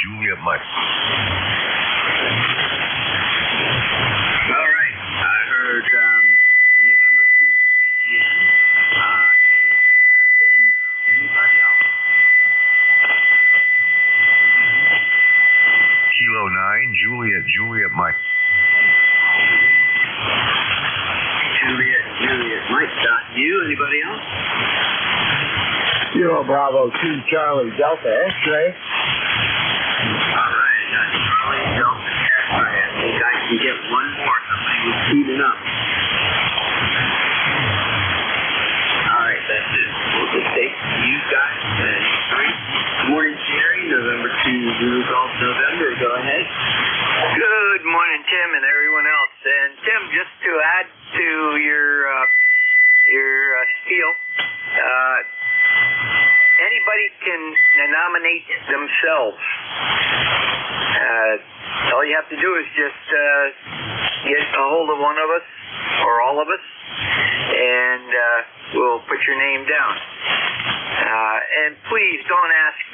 Juliet Mike. All right. I heard November 2 BGN, and then anybody else? Kilo 9, Juliet Mike. Juliet Mike. You? Anybody else? Kilo Bravo 2 Charlie Delta X-ray. All right. That's Charlie Delta X-ray. I think I can get one more. Somebody was speeding up. All right. That's it. We'll just take you guys. Good morning, Jerry. November 2 Zulu Golf November. Go ahead. Good morning, Tim, and everyone else. And Tim, just to add to your spiel, anybody can nominate themselves. All you have to do is just get a hold of one of us or all of us, and we'll put your name down. And please don't ask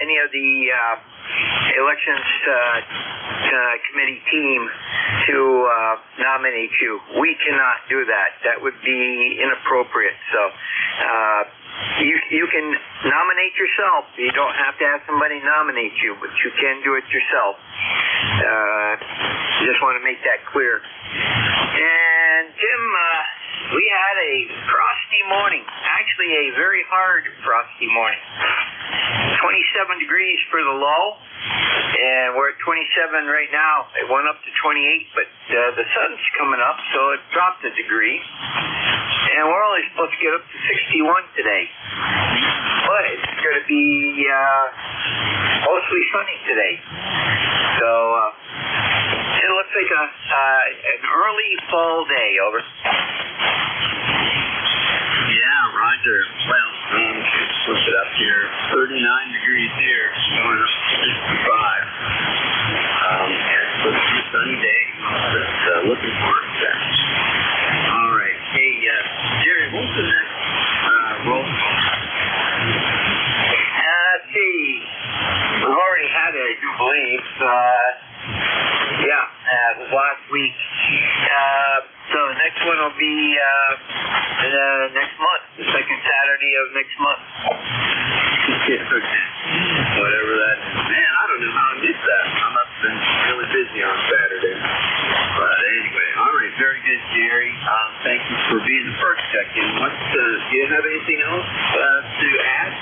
any of the elections committee team to nominate you. We cannot do that. That would be inappropriate. So you can nominate yourself. You don't have to have somebody nominate you, but you can do it yourself. Just want to make that clear. And Tim, we had a frosty morning. Actually, a very hard frosty morning. 27 degrees for the low, and we're at 27 right now. It went up to 28, but the sun's coming up, so it dropped a degree. And we're only supposed to get up to 61 today. But it's going to be mostly sunny today. So it looks like an early fall day. Over. Yeah, Roger. Well, push it up here. 39 degrees here, going up to 65. And it's supposed to be a sunny day. Just looking forward to that. All right. Hey, Jerry, what's the next roll call? Let's see. We've already had it, I do believe. It was last week. So the next one will be next month, the second Saturday of next month. Whatever that is. Man, I don't know how I missed that. I must have been really busy on Saturday. But anyway, all right, very good, Jerry. Thank you for being the first check-in. Do you have anything else to add?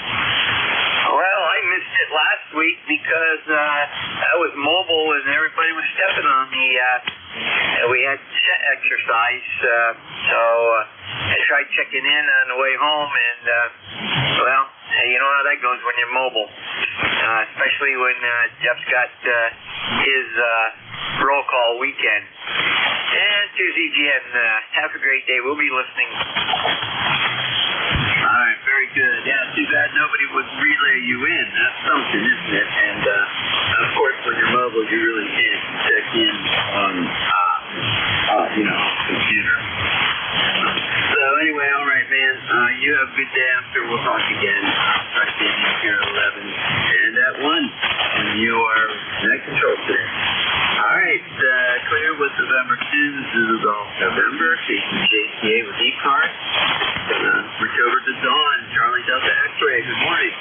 Well, I missed it last week because I was mobile and everybody was stepping on me. We had set exercise, so I tried checking in on the way home, and well, you know how that goes when you're mobile, especially when Jeff's got his roll call weekend. And to ZGN, have a great day. We'll be listening. All right, very good. Yeah, too bad nobody would relay you in. That's something, isn't it? And of course, when you're mobile, you really can't check in on, computer. So anyway, all right, man. You have a good day. I'm sure we'll talk again. I'll start getting here at 11 and at 1. And you are in control today. All right, clear with November 2, Zulu Golf November, chasing JTA with ECARS. Switch over to Dawn, Charlie Delta X-ray. Good morning.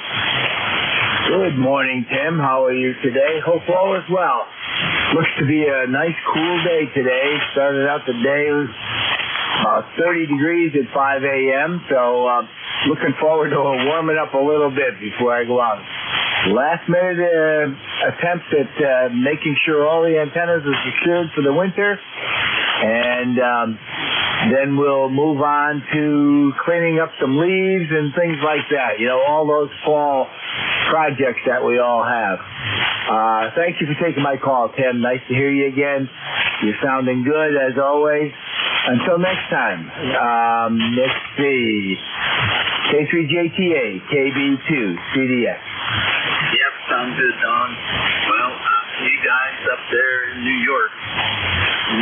Good morning, Tim. How are you today? Hope all is well. Looks to be a nice, cool day today. Started out the day with 30 degrees at 5 a.m., so looking forward to warming up a little bit before I go out. Last-minute attempt at making sure all the antennas are secured for the winter, and then we'll move on to cleaning up some leaves and things like that. You know, all those fall projects that we all have. Thank you for taking my call, Tim. Nice to hear you again. You're sounding good, as always. Until next time, let's see. K3JTA, KB2, CDX. Yep, sounds good, Don. Well, you guys up there in New York,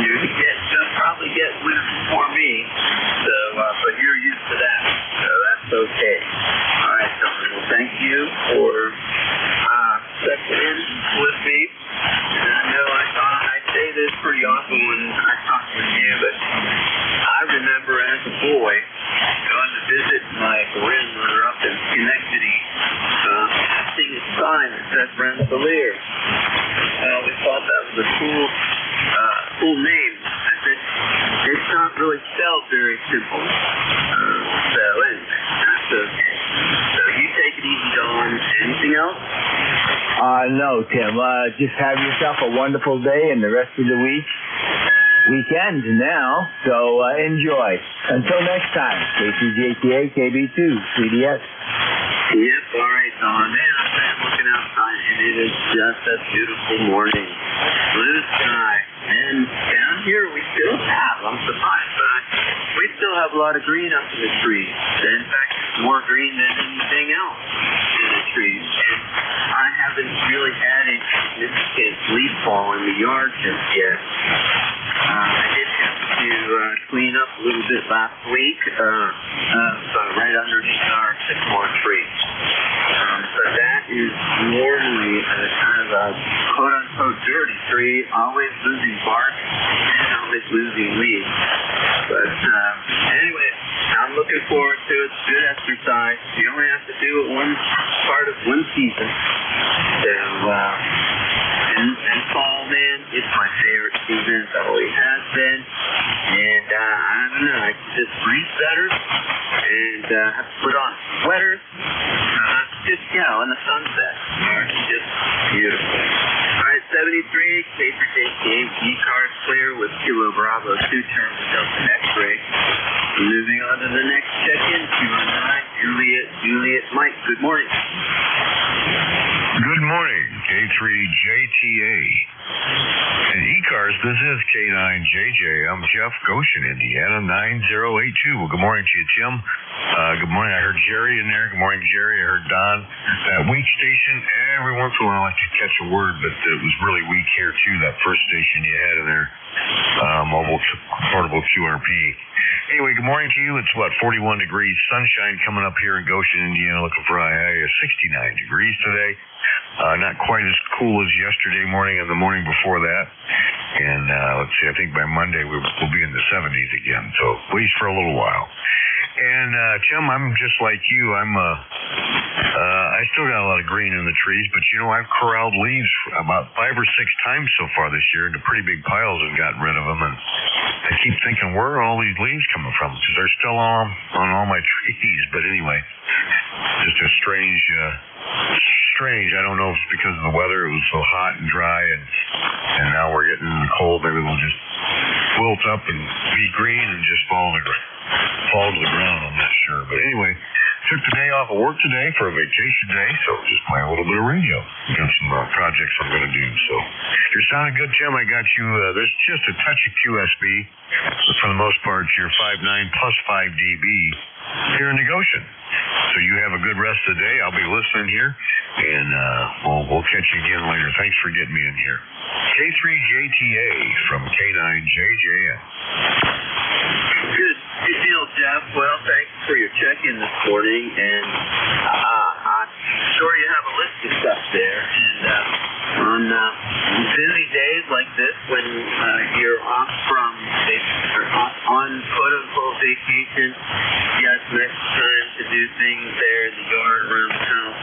you'll probably get winter before me, so, but you're used to that, so that's okay. All right, so thank you for checking in with a cool name. It's not really spelled very simple. So anyway, that's okay. So you take it easy, Dawn. Anything else? No, Tim. Just have yourself a wonderful day and the rest of the weekend now. So enjoy. Until next time, KCJTA, KB2, CDS. Yep, all right, Dawn. Man, I'm looking outside, and it is just a beautiful morning. Blue sky. And down here, we still have, I'm surprised, but we still have a lot of green up in the trees. In fact, more green than anything else in the trees. And I haven't really had a significant leaf fall in the yard just yet. I did have to clean up a little bit last week, right underneath our sycamore tree. So that is normally kind of a quote-unquote dirty tree, always losing bark and always losing leaves. But anyway, I'm looking forward to it. It's good exercise. You only have to do it one part of one season. So, and fall, man, it's my favorite season. It always has been. And I don't know, I can just breathe better and have to put on sweaters. Just, in the sunset. It's just beautiful. All right, 73, K3JTA, ECARS clear with Kilo Bravo 2 turn to Delta X-ray. Moving on to the next check-in, 209, Juliet, Mike. Good morning. Good morning, K3JTA. And ECARS, this is K9JJ. I'm Jeff, Goshen, Indiana, 9082. Well, good morning to you, Tim. Good morning. I heard Jerry in there. Good morning, Jerry. I heard Don. That weak station, every once in a while I like to catch a word, but it was really weak here, too, that first station you had in there, mobile portable QRP. Anyway, good morning to you. It's, 41 degrees, sunshine coming up here in Goshen, Indiana, looking for a high of 69 degrees today. Not quite as cool as yesterday morning and the morning before that. And let's see, I think by Monday we'll be in the 70s again, so at least for a little while. And Tim, I'm just like you. I still got a lot of green in the trees, but I've corralled leaves about 5 or 6 times so far this year into pretty big piles and gotten rid of them. And I keep thinking, where are all these leaves coming from? Because they're still on all my trees. But anyway, just a strange. I don't know if it's because of the weather. It was so hot and dry, and now we're getting cold. Maybe they'll just wilt up and be green and just fall to the ground. I'm not sure. But anyway, took the day off of work today for a vacation day, so just playing a little bit of radio. Got some projects I'm going to do. So you're sounding good, Tim. I got you. There's just a touch of QSB, but for the most part, you're 5.9 plus 5 dB here in the Goshen. So you have a good rest of the day. I'll be listening here, and we'll catch you again later. Thanks for getting me in here. K3JTA from K9JJN. Good deal, Jeff. Well, thanks for your check-in this morning, and I'm sure you have a list of stuff there. And on busy days like this, when you're off on quote-unquote vacation, you got some extra time to do things there in the yard around the house.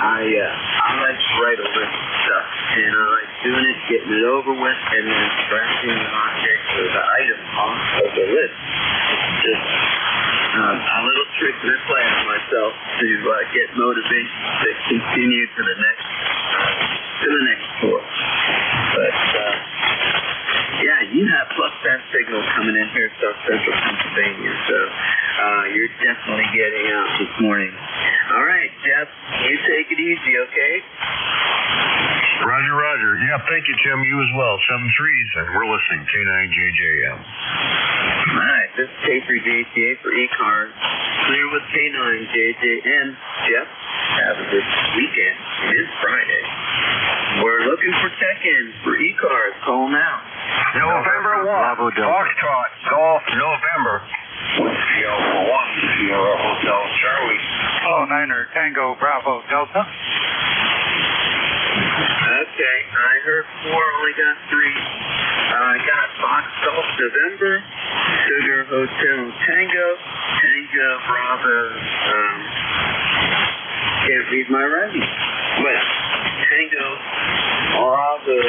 I like to write a list of stuff, and I like doing it, getting it over with, and then scratching the object or the item off of the list. It's just a little trick that I play on myself to get motivation to continue to the next tour. But you have plus fast signal coming in here, South Central Pennsylvania, so you're definitely getting out this morning. All right, Jeff, you take it easy, okay? Roger. Yeah, thank you, Tim. You as well. 7-3s, and we're listening. K9JJM. All right, this is K3JTA for ECARS. Clear with K9JJN. Jeff, have a good weekend. It is Friday. We're looking for check-ins for ECARS. Call now. November 1, Foxtrot, Golf, November. Sierra for 1, Sierra Hotel Charlie. Oh, Niner, Tango, Bravo, Delta. Okay, I heard 4, only got 3. I got Fox Golf November, Sugar Hotel Tango, Bravo. Can't read my writing. Well, Tango, Bravo.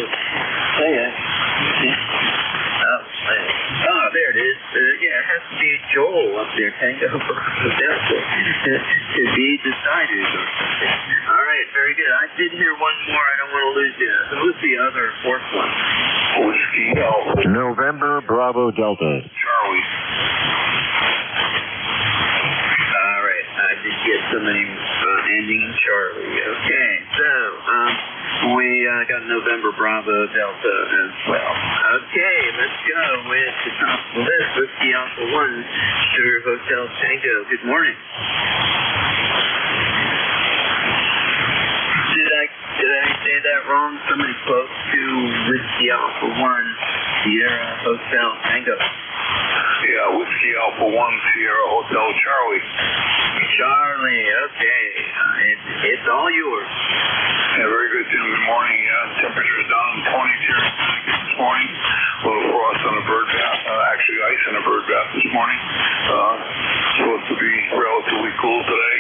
Yeah, it has to be Joel up there, Tango Bravo Delta, to be decided or something. All right, very good. I did hear one more. I don't want to lose you. Who's the other fourth one? Whiskey Alpha. November Bravo Delta. Charlie. All right, I did get so many ending in Charlie. Okay, so we got November Bravo Delta as well. Okay, let's go with the top of the list. Whiskey Alpha 1, Sugar Hotel Tango. Good morning. Did I say that wrong? Somebody close to Whiskey Alpha 1, Sierra Hotel Tango. Yeah, Whiskey Alpha 1, Sierra Hotel Charlie. Charlie, okay. It's all yours. Yeah, very good, Tim. Good morning. Yeah, temperature's down in 20 here this morning. A little frost on a bird bath. Actually, ice in a bird bath this morning. Supposed to be relatively cool today.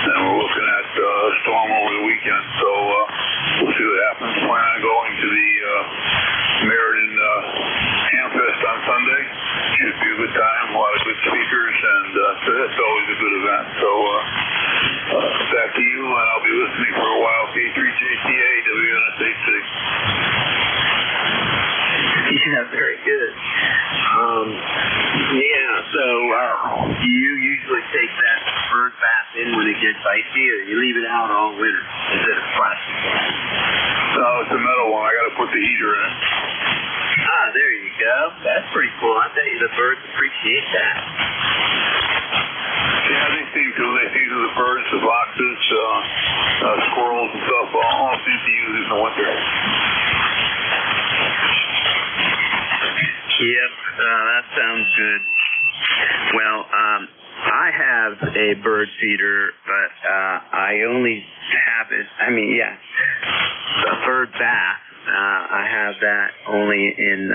And we're looking at a storm over the weekend. So we'll see what happens. Plan on going to the Meriden Hamfest on Sunday. Should be a good time. A lot of good speakers, and so that's always a good event. So back to you, and I'll be listening for a while. K3JTA, WNSA6. Yeah, very good. Yeah, so you usually take that bird bath in when it gets icy, or you leave it out all winter? Is it a plastic one? No, it's a metal one. I got to put the heater in it. Ah, there you go. That's pretty cool. I bet you the birds appreciate that. Yeah, they seem to. They seem to. The birds, the foxes, squirrels and stuff all seem to use it in the winter. Yep, that sounds good. Well, I have a bird feeder, but I only have it, a bird bath. I have that only in,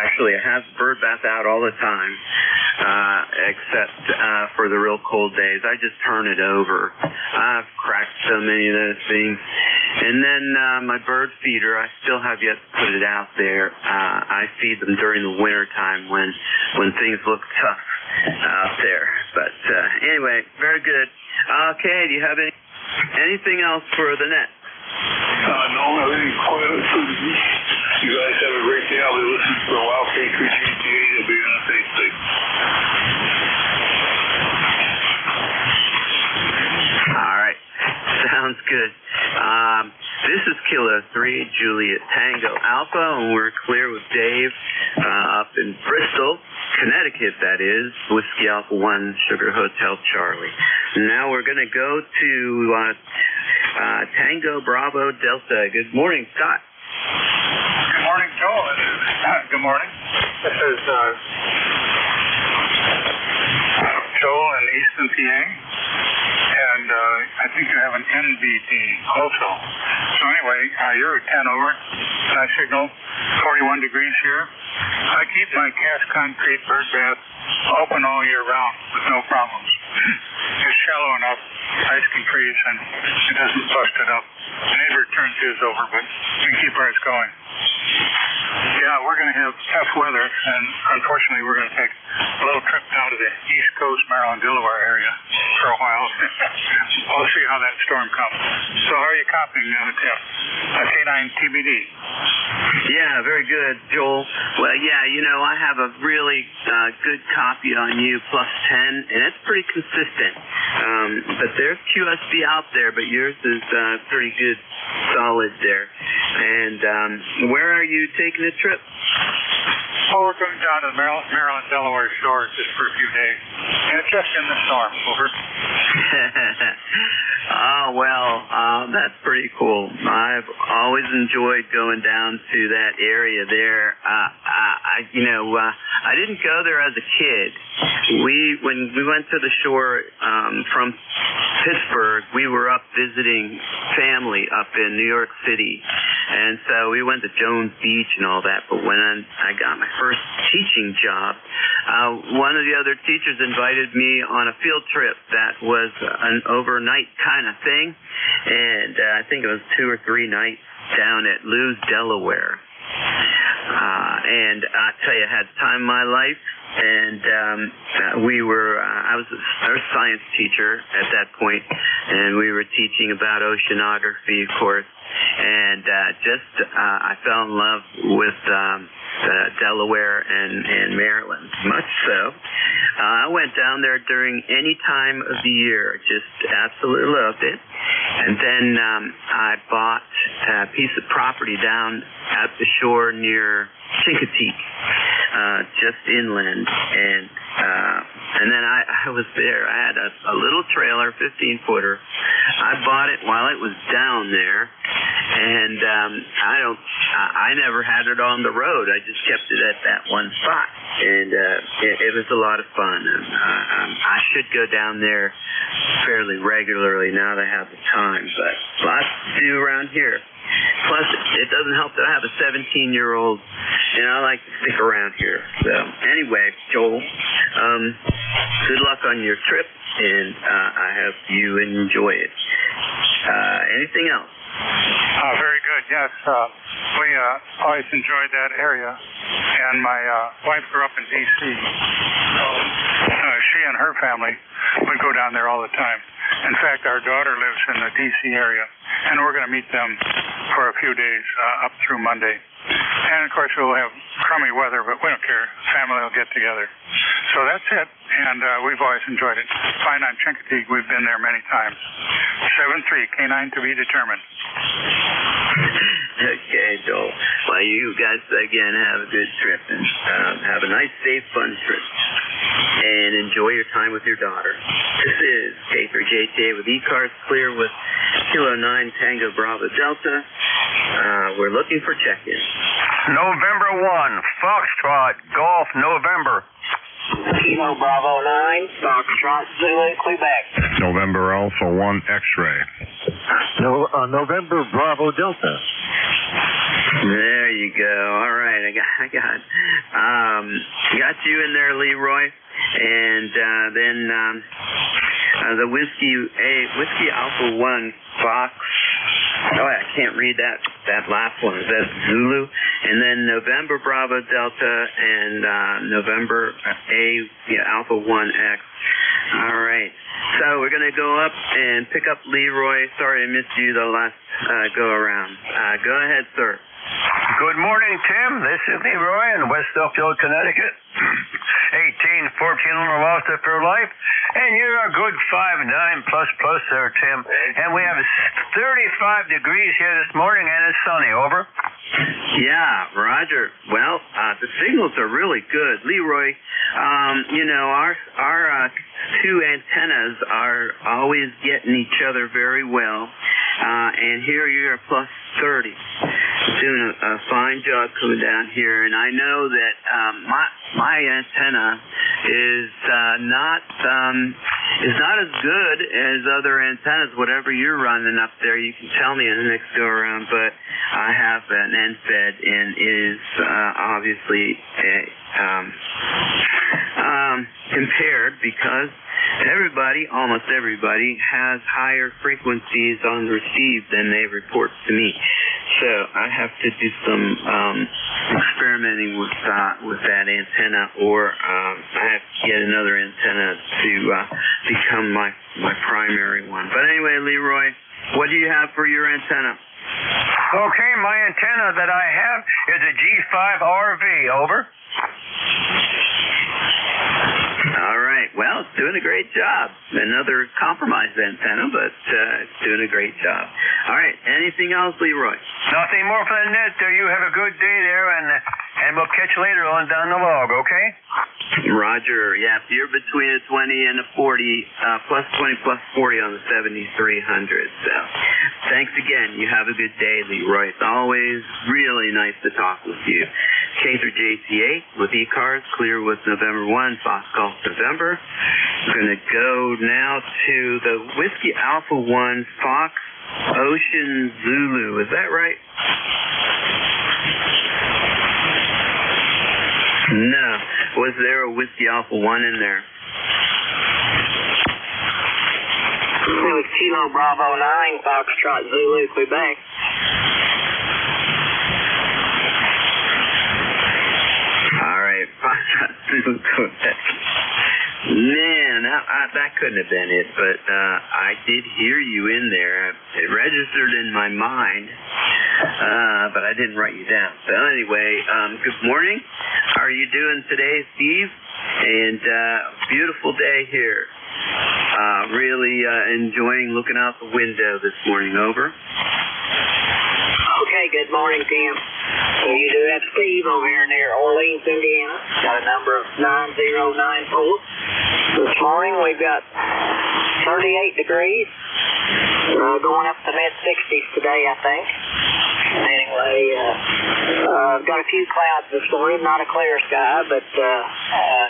actually I have bird bath out all the time, except for the real cold days. I just turn it over. I've cracked so many of those things. And then my bird feeder, I still have yet to put it out there. I feed them during the winter time when things look tough out there. But anyway, very good. Okay, do you have anything else for the net? No, everything's quite good. You guys have a great day. I'll be listening for a while. K3GTA, WNSA6. All right, sounds good. This is Kilo 3, Juliet Tango Alpha, and we're clear with Dave up in Bristol, Connecticut, that is, Whiskey Alpha 1, Sugar Hotel Charlie. Now we're going to go to Tango Bravo Delta. Good morning, Scott. Good morning, Joel. Good morning. This is Joel in Easton, PA. And I think you have an NBT also. So anyway, you're at 10 over. I signal 41 degrees here. I keep my cast concrete bird bath open all year round with no problems. It's shallow enough, ice can freeze, and it doesn't bust it up. The neighbor turns his over, but we keep ours going. Yeah, we're going to have tough weather, and unfortunately we're going to take a little trip down to the East Coast, Maryland, Delaware area for a while. We'll see how that storm comes. So how are you copying, Tim? K9 TBD. Yeah, very good, Joel. Well, yeah, I have a really good copy on you, +10, and it's pretty consistent. But there's QSB out there, but yours is pretty good, solid there. And where are you taking a trip? Oh, we're going down to the Maryland, Delaware shore just for a few days. And it's just in the storm. Over. Oh, well, that's pretty cool. I've always enjoyed going down to that area there. I didn't go there as a kid. When we went to the shore from Pittsburgh, we were up visiting family up in New York City. And so we went to Jones Beach and all that. But when I got my first teaching job, one of the other teachers invited me on a field trip that was an overnight kind of thing. And I think it was 2 or 3 nights down at Lewes, Delaware. And I tell you, I had the time of my life. And I was a earth science teacher at that point, and we were teaching about oceanography, of course. And I fell in love with Delaware and Maryland, much so. I went down there during any time of the year, just absolutely loved it. And then I bought a piece of property down at the shore near Chincoteague, just inland, and then I was there. I had a little trailer, 15-footer. I bought it while it was down there, and I never had it on the road. I just kept it at that one spot, and it was a lot of fun. I should go down there fairly regularly now that I have the time, but lots to do around here. Plus, it doesn't help that I have a 17-year-old, and I like to stick around here. So, anyway, Joel, good luck on your trip, and I hope you enjoy it. Anything else? Very good, yes. We always enjoyed that area, and my wife grew up in D.C., so she and her family would go down there all the time. In fact, our daughter lives in the D.C. area, and we're going to meet them for a few days up through Monday. And, of course, we'll have crummy weather, but we don't care. Family will get together. So that's it, and we've always enjoyed it. Fine on Chincoteague. We've been there many times. 7-3, K9 to be determined. Okay, Joel. Well, you guys, again, have a good trip, and have a nice, safe, fun trip. And enjoy your time with your daughter. This is K3JTA with ECARS, clear with Kilo 9 Tango Bravo Delta. We're looking for check-in. November 1, Foxtrot, Golf, November. Kilo Bravo 9, Foxtrot, Zulu, Quebec. November Alpha 1 X-ray. November Bravo Delta. There you go. All right, I got you in there, Leroy, and then the Whiskey Alpha 1 Fox. Oh, I can't read that last one. Is that Zulu? And then November Bravo Delta and November Alpha 1X. All right. So we're going to go up and pick up Leroy. Sorry I missed you the last go around. Go ahead, sir. Good morning, Tim. This is Leroy in West Suffield, Connecticut. 1814 on the lost of your life. And you're a good 5'9" plus there, Tim. And we have 35 degrees here this morning, and it's sunny. Over. Yeah, Roger. Well, the signals are really good. Leroy, our two antennas are always getting each other very well. And here you're plus 30. Doing a fine job coming down here. And I know that my antenna is not as good as other antennas. Whatever you're running up there, you can tell me in the next go around. But I have an NFED, and it is obviously compared because almost everybody has higher frequencies on receive than they report to me. So I have to do some experimenting with that antenna, or I have to get another antenna to become my primary one. But anyway, Leroy, what do you have for your antenna? Okay, my antenna that I have is a G5RV. Over. All right. Well, it's doing a great job. Another compromised antenna, but it's doing a great job. All right. Anything else, Leroy? Nothing more for the net there. You have a good day there, and we'll catch you later on down the log, okay? Roger. Yeah, if you're between a 20 and a 40, plus 20 plus 40 on the 7300. So thanks again. You have a good day, Leroy. It's always really nice to talk with you. K3JTA with ECARS, clear with November 1, Fox Golf November. I'm going to go now to the Whiskey Alpha 1 Fox Ocean Zulu. Is that right? No. Was there a Whiskey Alpha 1 in there? It was Kilo Bravo 9, Foxtrot, Zulu, Quebec. that couldn't have been it, but I did hear you in there. It registered in my mind, but I didn't write you down. So anyway, good morning. How are you doing today, Steve? And beautiful day here. Really enjoying looking out the window this morning. Over. Okay, good morning, Tim. You do have Steve over here near Orleans, Indiana. Got a number of 9094. This morning we've got 38 degrees. Going up to mid-60s today, I think. Anyway, got a few clouds this morning. Not a clear sky, but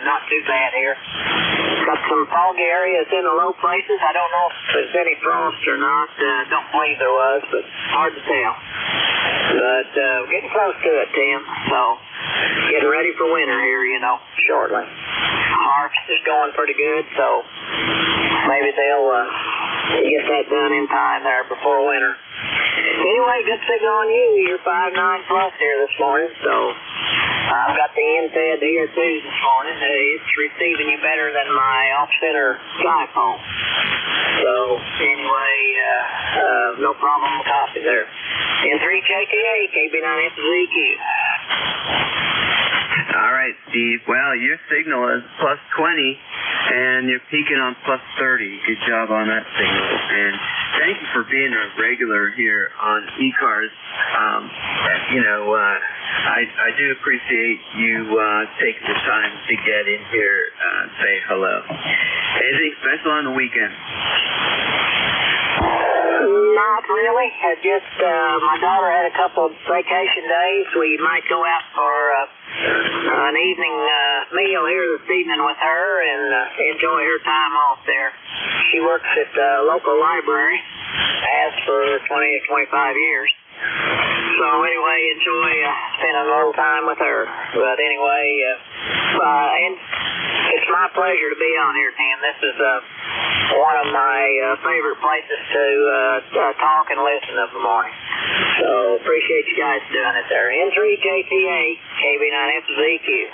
not too bad here. Got some foggy areas in the low places. I don't know if there's any frost or not. Don't believe there was, but hard to tell. But getting close to it, Tim. So getting ready for winter here, shortly. Harvest is going pretty good, so maybe they'll get that done in time there before winter. Anyway, good signal on you. You're 5.9 plus here this morning, so I've got the end-fed here too this morning. It's receiving you better than my off-center sky phone. So anyway, no problem with copy there. N3JTA, KB9FZQ. All right, Steve. Well, your signal is plus 20, and you're peaking on plus 30. Good job on that signal. And thank you for being a regular here on ECARS. I do appreciate you taking the time to get in here and say hello. Anything special on the weekend? Not really. Just my daughter had a couple of vacation days. We might go out for an evening meal here this evening with her and enjoy her time off there. She works at the local library, has for 20 or 25 years. So anyway, enjoy spending a little time with her. But anyway, and it's my pleasure to be on here, Tim. This is one of my favorite places to talk and listen of the morning. So appreciate you guys doing it there. N3JTA, KB9FZQ.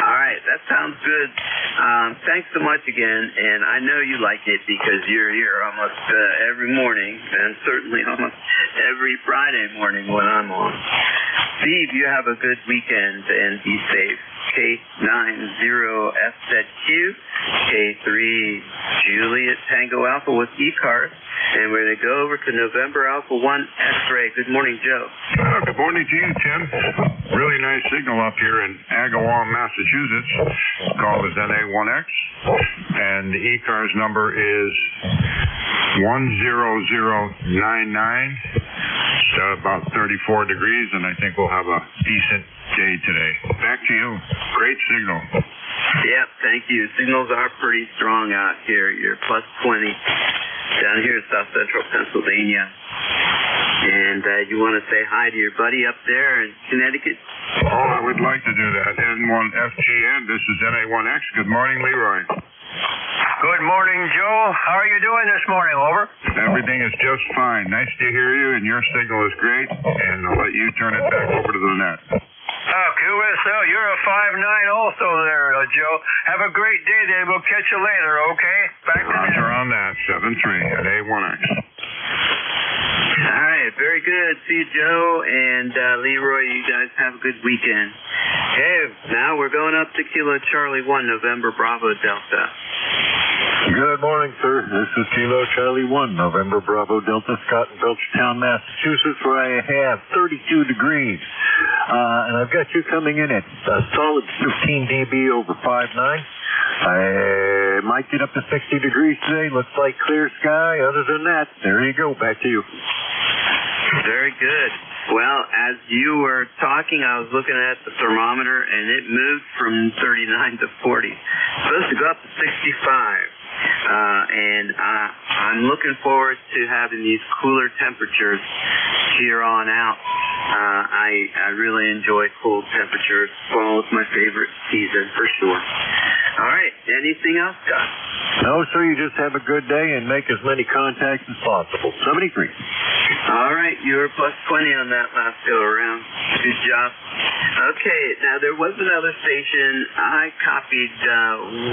All right, that sounds good. Thanks so much again, and I know you like it because you're here almost every morning, and certainly almost every Friday morning when I'm on. Steve, you have a good weekend and be safe. K90FZQ, K3 Juliet Tango Alpha with ECARS, and we're going to go over to November Alpha 1 X-Ray. Good morning, Joe. Good morning to you, Tim. Really nice signal up here in Agawam, Massachusetts. Call is NA1X, and the ECARS number is 10099. It's about 34 degrees, and I think we'll have a decent day today. Back to you. Great signal. Yep, thank you. Signals are pretty strong out here. You're plus 20 down here in South Central Pennsylvania. And you want to say hi to your buddy up there in Connecticut? Oh, I would like to do that. N1FGN, this is NA1X. Good morning, Leroy. Good morning, Joe. How are you doing this morning? Over. Everything is just fine. Nice to hear you, and your signal is great. And I'll let you turn it back over to the net. QSL, you're a 5.9 also there, Joe. Have a great day then. We'll catch you later, okay? Back to Roger on that. 7-3 at A1X. All right, very good. See you, Joe, and Leroy, you guys have a good weekend. Okay, now we're going up to Kilo Charlie 1, November Bravo Delta. Good morning, sir. This is Kilo Charlie 1, November Bravo Delta, Scott in Belchertown, Massachusetts, where I have 32 degrees. And I've got you coming in at a solid 15 dB over 5.9. I might get up to 60 degrees today. Looks like clear sky. Other than that, there you go. Back to you. Very good. Well, as you were talking, I was looking at the thermometer, and it moved from 39 to 40. It's supposed to go up to 65. And I'm looking forward to having these cooler temperatures here on out. I really enjoy cold temperatures. Fall is my favorite season for sure. All right. Anything else, Scott? No, sir, you just have a good day and make as many contacts as possible. 73. All right, you were plus 20 on that last go around. Good job. Okay, now there was another station. I copied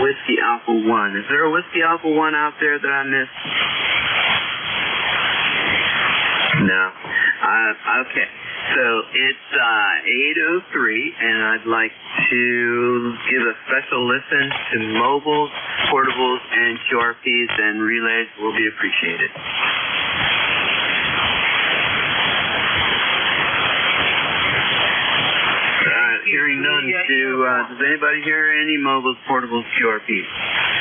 Whiskey Alpha 1. Is there a Whiskey Alpha 1 out there that I missed? No. Okay. So it's 8:03, and I'd like to give a special listen to mobiles, portables, and QRPs, and relays will be appreciated. Hearing none. Does anybody hear any mobiles, portables, QRPs?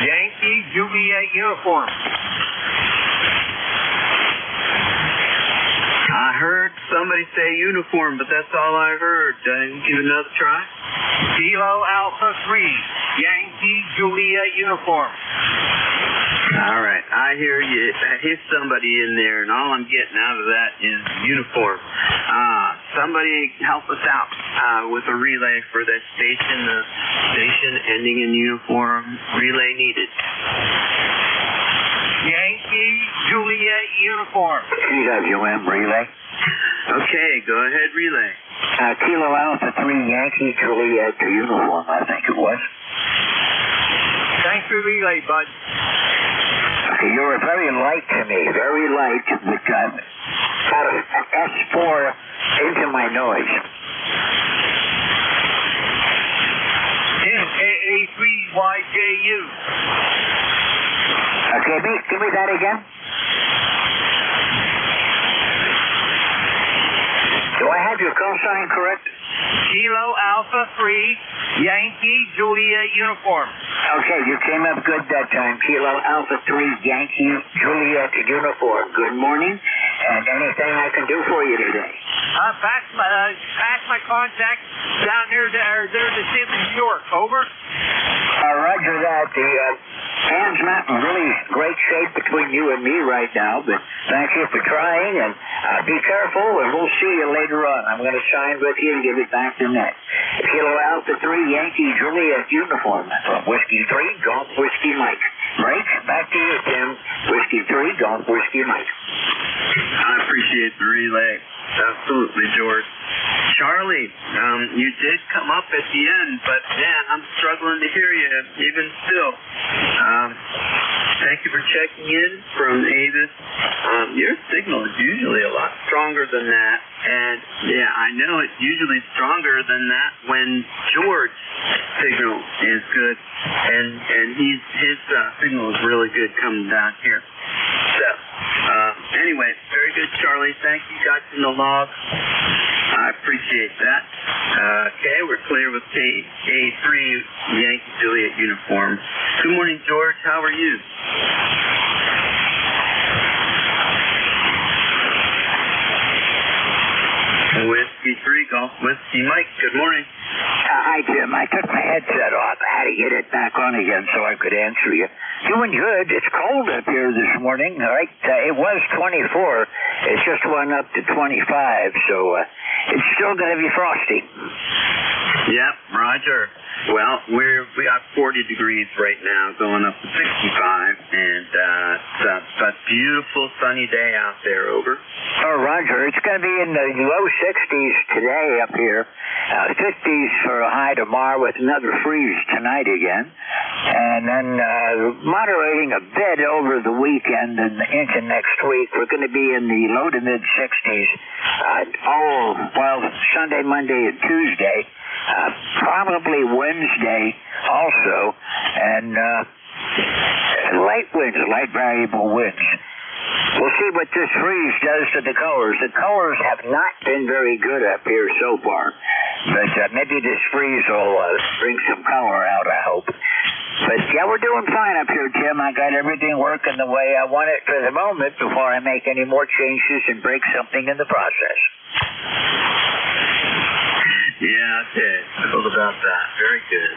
Yankee Juliet uniform. I heard somebody say uniform, but that's all I heard. Give it another try. Kilo Alpha 3, Yankee Juliet uniform. All right, I hear you. I hear somebody in there, and all I'm getting out of that is uniform. Somebody help us out with a relay for that station. The station ending in uniform. Relay needed. Yankee Juliet uniform. EWM relay. Okay, go ahead, relay. Kilo Alpha 3, Yankee Juliet uniform, I think it was. Thanks for relay, bud. Okay, you were very light to me, very light, but got an S4 into my noise. NKA3YJU. Okay, give me that again. Do I have your call sign correct? Kilo Alpha 3, Yankee Juliet uniform. Okay, you came up good that time. Kilo Alpha 3, Yankee Juliet uniform. Good morning, and anything I can do for you today? Pass my contact down there to see New York. Over. Roger that. The hand's not in really great shape between you and me right now, but thank you for trying, and be careful, and we'll see you later on. I'm going to sign with you and give it back to Net. Kilo Alpha 3, Yankee Juliet uniform from Whiskey 3, Golf Whiskey Mike. Break, back to you, Tim. Whiskey 3, Golf Whiskey Mike. I appreciate the relay. Absolutely, George. Charlie, you did come up at the end, but man, I'm struggling to hear you, even still. Thank you for checking in from Avis. Your signal is usually a lot stronger than that, and yeah, I know it's usually stronger than that when George's signal is good, and his signal is really good coming down here. So, anyway, very good, Charlie. Thank you. Got in the log. I appreciate that. Okay, we're clear with A3 Yankee Juliet uniform. Good morning, George. How are you? Whiskey 3, Golf Whiskey Mike. Good morning. Hi, Jim. I took my headset off. I had to get it back on again so I could answer you. Doing good. It's cold up here this morning, all right? It was 24. It just went up to 25, so it's still going to be frosty. Yep, Roger. Well, we got 40 degrees right now, going up to 65, and it's a beautiful sunny day out there. Over. Oh, Roger, it's going to be in the low 60s today up here, 50s for a high tomorrow with another freeze tonight again, and then moderating a bit over the weekend and into next week. We're going to be in the low to mid 60s Sunday, Monday, and Tuesday. Probably Wednesday also, and light winds, light variable winds. We'll see what this freeze does to the colors. The colors have not been very good up here so far, but maybe this freeze will bring some color out, I hope. But yeah, we're doing fine up here, Tim. I got everything working the way I want it for the moment before I make any more changes and break something in the process. Yeah, okay. Told about that. Very good.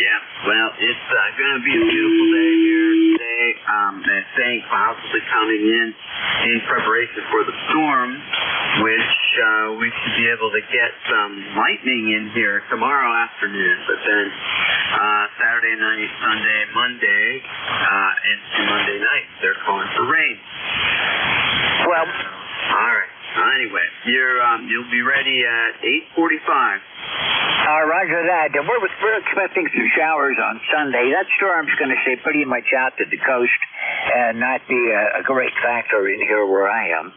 Yeah, well, it's going to be a beautiful day here today. They're saying clouds will be coming in preparation for the storm. which we should be able to get some lightning in here tomorrow afternoon. But then Saturday night, Sunday, Monday, into Monday night, they're calling for rain. Well, all right. Anyway, you'll be ready at 8:45. Roger that. We're expecting some showers on Sunday. That storm's going to stay pretty much out to the coast and not be a great factor in here where I am.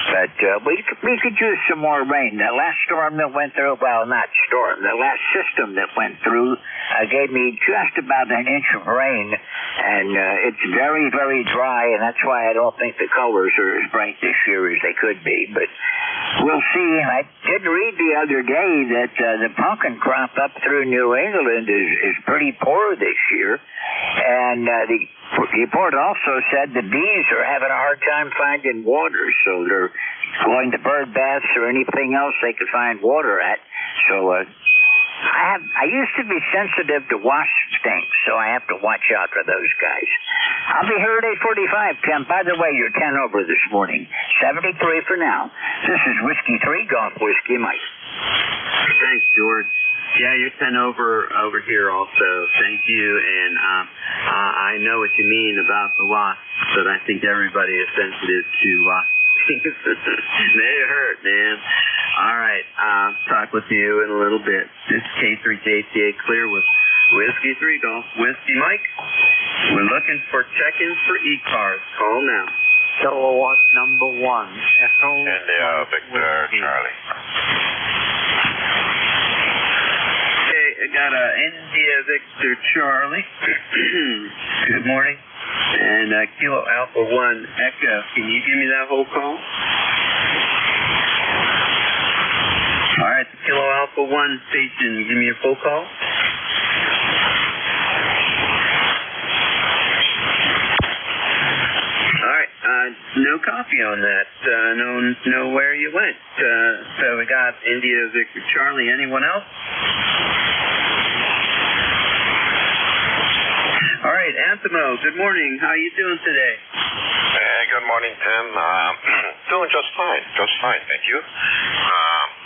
But we could use some more rain. That last storm that went through, well, not storm, the last system that went through gave me just about an inch of rain. And it's very, very dry, and that's why I don't think the colors are as bright this year as they could be. But we'll see. I did read the other day that the pumpkin crop up through New England is pretty poor this year. And the report also said the bees are having a hard time finding water, so they're going to bird baths or anything else they could find water at. So I used to be sensitive to wasp stings, so I have to watch out for those guys. I'll be here at 8:45, Tim. By the way, you're 10 over this morning. 73 for now. This is Whiskey 3 Golf Whiskey Mike. Thanks, George. Yeah, you're 10 over here also. Thank you. And I know what you mean about the wasps, but I think everybody is sensitive to they hurt, man. All right. Talk with you in a little bit. This is K3JTA Clear with Whiskey 3 Golf Whiskey Mike. We're looking for check-ins for ECARS. Call now. Kilowatt number 1. Echo. And Victor Charlie. Okay, I got India Victor Charlie. Good morning. And Kilo Alpha 1 Echo. Can you give me that whole call? All right, the Kilo Alpha 1 station, give me a full call. All right, no copy on that. No where you went. So we got India Victor Charlie. Anyone else? All right, Anthemo, good morning. How are you doing today? Hey, good morning, Tim. Doing just fine, thank you.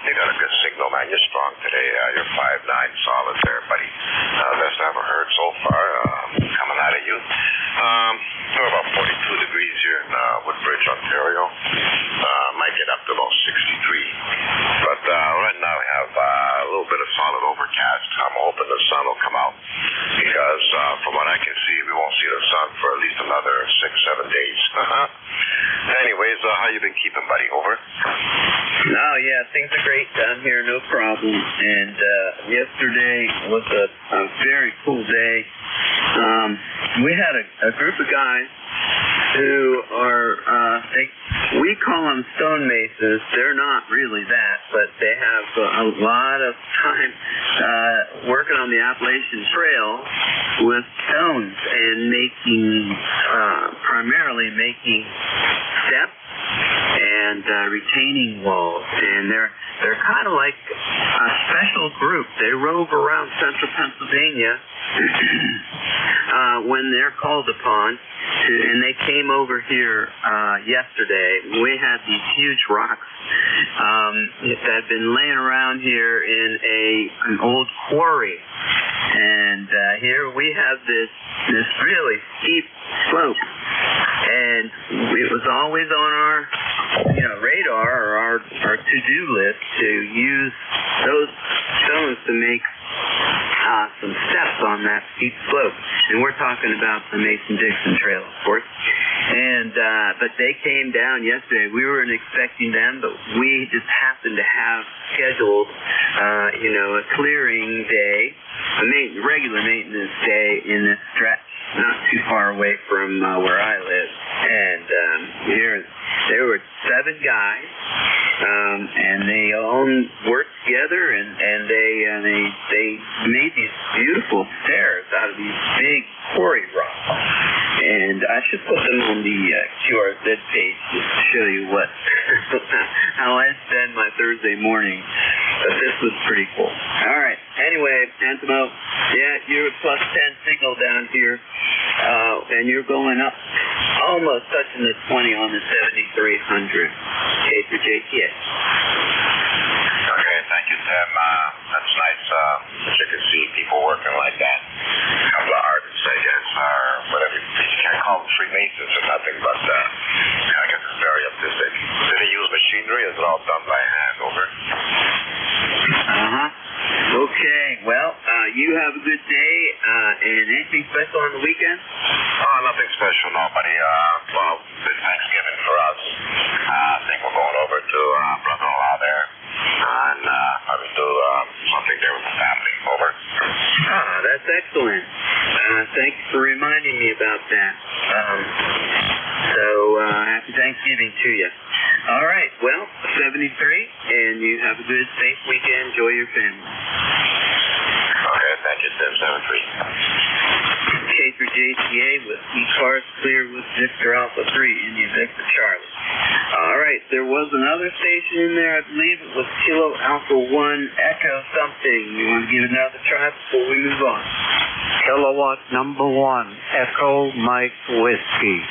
You got a good signal, man. You're strong today. You're 5'9", solid there, buddy. Best I ever heard so far coming out of you. We're about 42 degrees here in Woodbridge, Ontario. Might get up to about 63. But right now we have a little bit of solid overcast. I'm hoping the sun will come out because from what I can see, we won't see the sun for at least another 6-7 days. Anyways, how you been keeping, buddy? Over? No, yeah, things are great down here, no problem. And yesterday was a very cool day. We had a group of guys who are, we call them stonemasons. They're not really that, but they have a lot of time working on the Appalachian Trail with stones and primarily making steps and retaining walls. And they're kind of like a special group. They rove around central Pennsylvania when they're called upon. And they came over here yesterday. We had these huge rocks that had been laying around here in an old quarry. And here we have this really steep slope. And it was always on our radar or our to-do list to use those stones to make some steps on that steep slope. And we're talking about the Mason-Dixon Trail, of course. And but they came down yesterday. We weren't expecting them, but we just happened to have scheduled, a clearing day, a regular maintenance day in this stretch, not too far away from where I live. And here there were 7 guys, and they all worked together, and they made these beautiful stairs out of these big quarry rocks. And I should put them on the QRZ page just to show you how I spend my Thursday morning. But this was pretty cool. All right. Anyway, Antimo, yeah, you're at +10 signal down here. And you're going up, almost touching the 20 on the 7300. K through JTA. Okay, thank you, Tim. That's nice that you can see people working like that. A couple of artists, I guess, or whatever. You can't call them Freemasons or nothing, but I guess it's very artistic. Do they use machinery? Is it all done by hand? Over. Okay, well, you have a good day, and anything special on the weekend? Oh, nothing special, nobody. Well, it's Thanksgiving for us. I think we're going over to brother-in-law there, and probably do something there with the family. Over. That's excellent. Thanks for reminding me about that. Happy Thanksgiving to you. All right, well, 73, and you have a good, safe weekend. Enjoy your family. Okay, thank you, Tim. 73. K through JTA with ECARS clear with Victor Alpha 3, India Victor Charlie. All right, there was another station in there, I believe it was Kilo Alpha 1 Echo something. You want to give it another try before we move on? Kilowatt number 1, Echo Mike Whiskey.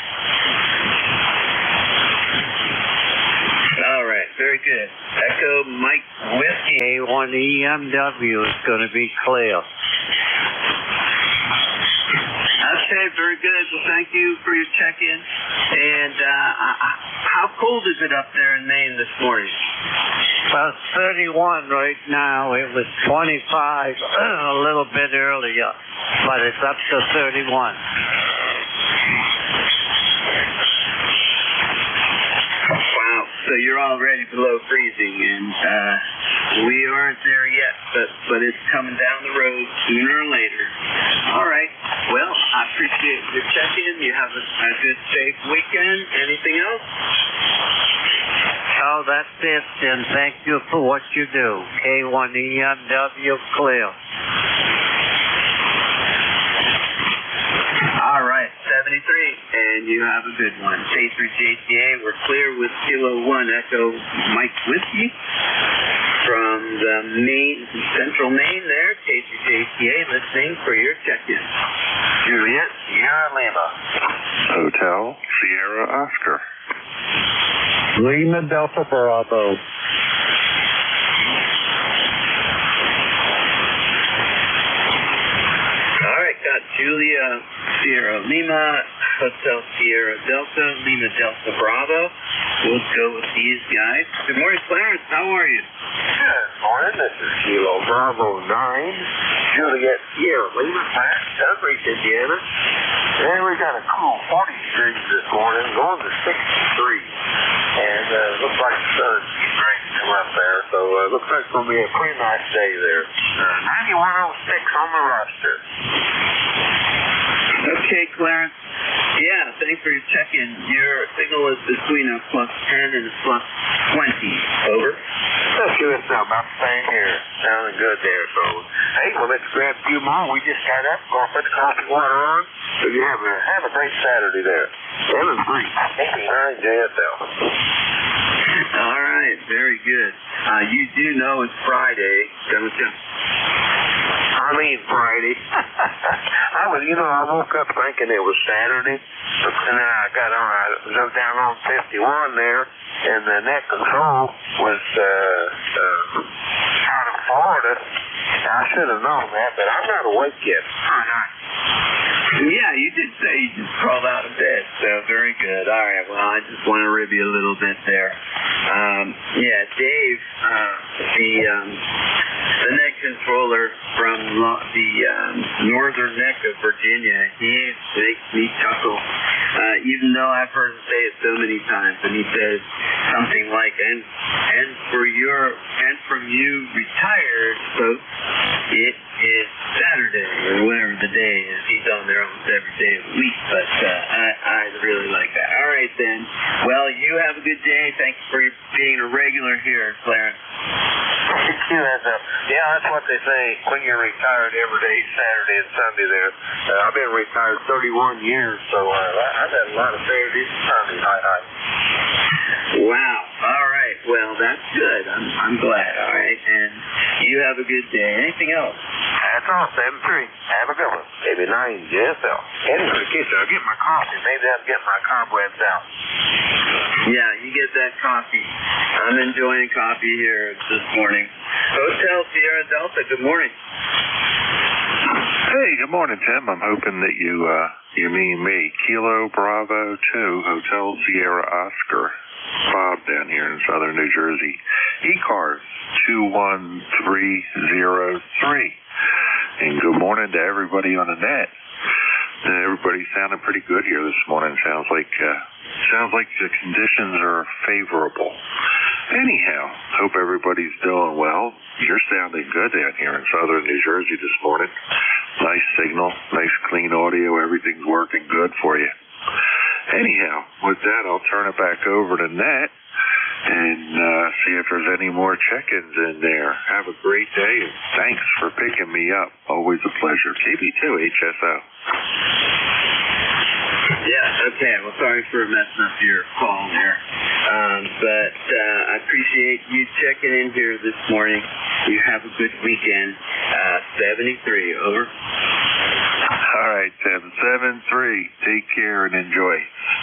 All right, very good. Echo Mike Whiskey. A1EMW is going to be clear. Okay, very good. Well, thank you for your check-in. And how cold is it up there in Maine this morning? Well, it's 31 right now. It was 25 a little bit earlier, but it's up to 31. Wow, so you're already below freezing, and we aren't there yet, but it's coming down the road sooner or later. All right, well, I appreciate your check-in. You have a good, safe weekend. Anything else? Oh, that's it, and thank you for what you do. K1EMW clear. All right, 73, and you have a good one. K through JTA, we're clear with Kilo 1 Echo Mike Whiskey from the central Maine there. K through JTA, listening for your check-in. Juliet, Sierra Lima. Hotel Sierra Oscar. Lima Delta Bravo. All right, got Julia Sierra Lima, Hotel Sierra Delta, Lima Delta Bravo. We'll go with these guys. Good morning, Clarence. How are you? Good morning. This is Kilo Bravo 9, Juliet Sierra Lima, Everett, Indiana. And we got a cool 40 degrees this morning, going to 63. And looks like the sun's breaking up there, so looks like it's going to be a pretty nice day there. 9106 on the roster. Okay, Clarence. Yeah, thanks for your check-in. Your signal is between a +10 and a +20. Over. Thank you. It's about the same here. Sounding good there. So, hey, well, let's grab a few more. We just got up, going to put the coffee water on. So you have a great Saturday there. 7-3. 89 JSL. All right, very good. You do know it's Friday, don't you? I mean Friday. I woke up thinking it was Saturday, and then I got on, I was down on 51 there, and the net control was out of Florida. I should have known that, but I'm not awake yet. I'm not. Yeah, you did say you just crawled out of bed, so very good. All right, well, I just want to rib you a little bit there. Dave, the neck controller from the northern neck of Virginia, he makes me chuckle, even though I've heard him say it so many times, and he says something like, and from you retired folks, it is Saturday, or whatever the day is. He's on there almost every day of the week, but I really like that. All right, then. Well, you have a good day. Thanks for being a regular here, Clarence. That's what they say when you're retired every day, Saturday and Sunday there. I've been retired 31 years, so I've had a lot of Saturdays and Sundays. Hi. Wow. All right. Well, that's good. I'm glad. All right. And you have a good day. Anything else? That's all, 7-3. Have a good one. 89 JSL. Anyway, I'll get my coffee. Maybe I'll get my cobwebs out. Yeah, you get that coffee. I'm enjoying coffee here this morning. Hotel Sierra Delta, good morning. Hey, good morning, Tim. I'm hoping that you mean me. Kilo Bravo 2, Hotel Sierra Oscar. Bob down here in southern New Jersey. ECARS 21303. And good morning to everybody on the net. Everybody's sounding pretty good here this morning. Sounds like the conditions are favorable. Anyhow, hope everybody's doing well. You're sounding good down here in southern New Jersey this morning. Nice signal, nice clean audio. Everything's working good for you. Anyhow, with that, I'll turn it back over to Nat and see if there's any more check-ins in there. Have a great day, and thanks for picking me up. Always a pleasure. KB2 HSO. Yeah, okay. Well, sorry for messing up your call there. But I appreciate you checking in here this morning. You have a good weekend. 73, over. All right, Tim. 7-3. Take care and enjoy.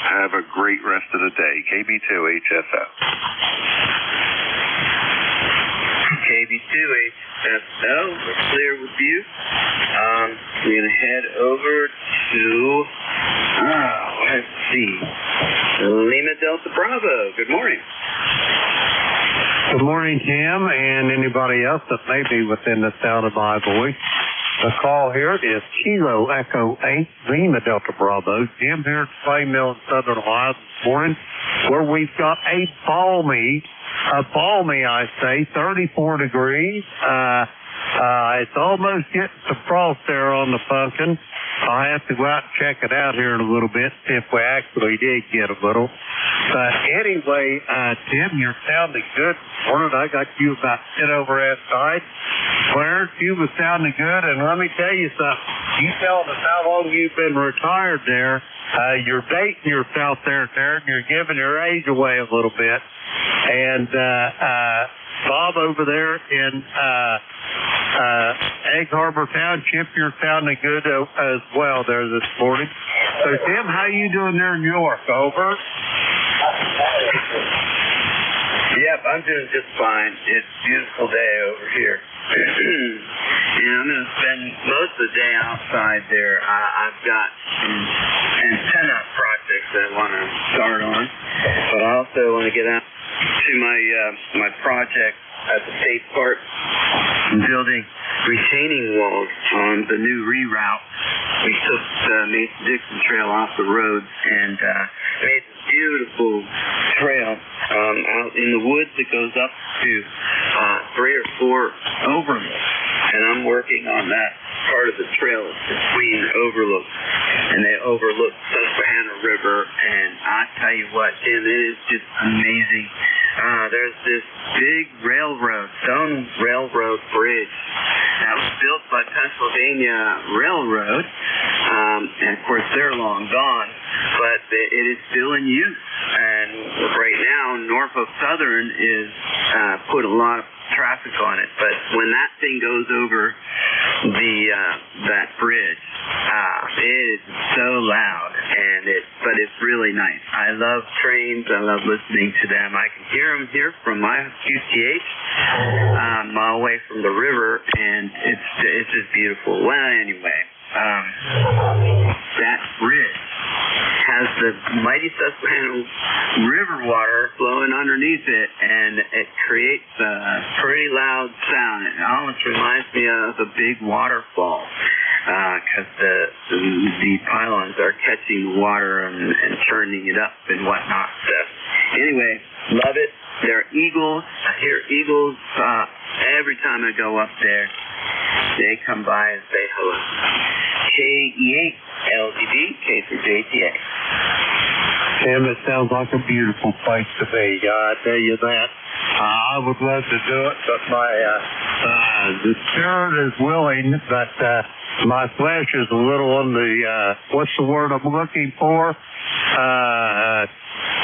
Have a great rest of the day. KB2 HSO. KB2 HSO, we're clear with you. We're going to head over to, let's see, Lima Delta Bravo. Good morning. Good morning, Tim, and anybody else that may be within the sound of my voice. The call here is Kilo Echo 8, Lima Delta Bravo. Jim here at Clay Mill in Southern Ohio this morning, where we've got a balmy, 34 degrees. It's almost getting some frost there on the pumpkin. I'll have to go out and check it out here in a little bit, see if we actually did get a little. But anyway, Tim, you're sounding good this morning. I got you about 10 over outside. Clarence, you was sounding good, and let me tell you something. You telling us how long you've been retired there. You're dating yourself there, Terry. You're giving your age away a little bit. And Bob over there in Egg Harbor Township, you're sounding good as well there this morning. So, Tim, how you doing there in New York? Over? Yep, I'm doing just fine. It's a beautiful day over here. And I'm going to spend most of the day outside there. I've got some antenna projects that I want to start on, but I also want to get out to my project at the state park, building retaining walls on the new reroute. We took the Mason-Dixon Trail off the road and made this beautiful trail out in the woods that goes up to 3 or 4 overlooks. And I'm working on that part of the trail between overlooks. And they overlook Susquehanna River. And I tell you what, Tim, it is just amazing. There's this big stone railroad bridge that was built by Pennsylvania Railroad. And of course, they're long gone, but it is still in use. And right now, Norfolk Southern is put a lot of traffic on it. But when that thing goes over that bridge, it is so loud, but it's really nice. I love trains. I love listening to them. I can hear them here from my QTH, a mile away from the river, and it's just beautiful. Well, anyway, that bridge has the mighty Susquehanna River water flowing underneath it, and it creates a pretty loud sound. It almost reminds me of a big waterfall, because the pylons are catching the water and churning it up and whatnot. So anyway, love it. There are eagles. I hear eagles every time I go up there. They come by and say hello. KE8 LDD, K through JTA. Tim, it sounds like a beautiful place to be. I tell you that. I would love to do it, but the spirit is willing, but my flesh is a little on the, what's the word I'm looking for?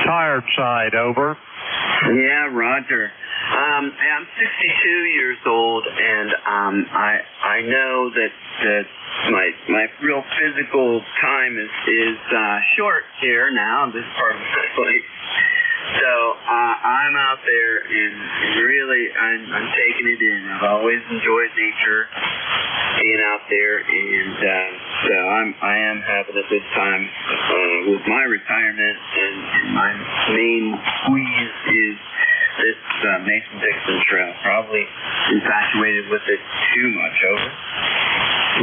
Tired side, over. Yeah, Roger. I'm 62 years old, and I know that my real physical time is short here now, this part of my life. So I'm out there, and really I'm taking it in. I've always enjoyed nature, being out there, and so I am having a good time with my retirement, and my main squeeze is this Mason-Dixon Trail. Probably infatuated with it too much, over.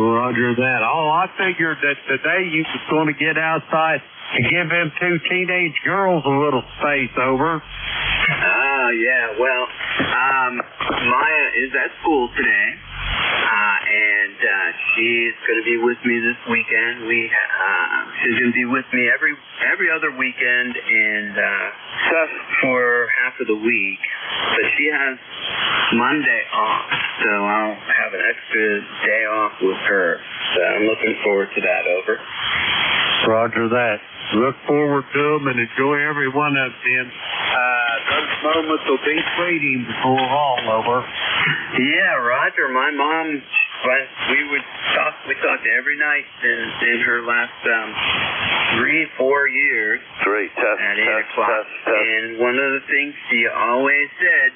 Roger that. Oh, I figured that today you was going to get outside and give them two teenage girls a little space, over. Oh, yeah. Well, Maya is at school today, and she's going to be with me this weekend. She's going to be with me every other weekend and for half of the week. But she has Monday off, so I'll have an extra day off with her. So I'm looking forward to that, over. Roger that. Look forward to them and enjoy every one of them. Those moments will be fleeting before all, over. Yeah, Roger. My mom, we talked every night in her last 3-4 years. At 8 o'clock. And one of the things she always said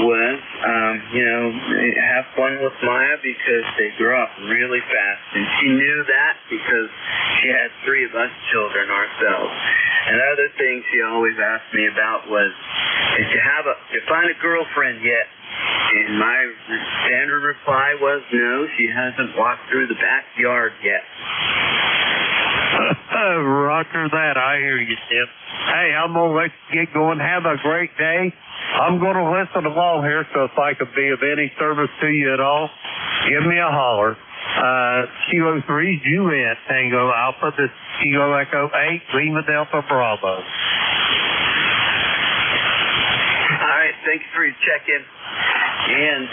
was, have fun with Maya because they grow up really fast. And she knew that because she had 3 of us children ourselves. And the other thing she always asked me about was, did you find a girlfriend yet? And my standard reply was, no, she hasn't walked through the backyard yet. Roger that. I hear you, Tim. Hey, I'm going to let you get going. Have a great day. I'm going to listen along here, so if I could be of any service to you at all, give me a holler. Kilo 3, Juliet, Tango Alpha, this Kilo Echo 8, Lima Delta Bravo. All right, thanks for your check-in. And,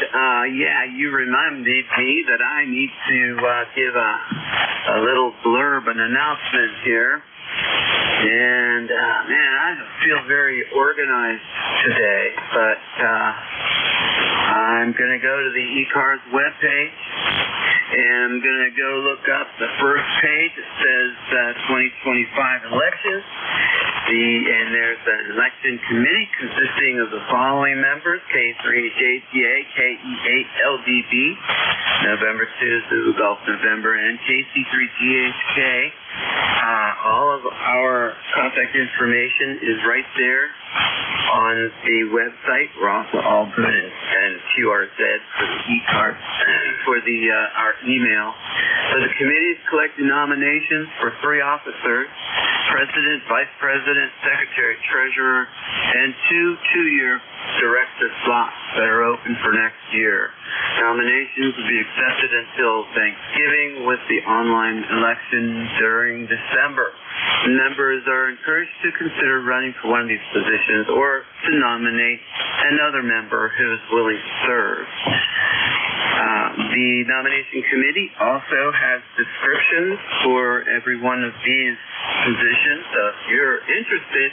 you reminded me that I need to give a little blurb, an announcement here. And, I feel very organized today, but I'm going to go to the ECARS webpage, and I'm going to go look up the first page. It says 2025 elections. And there's an election committee consisting of the following members: K3JTA, KE8LDB, November 2 Zulu Golf November, and KC3GHK. All of our contact information is right there on the website. We're also all good and QRZ for the ECARS for our email. So the committee is collecting nominations for 3 officers: President, Vice President, Secretary, Treasurer, and 2 two-year director slots that are open for next year. Nominations will be accepted until Thanksgiving, with the online election during December. Members are encouraged to consider running for one of these positions or to nominate another member who is willing to serve. The nomination committee also has descriptions for every one of these positions. So if you're interested,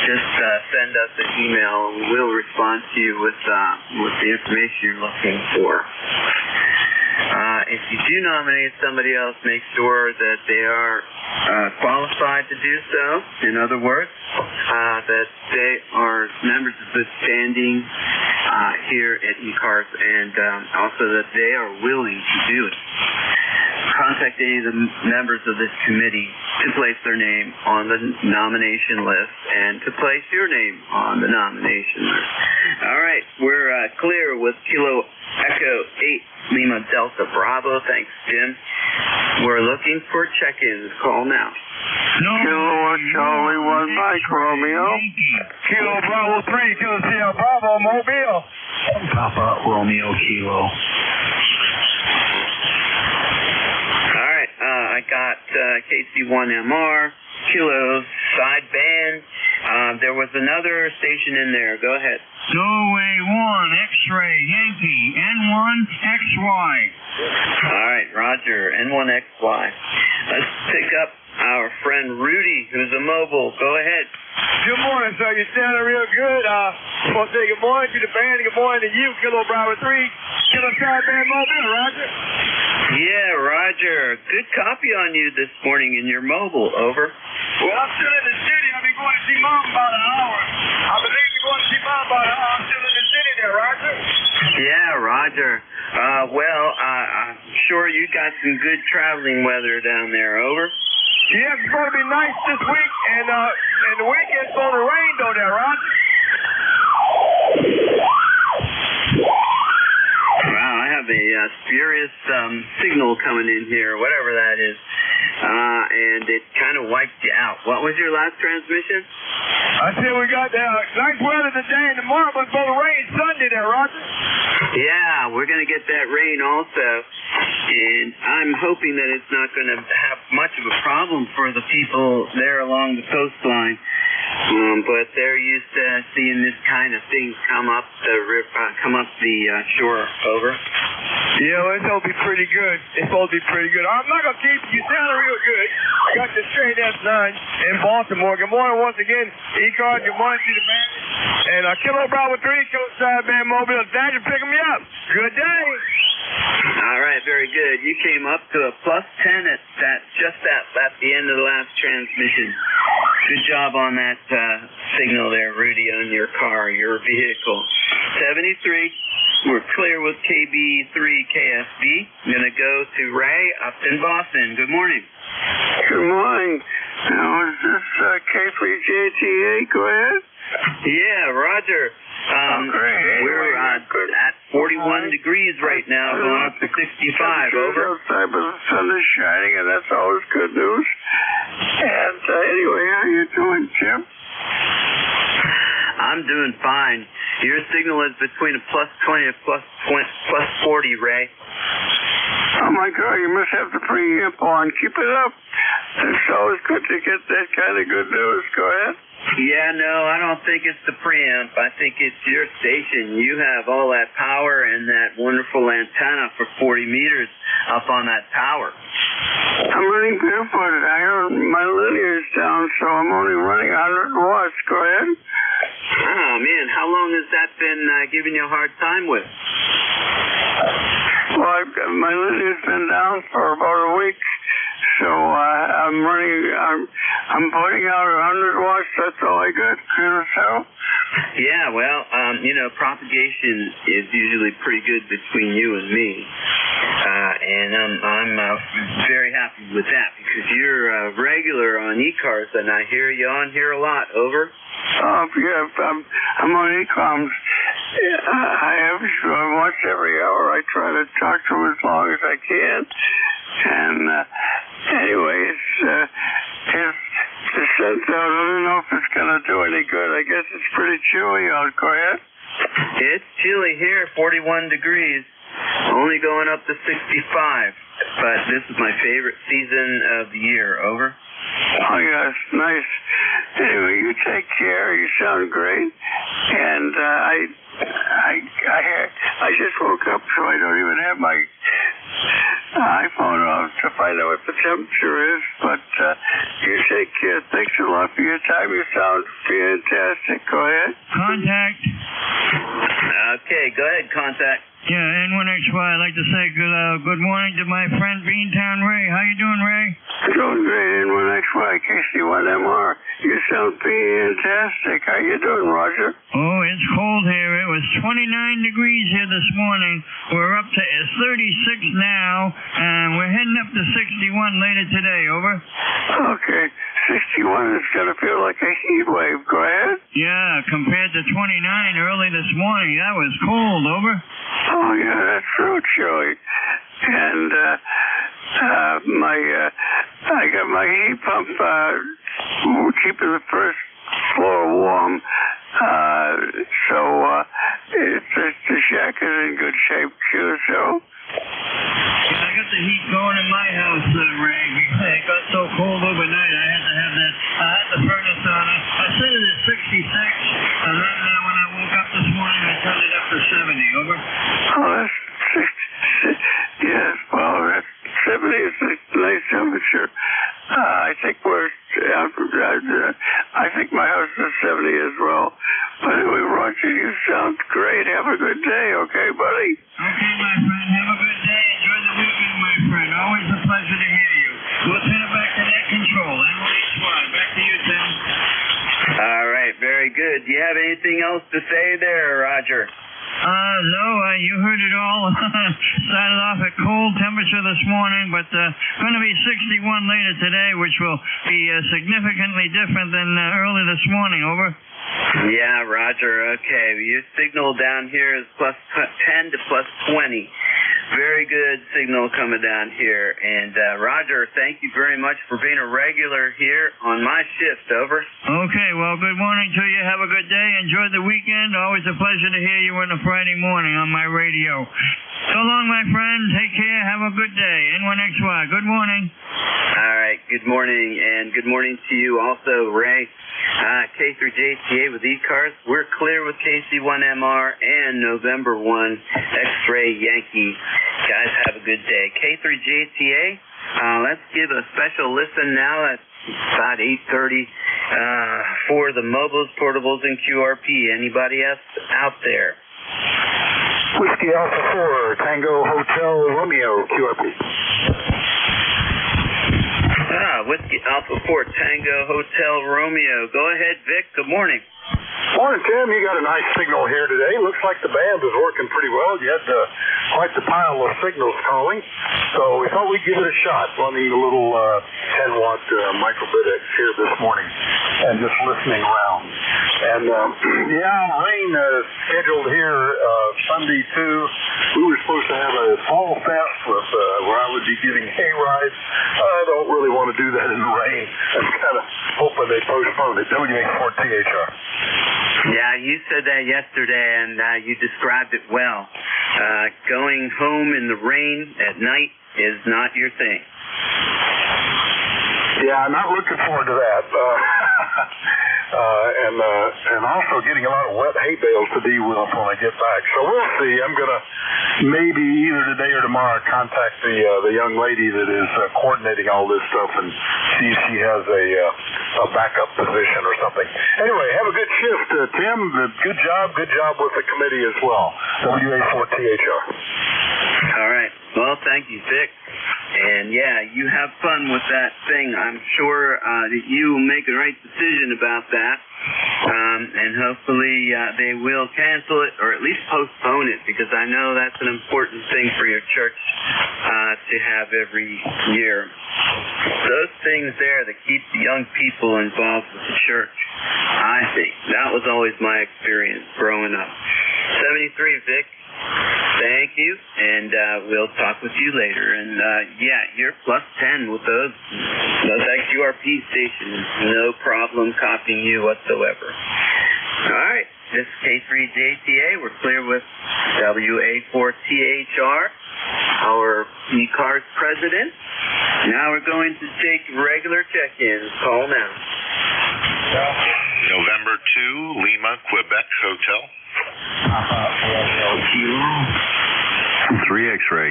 just send us an email and we'll respond to you with the information you're looking for. If you do nominate somebody else, make sure that they are qualified to do so. In other words, that they are members of good standing here at ECARS, and also that they are willing to do it. Contact any of the members of this committee to place their name on the nomination list and to place your name on the nomination list. All right, we're clear with Kilo Echo 8 Lima Delta Bravo. Thanks, Jim. We're looking for check-ins. Call now. Kilo 1 Charlie 1 Mike Romeo. Kilo Bravo 3 Kilo Sierra Bravo Mobile. Papa Romeo Kilo. I got KC1MR, Kilo sideband. There was another station in there. Go ahead. Norway 1 X-ray Yankee N1XY. All right, Roger. N1XY. Let's pick up our friend Rudy, who's a mobile. Go ahead. Good morning, sir. You're sounding real good. I want to say good morning to the band and good morning to you, Kilo Bravo 3. Kilo Side Band Mobile, Roger. Yeah, Roger. Good copy on you this morning in your mobile. Over. Well, I'm still in the city. I'll be going to see Mom about an hour. I believe you're going to see Mom about an hour. I'm still in the city there, Roger. Yeah, Roger. Well, I'm sure you got some good traveling weather down there. Over. Yeah, it's going to be nice this week, and the weekend's going to rain, though, there, Roger. Wow, I have a spurious signal coming in here, whatever that is, and it kind of wiped you out. What was your last transmission? I said we got nice weather today and tomorrow, but it's going to rain Sunday there, Roger. Yeah, we're going to get that rain also, and I'm hoping that it's not going to have much of a problem for the people there along the coastline. But they're used to seeing this kind of thing come up the shore. Over. Yeah, well, it's going to be pretty good. It's supposed to be pretty good. I'm not going to keep you sounding real good. I got the straight S9 in Baltimore. Good morning once again, ECARS. Good morning to the band. And Kilo Bravo 3, Kilo Side Band Mobile. Thanks for picking me up. Good day. All right, very good. You came up to a +10 at the end of the last transmission. Good job on that signal there, Rudy, on your car, your vehicle. 73. We're clear with KB3KSB. I'm going to go to Ray up in Boston. Good morning. Good morning. Now, is this K3JTA? Go ahead. Yeah, Roger. Great. We're at 41 degrees right now, going up to 65. Over. Outside, but the sun is shining, and that's always good news. And anyway, how you doing, Jim? I'm doing fine. Your signal is between a +20 and +40, Ray. Oh my God, you must have the preamp on. Keep it up. It's always good to get that kind of good news. Go ahead. Yeah, no, I don't think it's the preamp. I think it's your station. You have all that power and that wonderful antenna for 40 meters up on that tower. I'm running barefooted. I heard my linear's down, so I'm only running 100 watts. Go ahead. Oh, man, how long has that been giving you a hard time with? Well, my linear's been down for about a week, so I'm putting out 100 watts. That's all I got. Yeah, well, propagation is usually pretty good between you and me, and I'm very happy with that because you're regular on ECARS, and I hear you on here a lot. Over. Oh, yeah, I'm on ECOMs. I watch every hour. I try to talk to them as long as I can. And anyways, if the sun's out, I don't know if it's going to do any good. I guess it's pretty chilly out. Go ahead. It's chilly here, 41 degrees, only going up to 65. But this is my favorite season of the year. Over. Oh, yes, nice. Anyway, you take care. You sound great. And I just woke up, so I don't even have my iPhone off to find out what the temperature is. But you take care. Thanks a lot for your time. You sound fantastic. Go ahead. Contact. Okay, go ahead, contact. Yeah, N1XY. I'd like to say good morning to my friend Beantown Ray. How you doing, Ray? Doing great, N1XY, KC1MR. You sound fantastic. How you doing, Roger? Oh, it's cold here. It was 29 degrees here this morning. We're up to 36 now, and we're heading up to 61 later today. Over. Okay. 61 is going to feel like a heat wave. Go ahead. Yeah, compared to 29 early this morning. That was cold. Over. Oh, yeah, that's real chilly. And I got my heat pump keeping the first floor warm. So the shack is in good shape, too, so. I got the heat going in my house, Ray. It got so cold overnight, I had to have the furnace on. I set it at 66, and then when I woke up this morning, I turned it up to 70. Over. Oh, that's 60. Yes, well, that's 70 is a nice temperature. I think I think my house is 70 as well. But anyway, Roger, you sound great. Have a good day, okay, buddy? Okay, my friend. Have a good day. Enjoy the weekend, my friend. Always a pleasure to hear you. We'll turn it back to net control. NJ2US. Back to you, Tim. All right, very good. Do you have anything else to say there, Roger? No, you heard it all. Started off at cold temperature this morning, but going to be 61 later today, which will be significantly different than early this morning. Over. Yeah, Roger. Okay, your signal down here is plus 10 to plus 20. Very good signal coming down here. And Roger, thank you very much for being a regular here on my shift. Over. Okay, well, good morning to you. Have a good day. Enjoy the weekend. Always a pleasure to hear you on a Friday morning on my radio. So long, my friend. Take care. Have a good day. N1XY. Good morning. All right. Good morning, and good morning to you also, Ray. K3JTA with ECARS. We're clear with KC1MR and November 1 X-Ray Yankee. Guys, have a good day. K3JTA, let's give a special listen now at about 8:30 for the mobiles, portables, and QRP. Anybody else out there? Whiskey Alpha 4, Tango Hotel Romeo, QRP. Whiskey Alpha 4, Tango Hotel Romeo. Go ahead, Vic. Good morning. Morning, Tim. You got a nice signal here today. Looks like the band is working pretty well. You had quite the pile of signals calling. So we thought we'd give it a shot running the little 10-watt microbit X here this morning and just listening around. And, rain scheduled here Sunday, too. We were supposed to have a fall fest with where I would be giving hay rides. I don't really want to do that in the rain. I'm kind of hoping they postpone it. WA4THR. Yeah, you said that yesterday, and you described it well. Going home in the rain at night is not your thing. Yeah, I'm not looking forward to that. And also getting a lot of wet hay bales to deal with when I get back. So we'll see. I'm going to maybe either today or tomorrow contact the young lady that is coordinating all this stuff and see if she has a backup position or something. Anyway, have a good shift, Tim. Good job with the committee as well. WA4THR. All right. Well, thank you, Vic. And, yeah, you have fun with that thing. I'm sure that you will make the right decision about that. And hopefully they will cancel it or at least postpone it, because I know that's an important thing for your church to have every year. Those things there that keep the young people involved with the church, I think. That was always my experience growing up. 73, Vic. Thank you, and we'll talk with you later. And, you're plus 10 with those XURP stations. No problem copying you whatsoever. All right, this is K3JTA. We're clear with WA4THR, our ECARS president. Now we're going to take regular check-ins. Call now. November 2, Lima, Quebec Hotel. 3 X-ray.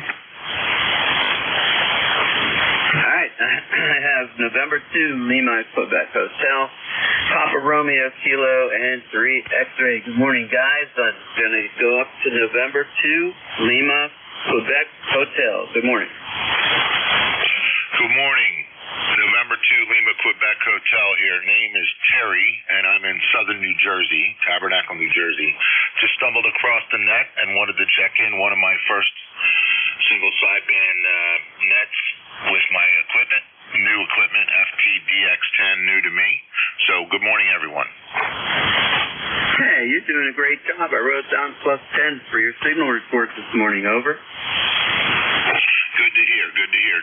All right, I have November 2, Lima, Quebec Hotel, Papa Romeo, Kilo, and 3 X-ray. Good morning, guys. I'm going to go up to November 2, Lima, Quebec Hotel. Good morning. Good morning. November 2, Lima, Quebec Hotel here. Name is Terry, and I'm in southern New Jersey, Tabernacle, New Jersey. Just stumbled across the net and wanted to check in one of my first single sideband nets with my equipment, new equipment, FPDX10, new to me. So good morning, everyone. Hey, you're doing a great job. I wrote down plus 10 for your signal report this morning. Over. Good to hear.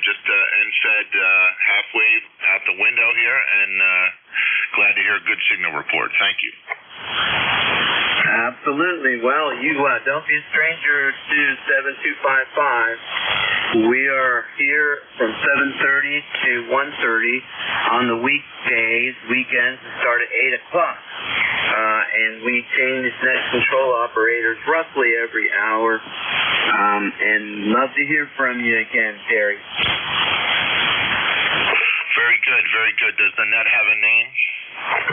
Just said halfway out the window here, and glad to hear a good signal report. Thank you. Absolutely. Well, you don't be a stranger to 7255. We are here from 7:30 to 1:30 on the weekdays. Weekends start at 8 o'clock. And we change net control operators roughly every hour. And love to hear from you again, Terry. Very good. Does the net have a name?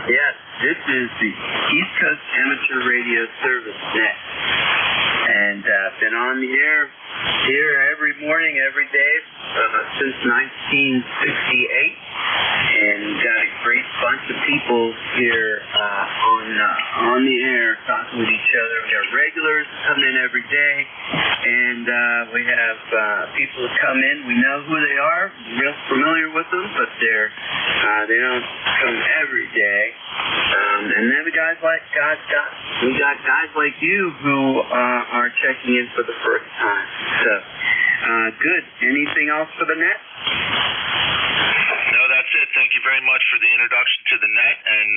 Yes, this is the East Coast Amateur Radio Service Net. And been on the air here every morning, every day since 1968. And got a great bunch of people here on the air talking with each other. We got regulars come in every day, and we have people that come in. We know who they are, real familiar with them, but they don't come every day. And then we got guys like you who are checking in for the first time. So good. Anything else for the net? No, that's it. Thank you very much for the introduction to the net, and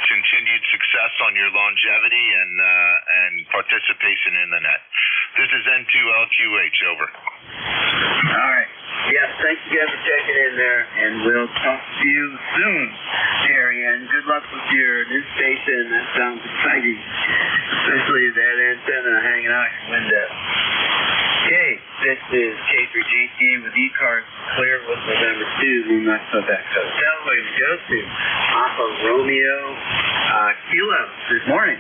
continued success on your longevity and participation in the net. This is N2LQH, over. All right. Yes, thank you guys for checking in there, and we'll talk to you soon, Terry, and good luck with your new station. That sounds exciting, especially that antenna hanging out your window. Okay, this is K3GT with ECARS Clear with November 2, New Mexico Back Hotel. We go to Papa Romeo Kilo. Good morning.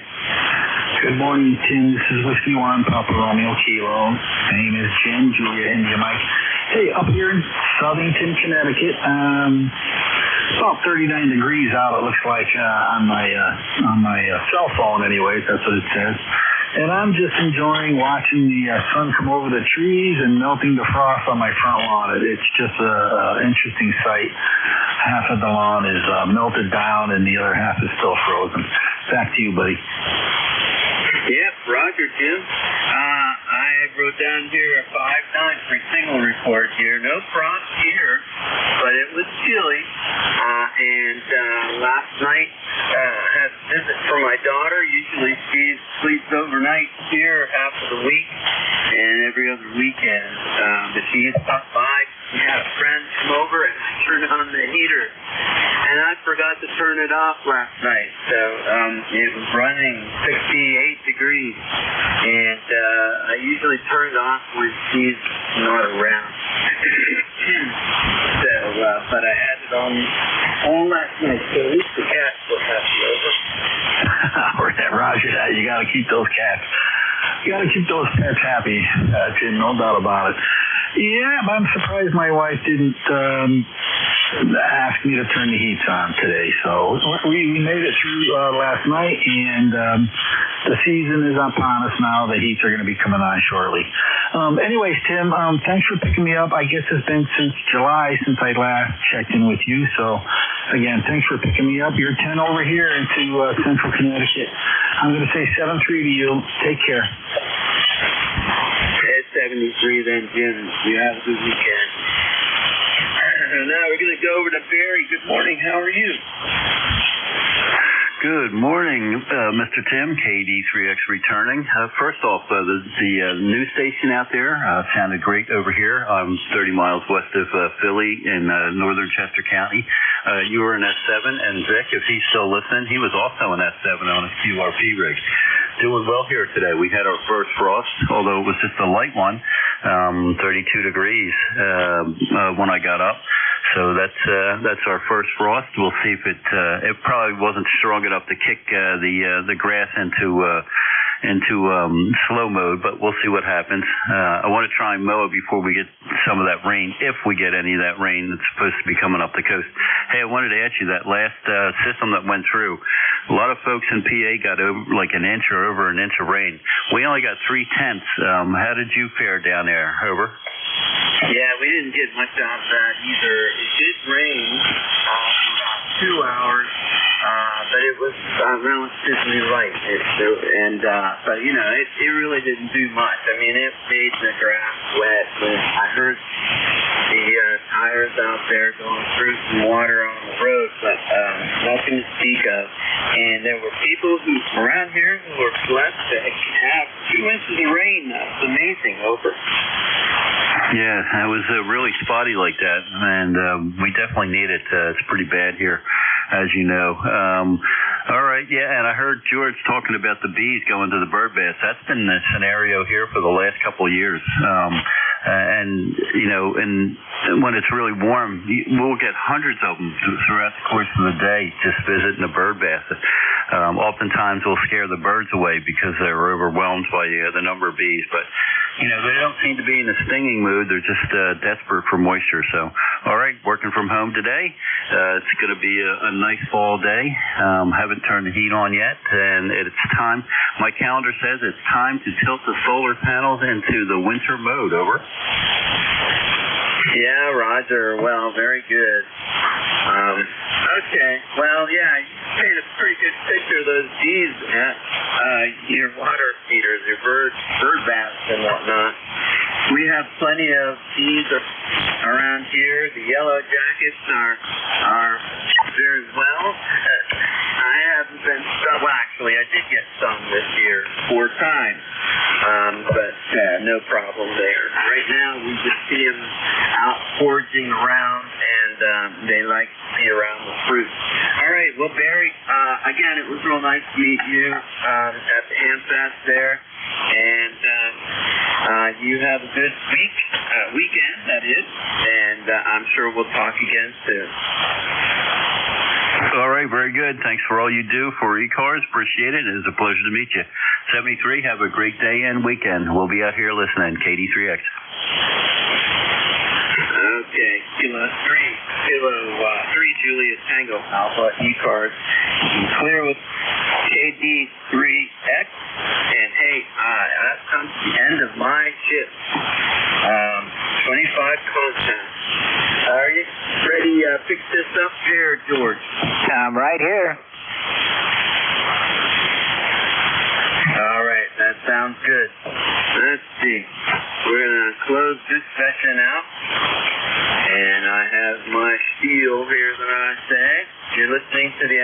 Good morning, Tim. This is Whiskey 1, Papa Romeo Kilo. My name is Jen, Julia, India Mike. Hey, up here in Southington, Connecticut, about 39 degrees out, it looks like, on my cell phone anyways, that's what it says. And I'm just enjoying watching the sun come over the trees and melting the frost on my front lawn. It's just an interesting sight. Half of the lawn is melted down and the other half is still frozen. Back to you, buddy. Yep, Roger, Jim. I wrote down here a 5-9 for signal report here. No frost here, but it was chilly. And last night, had a visit from my daughter. Usually she sleeps overnight here half of the week and every other weekend. But she stopped by. We had a friend come over and I turned on the heater. And I forgot to turn it off last night. So it was running 68 degrees. And I usually turn it off when she's not around. So, but I had it on all last night. So at least the cats were happy over. Roger that. You got to keep those cats. You got to keep those pets happy, Tim, no doubt about it. Yeah, but I'm surprised my wife didn't ask me to turn the heats on today. So we made it through last night, and the season is upon us now. The heats are going to be coming on shortly. Anyways, Tim, thanks for picking me up. I guess it's been since July since I last checked in with you. So, again, thanks for picking me up. You're 10 over here into Central Connecticut. I'm going to say 7-3 to you. Take care. It's 73 then, Jim. You have a good weekend. Now we're going to go over to Barry. Good morning. How are you? Good morning, Mr. Tim, KD3X returning. First off, the news station out there sounded great over here. I'm 30 miles west of Philly in northern Chester County. You were in S7, and Vic, if he's still listening, he was also in S7 on a QRP rig. Doing well here today. We had our first frost, although it was just a light one, 32 degrees when I got up. So that's our first frost. We'll see if it probably wasn't strong enough to kick the grass into slow mode, but we'll see what happens. I want to try and mow it before we get some of that rain, if we get any of that rain that's supposed to be coming up the coast. Hey, I wanted to ask you, that last system that went through, a lot of folks in PA got over like an inch or over an inch of rain. We only got 0.3. How did you fare down there? Over. Yeah, we didn't get much out of that either. It did rain for about 2 hours, but it was relatively light. But you know, it really didn't do much. I mean, it made the grass wet. But I heard the tires out there going through some water on the road, but nothing to speak of. And there were people around here who were blessed to have 2 inches of rain. That's amazing. Over. Yeah, it was really spotty like that, and we definitely need it. It's pretty bad here, as you know. All right, yeah, and I heard George talking about the bees going to the bird baths. That's been the scenario here for the last couple of years. and when it's really warm, we'll get hundreds of them throughout the course of the day just visiting the bird bath. Oftentimes we'll scare the birds away because they're overwhelmed by the number of bees, but they don't seem to be in a stinging mood. They're just desperate for moisture. So, all right, working from home today. It's going to be a nice fall day. Haven't turned the heat on yet, and it's time. My calendar says it's time to tilt the solar panels into the winter mode. Over. Yeah, Roger. Well, very good. Okay. Well, yeah, you paint a pretty good picture of those bees at your water feeders, your bird baths and whatnot. We have plenty of bees around here. The yellow jackets are very well. I haven't been well, actually, I did get some this year, 4 times. But no problem there. Right now, we just see them out foraging around, and they like to be around the fruit. All right, well, Barry, again, it was real nice to meet you at the Hamfest there, and you have a good weekend, that is, and I'm sure we'll talk again soon. All right, very good. Thanks for all you do for ECARS. Appreciate it. It was a pleasure to meet you. 73, have a great day and weekend. We'll be out here listening. KD3X. Okay, Kilo 3 Juliet Tango Alpha ECARS. Clear with KD3X. And hey, that comes to the end of my shift. 25 contacts. Are you ready to fix this up here, George? I'm right here. All right, that sounds good. Let's see. We're going to close this session out. And I have my spiel here that I say. You're listening to the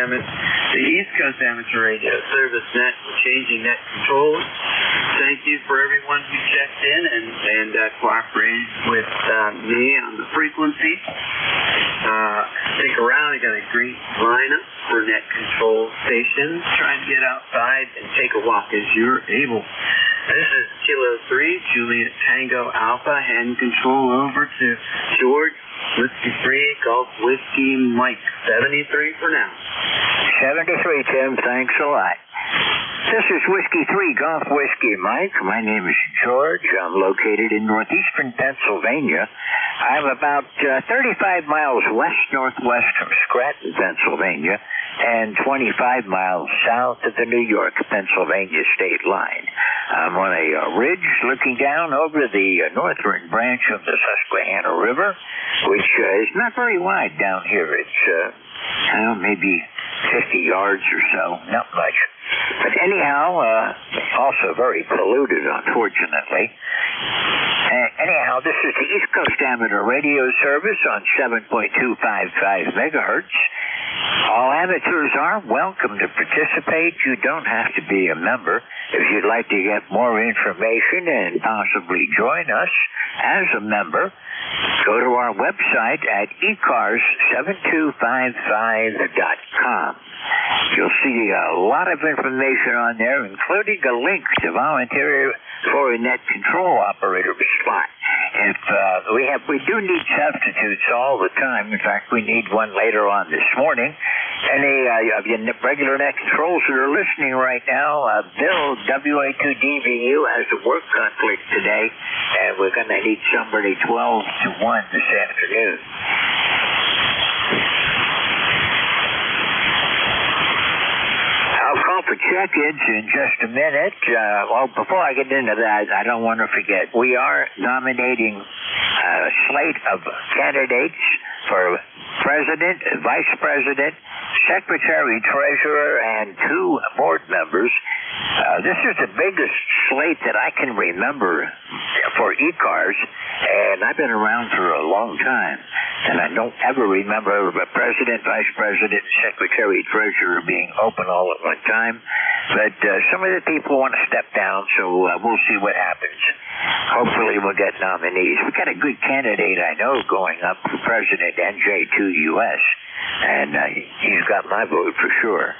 East Coast Amateur Radio Service Net, changing net controls. Thank you for everyone who checked in and cooperated with me on the frequency. Stick around. I got a great lineup for net control stations. Try to get outside and take a walk as you're able. This is Kilo 3, Juliet Tango Alpha, hand control over to George, Whiskey 3, Golf Whiskey Mike, 73 for now. 73, Tim, thanks a lot. This is Whiskey 3, Golf Whiskey Mike. My name is George. I'm located in northeastern Pennsylvania. I'm about 35 miles west-northwest from Scranton, Pennsylvania, and 25 miles south of the New York-Pennsylvania state line. I'm on a ridge looking down over the northern branch of the Susquehanna River, which is not very wide down here. It's maybe 50 yards or so, not much. But anyhow, also very polluted, unfortunately. Anyhow, this is the East Coast Amateur Radio Service on 7.255 megahertz. All amateurs are welcome to participate. You don't have to be a member. If you'd like to get more information and possibly join us as a member, go to our website at ECARS7255.com. You'll see a lot of information on there, including a link to volunteer for a net control operator spot. If we do need substitutes all the time. In fact, we need one later on this morning. Any of your regular net controls that are listening right now, Bill, WA2DVU, has a work conflict today, and we're going to need somebody 12 to 1 this afternoon. I'll call for check-ins in just a minute. Well, before I get into that, I don't want to forget, we are nominating a slate of candidates for president, vice president, secretary, treasurer, and 2 board members. This is the biggest slate that I can remember for ECARS, and I've been around for a long time, and I don't ever remember a president, vice president, secretary, treasurer being open all at one time. But some of the people want to step down, so we'll see what happens. Hopefully we'll get nominees. We've got a good candidate I know going up for president, NJ2US, and he's got my vote for sure.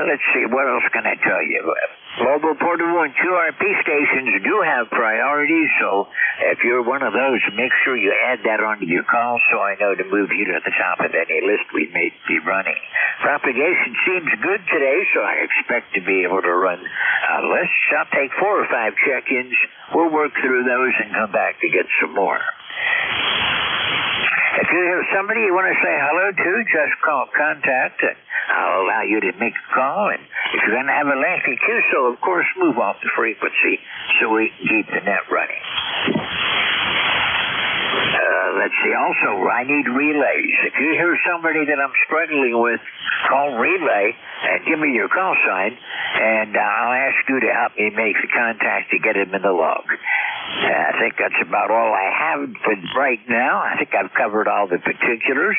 Let's see, what else can I tell you? Mobile, portable, and QRP stations do have priorities, so if you're one of those, make sure you add that onto your call so I know to move you to the top of any list we may be running. Propagation seems good today, so I expect to be able to run lists. I'll take 4 or 5 check-ins. We'll work through those and come back to get some more. If you hear somebody you want to say hello to, just call contact, and I'll allow you to make a call. And if you're going to have a lengthy QSO, of course, move off the frequency so we can keep the net running. Let's see. Also, I need relays. If you hear somebody that I'm struggling with, call relay and give me your call sign, and I'll ask you to help me make the contact to get him in the log. I think that's about all I have for right now. I think I've covered all the particulars.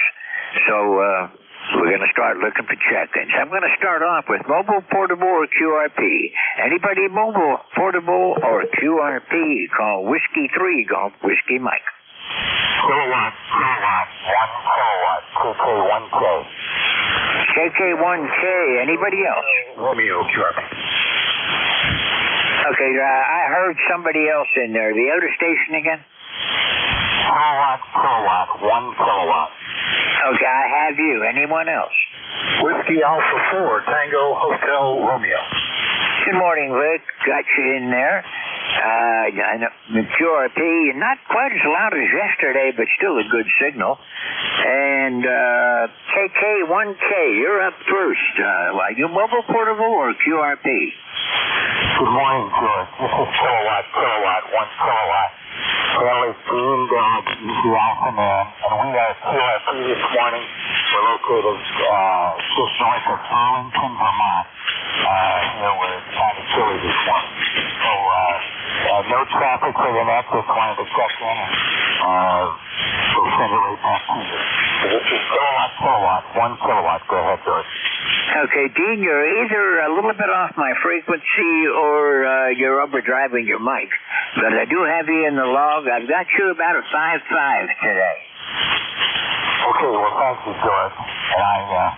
So we're going to start looking for check-ins. I'm going to start off with mobile, portable, or QRP. Anybody mobile, portable, or QRP, call Whiskey 3 Golf Whiskey Mike. Kilowatt, 1 kilowatt, KK1K. KK1K, anybody else? Romeo, QRP. Okay, I heard somebody else in there. The outer station again? Kilowatt, 1 kilowatt. Okay, I have you. Anyone else? Whiskey Alpha 4, Tango Hotel Romeo. Good morning, Rick. Got you in there. I know the QRP, not quite as loud as yesterday, but still a good signal. And KK1K, you're up first. Are you mobile, portable, or QRP? Good morning, George. This is kilowatt, 1 kilowatt. Friendly Green Dog, Easy Alpha Man, and we are QRP this morning. We're located just north of Arlington, Vermont. Here we're kind of chilly this morning. So, no traffic for the net. Just wanted to check in and we'll send it right back to you. This is kilowatt, 1 kilowatt. Go ahead, George. Okay, Dean, you're either a little bit off my frequency or you're overdriving your mic. But I do have you in the log. I've got you about a 5.5 today. Okay, well, thank you, George. And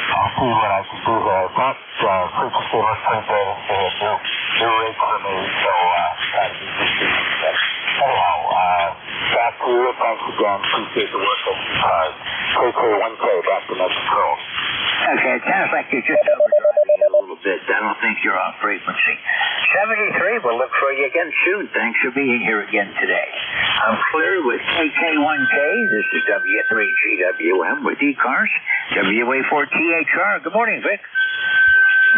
I'll see what I can do there. That frequency looks pretty good. It's a new rate for me, so anyhow, back to you. Thanks again. Appreciate the work of ECARS. KK1K, back to next control. Okay, it sounds like you're just overdriving it a little bit. I don't think you're off frequency. 73, we'll look for you again soon. Thanks for being here again today. I'm clear with KK1K. This is W3GWM with ECARS, WA4THR. Good morning, Vic.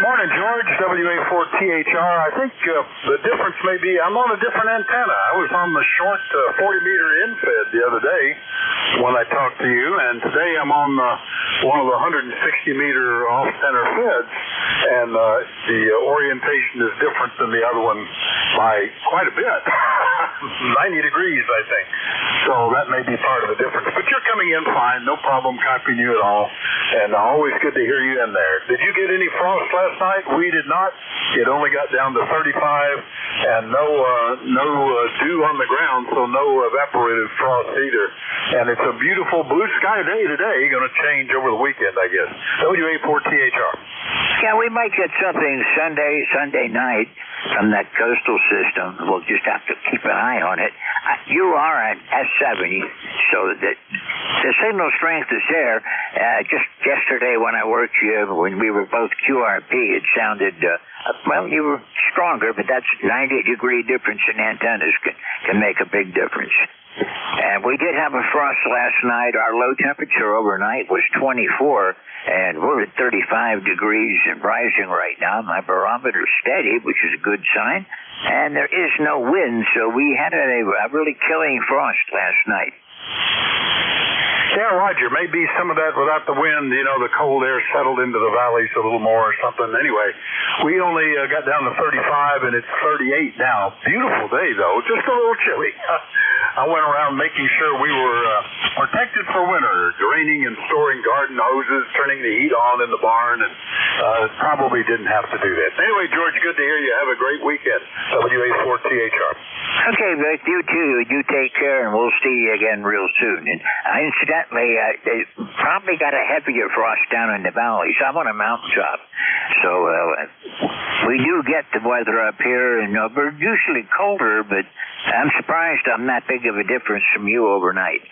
Morning, George. WA4THR. I think the difference may be I'm on a different antenna. I was on the short 40-meter infed the other day when I talked to you, and today I'm on one of the 160-meter off-center feds, and the orientation is different than the other one by quite a bit. 90 degrees, I think. So that may be part of the difference. But you're coming in fine. No problem copying you at all. And always good to hear you in there. Did you get any frost last night? We did not. It only got down to 35 and no dew on the ground, so no evaporated frost either. And it's a beautiful blue sky day today. Going to change over the weekend, I guess. WA4THR. Yeah, we might get something Sunday night from that coastal system. We'll just have to keep an eye on it. You are at S70, so that the signal strength is there. Just yesterday when I worked you, when we were both QRP, it sounded, well, you were stronger, but that's 90-degree difference in antennas can make a big difference. And we did have a frost last night. Our low temperature overnight was 24, and we're at 35 degrees and rising right now. My barometer's steady, which is a good sign. And there is no wind, so we had a really killing frost last night. Yeah, Roger. Maybe some of that without the wind, the cold air settled into the valleys a little more or something. Anyway, we only got down to 35, and it's 38 now. Beautiful day, though. Just a little chilly. I went around making sure we were protected for winter, draining and storing garden hoses, turning the heat on in the barn, and probably didn't have to do that. Anyway, George, good to hear you. Have a great weekend. WA4THR. Okay, Vic, you too. You take care, and we'll see you again real soon. And incidentally, they probably got a heavier frost down in the valleys. I'm on a mountaintop, so We do get the weather up here, and we're usually colder, but I'm surprised I'm not big of a difference from you overnight.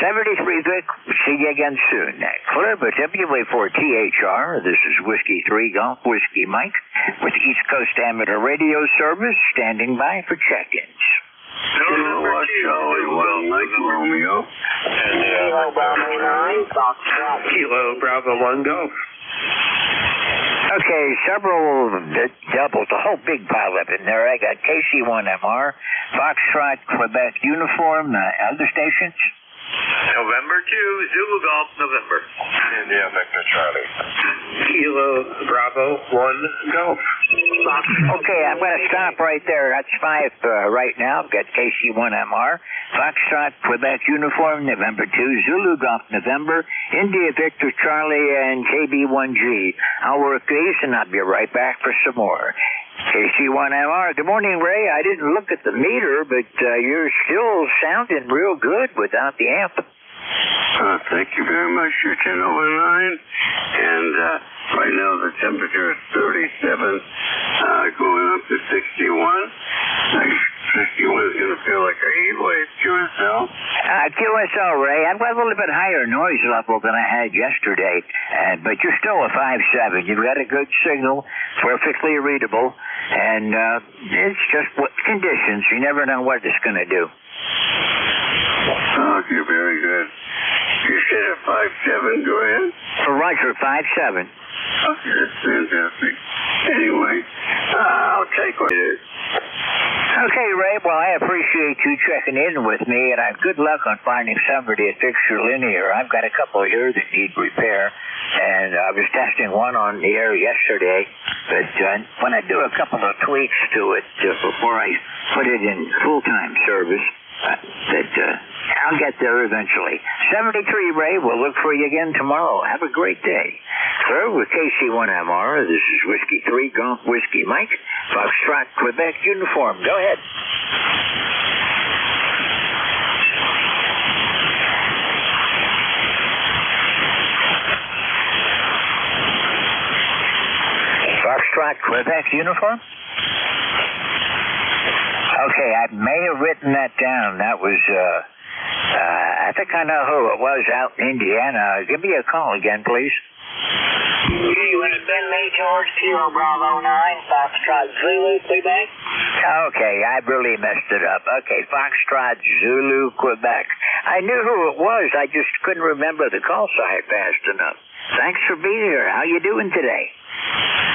73 Vic, see you again soon. Clear with WA4THR. This is Whiskey 3 Golf Whiskey Mike with East Coast Amateur Radio Service, standing by for check-ins. Kilo Charlie 1 Mike Romeo. Kilo Bravo 9, Foxtrot. Kilo Bravo 1 Golf. Okay, several doubles, a whole big pile up in there. I got KC1MR, Foxtrot, Quebec Uniform, other stations. November 2, Zulu Golf, November. India Victor Charlie. Kilo Bravo 1 Golf. Okay, I'm going to stop right there. That's 5 right now. I've got KC1MR, Foxtrot, Quebec Uniform, November 2, Zulu Golf, November, India Victor Charlie, and KB1G. I'll work these, and I'll be right back for some more. KC1MR. Good morning, Ray. I didn't look at the meter, but you're still sounding real good without the amp. Thank you very much. You're 10 over 9. And right now the temperature is 37, going up to 61. 61 is going to feel like a heat wave. QSL? QSL, Ray. I've got a little bit higher noise level than I had yesterday, but you're still a 5.7. You've got a good signal, perfectly readable, and it's just what conditions. You never know what it's going to do. Okay, very good. You said a 5.7, go ahead. Roger, 5.7. Okay, that's fantastic. Anyway, I'll take what it is. Okay, Ray, well, I appreciate you checking in with me, and good luck on finding somebody to fix your linear. I've got a couple here that need repair, and I was testing one on the air yesterday, but when I do a couple of tweaks to it before I put it in full-time service, I'll get there eventually. 73, Ray. We'll look for you again tomorrow. Have a great day. Sir, with KC1MR, this is Whiskey 3 Golf Whiskey Mike, Foxtrot, Quebec Uniform. Go ahead. Foxtrot, Quebec Uniform? Okay, I may have written that down. That was, I think I know who it was out in Indiana. Give me a call again, please. Okay, would have been me, George, Kilo Bravo 9, Foxtrot Zulu, Quebec. Okay, I really messed it up. Okay, Foxtrot Zulu, Quebec. I knew who it was. I just couldn't remember the call sign fast enough. Thanks for being here. How you doing today?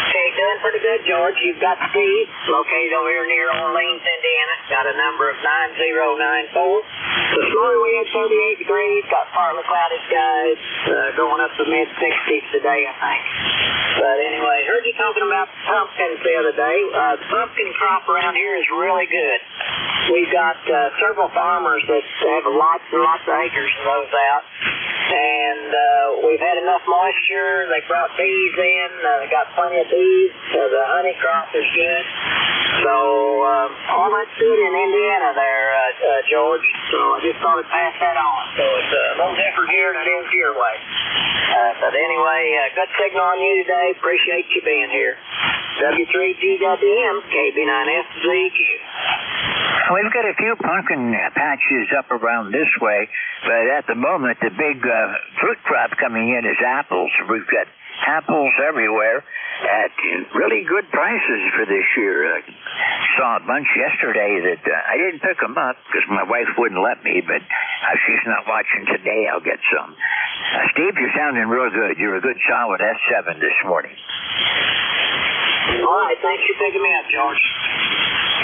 Okay, doing pretty good, George. You've got Steve, located over here near Orleans, Indiana. Got a number of 9094. This morning we had 38 degrees, got partly cloudy skies, going up to mid-60s today, I think. But anyway, heard you talking about pumpkins the other day. The pumpkin crop around here is really good. We've got several farmers that have lots and lots of acres of those out. And we've had enough moisture. They brought bees in. They got plenty of bees. The honey crop is good. So all that's good in Indiana there, George. So I just thought I'd pass that on. So it's a little different here than it is your way. But anyway, good signal on you today. Appreciate you being here. W3GWM, KB9SZQ. We've got a few pumpkin patches up around this way, but at the moment the big fruit crop coming in is apples. We've got apples everywhere at really good prices for this year. I saw a bunch yesterday that I didn't pick them up because my wife wouldn't let me, but she's not watching today. I'll get some. Steve, you're sounding real good. You're a good solid S7 this morning. All right, thanks for picking me up, George.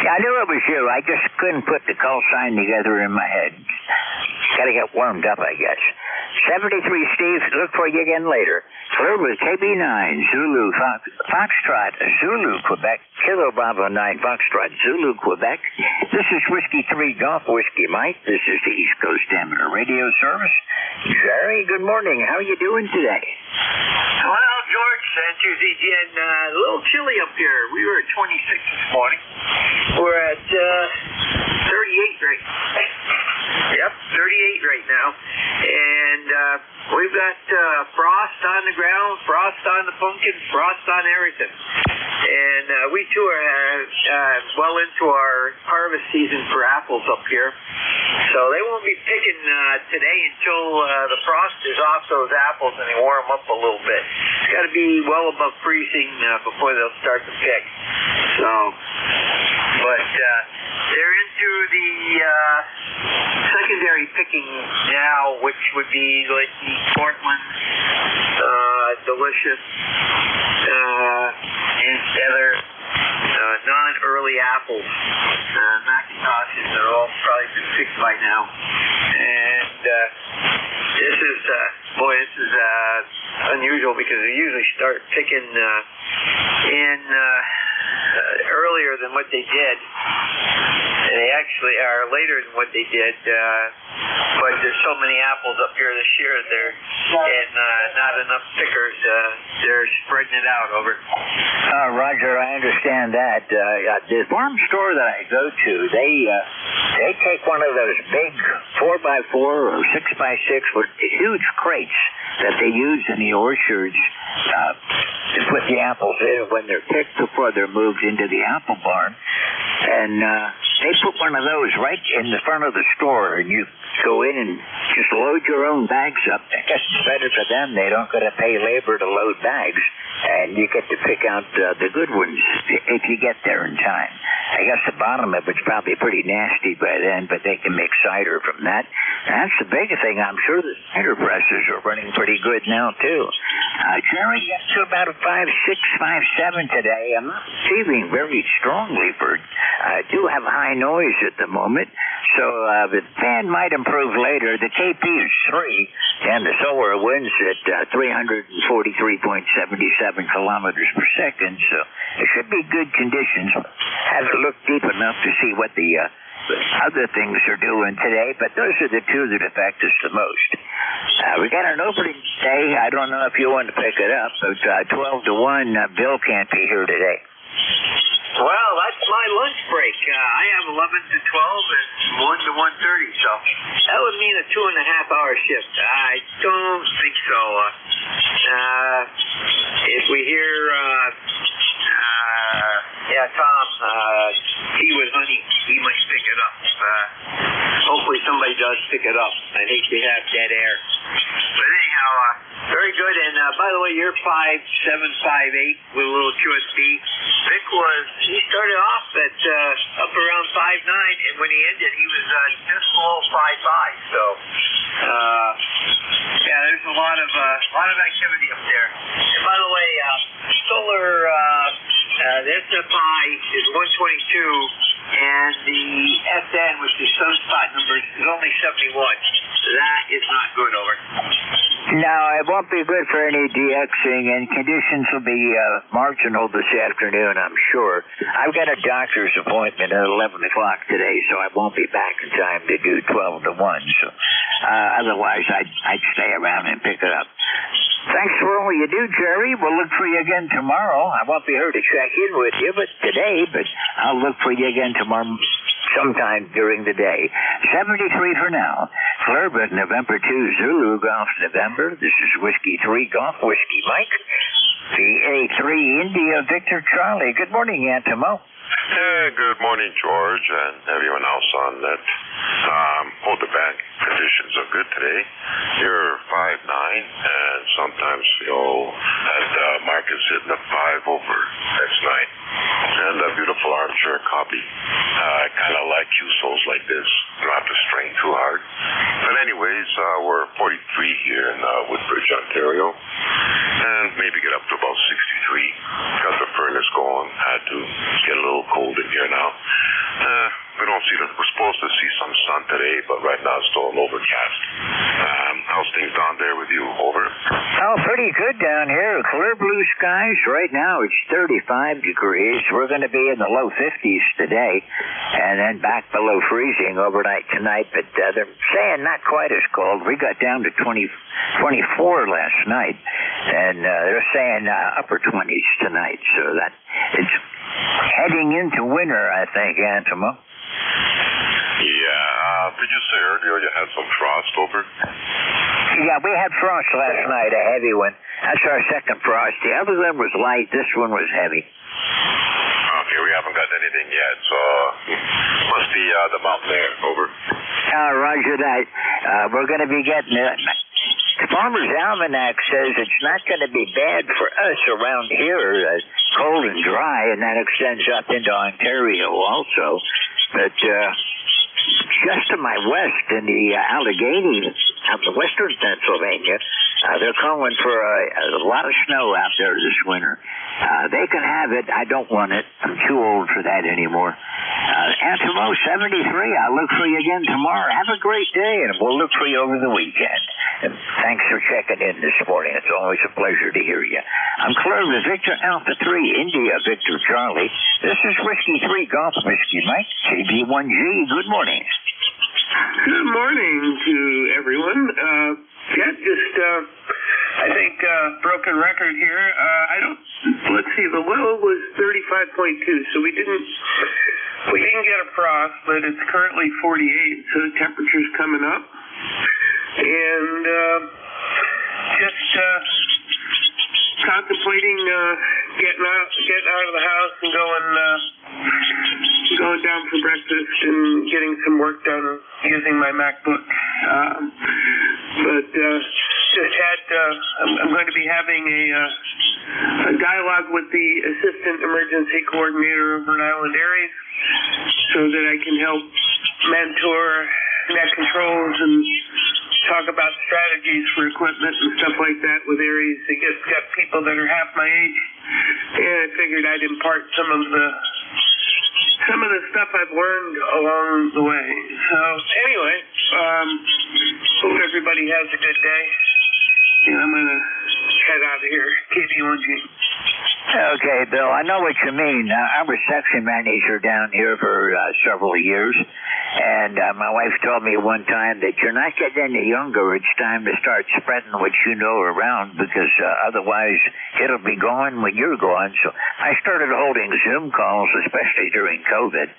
Yeah, I knew it was you. I just couldn't put the call sign together in my head. Got to get warmed up, I guess. 73, Steve. Look for you again later. Clear with KB9, Zulu, Foxtrot, Zulu, Quebec, Kilo Bravo 9, Foxtrot, Zulu, Quebec. This is Whiskey 3 Golf Whiskey Mike. This is the East Coast Amateur Radio Service. Jerry, good morning. How are you doing today? Well, George, Tuesday again, a little chilly up here. We were at 26 this morning. We're at 38 right now. Yep, 38 right now. And we've got frost frost on the ground, frost on the pumpkin, frost on everything. And we too are well into our harvest season for apples up here. So they won't be picking today until the frost is off those apples and they warm up a little bit. It's got to be well above freezing before they'll start to pick. So, but they're into the secondary picking now, which would be like the Portland, Delicious, and other non-early apples. Macintoshes are all probably been picked by now. And this is unusual because they usually start picking earlier than what they did. And they actually are later than what they did, but there's so many apples up here this year and not enough pickers. They're spreading it out over. Roger, I understand that. The farm store that I go to, they take one of those big 4x4 or 6x6 with huge crates that they use in the orchards to put the apples in when they're picked before they're moved into the apple barn. And they put one of those right in the front of the store, and you go in and just load your own bags up. I guess it's better for them. They don't got to pay labor to load bags, and you get to pick out the good ones if you get there in time. I guess the bottom of it's probably pretty nasty by then, but they can make cider from that. That's the big thing. I'm sure the cider presses are running pretty good now, too. Jerry, gets to about a 5.6, 5.7 today. I'm not feeling very strongly for I do have high noise at the moment, so the fan might improve later. The KP is 3, and the solar winds at 343.77 kilometers per second, so it should be good conditions. Haven't looked deep enough to see what the other things are doing today, but those are the two that affect us the most. We got an opening today. I don't know if you want to pick it up, but 12 to 1, Bill can't be here today. Well, that's my lunch break. I have 11 to 12 and 1 to 1:30, so that would mean a 2.5-hour shift. I don't think so. If we hear, Tom, tea with honey, he might pick it up. Hopefully somebody does pick it up. I hate to have dead air. But anyhow, very good. And by the way, you're 5.7, 5.8 with a little QSB. Vic he started off at up around 5.9, and when he ended, he was just below 5.5. So, there's a lot of activity up there. And by the way, solar, the SFI is 122, and the SN, which is sunspot numbers, is only 71. That is not good, over. No, it won't be good for any DXing, and conditions will be marginal this afternoon, I'm sure. I've got a doctor's appointment at 11 o'clock today, so I won't be back in time to do 12 to 1. So, otherwise, I'd stay around and pick it up. Thanks for all you do, Jerry. We'll look for you again tomorrow. I won't be here to check in with you but I'll look for you again tomorrow sometime during the day. 73 for now. Flirbit, November 2, Zulu, Golf, November. This is Whiskey 3, Golf, Whiskey Mike. VA3, India, Victor, Charlie. Good morning, Antimo. Good morning, George, and everyone else on that. The bank conditions are good today. You're 5.9, and sometimes as the market's hitting a 5 over. That's nice. And a beautiful armchair copy. I kind of like USOs like this. You don't have to strain too hard. But anyways, we're 43 here in Woodbridge, Ontario, and maybe get up to about 63. Got the furnace going. Had to get a little cold in here now. We're supposed to see some sun today, but right now it's still overcast. How's things down there with you? Over. Oh, pretty good down here. Clear blue skies. Right now it's 35 degrees. We're going to be in the low 50s today, and then back below freezing overnight tonight. But they're saying not quite as cold. We got down to 24 last night, and they're saying upper 20s tonight. So that it's heading into winter, I think, Antimo. Yeah. Did you say earlier you had some frost over? Yeah, we had frost last night, a heavy one. That's our second frost. The other one was light. This one was heavy. Okay, we haven't got anything yet, so must be the mountain there. Over. Roger that. We're going to be getting it. The Farmer's Almanac says it's not going to be bad for us around here. Cold and dry, and that extends up into Ontario also. But just to my west in the Allegheny, up in western Pennsylvania, they're calling for a lot of snow out there this winter. They can have it. I don't want it. I'm too old for that anymore. Antimo 73, I'll look for you again tomorrow. Have a great day, and we'll look for you over the weekend. And thanks for checking in this morning. It's always a pleasure to hear you. I'm Claire with Victor Alpha 3, India Victor Charlie. This is Whiskey 3 Golf Whiskey Mike, KB1G. Good morning. Good morning to everyone. I think, broken record here. Let's see, the low was 35.2, so we didn't get a frost, but it's currently 48, so the temperature's coming up. And contemplating getting out of the house and going down for breakfast and getting some work done using my MacBook. I'm going to be having a dialogue with the Assistant Emergency Coordinator of Rhode Island Aries so that I can help mentor net controls and talk about strategies for equipment and stuff like that with Aries. It got people that are half my age, and I figured I'd impart some of the stuff I've learned along the way. So anyway, hope everybody has a good day. And I'm going to head out of here. KB1G. Okay, Bill, I know what you mean. I was section manager down here for several years, and my wife told me one time that you're not getting any younger. It's time to start spreading what you know around, because otherwise it'll be gone when you're gone. So I started holding Zoom calls, especially during COVID,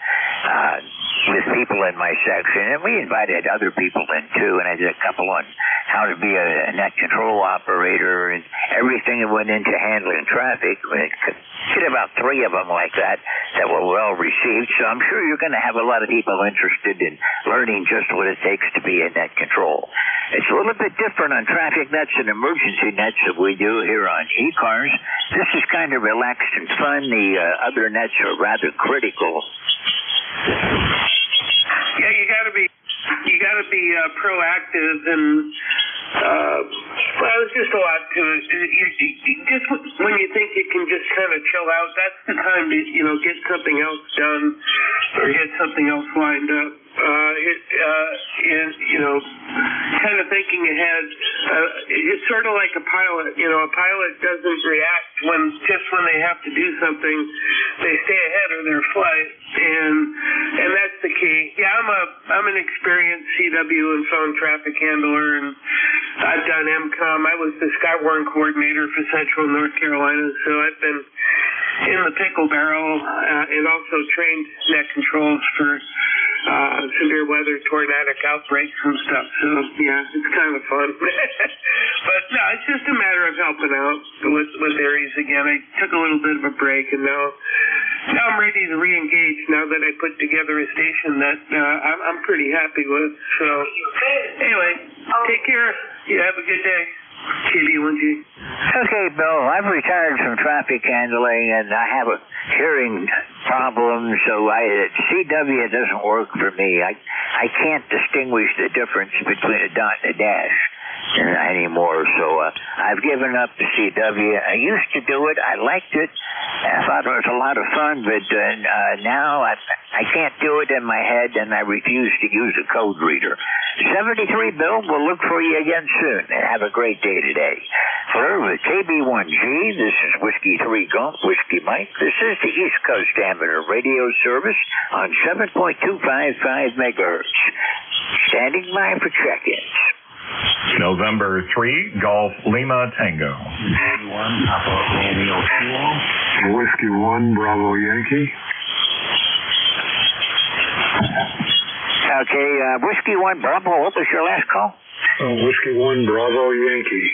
with people in my section, and we invited other people in too, and I did a couple on how to be a net control operator and everything that went into handling traffic. Did about 3 of them like that were well received. So I'm sure you're going to have a lot of people interested in learning just what it takes to be in net control. It's a little bit different on traffic nets and emergency nets that we do here on ECARS. This is kind of relaxed and fun. The other nets are rather critical. Yeah, you got to be proactive, and well, it's just a lot to it. Just when you think you can just kind of chill out, that's the time to get something else done or get something else lined up. Kind of thinking ahead. It's sort of like a pilot. A pilot doesn't react when they have to do something. They stay ahead of their flight, and that's the key. Yeah, I'm an experienced CW and phone traffic handler, and I've done MCOM. I was the Skywarn coordinator for Central North Carolina, so I've been in the pickle barrel and also trained net controls for severe weather, tornadic outbreaks and stuff. So yeah, it's kind of fun. But no, it's just a matter of helping out with Aries again. I took a little bit of a break, and now I'm ready to re-engage now that I put together a station that I'm pretty happy with. So anyway, take care. You have a good day. KB1G. Okay, Bill, I've retired from traffic handling, and I have a hearing problem, so CW doesn't work for me. I can't distinguish the difference between a dot and a dash anymore, so I've given up the CW. I used to do it. I liked it. I thought it was a lot of fun, but now I can't do it in my head, and I refuse to use a code reader. 73, Bill, we'll look for you again soon, and have a great day today. For KB1G, this is Whiskey 3 Golf Whiskey Mike. This is the East Coast Amateur Radio Service on 7.255 megahertz. Standing by for check-ins. November 3, Golf Lima Tango. 1, Papa Romeo Kilo. Whiskey 1, Bravo Yankee. Okay, Whiskey 1, Bravo, what was your last call? Whiskey 1, Bravo, Yankee.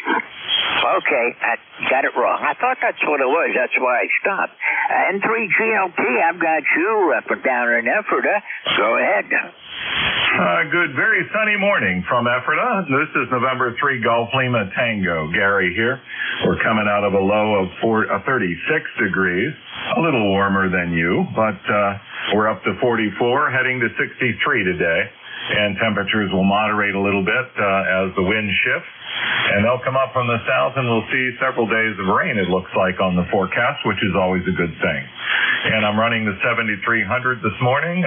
Okay, I got it wrong. I thought that's what it was. That's why I stopped. N3GLT, I've got you up and down in Ephrata. Go ahead. Good, very sunny morning from Ephrata. This is November 3 Golf Lima Tango. Gary here. We're coming out of a low of 36 degrees, a little warmer than you, but we're up to 44, heading to 63 today, and temperatures will moderate a little bit as the wind shifts. And they'll come up from the south, and we'll see several days of rain, it looks like, on the forecast, which is always a good thing. And I'm running the 7300 this morning,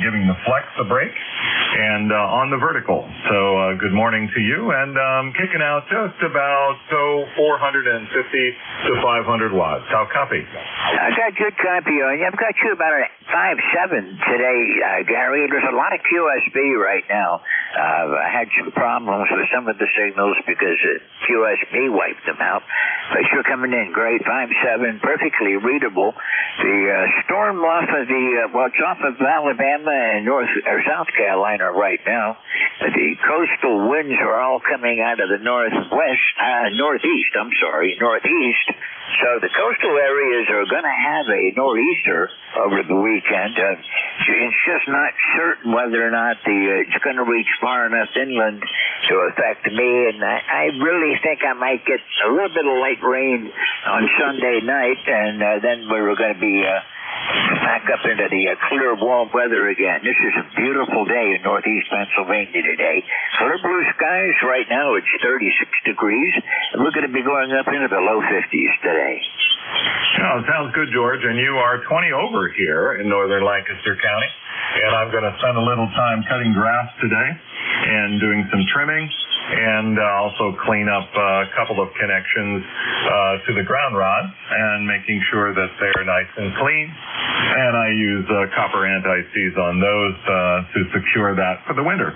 giving the flex a break, and on the vertical. So good morning to you, and kicking out just about 450 to 500 watts. How copy? I got good copy on you. I've got you about a 5.7 today, Gary. There's a lot of QSB right now. I had some problems with some of the signals because QSB wiped them out. But you're coming in great, 5.7, perfectly readable. The storm off of it's off of Alabama and South Carolina right now. The coastal winds are all coming out of the northeast. So the coastal areas are going to have a nor'easter over the weekend. It's just not certain whether or not it's going to reach far enough inland to affect me, and I really think I might get a little bit of light rain on Sunday night, and then we're going to be back up into the clear, warm weather again. This is a beautiful day in northeast Pennsylvania today. Clear blue skies. Right now it's 36 degrees, and we're going to be going up into the low 50s today. Oh, sounds good, George. And you are 20 over here in northern Lancaster County. And I'm going to spend a little time cutting grass today and doing some trimming, and also clean up a couple of connections to the ground rods and making sure that they're nice and clean. And I use copper anti-seize on those to secure that for the winter.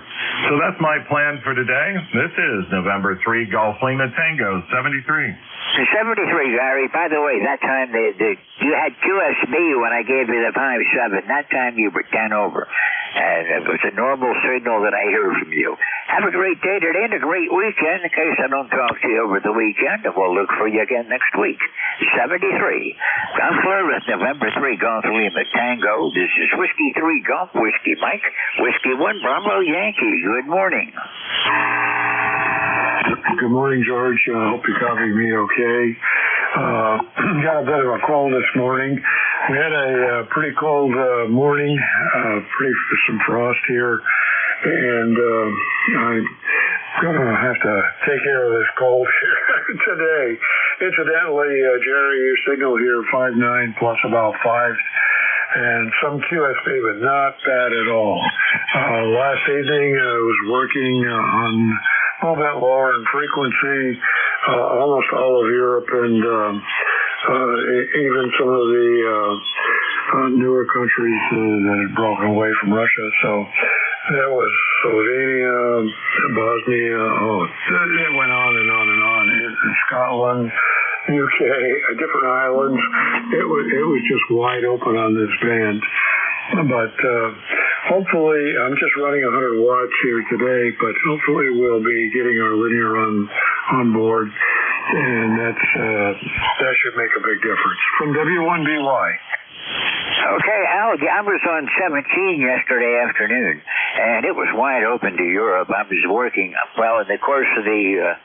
So that's my plan for today. This is November 3 Golf Lima Tango 73. 73, Gary. By the way, that time you had QSB when I gave you the 5.7. That time you were 10 over. And it was a normal signal that I hear from you. Have a great day today and a great weekend. In case I don't talk to you over the weekend, we'll look for you again next week. 73. Counselor with November 3 Golf Lima Tango. This is Whiskey 3 Golf Whiskey Mike. Whiskey 1 Bravo Yankee. Good morning. Good morning, George. I hope you copied me okay. Got a bit of a cold this morning. We had a pretty cold morning, some frost here, and I'm going to have to take care of this cold here today. Incidentally, Jerry, your signal here, 5.9 plus about 5. And some QSB, but not bad at all. Last evening, I was working on a little bit lower in frequency, almost all of Europe, and even some of the newer countries that had broken away from Russia. So that was Slovenia, Bosnia, it went on and on and on. Scotland, UK, different islands. It was just wide open on this band. But hopefully, I'm just running 100 watts here today, but hopefully we'll be getting our linear on board, and that should make a big difference. From W1BY. Okay, Al, I was on 17 yesterday afternoon, and it was wide open to Europe. I was working, in the course of the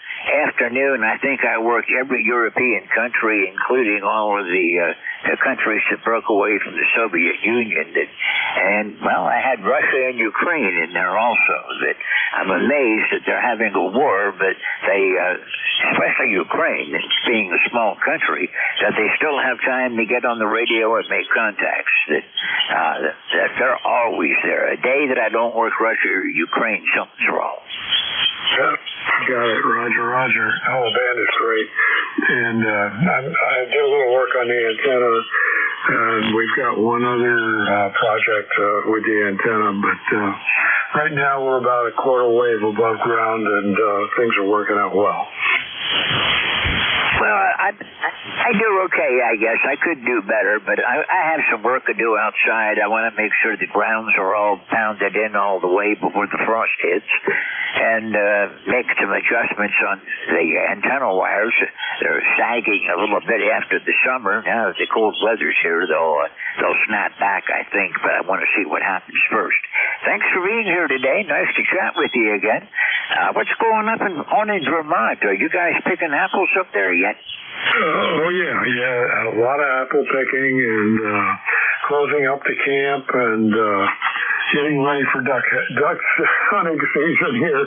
afternoon, I think I worked every European country, including all of the countries that broke away from the Soviet Union. I had Russia and Ukraine in there also. That I'm amazed that they're having a war, but they, especially Ukraine, being a small country, that they still have time to get on the radio and make contacts. That they're always there. A day that I don't work Russia or Ukraine, something's wrong. Yep, got it, Roger. Oh, the band is great. And I did a little work on the antenna, and we've got one other project with the antenna, but right now we're about a quarter wave above ground, and things are working out well. Well, I do okay, I guess. I could do better, but I have some work to do outside. I want to make sure the grounds are all pounded in all the way before the frost hits. and make some adjustments on the antenna wires. They're sagging a little bit after the summer. Now that the cold weather's here, they'll snap back, I think, but I want to see what happens first. Thanks for being here today. Nice to chat with you again. What's going on in Vermont? Are you guys picking apples up there yet? Oh, yeah. A lot of apple picking and closing up the camp and getting ready for ducks hunting season here.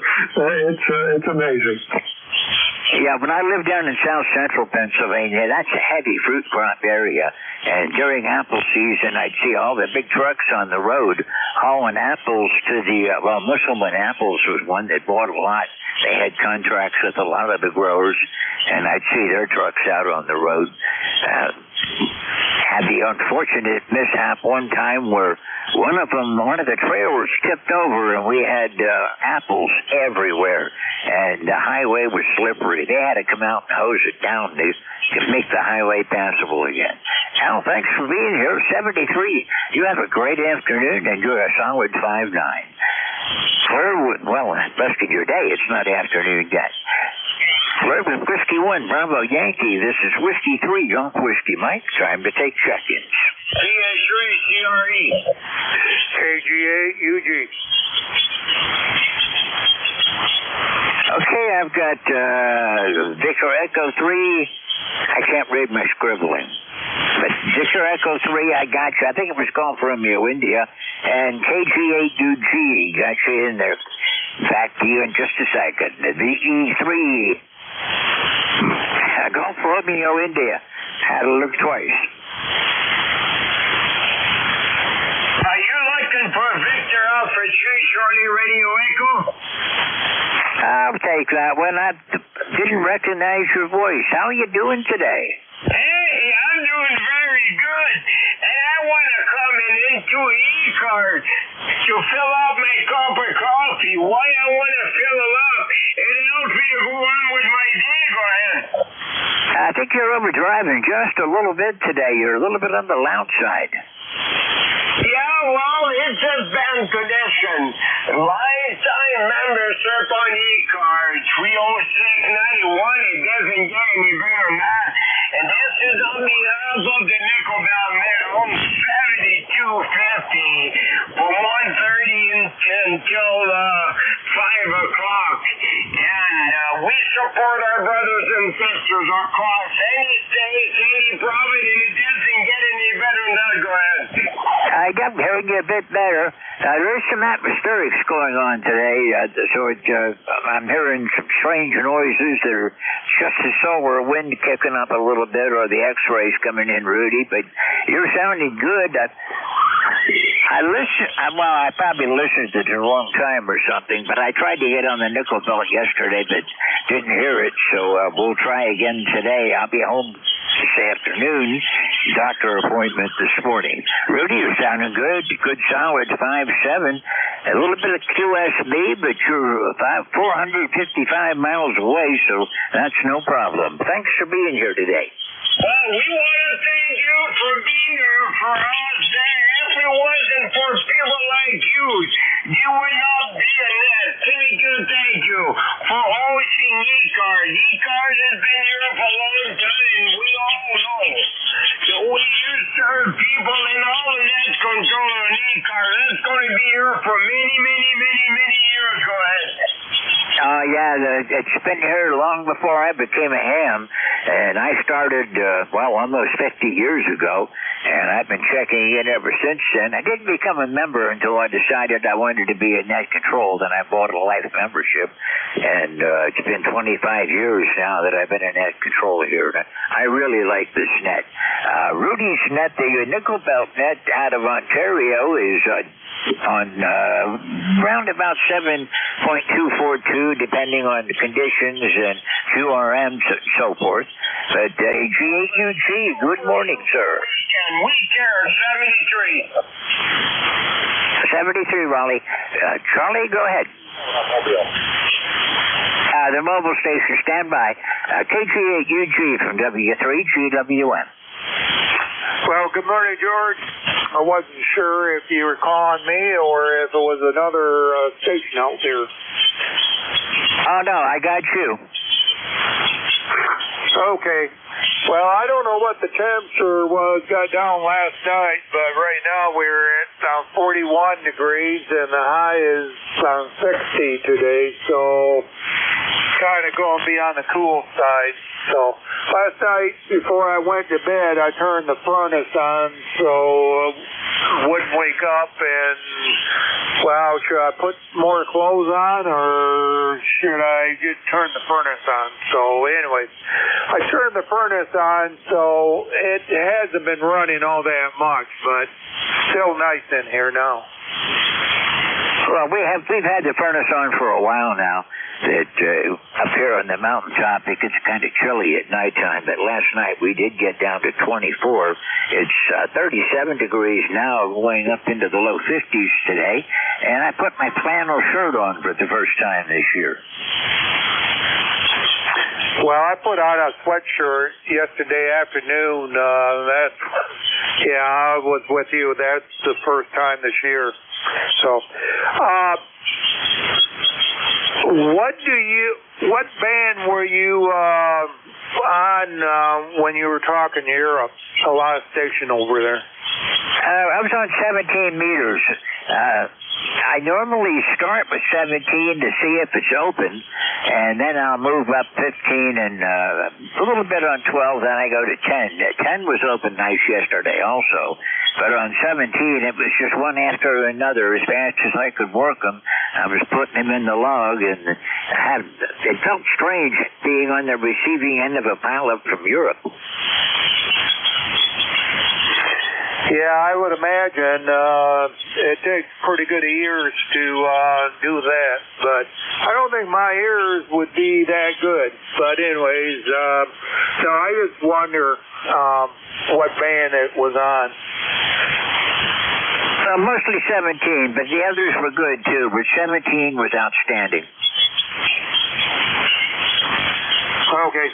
It's amazing. Yeah, when I lived down in south central Pennsylvania, that's a heavy fruit crop area. And during apple season, I'd see all the big trucks on the road hauling apples to the, Musselman Apples was one that bought a lot. They had contracts with a lot of the growers, and I'd see their trucks out on the road. Had the unfortunate mishap one time where one of the trailers tipped over and we had apples everywhere, and the highway was slippery. They had to come out and hose it down to make the highway passable again. Al, thanks for being here. 73. You have a great afternoon and you're a solid 5'9". Claire, rest of your day. It's not afternoon yet. Claire with Whiskey 1, Bravo Yankee. This is Whiskey 3, Junk Whiskey Mike. Time to take check-ins. PA3 CRE. KG8 UG. Okay, I've got Victor Echo 3. I can't read my scribbling. But Victor Echo 3, I got you. I think it was Golf Romeo India. And KG8UG got you in there. Back to you in just a second. The VE3. Golf Romeo India. Had to look twice. Are you looking for Victor Alpha 3 Shorty Radio Echo? I'll take that one. I didn't recognize your voice. How are you doing today? Hey, I'm doing very good. And I want to come into ECARS to fill out my cup of coffee. Why I want to fill it up? It helps me to go on with my day. Go ahead. I think you're overdriving just a little bit today. You're a little bit on the loud side. Yeah, well, it's a bad condition. Lifetime membership on ECARS, 30691. It doesn't get any better than that. And this is on behalf of the Nickel Belt Mill, 7250 from 1:30 until 5 o'clock. And we support our brothers and sisters across any state, any province, and it doesn't get any better than that. Go ahead. I got hearing you a bit better. There's some atmospherics going on today, I'm hearing some strange noises that are just the solar wind kicking up a little bit, or the X-rays coming in, Rudy. But you're sounding good. I probably listened at the wrong time or something, but I tried to get on the Nickel Belt yesterday, but didn't hear it. So we'll try again today. I'll be home this afternoon. Doctor appointment this morning. Rudy, you're sounding good. Good solid 5'7". A little bit of QSB, but you're 455 miles away, so that's no problem. Thanks for being here today. Well, we want to thank you for being here for us. If it wasn't for people like you, you would not be in that. Thank you for hosting ECARS. ECARS has been here for a long time, and we all know that we serve people in all of that control on ECARS. That's going to be here for many, many, many, many years. Go ahead. It's been here long before I became a ham, and I started, almost 50 years ago, and I've been checking in ever since then. I didn't become a member until I decided I wanted to be in net control. Then I bought a life membership, and it's been 25 years now that I've been in net control here. And I really like this net. Rudy's net, the Nickel Belt net out of Ontario, is on round about 7.242, depending on the conditions and QRMs and so forth. But G8UG, good morning, sir. We care, 73. 73, Raleigh. Charlie, go ahead. The mobile station, stand by. KG8UG from W3GWM. Well, good morning, George. I wasn't sure if you were calling me or if it was another station out there. Oh, no, I got you. Okay. Well, I don't know what the temperature got down last night, but right now we're at 41 degrees, and the high is 60 today, so kind of going to be on the cool side. So last night, before I went to bed, I turned the furnace on so I wouldn't wake up and, well, should I put more clothes on or should I just turn the furnace on? So anyways, I turned the furnace on, so it hasn't been running all that much, but still nice in here now. Well, we've had the furnace on for a while now. That up here on the mountaintop, it gets kind of chilly at nighttime, but last night we did get down to 24. It's 37 degrees now, going up into the low 50s today, and I put my flannel shirt on for the first time this year. Well, I put on a sweatshirt yesterday afternoon. I was with you. That's the first time this year. So, what band were you on when you were talking to Europe? A lot of station over there. I was on 17 meters. I normally start with 17 to see if it's open, and then I'll move up 15 and a little bit on 12, then I go to 10. 10 was open nice yesterday also, but on 17 it was just one after another as fast as I could work them. I was putting them in the log, and it felt strange being on the receiving end of a pileup from Europe. Yeah, I would imagine it takes pretty good ears to do that, but I don't think my ears would be that good. But anyways, so I just wonder what band it was on. Mostly 17, but the others were good too, but 17 was outstanding. Okay.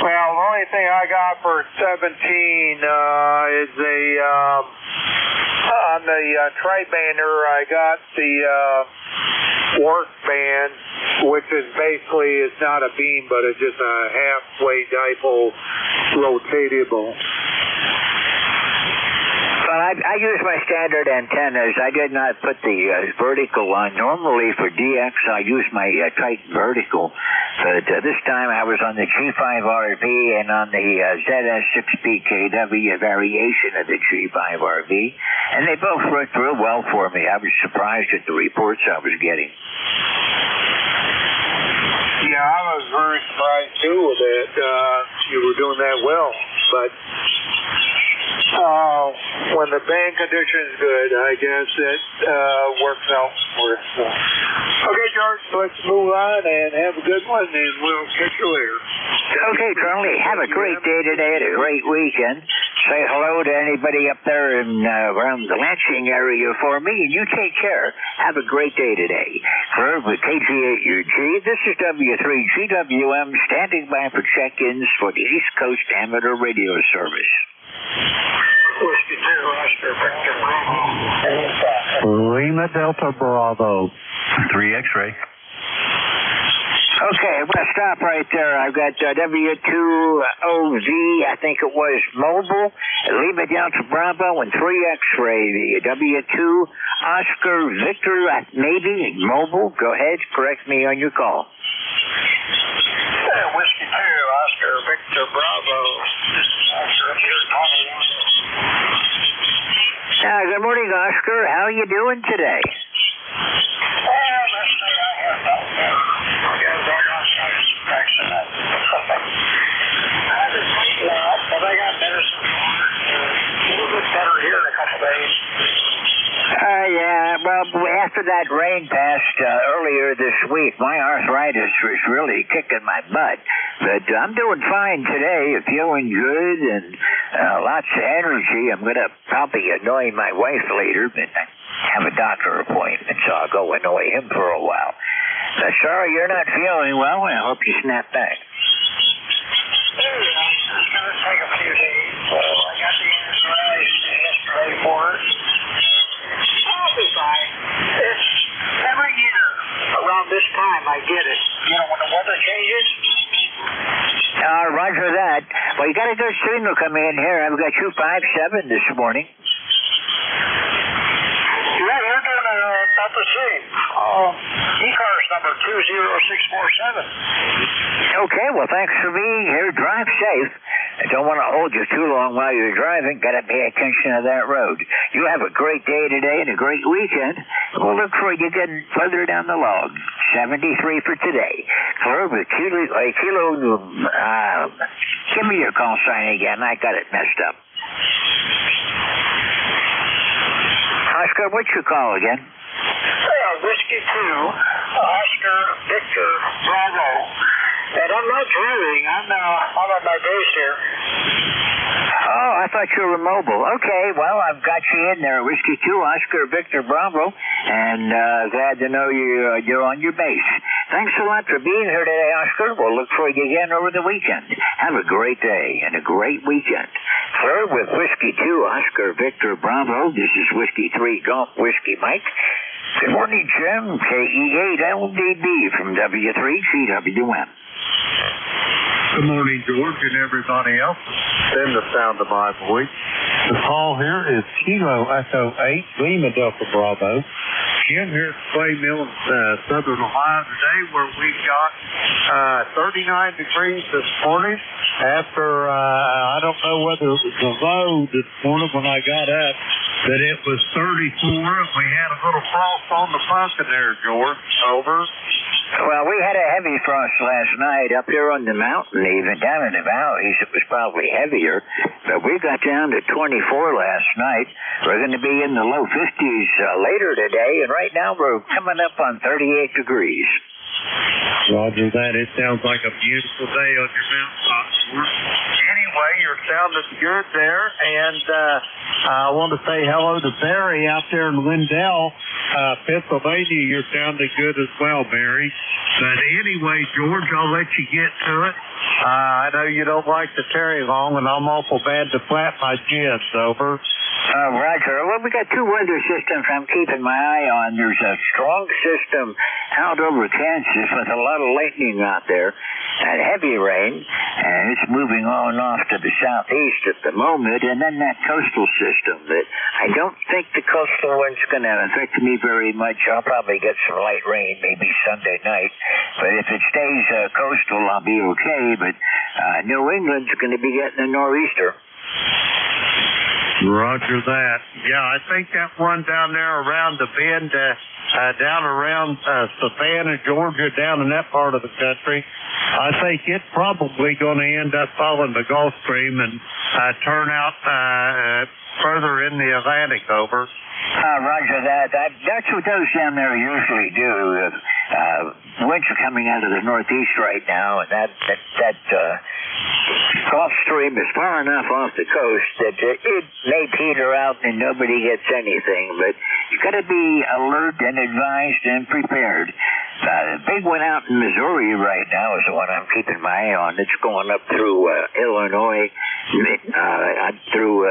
Well, the only thing I got for 17 is on the tri-bander, I got the work band, which is basically, it's not a beam, but it's just a halfway dipole rotatable. Well, I use my standard antennas. I did not put the vertical on. Normally for DX, I use my Titan vertical. But this time I was on the G5RV and on the ZS6BKW variation of the G5RV. And they both worked real well for me. I was surprised at the reports I was getting. Yeah, I was very surprised too that you were doing that well. But when the band condition's good, I guess it works out for us. So. Okay, George, let's move on and have a good one, and we'll catch you later. Okay, Charlie, have a great day today and a great weekend. Say hello to anybody up there in around the Lansing area for me, and you take care. Have a great day today. For KG8UG, this is W3GWM standing by for check-ins for the East Coast Amateur Radio Service. Whiskey 2, Oscar, Victor Bravo. Lima Delta Bravo. 3 X-ray. Okay, I'm going to stop right there. I've got W2OV, I think it was mobile, Lima Delta Bravo, and 3 X-ray, the W2 Oscar Victor, maybe mobile. Go ahead, correct me on your call. Whiskey 2, Oscar, Victor Bravo. Oscar here, 21. Good morning, Oscar. How are you doing today? But I got better so far. A little bit better here in a couple days. Yeah, well, after that rain passed earlier this week, my arthritis was really kicking my butt. But I'm doing fine today, feeling good and lots of energy. I'm going to probably annoy my wife later, but I have a doctor appointment, so I'll go annoy him for a while. Sorry you're not feeling well. I hope you snap back. It's going to take a few days. So I got the arthritis yesterday for it. I'll be fine. It's every year around this time. I get it. You know, when the weather changes. Roger that. Well, you got a good signal coming in here. I've got 257 this morning. Yeah, you're doing about the same. ECARS number 20647. Okay, well, thanks for being here. Drive safe. I don't want to hold you too long while you're driving. Got to pay attention to that road. You have a great day today and a great weekend. We'll look for you getting further down the log. 73 for today. Clear with Kilo. Give me your call sign again. I got it messed up. Oscar, what's your call again? Whiskey 2, Oscar, Victor, Bravo. And I'm not driving. I'm on my base here. Oh, I thought you were mobile. Okay, well, I've got you in there. Whiskey 2, Oscar, Victor, Bravo. And glad to know you're on your base. Thanks a lot for being here today, Oscar. We'll look for you again over the weekend. Have a great day and a great weekend. Sir, with Whiskey 2, Oscar, Victor, Bravo. This is Whiskey 3, Golf, Whiskey Mike. Good morning, Jim. KE8LDB from W3GWM. Good morning, George, and everybody else. Then the sound of my voice. The call here is Kilo Echo 8, Lima Delta Bravo. Jim here at Clay Mill in Southern Ohio today, where we've got 39 degrees this morning. After, I don't know whether it was the low this morning when I got up, that it was 34, and we had a little frost on the pumpkin there, George. Over. Well, we had a heavy frost last night up here on the mountain, even down in the valleys. It was probably heavier, but we got down to 24 last night. We're going to be in the low 50s later today, and right now we're coming up on 38 degrees. Roger that. It sounds like a beautiful day on your mountaintop. Anyway, you're sounding good there, and I want to say hello to Barry out there in Lindell, Pennsylvania. You're sounding good as well, Barry. But anyway, George, I'll let you get to it. I know you don't like to tarry long, and I'm awful bad to flap my jibs. Over. Roger. Well, we got two weather systems I'm keeping my eye on. There's a strong system out over Kansas with a lot of lightning out there and heavy rain, and it's moving on off to the southeast at the moment. And then that coastal system that I don't think the coastal one's going to affect me very much. I'll probably get some light rain maybe Sunday night, but if it stays coastal, I'll be okay. But New England's going to be getting a nor'easter. Roger that. Yeah, I think that one down there around the bend, down around Savannah, Georgia, down in that part of the country, I think it's probably going to end up following the Gulf Stream and turn out further in the Atlantic. Over. Roger that. That's what those down there usually do. Winds are coming out of the northeast right now, and that Gulf Stream is far enough off the coast that it may peter out and nobody gets anything. But you've got to be alert and advised and prepared. The big one out in Missouri right now is the one I'm keeping my eye on. It's going up through Illinois, through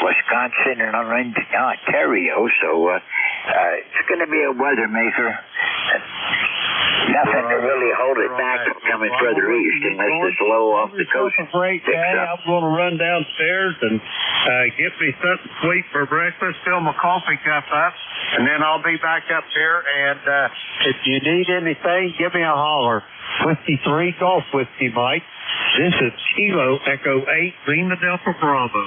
Wisconsin and Ontario. So it's going to be a weather maker. Nothing to really hold it back from coming further east unless it's low off the coast. It's a great day. I'm going to run downstairs and get me something sweet for breakfast, fill my coffee cup up, and then I'll be back up here. And if you need anything, give me a holler. Whiskey 3, Golf Whiskey Mike. This is Kilo Echo 8, Lima Delta Bravo.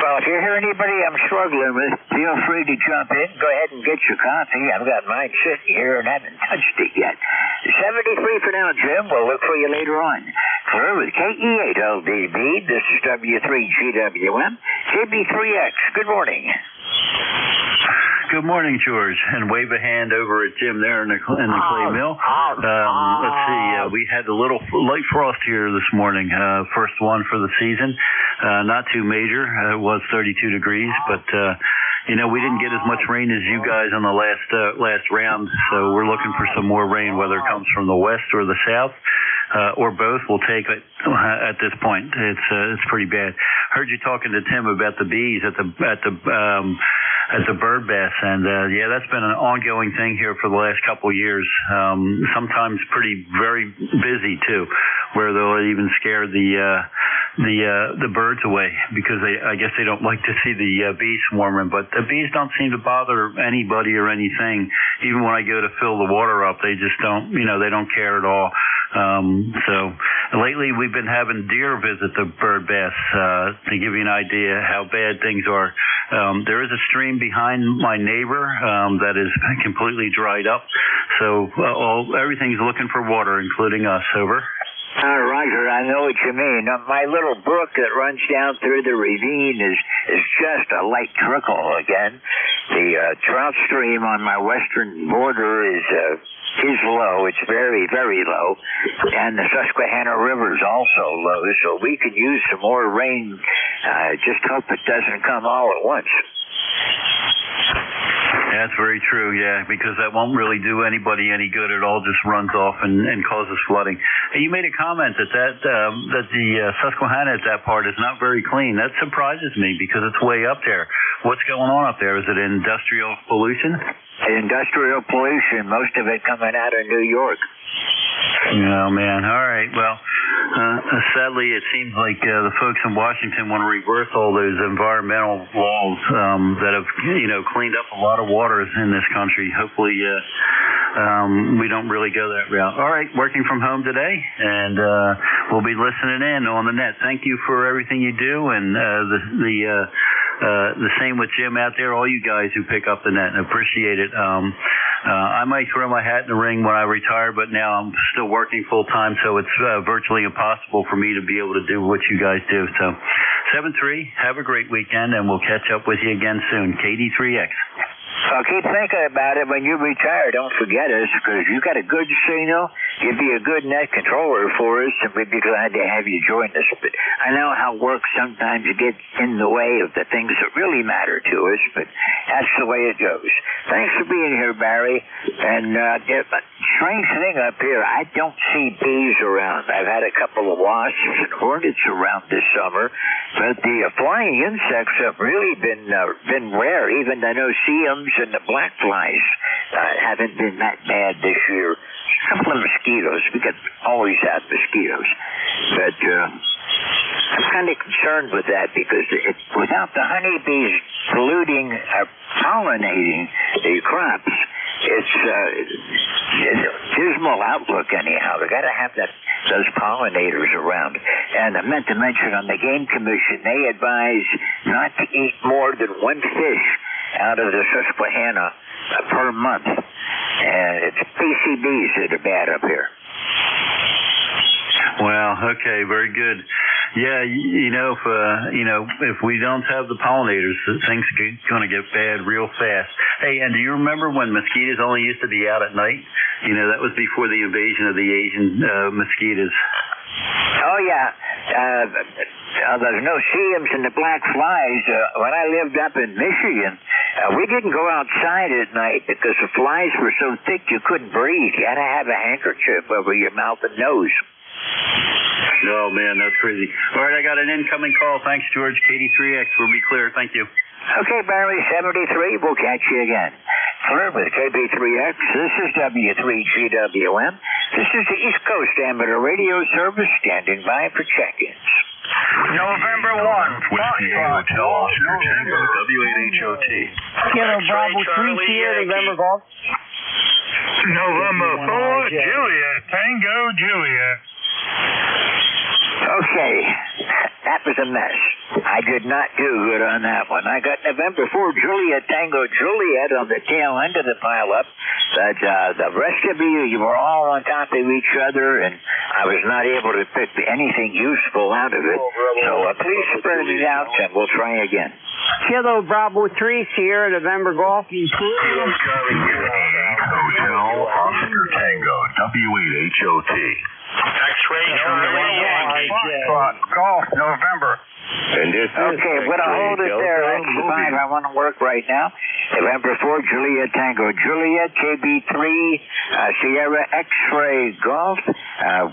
Well, if you hear anybody I'm struggling with, feel free to jump in. Go ahead and get your coffee. I've got mine sitting here and haven't touched it yet. 73 for now, Jim. We'll look for you later on. Clear with KE8LDB. This is W3GWM. JB3X. Good morning. Good morning, George, and wave a hand over at Jim there in the Clay Mill. Let's see, we had a little light frost here this morning, first one for the season. Not too major. It was 32 degrees, but we didn't get as much rain as you guys on the last round, so we're looking for some more rain, whether it comes from the west or the south. Or both. We'll take it at this point. It's pretty bad. Heard you talking to Tim about the bees at the the bird bath, and yeah, that's been an ongoing thing here for the last couple of years. Sometimes very busy too, where they'll even scare the birds away because I guess they don't like to see the bees swarming. But the bees don't seem to bother anybody or anything. Even when I go to fill the water up, they just don't, they don't care at all. So lately we've been having deer visit the bird baths, to give you an idea how bad things are. There is a stream behind my neighbor, that is completely dried up. So, everything's looking for water, including us. Over. Roger, I know what you mean. My little brook that runs down through the ravine is just a light trickle again. The trout stream on my western border is low. It's very, very low. And the Susquehanna River is also low, so we could use some more rain. Just hope it doesn't come all at once. That's very true, yeah, because that won't really do anybody any good. It all just runs off and causes flooding. And you made a comment that the Susquehanna at that part is not very clean. That surprises me because it's way up there. What's going on up there? Is it industrial pollution? Industrial pollution, most of it coming out of New York. Oh, man. All right. Well, sadly, it seems like the folks in Washington want to reverse all those environmental laws that have, cleaned up a lot of waters in this country. Hopefully, we don't really go that route. All right. Working from home today, and we'll be listening in on the net. Thank you for everything you do, and the same with Jim out there, all you guys who pick up the net, and appreciate it. I might throw my hat in the ring when I retire, but now I'm still working full time, so it's virtually impossible for me to be able to do what you guys do. So 7-3, have a great weekend, and we'll catch up with you again soon. KD3X. Well, keep thinking about it. When you retire, don't forget us, because you got a good signal. You'd be a good net controller for us, and we'd be glad to have you join us. But I know how work sometimes gets in the way of the things that really matter to us, but that's the way it goes. Thanks for being here, Barry. And strange thing up here, I don't see bees around. I've had a couple of wasps and hornets around this summer, but the flying insects have really been rare. Even the no-see-ums and the black flies haven't been that bad this year. A couple of mosquitoes. We could always have mosquitoes. But I'm kind of concerned with that because without the honeybees polluting, pollinating the crops, it's a dismal outlook anyhow. They got to have those pollinators around. And I meant to mention on the Game Commission, they advise not to eat more than one fish out of the Susquehanna per month. And it's PCBs that are bad up here. Well, okay, very good. Yeah, if we don't have the pollinators, things are going to get bad real fast. Hey, and do you remember when mosquitoes only used to be out at night? That was before the invasion of the Asian mosquitoes. Oh, yeah. There's no see-ums and the black flies. When I lived up in Michigan, we didn't go outside at night because the flies were so thick you couldn't breathe. You had to have a handkerchief over your mouth and nose. Oh, man, that's crazy. All right, I got an incoming call. Thanks, George. KD3X. We'll be clear. Thank you. Okay, Barry, 73. We'll catch you again. Clear with KB3X. This is W3GWM. This is the East Coast Amateur Radio Service standing by for check-ins. November 1. Whiskey Hotel, Oscar Tango, W8HOT. Kilo Bravo 3 Sierra, November Golf. November 4, Juliet, Tango, Juliet. Okay, that was a mess. I did not do good on that one. I got November 4, Juliet, Tango, Juliet on the tail end of the pileup. But the rest of you were all on top of each other, and I was not able to pick anything useful out of it. So please spread it out, and we'll try again. Kilo Bravo 3 Sierra, November Golf. Hotel, Oscar Tango, W8HOT. X-ray, Golf, November. Okay, I'm going to hold it there. X5, I want to work right now. November 4, Juliet Tango, Juliet, KB3, Sierra X-Ray Golf,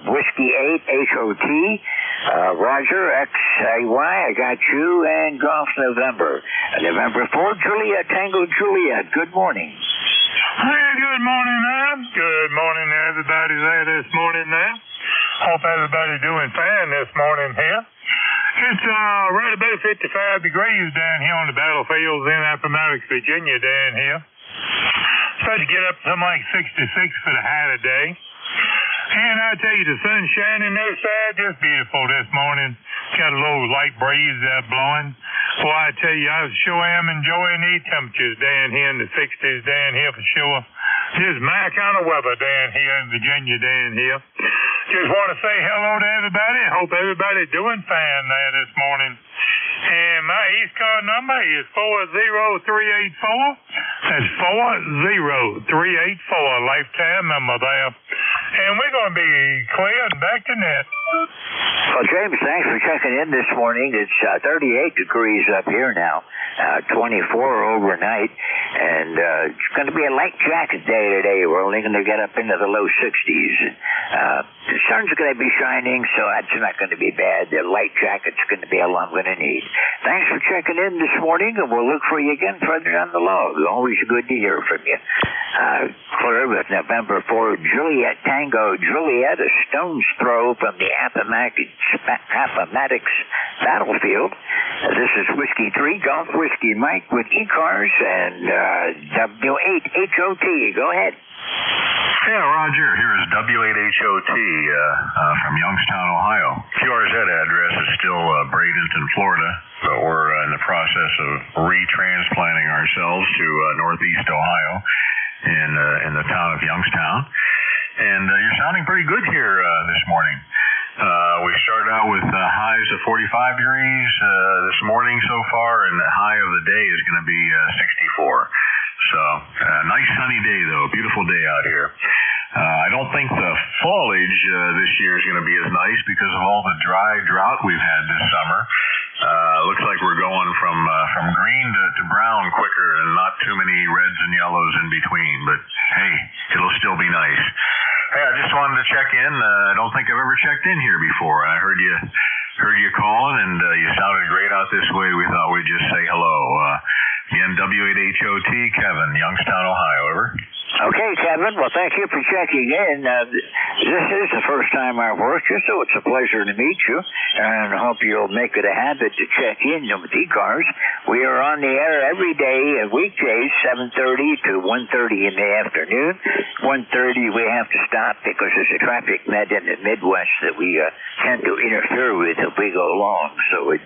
Whiskey 8, HOT, Roger, XAY, I got you, and Golf November. November 4, Juliet, Tango Juliet. Good morning. Hey, good morning, man. Good morning to everybody there this morning now. Hope everybody's doing fine this morning here. It's right about 55 degrees down here on the battlefields in Appomattox, Virginia, down here. Supposed to get up to something like 66 for the high today. And I tell you, the sun's shining this side, just beautiful this morning. Got a little light breeze blowing. Well, I tell you, I sure am enjoying these temperatures down here in the 60s down here for sure. Just my kind of weather down here in Virginia down here. Just want to say hello to everybody. Hope everybody's doing fine there this morning. And my East card number is 40384. That's 40384, lifetime number there. And we're going to be clear and back to net. Well, James, thanks for checking in this morning. It's 38 degrees up here now, 24 overnight, and it's going to be a light jacket day today. We're only going to get up into the low 60s. The sun's going to be shining, so that's not going to be bad. The light jacket's going to be all I'm going to need. Thanks for checking in this morning, and we'll look for you again further down the log. Always good to hear from you. Clear with November 4, Juliet Tango Juliet, a stone's throw from the Appomattox battlefield. This is Whiskey 3, Golf Whiskey Mike with ECARS and W8HOT. Go ahead. Yeah, Roger. Here is W8HOT from Youngstown, Ohio. QRZ address is still Bradenton, Florida, but we're in the process of retransplanting ourselves to Northeast Ohio in the town of Youngstown. And you're sounding pretty good here this morning. We started out with highs of 45 degrees this morning so far, and the high of the day is going to be 64. So, nice sunny day, though. Beautiful day out here. I don't think the foliage this year is going to be as nice because of all the drought we've had this summer. Looks like we're going from green to brown quicker and not too many reds and yellows in between. But, hey, it'll still be nice. Hey, I just wanted to check in. I don't think I've ever checked in here before. I heard you calling, and you sounded great out this way. We thought we'd just say hello. Again, W8HOT, Kevin, Youngstown, Ohio. Over. Okay, Kevin. Well, thank you for checking in. This is the first time I've worked you, so it's a pleasure to meet you, and I hope you'll make it a habit to check in with ECARS. We are on the air every day, weekdays, 7:30 to 1:30 in the afternoon. 1:30 we have to stop because there's a traffic net in the Midwest that we tend to interfere with if we go long, so it's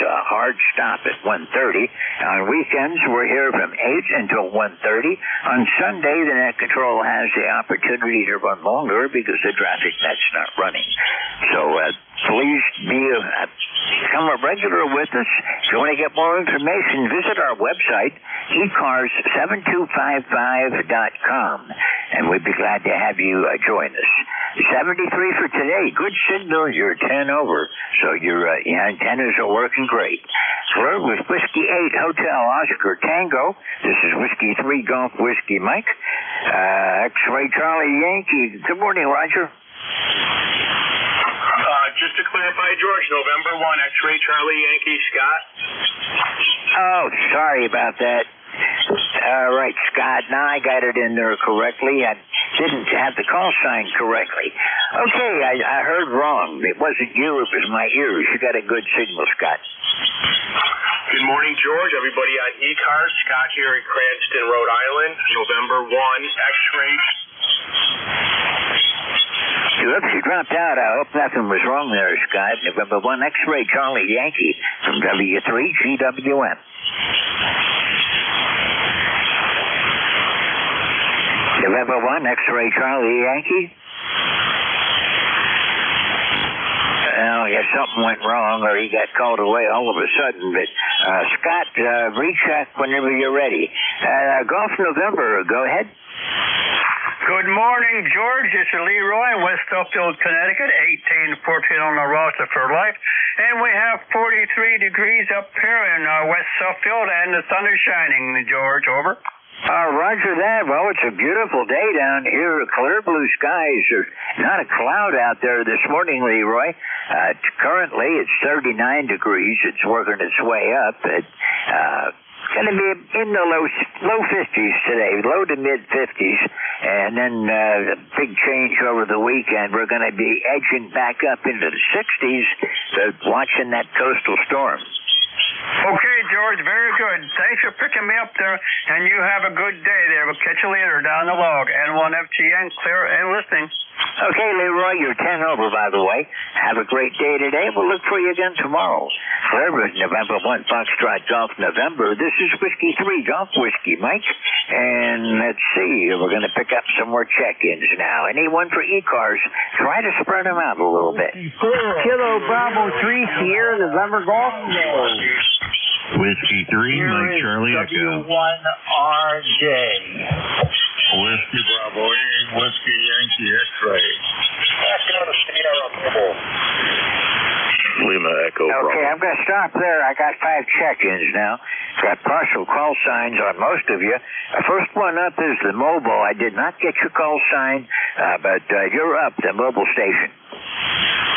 a hard stop at 1:30. On weekends, we're here from 8 until 1:30. On Sunday, the net control has the opportunity to run longer because the traffic net's not running. So please become a regular with us. If you want to get more information, visit our website, ECARS7255.com, and we'd be glad to have you join us. 73 for today. Good signal. You're 10 over, so your antennas are working great. Flirt with Whiskey 8 Hotel Oscar Tango. This is Whiskey 3 Golf Whiskey Mike. X-Ray Charlie Yankee. Good morning, Roger. Just to clarify, George, November 1, X-Ray Charlie Yankee, Scott. Oh, sorry about that. All right, Scott. Now I got it in there correctly. I didn't have the call sign correctly. Okay, I heard wrong. It wasn't you. It was my ears. You got a good signal, Scott. Good morning, George. Everybody on ECARS. Scott here in Cranston, Rhode Island. November 1, X-Ray. Oops, you dropped out. I hope nothing was wrong there, Scott. November 1, X-Ray Charlie Yankee from W3GWM. November 1, X-Ray Charlie Yankee. Well, yeah, something went wrong, or he got called away all of a sudden. But, Scott, recheck whenever you're ready. Golf November, go ahead. Good morning, George. This is Leroy in West Upfield, Connecticut, 1814 on the roster for life. And we have 43 degrees up here in West Suffield, and the sun is shining, George. Over. Roger that. Well, it's a beautiful day down here. Clear blue skies. There's not a cloud out there this morning, Leroy. Currently, it's 39 degrees. It's working its way up. It's going to be in the low 50s today, low to mid 50s. And then a big change over the weekend. We're going to be edging back up into the 60s, watching that coastal storm. Okay, George, very good. Thanks for picking me up there, and you have a good day there. We'll catch you later down the log. N1FTN, clear and listening. Okay, Leroy, you're 10 over, by the way. Have a great day today. We'll look for you again tomorrow. Forever, November 1, Foxtrot Golf November. This is Whiskey 3, Golf Whiskey, Mike. And let's see, we're going to pick up some more check-ins now. Anyone for ECARS, try to spread them out a little bit. Kilo Bravo 3, Sierra, November Golf. Whiskey 3, Mike Charlie Echo. W1RJ. Whiskey Bravo 8, Whiskey Yankee X-Ray. Echo to Sierra Mobile. Lima Echo Bravo. Okay, I'm going to stop there. I got 5 check-ins now. Got partial call signs on most of you. First one up is the mobile. I did not get your call sign, but you're up, the mobile station.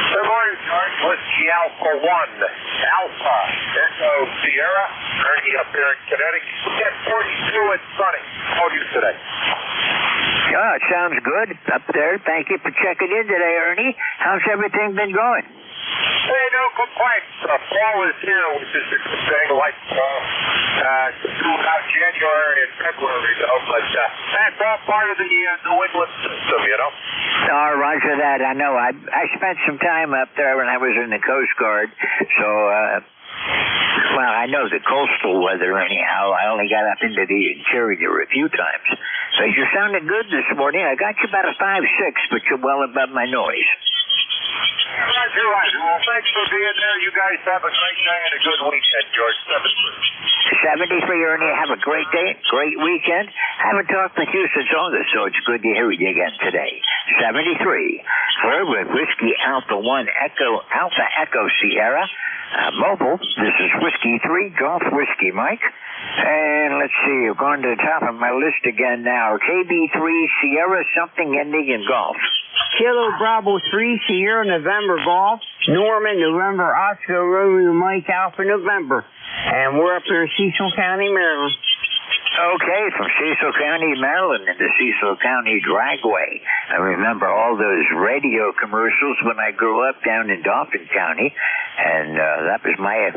Good morning, George. Whiskey Alpha 1. Alpha. Echo Sierra. Ernie up here in Connecticut. We got 42 and sunny. How are you today? Oh, it sounds good up there. Thank you for checking in today, Ernie. How's everything been going? Hey, no complaints. Fall is here, which is a good thing. Like throughout January and February, though. But that's all part of the New England system, you know. Oh, roger that. I know. I spent some time up there when I was in the Coast Guard, so well, I know the coastal weather anyhow. I only got up into the interior a few times. So you're sounding good this morning. I got you about a 5-6, but you're well above my noise. Roger. Well, thanks for being there. You guys have a great day and a good weekend, George. 73, Ernie. Have a great day, great weekend. I haven't talked with you since August, so it's good to hear you again today. 73. Clear with Whiskey Alpha 1 Alpha Echo Sierra. Mobile, this is Whiskey 3, Golf Whiskey, Mike. And let's see, we're going to the top of my list again now. KB3, Sierra, something ending in golf. Kilo Bravo 3, Sierra, November Golf. Norman, November Oscar, Romeo Mike, Alpha, November. And we're up here in Cecil County, Maryland. Okay, from Cecil County, Maryland, in the Cecil County Dragway. I remember all those radio commercials when I grew up down in Dauphin County, and that was my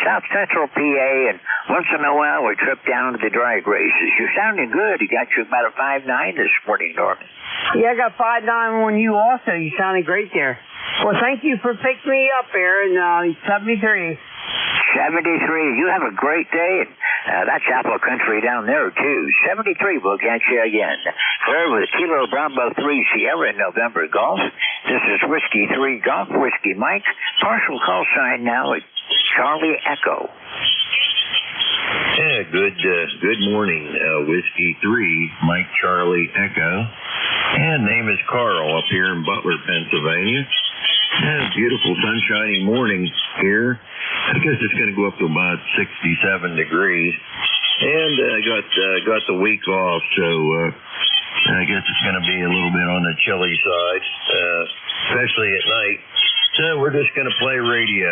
South Central PA, and once in a while we trip down to the drag races. You're sounding good. You got you about a 5.9 this morning, Norman. Yeah, I got 5.9 on you also. You sounded great there. Well, thank you for picking me up there in 73. 73, you have a great day. That's Apple Country down there, too. 73, we'll catch you again. Clear with Kilo Bravo 3 Sierra November Golf. This is Whiskey 3 Golf Whiskey Mike. Partial call sign now at Charlie Echo. Yeah, good morning, Whiskey 3, Mike Charlie Echo. And name is Carl up here in Butler, Pennsylvania. Yeah, beautiful sunshiny morning here. I guess it's going to go up to about 67 degrees. And I got the week off, so I guess it's going to be a little bit on the chilly side, especially at night. So we're just going to play radio.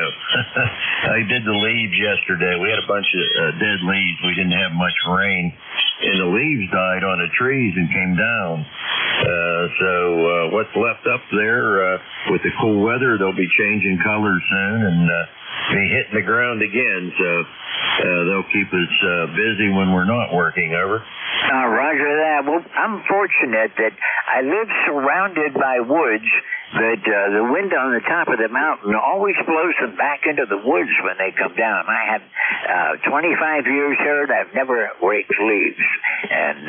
I did the leaves yesterday. We had a bunch of dead leaves. We didn't have much rain. And the leaves died on the trees and came down. So what's left up there with the cool weather, they'll be changing colors soon and be hitting the ground again. So they'll keep us busy when we're not working. Over. Roger that. Well, I'm fortunate that I live surrounded by woods, but the wind on the top of the mountain always blows them back into the woods when they come down. I have 25 years here, and I've never raked leaves, and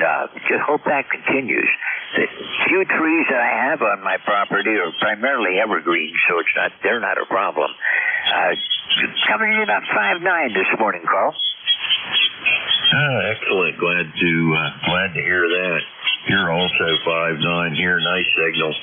just hope that continues. The few trees that I have on my property are primarily evergreens, so they're not a problem. Coming in about 5.9 this morning, Carl. Excellent. Glad to hear that. You're also 5.9 here. Nice signal.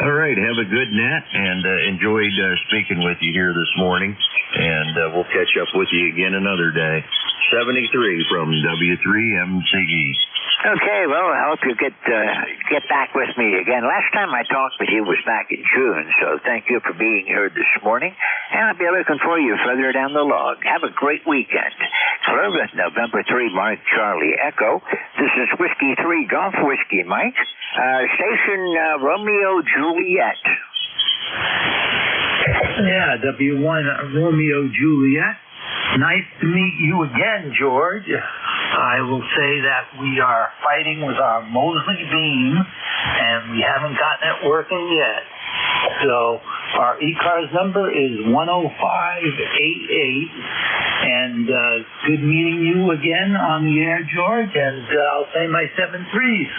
All right. Have a good net, and enjoyed speaking with you here this morning. And we'll catch up with you again another day. 73 from W3MCE. Okay, well, I hope you get back with me again. Last time I talked with you was back in June, so thank you for being here this morning, and I'll be looking for you further down the log. Have a great weekend. Clear with November 3, Mike Charlie Echo. This is Whiskey 3 Golf Whiskey Mike. Station Romeo Juliet. Yeah, W1 Romeo Juliet. Nice to meet you again, George. I will say that we are fighting with our Mosley beam, and we haven't gotten it working yet. So our ECARS number is 10588, and good meeting you again on the air, George, and I'll say my 7-3s.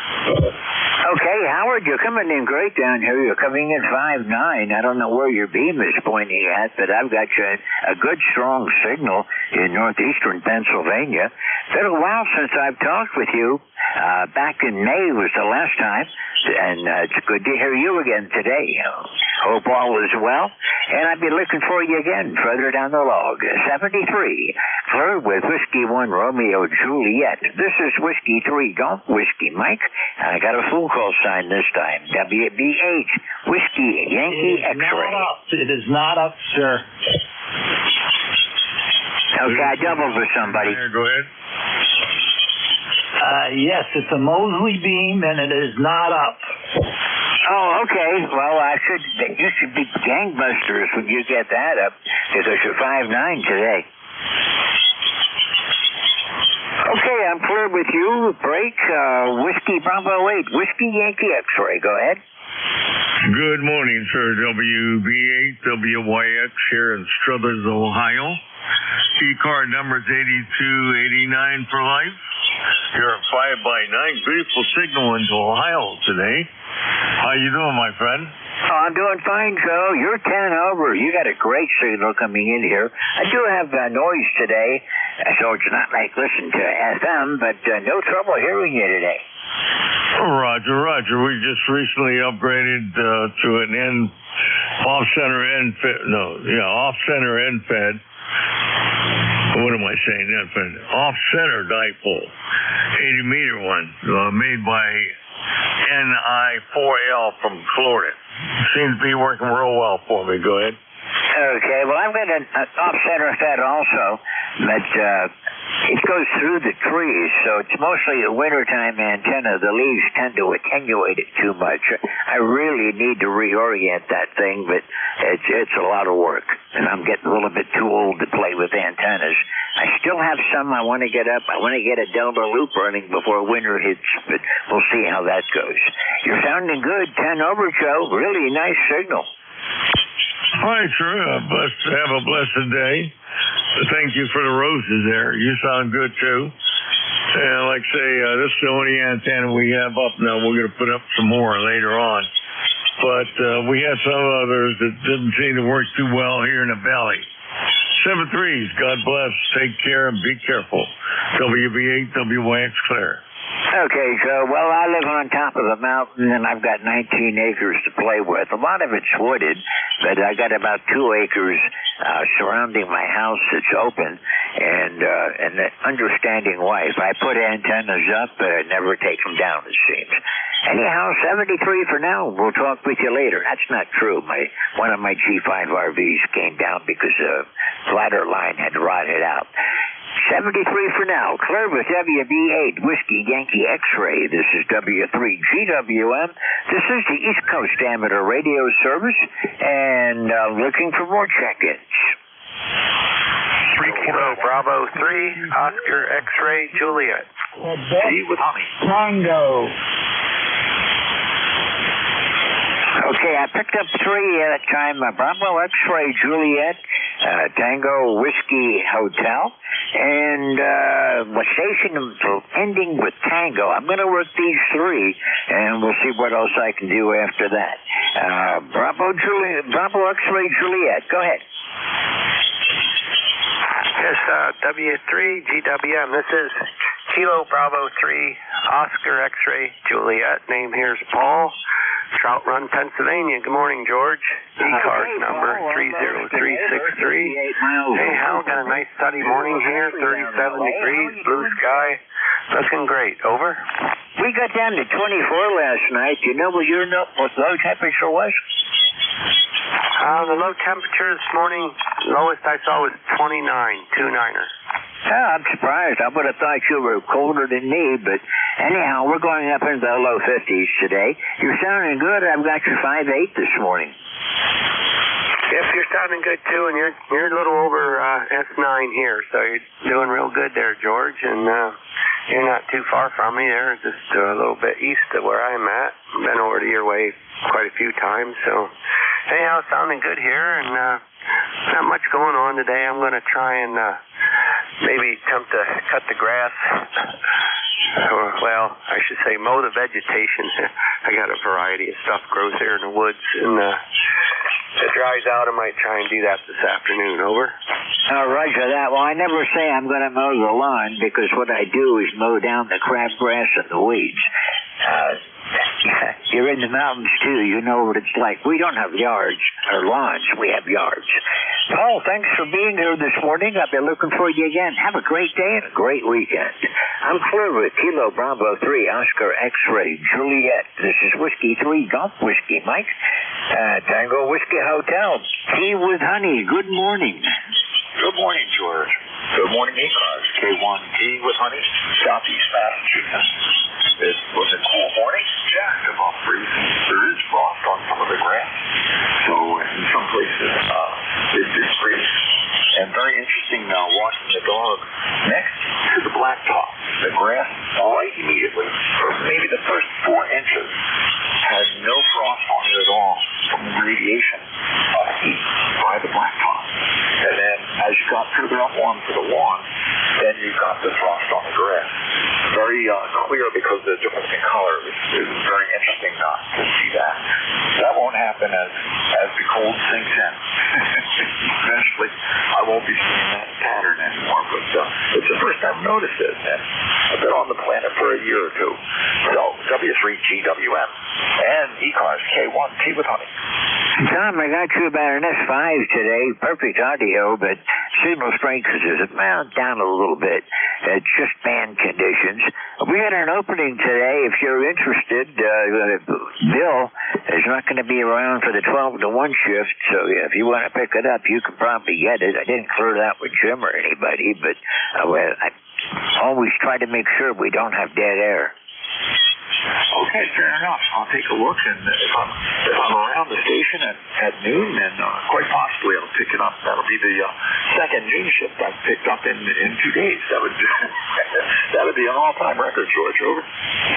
Okay, Howard, you're coming in great down here. You're coming in 5'9". I don't know where your beam is pointing at, but I've got you a good, strong signal in northeastern Pennsylvania. Been a while since I've talked with you. Back in May was the last time, and it's good to hear you again today. Hope all is well, and I'll be looking for you again further down the log. 73, clear with Whiskey 1 Romeo Juliet. This is Whiskey 3 Golf Whiskey Mike. I got a full call sign this time. WB8 Whiskey Yankee X-Ray. It is not up, sir. Okay, I doubled with somebody. Go ahead. Yes, it's a Mosley beam, and it is not up. Oh, okay. Well, you should be gangbusters when you get that up, because you're 5'9" today. Okay, I'm clear with you. Break, Whiskey Bravo 8, Whiskey Yankee X-Ray. Go ahead. Good morning, sir. WB8 WYX here in Struthers, Ohio. E-card number is 8289 for life. You're at 5x9. Beautiful signal into Ohio today. How you doing, my friend? Oh, I'm doing fine, Joe. You're 10 over. You got a great signal coming in here. I do have noise today, so it's not like listening to FM, but no trouble hearing you today. Roger. We just recently upgraded to an off-center end fed. What am I saying? Off-center dipole, 80-meter one, made by NI4L from Florida. Seems to be working real well for me. Go ahead. Okay, well, I've got an off-center fed also, but it goes through the trees, so it's mostly a wintertime antenna. The leaves tend to attenuate it too much. I really need to reorient that thing, but it's a lot of work, and I'm getting a little bit too old to play with antennas. I still have some I want to get up. I want to get a Delta loop running before winter hits, but we'll see how that goes. You're sounding good, 10 over, Joe. Really nice signal. All right, sir. Blessed to have a blessed day. Thank you for the roses there. You sound good, too. And like I say, this is the only antenna we have up now. We're going to put up some more later on. But we had some others that didn't seem to work too well here in the valley. 7-3s. God bless. Take care and be careful. WB8 WYX Clear. Okay, so, well, I live on top of the mountain, and I've got 19 acres to play with. A lot of it's wooded, but I got about 2 acres surrounding my house that's open, and an understanding wife. I put antennas up, but I never take them down, it seems. Anyhow, 73 for now. We'll talk with you later. That's not true. One of my G5 RVs came down because a ladder line had rotted out. 73 for now. Clear with WB8 Whiskey Yankee X-Ray. This is W3GWM. This is the East Coast Amateur Radio Service, and looking for more check-ins. 3 Bravo 3 Oscar X-Ray Juliet. G with Tango. Okay, I picked up 3 at a time. Bravo X-Ray Juliet, Tango Whiskey Hotel, and the station ending with Tango. I'm going to work these 3, and we'll see what else I can do after that. Bravo X-Ray Juliet, go ahead. Yes, W3GWM. This is Kilo Bravo 3 Oscar X-Ray Juliet. Name here's Paul. Trout Run, Pennsylvania. Good morning, George. ECARS number 30363. Hey, Hal, got a nice sunny morning here, 37 degrees, blue sky, Looking great. Over? We got down to 24 last night. You know what your what low temperature was? The low temperature this morning, lowest I saw was 29, 29er. Oh, I'm surprised. I would have thought you were colder than me, but anyhow, we're going up into the low 50s today. You're sounding good. I've got you 5'8" this morning. Yep, you're sounding good too, and you're a little over S9 here, so you're doing real good there, George, and you're not too far from me there, just a little bit east of where I'm at. Been over to your way quite a few times, so anyhow, sounding good here, and not much going on today. I'm going to try and maybe attempt to cut the grass, or, well, I should say mow the vegetation. I got a variety of stuff grows here in the woods, and if it dries out, I might try and do that this afternoon. Over? Roger that. Well, I never say I'm going to mow the lawn, because what I do is mow down the crabgrass and the weeds. You're in the mountains, too. You know what it's like. We don't have yards or lawns. We have yards. Paul, thanks for being here this morning. I'll be looking for you again. Have a great day and a great weekend. I'm clear with Kilo Bravo 3, Oscar X-Ray, Juliet. This is Whiskey 3, Golf Whiskey, Mike. Tango Whiskey Hotel. Tea with honey. Good morning. Good morning, George. Good morning, ECARS. K1 tea with honey, Southeast Massachusetts. It was a cool morning, just above freezing. There is frost on some of the grass, so in some places it did freeze. And very interesting now watching the dog next to the blacktop. The grass right immediately, for maybe the first 4 inches, had no frost on it at all from the radiation of heat by the blacktop. And then as you got further up onto the lawn, then you got the frost on the grass. Very clear because of the difference in color. It was very interesting to see that. That won't happen as the cold sinks in. Eventually, I won't be seeing that pattern anymore, but it's the first time I've noticed it, and I've been on the planet for a year or two. So, W3GWM and ECARS K1 tea with honey. Tom, I got you about an S5 today. Perfect audio, but signal strength is down a little bit. It's just band conditions. We had an opening today. If you're interested, Bill is not going to be around for the 12 to 1 shift, so if you want to pick it up, you can probably get it. I didn't clear that with Jim or anybody, but I always try to make sure we don't have dead air. Okay, fair enough. I'll take a look, and if I'm around the station at noon, then quite possibly I'll pick it up. That'll be the second noon shift I've picked up in 2 days. That would be an all-time record, George. Over.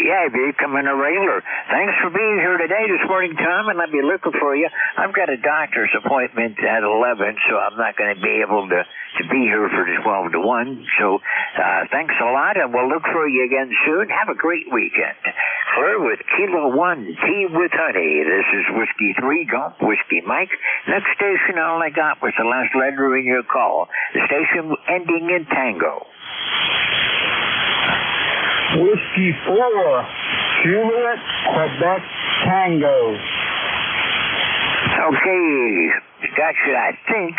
Yeah, you're becoming a regular. Thanks for being here today this morning, Tom, and I'll be looking for you. I've got a doctor's appointment at 11, so I'm not going to be able to be here for the 12 to 1. So thanks a lot, and we'll look for you again soon. Have a great weekend. Clear with Kilo 1, tea with honey. This is Whiskey 3, Golf Whiskey Mike. Next station, all I got was the last letter in your call. The station ending in Tango. Whiskey 4, Juliet, Quebec, Tango. Okay, got you, I think.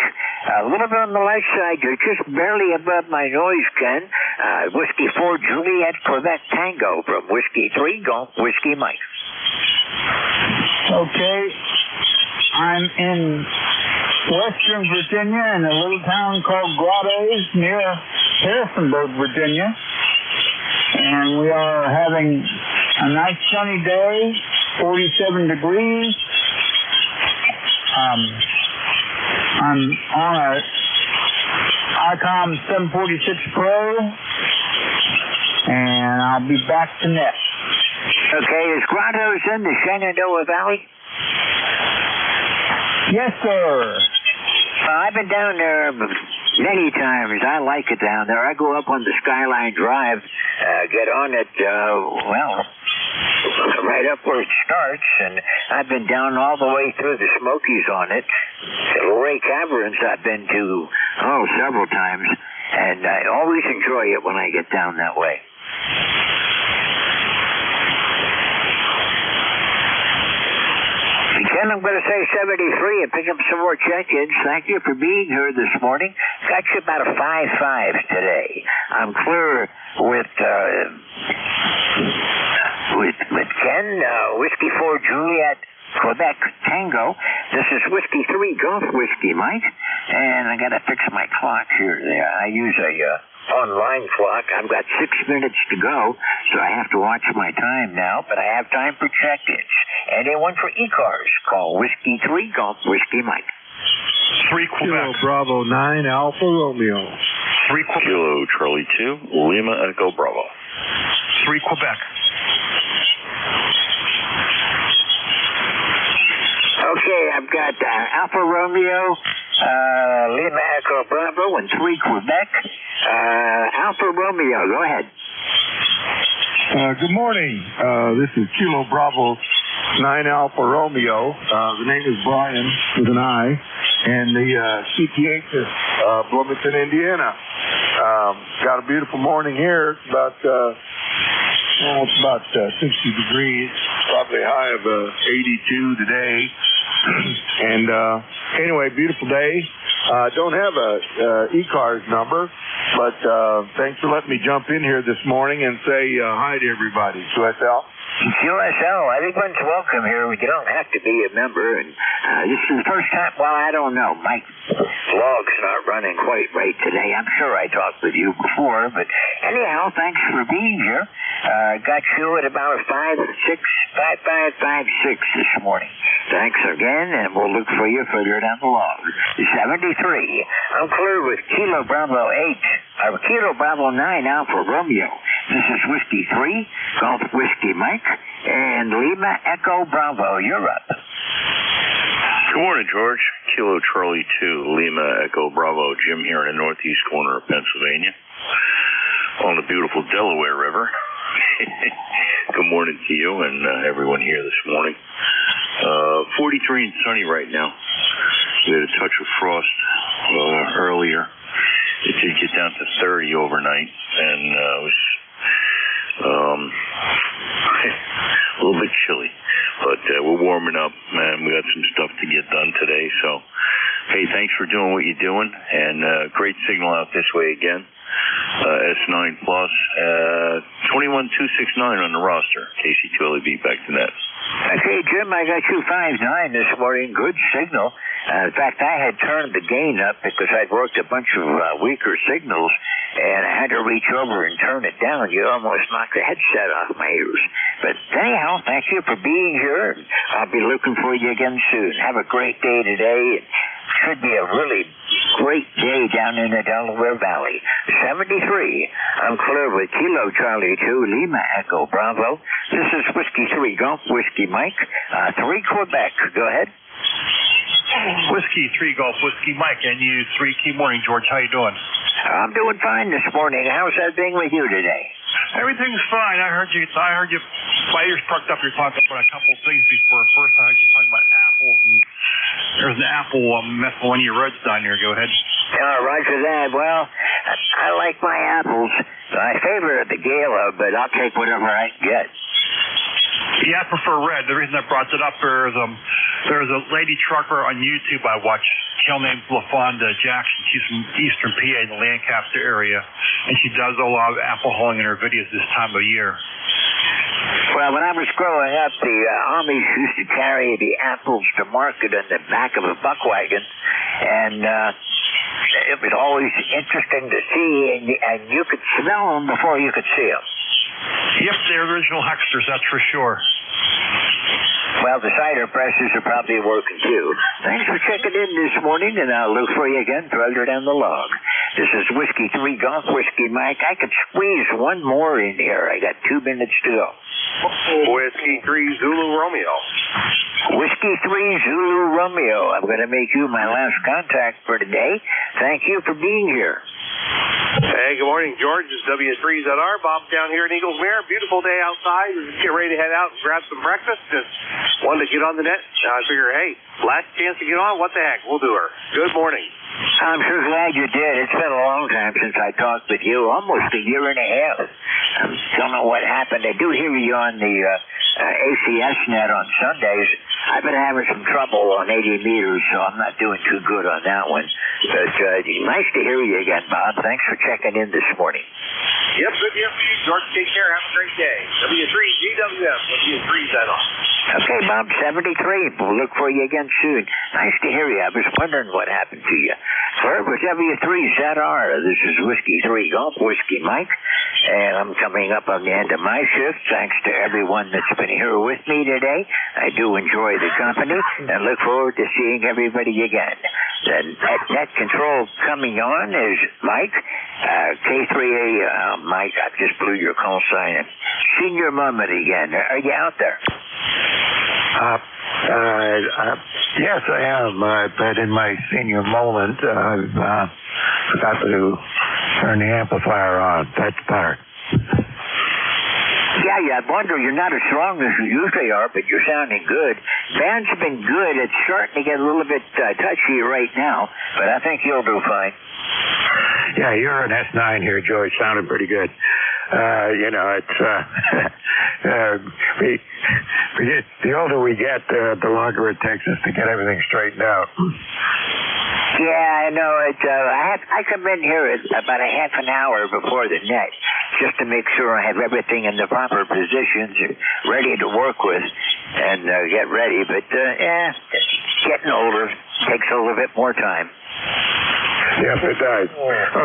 A little bit on the left side. You're just barely above my noise, Ken. Whiskey 4, Juliet, Quebec, Tango from Whiskey 3, Golf Whiskey Mike. Okay. I'm in Western Virginia in a little town called Grottoes near Harrisonburg, Virginia. And we are having a nice sunny day, 47 degrees. I'm on a ICOM 746 Pro, and I'll be back to net. Okay, is Grottoes in the Shenandoah Valley? Yes, sir. I've been down there many times. I like it down there. I go up on the Skyline Drive, get on it, right up where it starts, and I've been down all the way through the Smokies on it. The Luray Caverns I've been to, several times, and I always enjoy it when I get down that way. And I'm going to say 73 and pick up some more check-ins. Thank you for being here this morning. Got you about a 5.5 today. I'm clear with Ken, Whiskey 4 Juliet, Quebec Tango. This is Whiskey 3 Golf Whiskey Mike, and I got to fix my clock here. I use a online clock. I've got 6 minutes to go, so I have to watch my time now, but I have time for check-ins. Anyone for ECARS, call Whiskey 3 Golf Whiskey Mike. 3 Quebec. Kilo Bravo 9 Alpha Romeo. 3 Quebec. Kilo Charlie 2 Lima Echo Bravo. 3 Quebec. Okay, I've got Alpha Romeo, Lima Echo Bravo, and 3 Quebec. Alpha Romeo, go ahead. Good morning. This is Kilo Bravo 9 Alpha Romeo. The name is Brian with an I, and the CTH is Bloomington, Indiana. Got a beautiful morning here. It's about 60 degrees, probably a high of 82 today. And anyway, beautiful day. Don't have a ECARS number, but thanks for letting me jump in here this morning and say hi to everybody. QSL. QSL, everyone's welcome here. You don't have to be a member. And this is the first time, well, I don't know. My log's not running quite right today. I'm sure I talked with you before, but anyhow, thanks for being here. Got you at about a 5.6 this morning. Thanks again, and we'll look for you further down the log. 73. I'm clear with Kilo Bravo 8, or Kilo Bravo 9 Alpha Romeo. This is Whiskey 3, Golf Whiskey Mike, and Lima Echo Bravo. You're up. Good morning, George. Kilo Charlie 2 Lima Echo Bravo. Jim here in the northeast corner of Pennsylvania on the beautiful Delaware River. Good morning to you and everyone here this morning. 43 and sunny right now. We had a touch of frost earlier. It did get down to 30 overnight, and it was a little bit chilly. But we're warming up, and we got some stuff to get done today. So, hey, thanks for doing what you're doing, and great signal out this way again. S9 Plus, 21269 on the roster. KC2LB back to net. Okay, Jim, I got you 5.9 this morning. Good signal. In fact, I had turned the gain up because I'd worked a bunch of weaker signals, and I had to reach over and turn it down. You almost knocked the headset off my ears. But anyhow, thank you for being here. I'll be looking for you again soon. Have a great day today. It should be a really great day down in the Delaware Valley. 73. I'm clear with Kilo Charlie 2 Lima Echo Bravo. This is Whiskey 3 Golf Whiskey Mike. 3 Quebec. Go ahead. Whiskey 3 Golf Whiskey Mike, and you 3 key morning, George. How you doing? I'm doing fine this morning. How's that being with you today? Everything's fine. I heard you. My ears perked up. You're talking about a couple of things before. First, I heard you talking about apples, and there's an apple Miscellanea Reds down here. Go ahead. Roger that. Well, I like my apples. I favor the Gala, but I'll take whatever I can get. Yeah, I prefer red. The reason I brought it up is there's a lady trucker on YouTube I watch. Her name's LaFonda Jackson. She's from Eastern PA in the Lancaster area, and she does a lot of apple hauling in her videos this time of year. Well, when I was growing up, the Amish used to carry the apples to market in the back of a buck wagon, and it was always interesting to see, and you could smell them before you could see them. Yep, they're original hucksters, that's for sure. Well, the cider presses are probably working too. Thanks for checking in this morning, and I'll look for you again further down the log. This is Whiskey 3 Golf Whiskey Mike. I could squeeze one more in here. I got 2 minutes to go. Whiskey 3 Zulu Romeo. Whiskey 3 Zulu Romeo. I'm going to make you my last contact for today. Thank you for being here. Hey, good morning, George. It's W3ZR. Bob down here in Eagles Mare. Beautiful day outside. Just get ready to head out and grab some breakfast. Just wanted to get on the net. I figure, hey, last chance to get on. What the heck? We'll do her. Good morning. I'm so glad you did. It's been a long time since I talked with you, almost a year and a half. I don't know what happened. I do hear you on the ACS net on Sundays. I've been having some trouble on 80 meters, so I'm not doing too good on that one. But nice to hear you again, Bob. Thanks for checking in this morning. Yep, good to hear from you, George. Take care. Have a great day. W3GWS. W3 set on. Okay, Bob, 73. We'll look for you again soon. Nice to hear you. I was wondering what happened to you. For it was W3ZR. This is Whiskey 3 Golf Whiskey Mike. And I'm coming up on the end of my shift. Thanks to everyone that's been here with me today. I do enjoy the company and look forward to seeing everybody again. The net control coming on is Mike. K3A, Mike, I just blew your call sign. Senior moment again. Are you out there? Yes, I am. But in my senior moment, I've forgot to turn the amplifier on. That's better. Yeah, I wonder, you're not as strong as you usually are, but you're sounding good. Band's been good. It's starting to get a little bit touchy right now, but I think you'll do fine. Yeah, you're an S9 here, George. Sounding pretty good. It's the older we get, the longer it takes us to get everything straightened out. Yeah, I know. I come in here about a half an hour before the net just to make sure I have everything in the proper positions and ready to work with and get ready. But, getting older takes a little bit more time. Yes, it does.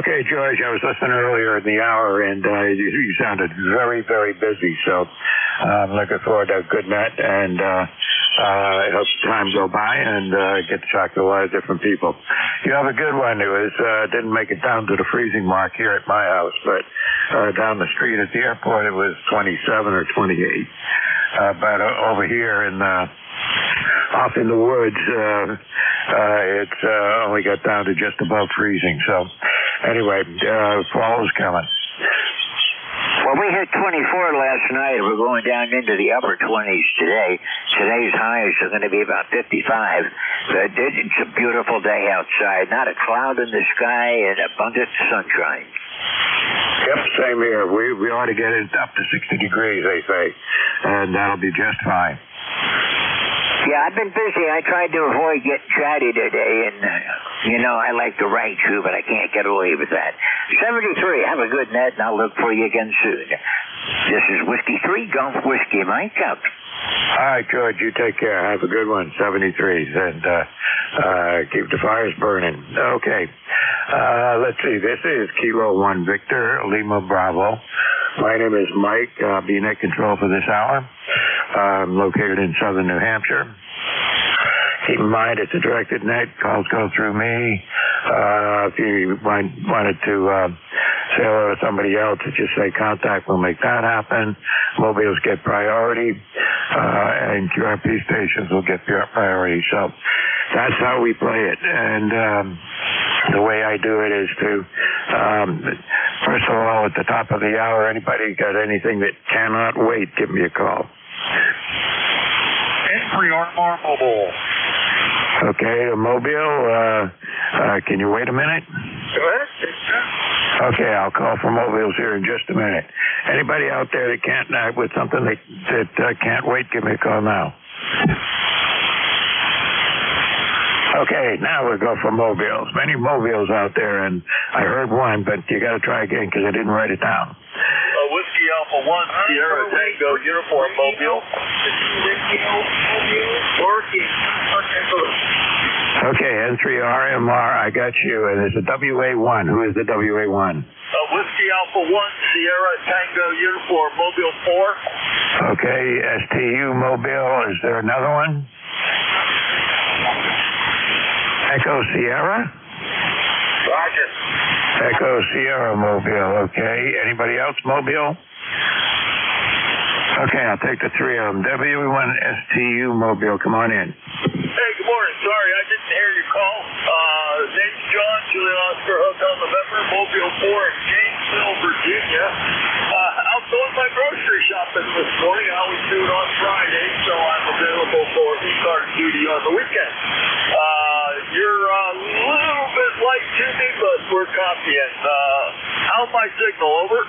Okay, George, I was listening earlier in the hour, and you sounded very, very busy, so I'm looking forward to a good net, and I hope time go by and get to talk to a lot of different people. You have a good one. It was didn't make it down to the freezing mark here at my house, but down the street at the airport it was 27 or 28. But over here in off in the woods, it's only got down to just above freezing. So anyway, fall is coming. Well, we hit 24 last night. We're going down into the upper 20s today. Today's highs are going to be about 55. It's a beautiful day outside. Not a cloud in the sky and abundant sunshine. Yep, same here. We ought to get it up to 60 degrees, they say, and that'll be just fine. Yeah, I've been busy. I tried to avoid getting chatty today, and, I like to write you, but I can't get away with that. 73, have a good net, and I'll look for you again soon. This is Whiskey 3 Golf Whiskey Mike out. All right, George, you take care. Have a good one, 73s, and keep the fires burning. Okay, let's see. This is Kilo 1 Victor, Lima Bravo. My name is Mike. I'll be net control for this hour. I'm located in southern New Hampshire. Keep in mind, it's a directed net. Calls go through me. If you wanted to say hello to somebody else, just say contact. We'll make that happen. Mobiles get priority, and QRP stations will get priority. So that's how we play it. And the way I do it is to, first of all, at the top of the hour, anybody got anything that cannot wait, give me a call. Entry or mobile. Okay, a mobile, can you wait a minute? Okay, I'll call for mobiles here in just a minute. Anybody out there that can't, with something that can't wait, give me a call now. Okay, now we'll go for mobiles. Many mobiles out there, and I heard one, but you got to try again because I didn't write it down. Whiskey Alpha 1, Sierra Tango, Uniform Mobile. Okay, N3RMR, I got you, and it's a WA1. Who is the WA1? Whiskey Alpha 1, Sierra Tango, Uniform Mobile 4. Okay, STU Mobile, is there another one? Echo Sierra? Roger. Echo Sierra Mobile, okay. Anybody else Mobile? Okay, I'll take the three of them. W1 STU Mobile, come on in. Hey, good morning. Sorry, I didn't hear your call. Name's John, Julian Oscar Hotel November, Mobile 4 in Gainesville, Virginia. Out doing my grocery shopping this morning. I always do it on Friday, so I'm available for ECARS duty on the weekend. You're a little bit light to me, but we're copying. How's my signal? Over.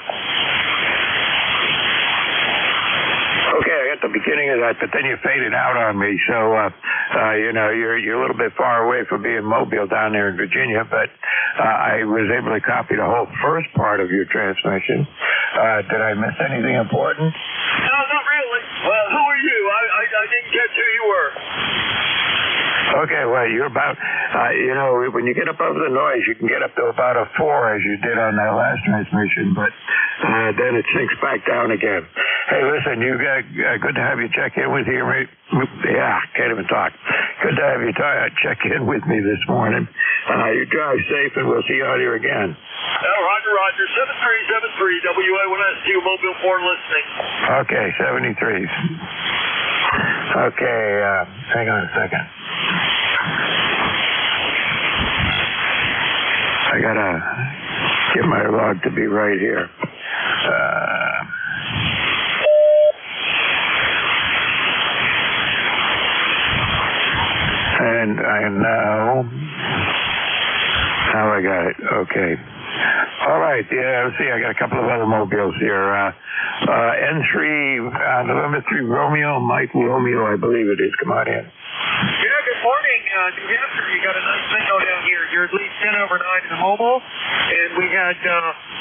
Okay, I got the beginning of that, but then you faded out on me. So, you're a little bit far away from being mobile down there in Virginia, but I was able to copy the whole first part of your transmission. Did I miss anything important? No, not really. Well, who are you? I didn't catch who you were. Okay, well, you're about, when you get up over the noise, you can get up to about a 4 as you did on that last transmission, but then it sinks back down again. Hey, listen, good to have you check in with you. Yeah, can't even talk. Good to have you check in with me this morning. You drive safe, and we'll see you out here again. Roger. 7373 WA1SQ Mobile 4 listening. Okay, 73s. Okay, hang on a second. I gotta get my log to be right here. And now I got it. Okay. All right. Yeah, let's see. I got a couple of other mobiles here. N3, November 3, Romeo, Mike Romeo, I believe it is. Come on in. Yeah, good morning, New Hampshire. You got a nice signal down here. You're at least 10 over 9 in the mobile, and we had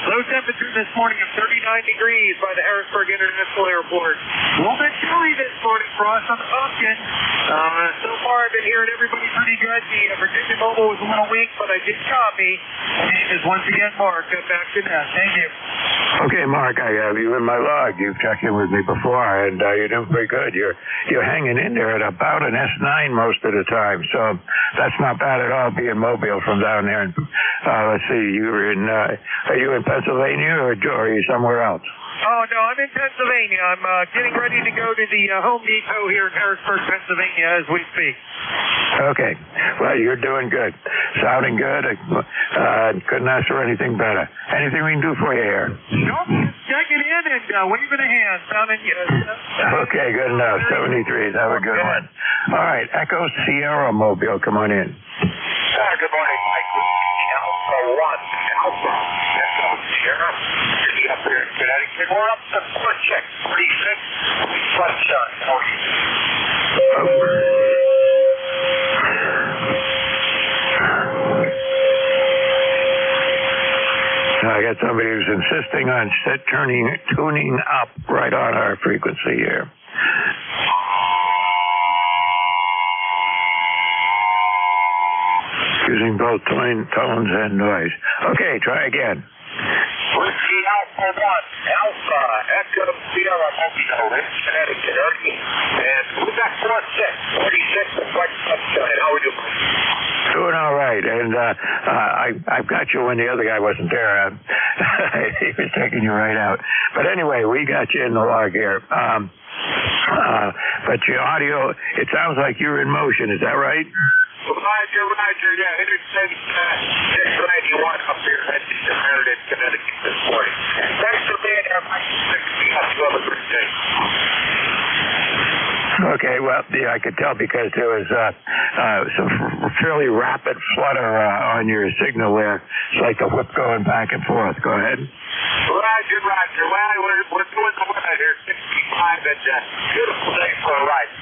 low temperature this morning of 39 degrees by the Harrisburg International Airport. A little bit chilly this morning for us on the pumpkin. So far, I've been hearing everybody pretty good. The Virginia mobile was a little weak, but I did copy. And is once again Mark. Back to that. Thank you. Okay, Mark, I have you in my log. You've checked in with me before, and you're doing pretty good. You're hanging in there at about an S9 most of the time, so that's not bad at all being mobile from down there. And let's see, are you in Pennsylvania or are you somewhere else? Oh, no, I'm in Pennsylvania. I'm getting ready to go to the Home Depot here in Harrisburg, Pennsylvania as we speak. Okay. Well, you're doing good. Sounding good. Couldn't ask for anything better. Anything we can do for you here? Nope, just checking in and waving a hand. Sounding good. Okay, good enough. 73. Have a good one. All right, Echo Sierra Mobile, come on in. Good morning, Mike. Alpha 1, Alpha, Echo Sierra. Up here in Connecticut. We're up to 46, sunshine. How are you? I got somebody who's insisting on tuning up right on our frequency here. Using both tones and noise. Okay, try again. Whiskey Alpha 1, Alpha, Echo Sierra Mobile in Connecticut, and we got 46, sunshine. How are we doing? Doing all right, and I've got you when the other guy wasn't there. He was taking you right out. But anyway, we got you in the log here. But your audio, it sounds like you're in motion. Is that right? Roger. Yeah, Interstate 691 up here at Meredith, Connecticut this morning. Thanks for being here, Mike. You have a great day. Okay, well, yeah, I could tell because there was some fairly rapid flutter on your signal there. It's like the whip going back and forth. Go ahead. Roger. Well, we're doing the weather here, 65, and beautiful day for a ride.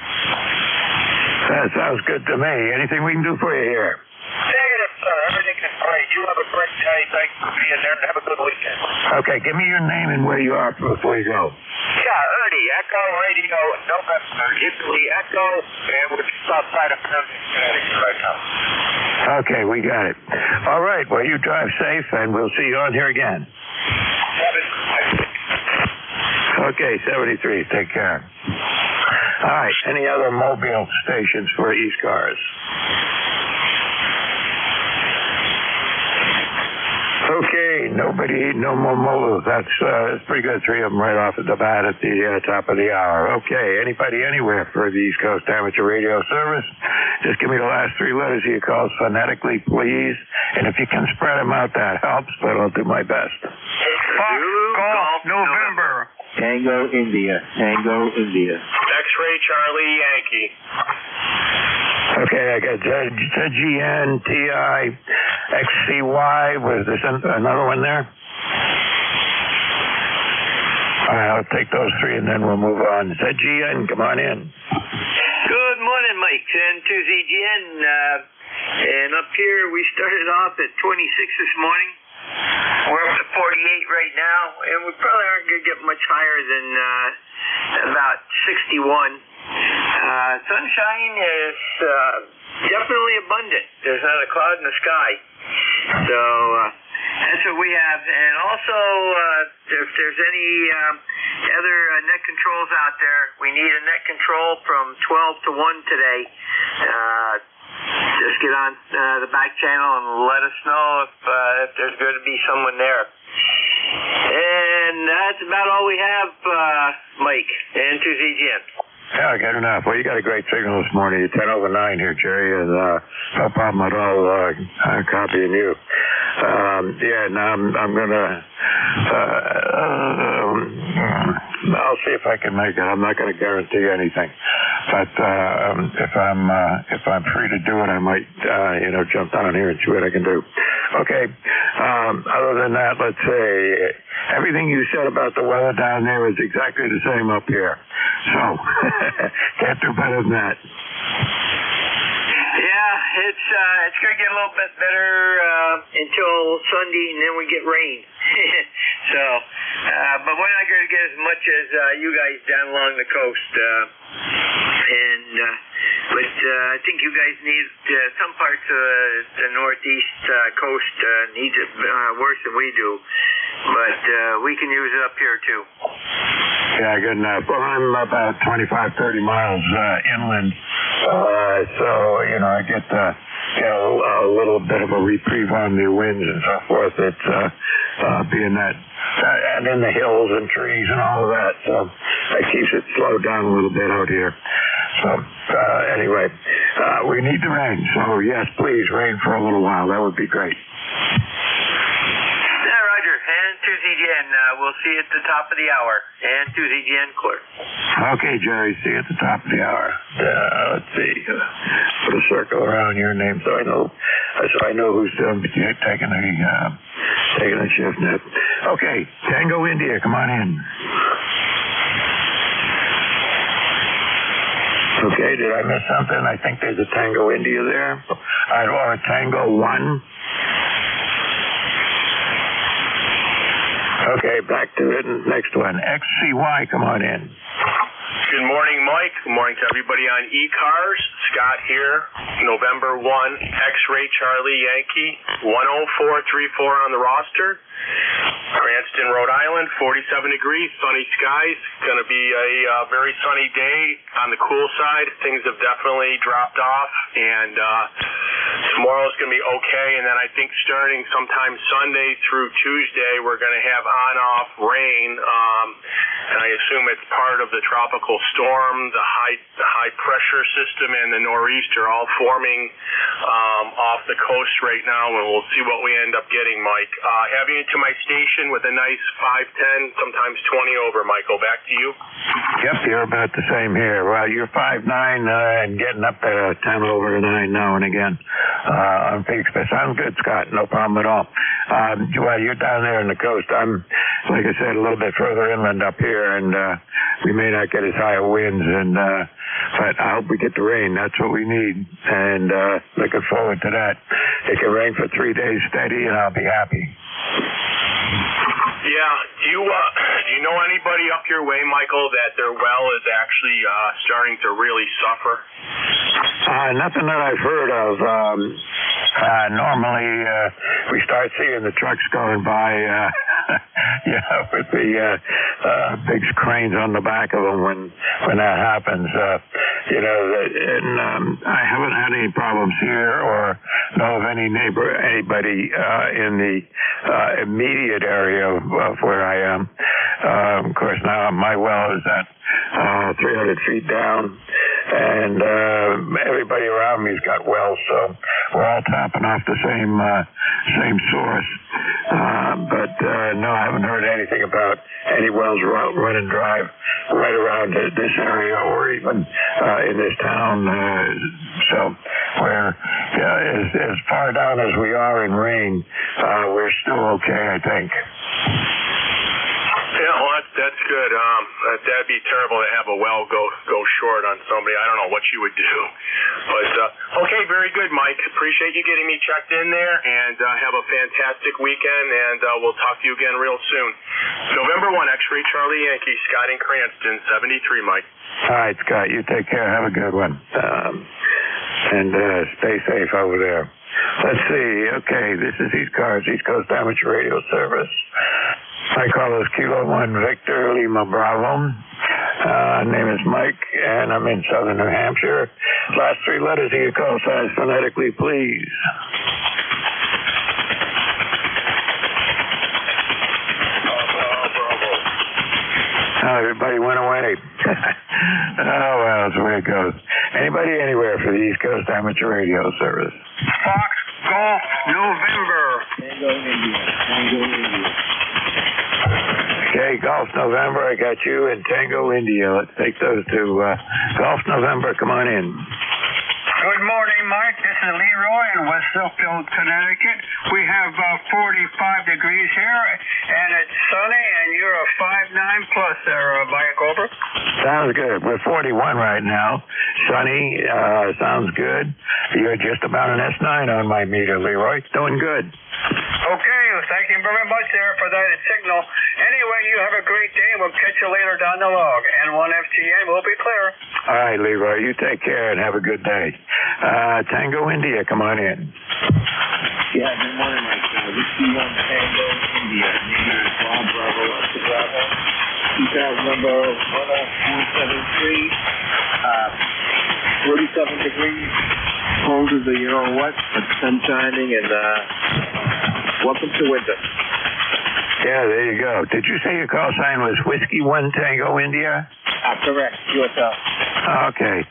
That sounds good to me. Anything we can do for you here? Negative, sir. Everything is great. You have a great day. Thanks for being there, and have a good weekend. Okay, give me your name and where you are before you go. Yeah, Ernie, Echo Radio, November, Italy, Echo, and we're just outside of Connecticut right now. Okay, we got it. All right, well, you drive safe, and we'll see you on here again. Okay, 73, take care. All right, any other mobile stations for ECARS? Okay, no more mobiles. That's pretty good. 3 of them right off at the bat at the top of the hour. Okay, anybody anywhere for the East Coast Amateur Radio Service? Just give me the last 3 letters of your calls phonetically, please. And if you can spread them out, that helps, but I'll do my best. Fox, Golf, November. Tango, India. X-Ray Charlie Yankee. Okay, I got ZGN, TI, XCY, was there another one there? All right, I'll take those three and then we'll move on. ZGN, come on in. Good morning, Mike. N2ZGN. And up here, we started off at 26 this morning. We're up to 48 right now, and we probably aren't going to get much higher than about 61. Sunshine is definitely abundant. There's not a cloud in the sky. So that's what we have. And also, if there's any other net controls out there, we need a net control from 12 to 1 today. Just get on the back channel and let us know if there's going to be someone there. And that's about all we have, Mike, N2ZGN. Yeah, good enough. Well, you got a great signal this morning. You're 10 over 9 here, Jerry, and no problem at all copying you. Now I'm going to... I'll see if I can make it. I'm not going to guarantee anything. But if I'm free to do it, I might, jump down here and see what I can do. Okay. Other than that, let's say everything you said about the weather down there is exactly the same up here. So can't do better than that. Yeah, it's going to get a little bit better until Sunday, and then we get rain. So, but we're not going to get as much as you guys down along the coast. But I think you guys need some parts of the northeast coast needs it worse than we do. But we can use it up here too. Yeah, good enough. Well, I'm about 25, 30 miles inland, so I get a little bit of a reprieve on the winds and so forth. It's being that and in the hills and trees and all of that, so that keeps it slowed down a little bit out here. So anyway, we need the rain. So yes, please rain for a little while. That would be great. N2ZGN, we'll see you at the top of the hour. N2ZGN clear. Okay, Jerry, see you at the top of the hour. Let's see. Put a circle around your name so I know who's taking a shift net. Okay, Tango India, come on in. Okay, did I miss something? I think there's a Tango India there. Or a Tango 1. Okay, back to it. Next one. XCY, come on in. Good morning, Mike. Good morning to everybody on ECARS. Scott here. November 1, X-Ray Charlie Yankee, 10434 on the roster. Cranston, Rhode Island, 47 degrees, sunny skies. Going to be a very sunny day on the cool side. Things have definitely dropped off, and tomorrow is going to be okay. And then I think starting sometime Sunday through Tuesday, we're going to have on-off rain. And I assume it's part of the tropical storm. The high pressure system and the nor'easter all forming off the coast right now, and we'll see what we end up getting, Mike. Having it to my station with a nice 510, sometimes 20 over, Michael. Back to you. Yep, you're about the same here. Well, you're 5'9", and getting up to 10 over 9 now and again on peaks. But sounds good, Scott. No problem at all. Well, you're down there on the coast. I'm, like I said, a little bit further inland up here, and we may not get as high a winds, but I hope we get the rain. That's what we need, and looking forward to that. It can rain for 3 days steady, and I'll be happy. Yeah. Do you know anybody up your way, Michael, that their well is actually starting to really suffer? Nothing that I've heard of. Normally, we start seeing the trucks going by, with the big cranes on the back of them when that happens. I haven't had any problems here or know of anybody in the immediate area of where I am. Of course, now my well is at 300 feet down, and everybody around me's got wells, so we're all tapping off the same source. But no, I haven't heard anything about any wells running dry right around this area or even in this town. So we're as far down as we are in rain, we're still okay, I think. Yeah, well, that's good. That'd be terrible to have a well go short on somebody. I don't know what you would do. But, okay, very good, Mike. Appreciate you getting me checked in there, and have a fantastic weekend, and we'll talk to you again real soon. November 1, X-Ray Charlie Yankee, Scott in Cranston, 73, Mike. All right, Scott, you take care. Have a good one. And stay safe over there. Let's see. Okay, this is ECARS, East Coast Amateur Radio Service. I call this Kilo 1 Victor Lima Bravo. Name is Mike, and I'm in southern New Hampshire. Last three letters of your call signs phonetically, please. Oh, everybody went away. Oh, well, that's the way it goes. Anybody anywhere for the East Coast Amateur Radio Service? Fox Golf November. Tango India. Okay, Golf November, I got you, and Tango India. Let's take those two. Golf November, come on in. Good morning, Mike. This is Leroy in West Southfield, Connecticut. We have 45 degrees here, and it's sunny, and you're a 5'9" plus there, Mike, over. Sounds good. We're 41 right now. Sunny, sounds good. You're just about an S9 on my meter, Leroy. Doing good. Okay, thank you very much there for that signal. Anyway, you have a great day. We'll catch you later down the log. And 1FTN will be clear. All right, Leroy, you take care and have a good day. Tango India, come on in. Yeah, good morning, Mike. This is Tango India. Name is Bob Bravo, Oscar Bravo. ECARS number 10473. 47 degrees. Cold as you know what, but sun shining, and welcome to winter. Yeah, there you go. Did you say your call sign was Whiskey 1 Tango India? Correct. USL. Okay.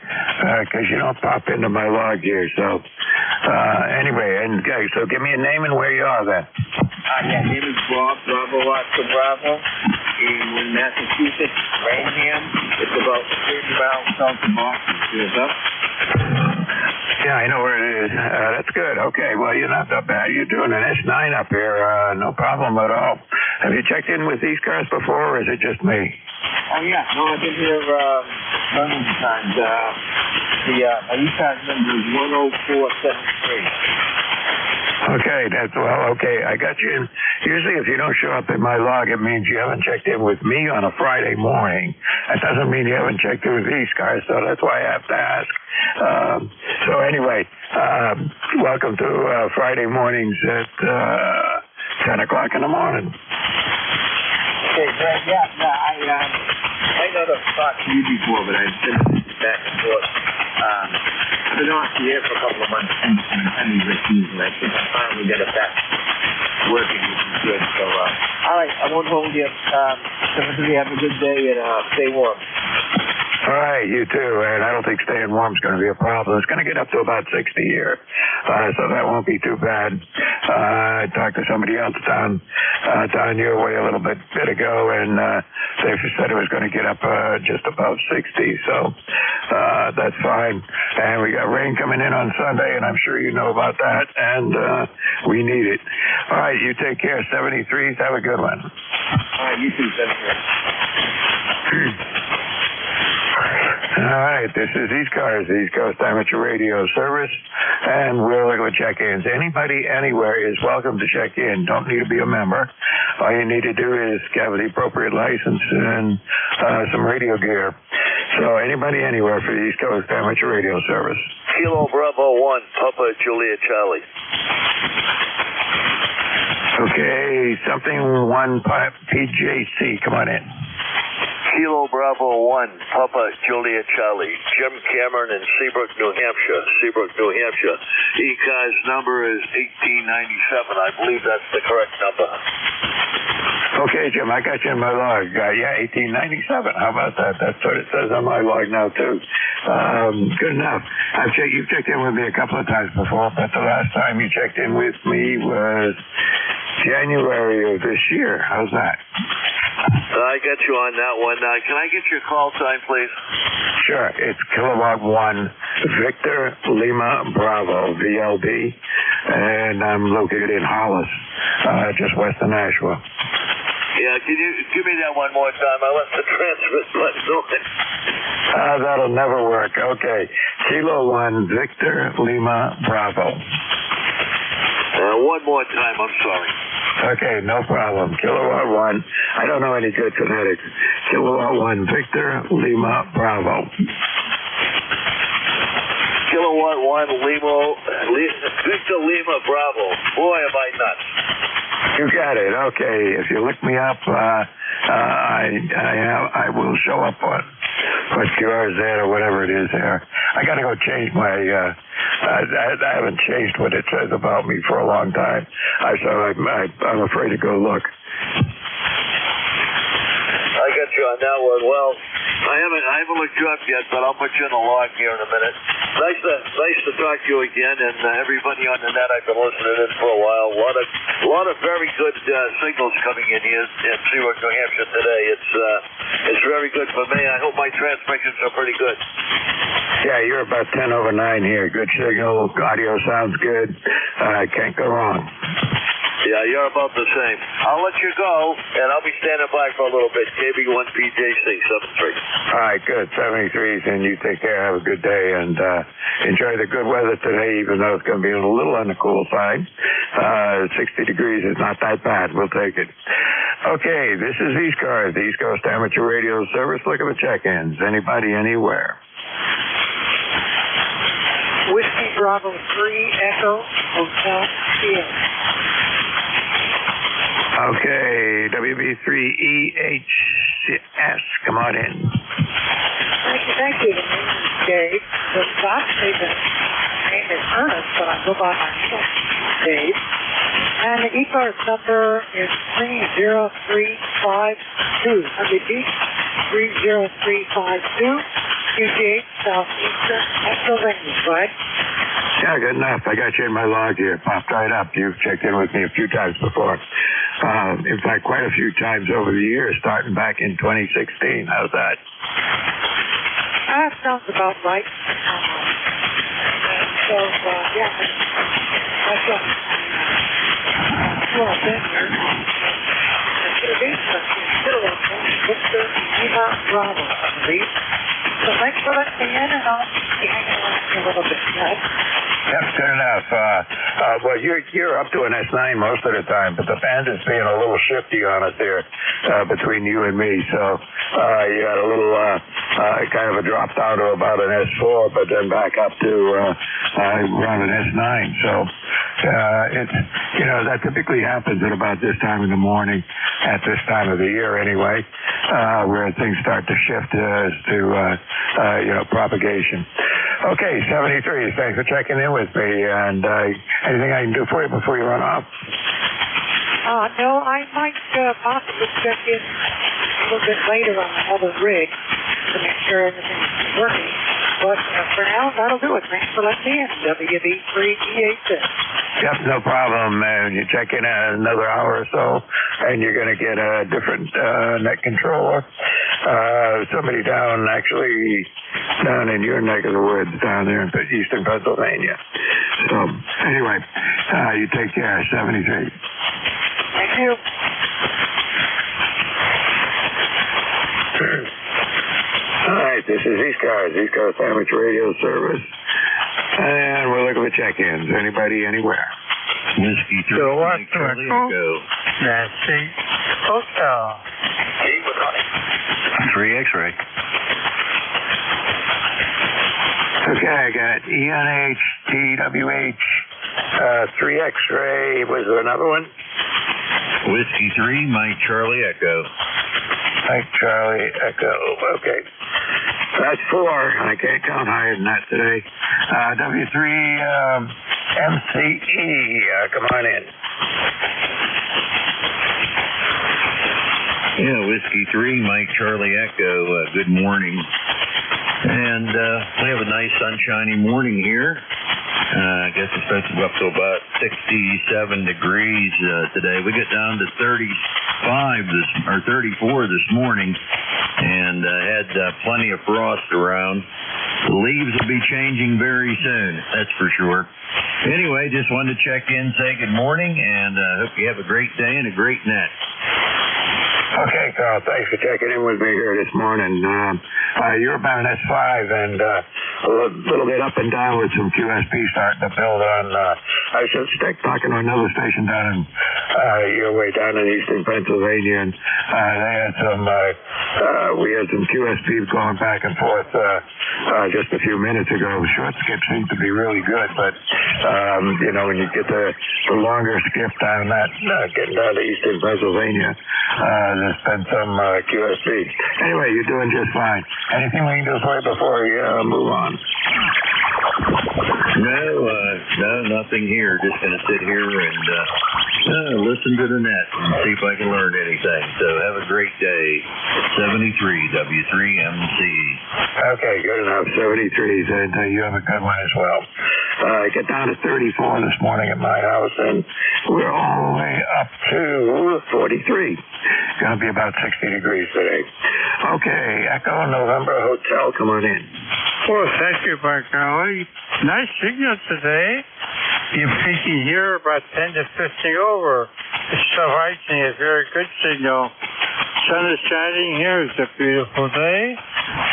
Because you don't pop into my log here, so anyway, and so give me a name and where you are then. Yeah, name is Bob Bravo, Oscar Bravo, in Massachusetts, Rainham. It's about 30 miles south of Boston. USL. Yeah, I know where it is. That's good. Okay, well, you're not that bad. You're doing an S9 up here. No problem at all. Have you checked in with ECARS before, or is it just me? Oh, yeah. No, I've been here hundreds of times. My ECARS number is 10473. Okay, that's well, okay. I got you in. Usually if you don't show up in my log, it means you haven't checked in with me on a Friday morning. That doesn't mean you haven't checked in with ECARS, so that's why I have to ask. So anyway, welcome to Friday mornings at 10 o'clock in the morning. Okay, Greg, I know I've talked to you before, but I've been back and forth. I've been off the air for a couple of months and attending this season. I think I finally got it back working, which is good. So, all right, I won't hold you. Definitely have a good day and stay warm. All right, you too. And I don't think staying warm is going to be a problem. It's going to get up to about 60 here, so that won't be too bad. I talked to somebody else down your way a little bit ago, and they said it was going to get up just above 60, so that's fine. And we got rain coming in on Sunday, and I'm sure you know about that, and we need it. All right, you take care. 73s, have a good one. All right, you too, 73. All right, this is ECARS, the East Coast Amateur Radio Service, and we're looking at check-ins. Anybody anywhere is welcome to check in. Don't need to be a member. All you need to do is have the appropriate license and some radio gear. So anybody anywhere for the East Coast Amateur Radio Service. Kilo Bravo 1, Papa Juliet Charlie. Okay, something 1 PJC, come on in. Kilo Bravo 1, Papa Juliet Charlie, Jim Cameron in Seabrook, New Hampshire. ECARS number is 1897. I believe that's the correct number. Okay, Jim, I got you in my log. Yeah, 1897. How about that? That's what it says on my log now, too. Good enough. You've checked in with me a couple of times before, but the last time you checked in with me was January of this year. How's that? I got you on that one. Can I get your call sign, please? Sure. It's Kilowatt 1 Victor Lima Bravo, VLB, and I'm located in Hollis, just west of Nashville. Yeah, can you give me that one more time? I left the transmit button on. That'll never work. Okay. Kilo 1 Victor Lima Bravo. One more time, I'm sorry. Okay, no problem. Kilowatt 1. I don't know any good phonetics. Kilowatt 1 Victor Lima Bravo. Kilowatt 1 Victor Lima Bravo. Boy, am I nuts. You got it. Okay. If you look me up, I will show up on what QRZ or whatever it is there. I got to go change my. I haven't changed what it says about me for a long time. So I'm afraid to go look. I got you on that one. Well, I haven't looked you up yet, but I'll put you in the log here in a minute. Nice to talk to you again, and everybody on the net. I've been listening in for a while. A lot of very good signals coming in here in Seabrook, New Hampshire today. It's very good for me. I hope my transmissions are pretty good. Yeah, you're about 10 over 9 here. Good signal. Audio sounds good. Can't go wrong. Yeah, you're about the same. I'll let you go, and I'll be standing by for a little bit. KB1PJC 73. All right, good. 73s, and you take care. Have a good day, and enjoy the good weather today, even though it's going to be a little on the cool side. 60 degrees is not that bad. We'll take it. Okay, this is ECARS, the East Coast Amateur Radio Service. Look at the check-ins. Anybody, anywhere? Whiskey Bravo 3 Echo Hotel Field. Okay, WB3EHS, come on in. Thank you. The name is Dave. The doctor name is Ernest, but I go by my name, Dave. And the ECARS number is 30352. Repeat, 30352. UGH, Southeastern Pennsylvania, right? Yeah, good enough. I got you in my log here. Popped right up. You've checked in with me a few times before. In fact, quite a few times over the years, starting back in 2016. How's that? That sounds about right. So, yeah, that's what well, been here. Victor Lima Bravo, I believe. So thanks for letting me in, and I'll be hanging around for a little bit, right? That's good enough. Well, you're up to an S9 most of the time, but the band is being a little shifty on us here between you and me. So you got a little kind of a drop down to about an S4, but then back up to around an S9. So it's that typically happens at about this time in the morning, at this time of the year anyway, where things start to shift as to propagation. Okay, 73. Thanks for checking in with me. And anything I can do for you before you run off? No, I might possibly check in a little bit later on another rig to make sure everything's working. But for now, that'll do it. Thanks for letting me in. WB3EHS. Yep, no problem. You check in another hour or so, and you're going to get a different net controller. Somebody down in your neck of the woods down there in eastern Pennsylvania. So anyway, you take care. 73. Thank you. All right, this is ECARS, East Coast Amateur Radio Service, and we're looking for check-ins. Anybody, anywhere? Whiskey 3. So what? Nancy Hotel. 3 X-ray. Okay, I got ENH, TWH, 3 X-ray. Was there another one? Whiskey 3, Mike Charlie Echo. Mike Charlie Echo. Okay. That's 4. I can't count higher than that today. W3 MCE. Come on in. Yeah, Whiskey 3, Mike Charlie Echo. Good morning. And we have a nice sunshiny morning here. I guess it's supposed to go up to about 67 degrees today. We get down to 30 34 this morning, and had plenty of frost around. The leaves will be changing very soon, that's for sure. Anyway, just wanted to check in, say good morning, and hope you have a great day and a great net. Okay, Carl, thanks for checking in with me here this morning. You're about an S5 and a little bit up and down with some QSP starting to build on. I was just talking to another station down in your way down in eastern Pennsylvania, and they had some. We had some QSP going back and forth just a few minutes ago. Short skip seems to be really good, but when you get the longer skip down that getting down to eastern Pennsylvania, there's been some QSP. Anyway, you're doing just fine. Anything we can do for you before we move on? No, nothing here. Just going to sit here and listen to the net and see if I can learn anything. So have a great day. 73 W3MC. Okay, good enough. 73s, and you have a good one as well. I get down to 34 this morning at my house, and we're all the way up to 43. Going to be about 60 degrees today. Okay, Echo November Hotel, come on in. Well, thank you, Barcali. Nice signal today. You're peaking here about 10 to 15 over. It's still rising, a very good signal. Sun is shining here. It's a beautiful day.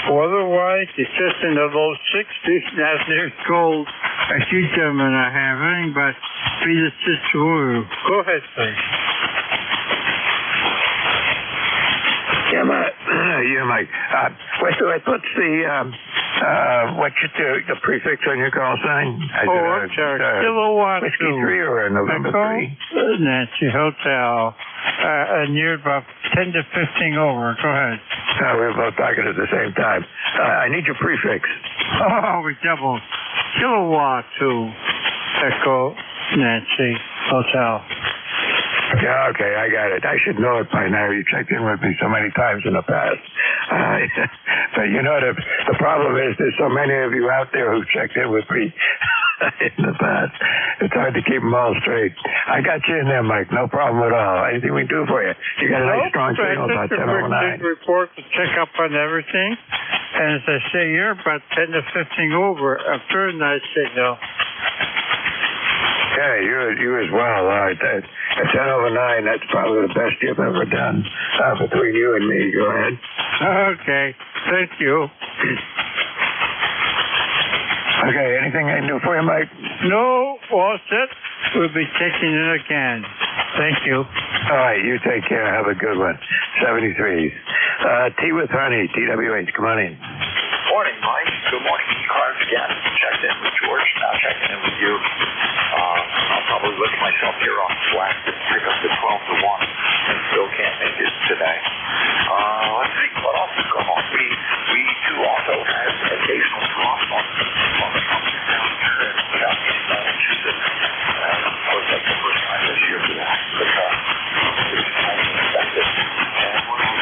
Otherwise, it's just in the low 60s. Not near cold. A few gentlemen are having, but be the situation. Go ahead, please. Yeah, Mike. What's the prefix on your call sign? I'm sorry. Kilowatt Whiskey 3 or a November 3? Nancy Hotel. Near about 10 to 15 over. Go ahead. We were both talking at the same time. I need your prefix. Oh, we doubled. Kilowatt 2 Echo Nancy Hotel. Yeah, okay, I got it. I should know it by now. You checked in with me so many times in the past. But the problem is there's so many of you out there who checked in with me in the past. It's hard to keep them all straight. I got you in there, Mike. No problem at all. Anything we do for you? You got a nice strong signal about 10:09. Report to check up on everything. And as I say, you're about 10 to 15 over. A very nice signal. Yeah, you as well. At 10:09, that's probably the best you've ever done between you and me. Go ahead. Okay. Thank you. Okay, anything I can do for you, Mike? No, all set. We'll be checking in again. Thank you. All right, you take care. Have a good one. 73s. Tea with honey, TWH. Come on in. Morning, Mike. Good morning, ECARS again. Checked in with George, now checking in with you. I'll probably lift myself here off slack to pick up the 12 to 1 and still can't make it today. Let's see, what else is going on? We too also had occasional frost on the mountains down here in southeast Massachusetts. Of course, that's the first time this year for that. But it's highly expected. And we're on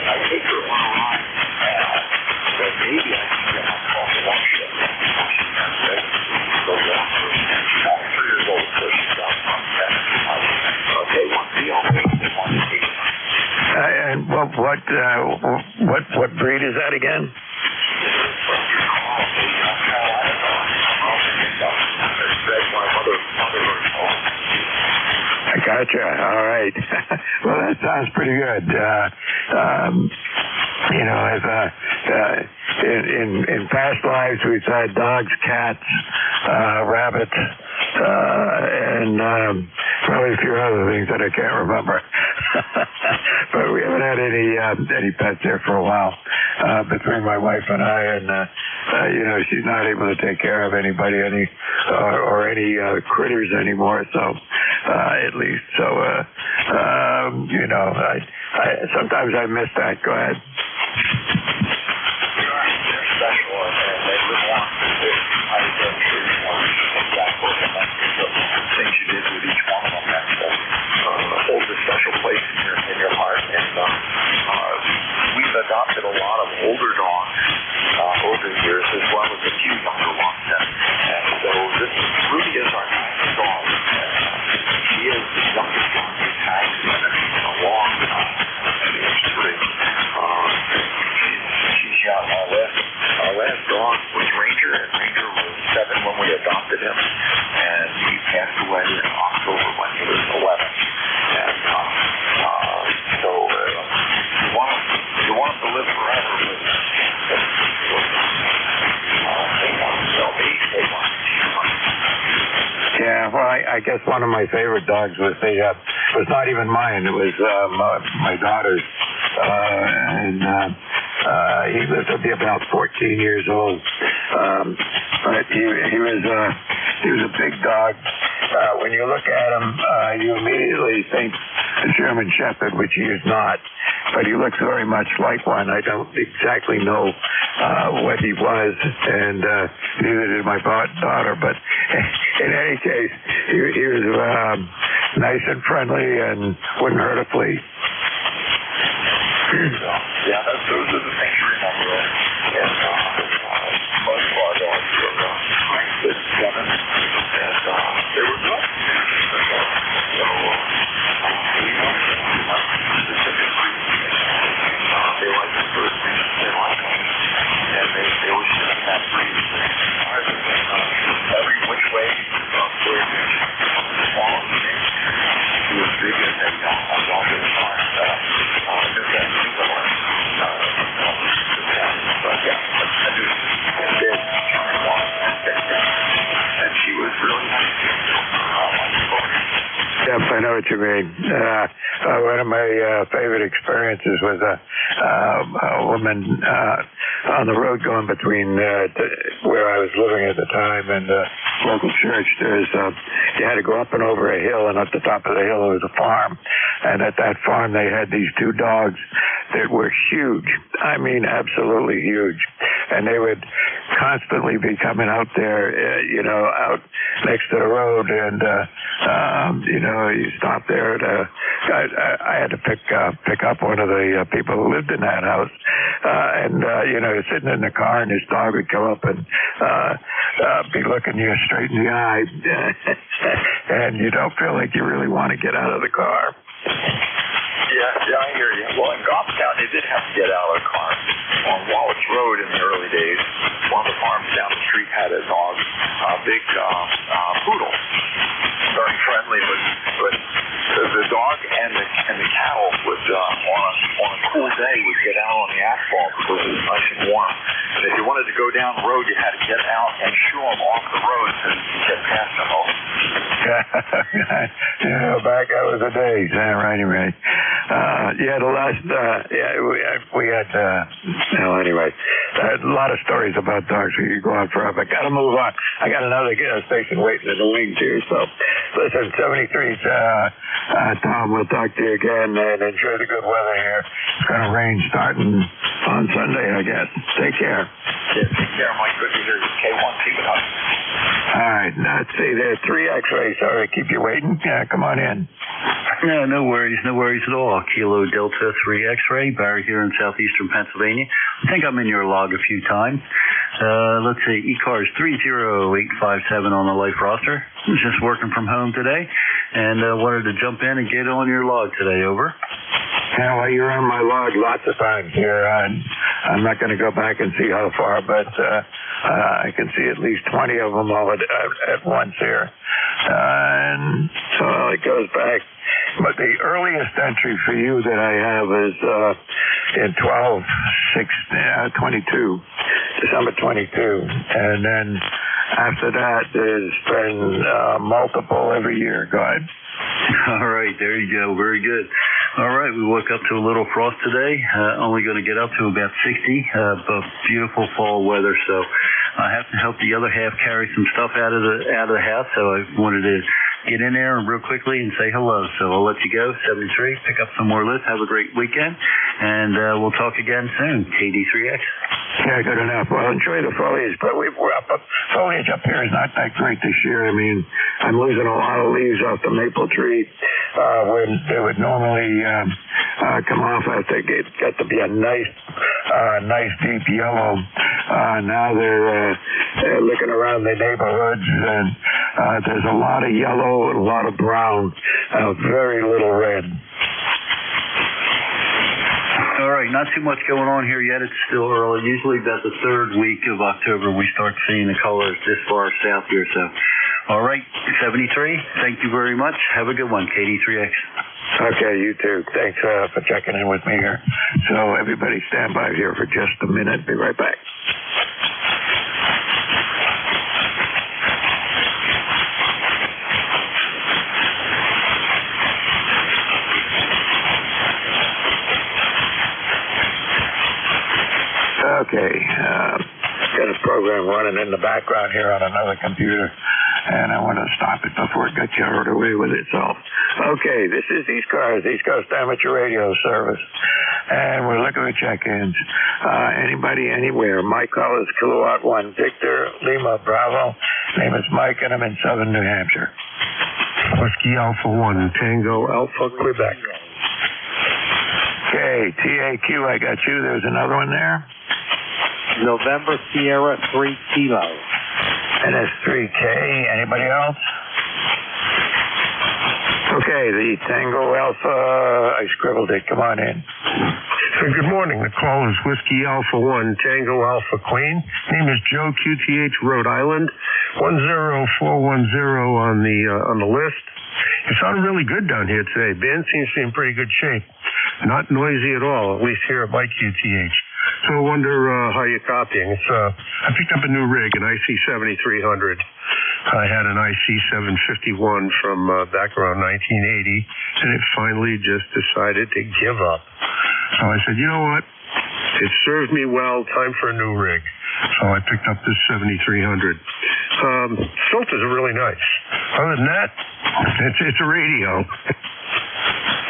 I take her on a ride now, but maybe I can get my call for one shift. She's not ready to go down for it. She's only 3 years old, so she's got one test. Okay, one deal, one deal. And what breed is that again? I gotcha. All right. Well, that sounds pretty good. In past lives we've had dogs, cats, rabbits, and probably a few other things that I can't remember. But we haven't had any pets here for a while between my wife and I, and she's not able to take care of anybody or any critters anymore. So at least I sometimes I miss that. Go ahead. They're special, and they live on. I'm sure you know exactly the things you did with each one of them that holds a special place in your heart. And we've adopted a lot of older dogs over the years, as well as a few younger ones. And so this is really I guess one of my favorite dogs was was not even mine. It was my daughter's, and he lived to be about 14 years old. But he was a big dog. When you look at him, you immediately think a German Shepherd, which he is not. But he looks very much like one. I don't exactly know what he was, and neither did my daughter. But in any case, he was nice and friendly and wouldn't hurt a flea. Yeah, those are the things you remember. And most of our dogs were nice and seven, and they were good. So we know specifically they like the first thing they like, and they always should have breed. Ours has been every which way where it's small and big. He was big and a dog in the farm. Just that single one. But yeah, I do did and she was really nice. Yep, I know what you mean. One of my favorite experiences was a woman on the road going between where I was living at the time and local church. You had to go up and over a hill, and at the top of the hill was a farm. And at that farm, they had these two dogs that were huge. I mean, absolutely huge. And they would constantly be coming out there, out next to the road, and you stop there. I had to pick up one of the people who lived in that house, and sitting in the car, and his dog would come up and be looking you straight in the eye, and you don't feel like you really want to get out of the car. Yeah, I hear you. Well, in Goffstown, they did have to get out of the car. On Wallace Road in the early days, one of the farms down the street had a dog, a big poodle. Very friendly, but the dog and the cattle would, on a cool day, would get out on the asphalt because it was nice and warm. And if you wanted to go down the road, you had to get out and shoo them off the road to get past them all. Back that was the days, right. The last, we had, anyway, a lot of stories about dogs. We could go on forever. Got to move on. I got another station waiting in the wings here. So, listen, 73's Tom. We'll talk to you again, and enjoy the good weather here. It's going to rain starting on Sunday, I guess. Take care. Yeah, take care, Mike. Good to hear you. K1, keep it up. All right. Let's see. There's 3 X-rays. Sorry to keep you waiting. Come on in. No worries at all. Kilo Delta 3 X-ray, Barry here in southeastern Pennsylvania. I think I'm in your log a few times. Let's see, ECARS 30857 on the life roster. I'm just working from home today, and wanted to jump in and get on your log today. Over. Yeah, well, you're on my log lots of times here. I'm not going to go back and see how far, but I can see at least 20 of them all at once here. And so it goes back. But the earliest entry for you that I have is in 22, December 22. And then after that, there's been multiple every year. Go ahead. All right, there you go. Very good. All right, we woke up to a little frost today. Only going to get up to about 60, but beautiful fall weather. So I have to help the other half carry some stuff out of the house. So I wanted to get in there and real quickly and say hello. So I'll let you go. 73, pick up some more lists. Have a great weekend, and we'll talk again soon. KD3X. Yeah, good enough. Well, enjoy the foliage, but foliage up here is not that great this year. I mean, I'm losing a lot of leaves off the maple tree when they would normally come off after it got to be a nice deep yellow. Now they're looking around the neighborhoods, and there's a lot of yellow and a lot of brown, very little red. All right, not too much going on here yet. It's still early. Usually about the 3rd week of October we start seeing the colors this far south here. So, all right, 73, thank you very much. Have a good one, KD3X. Okay, you too. Thanks for checking in with me here. So everybody stand by here for just a minute. Be right back. Okay. Got a program running in the background here on another computer, and I want to stop it before it got carried away with itself. Okay, this is ECARS, East Coast Amateur Radio Service, and we're looking at check-ins. Anybody, anywhere. My call is Kilowatt 1 Victor Lima Bravo. Name is Mike, and I'm in southern New Hampshire. Whiskey Alpha 1 Tango Alpha Quebec. Okay, TAQ, I got you. There's another one there. November Sierra 3 Kilo. And that's 3K. Anybody else? Okay, the Tango Alpha, I scribbled it. Come on in. Good morning. The call is Whiskey Alpha 1 Tango Alpha Queen. Name is Joe, QTH, Rhode Island. 10410 on the list. It sounded really good down here today. Band seems to be in pretty good shape. Not noisy at all, at least here at my QTH. So I wonder how you're copying. I picked up a new rig, an IC 7300. I had an IC 751 from back around 1980, and it finally just decided to give up. So I said, you know what? It served me well. Time for a new rig. So I picked up this 7300. Filters are really nice. Other than that, it's a radio.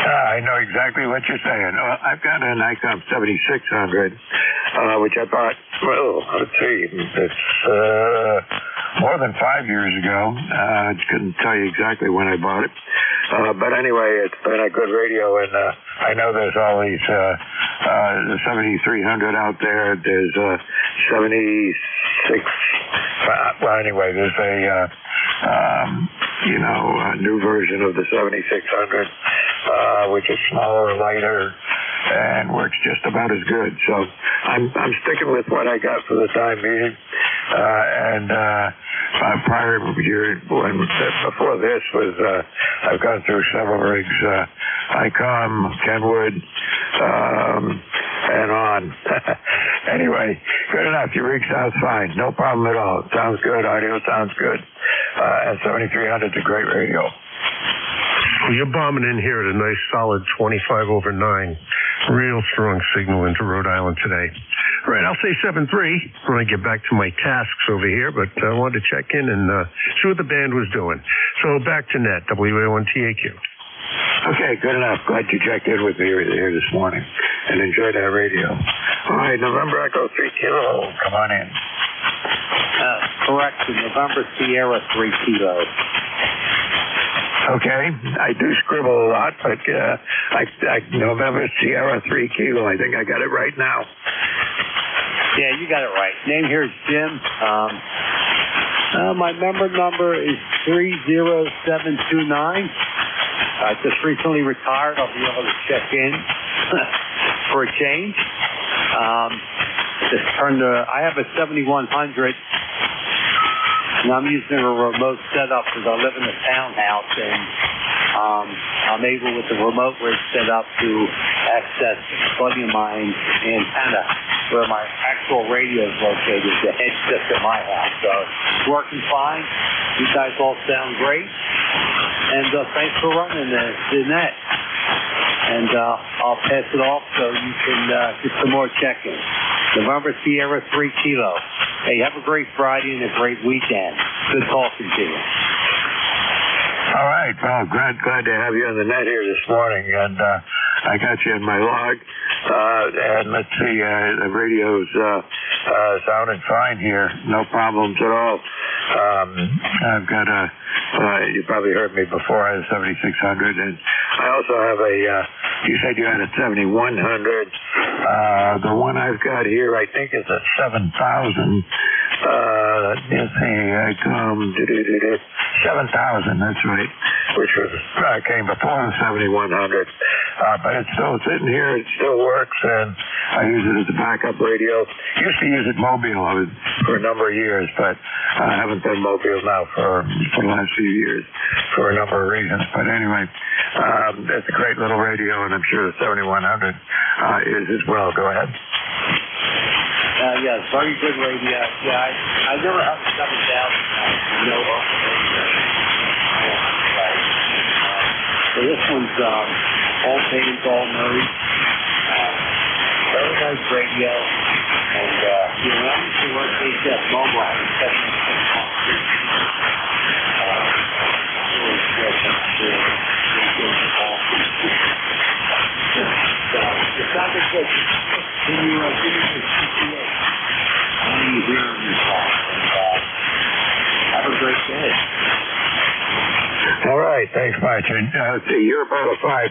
I know exactly what you're saying. I've got an ICOM 7600, which I bought, let's see, it's more than 5 years ago. I couldn't tell you exactly when I bought it. But anyway, it's been a good radio, and I know there's all these 7300 out there. There's 76. Well, anyway, there's a new version of the 7600, which is smaller, lighter, and works just about as good. So I'm sticking with what I got for the time being. Prior year, before this was, I've gone through several rigs, ICOM, Kenwood, and on. Anyway, good enough. Your rig sounds fine. No problem at all. It sounds good. Audio sounds good. And 7300 is a great radio. Well, you're bombing in here at a nice solid 25/9. Real strong signal into Rhode Island today. All right, I'll say 7-3 when I get back to my tasks over here, but I wanted to check in and see what the band was doing. So back to net, WA1TAQ. Okay, good enough. Glad you checked in with me here this morning and enjoyed our radio. All right, November Echo 3 Kilo, come on in. Correction, November Sierra 3 Kilo. Okay, I do scribble a lot, but November Sierra 3 Kilo, I think I got it right now. Yeah, you got it right. Name here is Jim. My member number is 30729. I just recently retired. I'll be able to check in for a change. I have a 7100. And I'm using a remote setup because I live in a townhouse, and I'm able with the remote rig set up to access a buddy of mine's antenna where my actual radio is located, the head just at my house. So it's working fine. You guys all sound great. And thanks for running the net. And I'll pass it off so you can get some more check-in. November Sierra 3 Kilo. Hey, have a great Friday and a great weekend. Good talking to you. All right. Well, glad to have you on the net here this morning. And I got you in my log. And let's see, the radio's sounding fine here. No problems at all. I've got you probably heard me before. I had a 7600. And I also have you said you had a 7100. The one I've got here, I think, is a 7000. Let's see, I come 7,000. That's right, which came before the 7100. But it's still sitting here. It still works, and I use it as a backup radio. Used to use it mobile for a number of years, but I haven't done mobile now for the last few years for a number of reasons. But anyway, it's a great little radio, and I'm sure the 7100 is as well. Go ahead. Yeah, very good radio. Yeah, I never have a 7000. So this one's all paid, all married. Very nice radio, and Thanks much. And let's see, you're about a 5.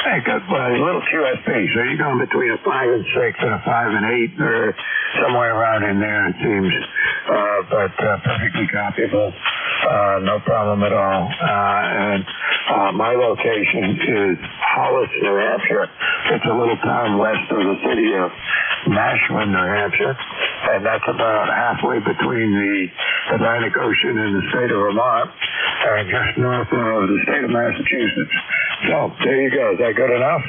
Hey, good, a little QSP. So you're going between a 5 and 6 and a 5 and 8, or somewhere around in there, it seems. But perfectly copyable. No problem at all. And my location is Hollis, New Hampshire. It's a little town west of the city of Nashville, New Hampshire. And that's about halfway between the Atlantic Ocean and the state of Vermont, and just north of the state of Massachusetts. So there you go. Is that good enough?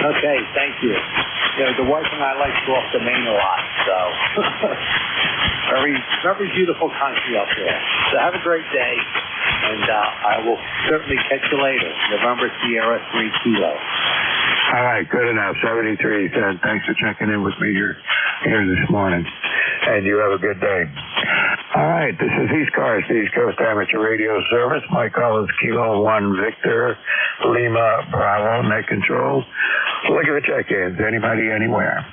Okay, thank you. You know, the wife and I like to go off the Maine a lot, so very, very beautiful country up there. So have a great day, and I will certainly catch you later. November Sierra 3 Kilo. All right, good enough. 73 cents. Thanks for checking in with me here this morning. And you have a good day. All right, this is ECARS, the East Coast Amateur Radio Service. My call is Kilo 1 Victor Lima Bravo, net control. Look at the check-ins. Anybody, anywhere.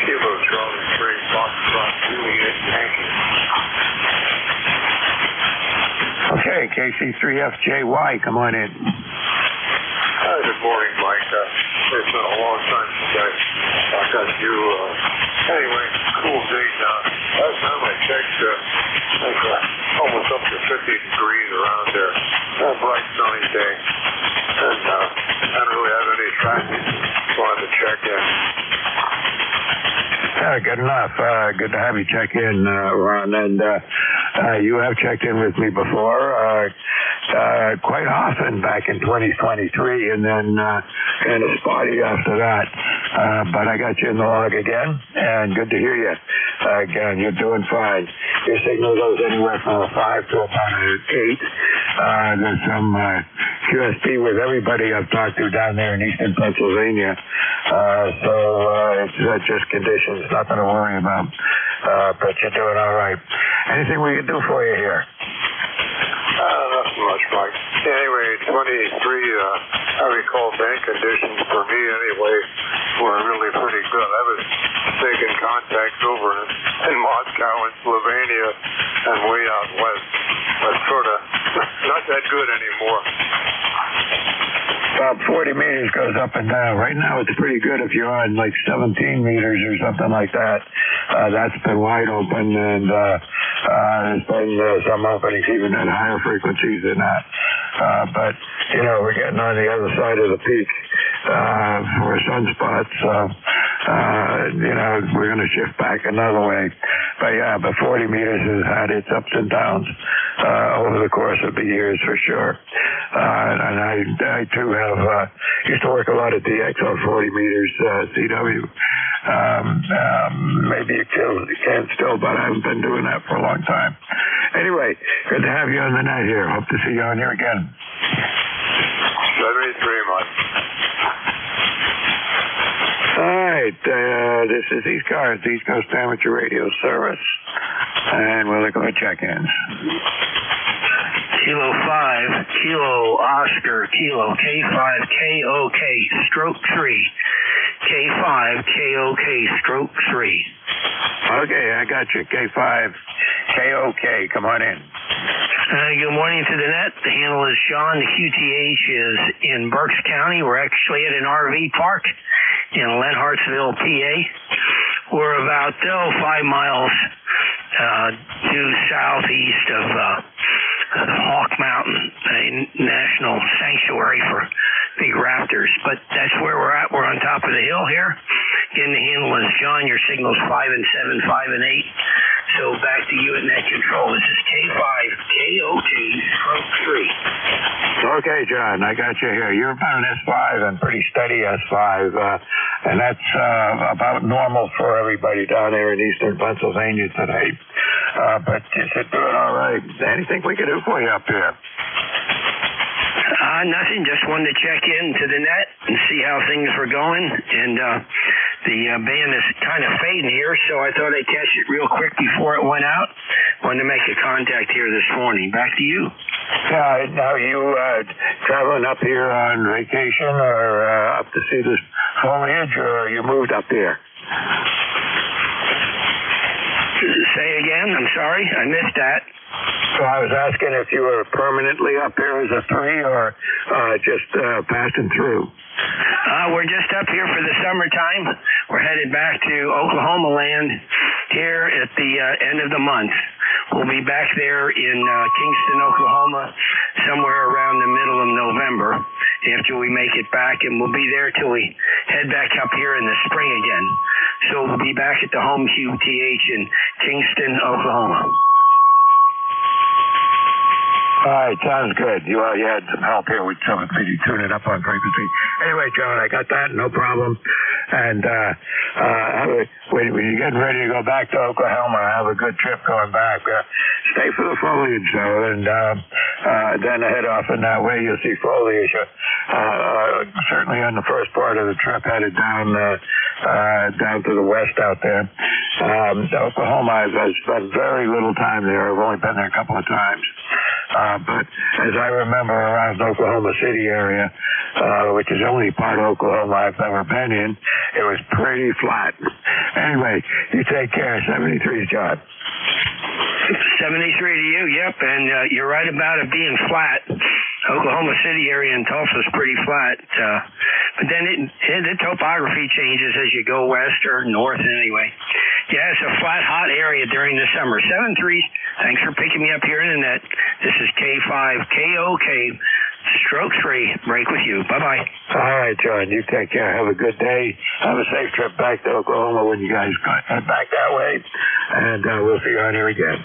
Kilo Charlie 3, Foxtrot Juliet Yankee. Okay, KC3FJY, come on in. Hi, good morning, Mike. It's been a long time since I got you. Anyway, cool day now. Last time I checked, I think almost up to 50 degrees around there. A bright sunny day. And I don't really have any traffic. Wanted to check in. Good enough. Good to have you check in, Ron. And you have checked in with me before, quite often back in 2023, and then kind of spotty after that. But I got you in the log again, and good to hear you. Again, you're doing fine. Your signal goes anywhere from a 5 to about an 8. There's some QSP with everybody I've talked to down there in eastern Pennsylvania. So it's just conditions, nothing to worry about. But you're doing all right. Anything we can do for you here? Not so much, Mike. Anyway, 23, I recall bank conditions for me anyway were really pretty good. I was making contacts over in Moscow and Slovenia and way out west, but sort of not that good anymore. About 40 meters goes up and down. Right now it's pretty good if you're on like 17 meters or something like that. That's been wide open, and there's been some openings even at higher frequencies than that. But, you know, we're getting on the other side of the peak for sunspots. You know, we're going to shift back another way. But yeah, but 40 meters has had its ups and downs over the course of the years for sure. And I too have used to work a lot at DX on 40 meters CW. Maybe you can still, but I haven't been doing that for a long time. Anyway, good to have you on the net here. Hope to see you on here again. 73 months. All right, this is ECARS, East Coast Amateur Radio Service, and we're looking for check-ins. Kilo 5, Kilo Oscar, Kilo K5 KOK, stroke 3. K5 KOK, stroke 3. Okay, I got you. K5 KOK, come on in. Good morning to the net. The handle is Sean. The QTH is in Berks County. We're actually at an RV park in Lenhartsville, PA. We're about 5 miles due southeast of Hawk Mountain, a national sanctuary for big raptors. But that's where we're at. We're on top of the hill here. Again, the handle is John. Your signal's 5 and 7, 5 and 8. So back to you at net control. This is K5 KOK stroke 3. Okay, John, I got you here. You're about an S5 and pretty steady S5. And that's about normal for everybody down there in eastern Pennsylvania today. But you're doing all right. Anything we can do for you up here? Nothing. Just wanted to check in to the net and see how things were going. And the band is kind of fading here, so I thought I'd catch it real quick before it went out. Wanted to make a contact here this morning. Back to you. Now you traveling up here on vacation or up to see this foliage, or you moved up here? Say again? I'm sorry, I missed that. So I was asking if you were permanently up here as a 3 or just passing through. We're just up here for the summertime. We're headed back to Oklahoma land here at the end of the month. We'll be back there in Kingston, Oklahoma, somewhere around the middle of November after we make it back, and we'll be there till we head back up here in the spring again. So we'll be back at the home QTH in Kingston, Oklahoma. All right, sounds good. You had some help here with some of you tuning up on frequency. Anyway, John, I got that, no problem. And when you're getting ready to go back to Oklahoma, have a good trip going back. Stay for the foliage, though, and then head off in that way. You'll see foliage. Certainly on the first part of the trip, headed down to the west out there. Oklahoma, I've spent very little time there. I've only been there a couple of times. But as I remember, around the Oklahoma City area, which is the only part of Oklahoma I've ever been in, it was pretty flat. Anyway, you take care. 73's John. 73 to you, yep, and you're right about it being flat. Oklahoma City area and Tulsa's pretty flat, but then the topography changes as you go west or north anyway. Yeah, it's a flat, hot area during the summer. 73, thanks for picking me up here, Internet. This is K5KOK, stroke 3, break with you. Bye-bye. All right, John, you take care. Have a good day. Have a safe trip back to Oklahoma when you guys head back that way, and we'll see you on here again.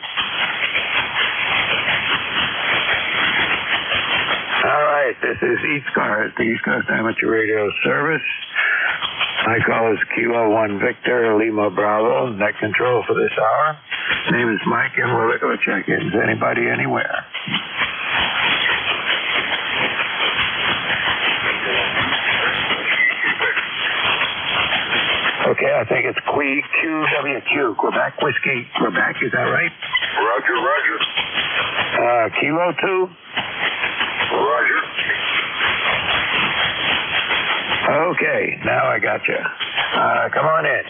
All right, this is ECARS, the East Coast Amateur Radio Service. My call is Kilo 1 Victor, Lima Bravo, net control for this hour. Name is Mike, and we're looking for check-ins. Anybody, anywhere? Okay, I think it's QWQ, Quebec Whiskey, Quebec, is that right? Roger, roger. Kilo 2? Roger. Okay, now I got you. Come on in.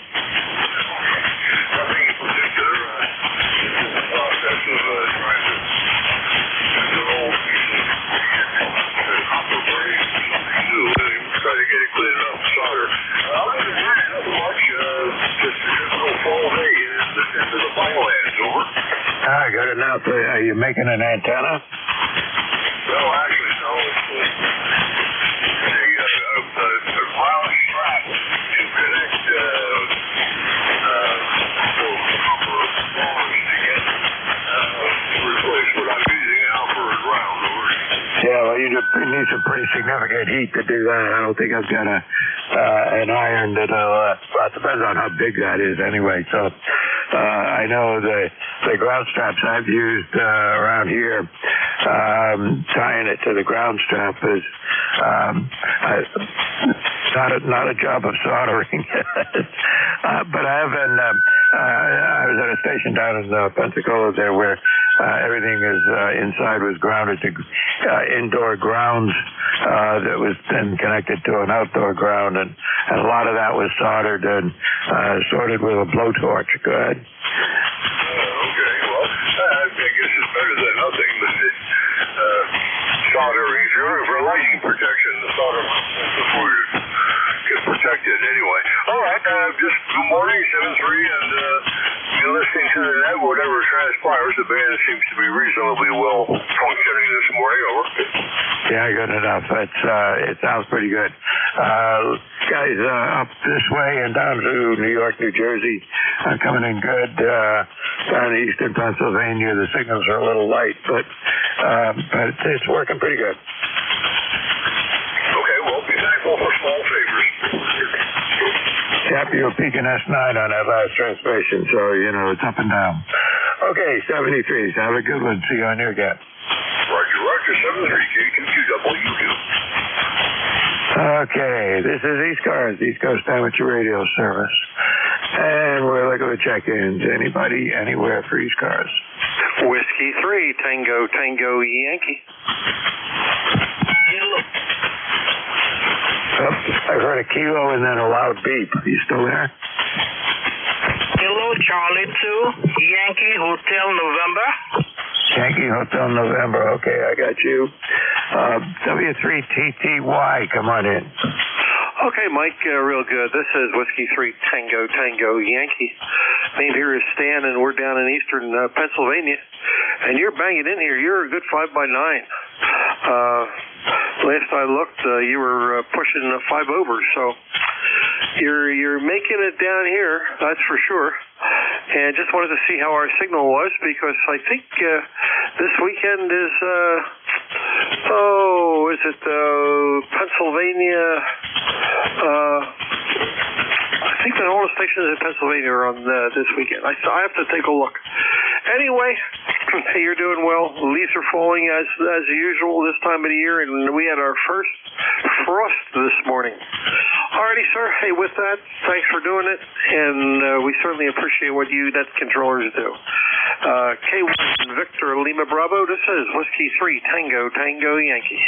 Nothing in particular. This is the process of trying to control the copper braid, something new, and try to get it cleaned up, solder. Other than that, not much. Just a typical fall day and listen to the biolands, over. Good enough. Are you making an antenna? No, actually, no. It's a ground strap to connect copper bonds together to replace what I'm using now for a ground. Yeah, well, you need some pretty significant heat to do that. I don't think I've got an iron that'll, well, it depends on how big that is anyway. So I know the ground straps I've used around here, tying it to the ground strap is not a job of soldering. But I have been, I was at a station down in Pensacola there where everything is inside was grounded to indoor grounds that was then connected to an outdoor ground, and a lot of that was soldered and sorted with a blowtorch. Go ahead. Okay, well, I guess it's better than nothing, but soldering is really for lighting protection. The solder before you get protected anyway. All right, just good morning, 7-3, and you're listening to the net, whatever transpires. The band seems to be reasonably well functioning this morning. Over. Yeah, good enough. It sounds pretty good. Guys up this way and down to New York, New Jersey are coming in good. Down in eastern Pennsylvania, the signals are a little light, but it's working pretty good. Okay, well, be thankful for small favors. Yep, you were peaking S9 on that last transmission, so, you know, it's up and down. Okay, 73s. Have a good one. See you on here again. Roger, roger, 73, K2QWQ. Okay, this is ECARS, East Coast Amateur Radio Service. And we're looking for check-ins. Anybody, anywhere for ECARS? Whiskey 3, Tango, Tango, Yankee. Oh, I heard a kilo and then a loud beep. Are you still there? Charlie 2, Yankee Hotel November. Yankee Hotel November. Okay, I got you. W3TTY, come on in. Okay, Mike, real good. This is Whiskey 3 Tango Tango Yankee. Name here is Stan, and we're down in eastern Pennsylvania. And you're banging in here. You're a good 5x9. Last I looked, you were pushing 5 overs, so you're making it down here, that's for sure. And just wanted to see how our signal was, because I think this weekend is Pennsylvania? I think that all the stations in Pennsylvania are on this weekend. I have to take a look. Anyway, you're doing well. The leaves are falling as usual this time of the year, and we had our first frost this morning. Alrighty, sir. Hey, with that, thanks for doing it, and we certainly appreciate what you net controllers do. K1 Victor Lima Bravo, this is Whiskey 3 Tango Tango Yankee.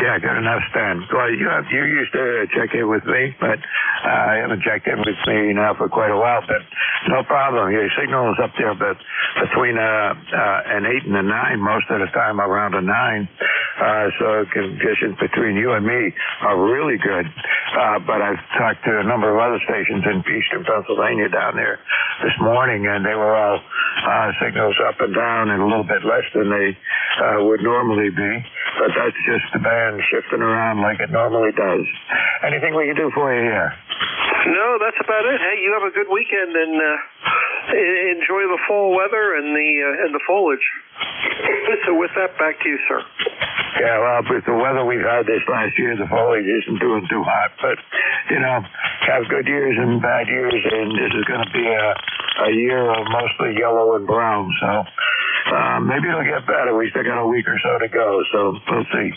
Yeah, good enough, Stan. Well, you used to check in with me, but I haven't checked in with me now for quite a while, but no problem. Your signal is up there, but between an 8 and a 9 most of the time, around a 9. So conditions between you and me are really good. But I've talked to a number of other stations in eastern Pennsylvania down there this morning, and they were all signals up and down and a little bit less than they would normally be. But that's just the band shifting around like it normally does. Anything we can do for you here? No, that's about it. Hey, you have a good weekend, and enjoy the fall weather and the foliage. So with that, back to you, sir. Yeah, well, with the weather we've had this last year, the foliage isn't doing too hot. But, have good years and bad years, and this is going to be a year of mostly yellow and brown. So maybe it'll get better. We still got a week or so to go, so we'll see.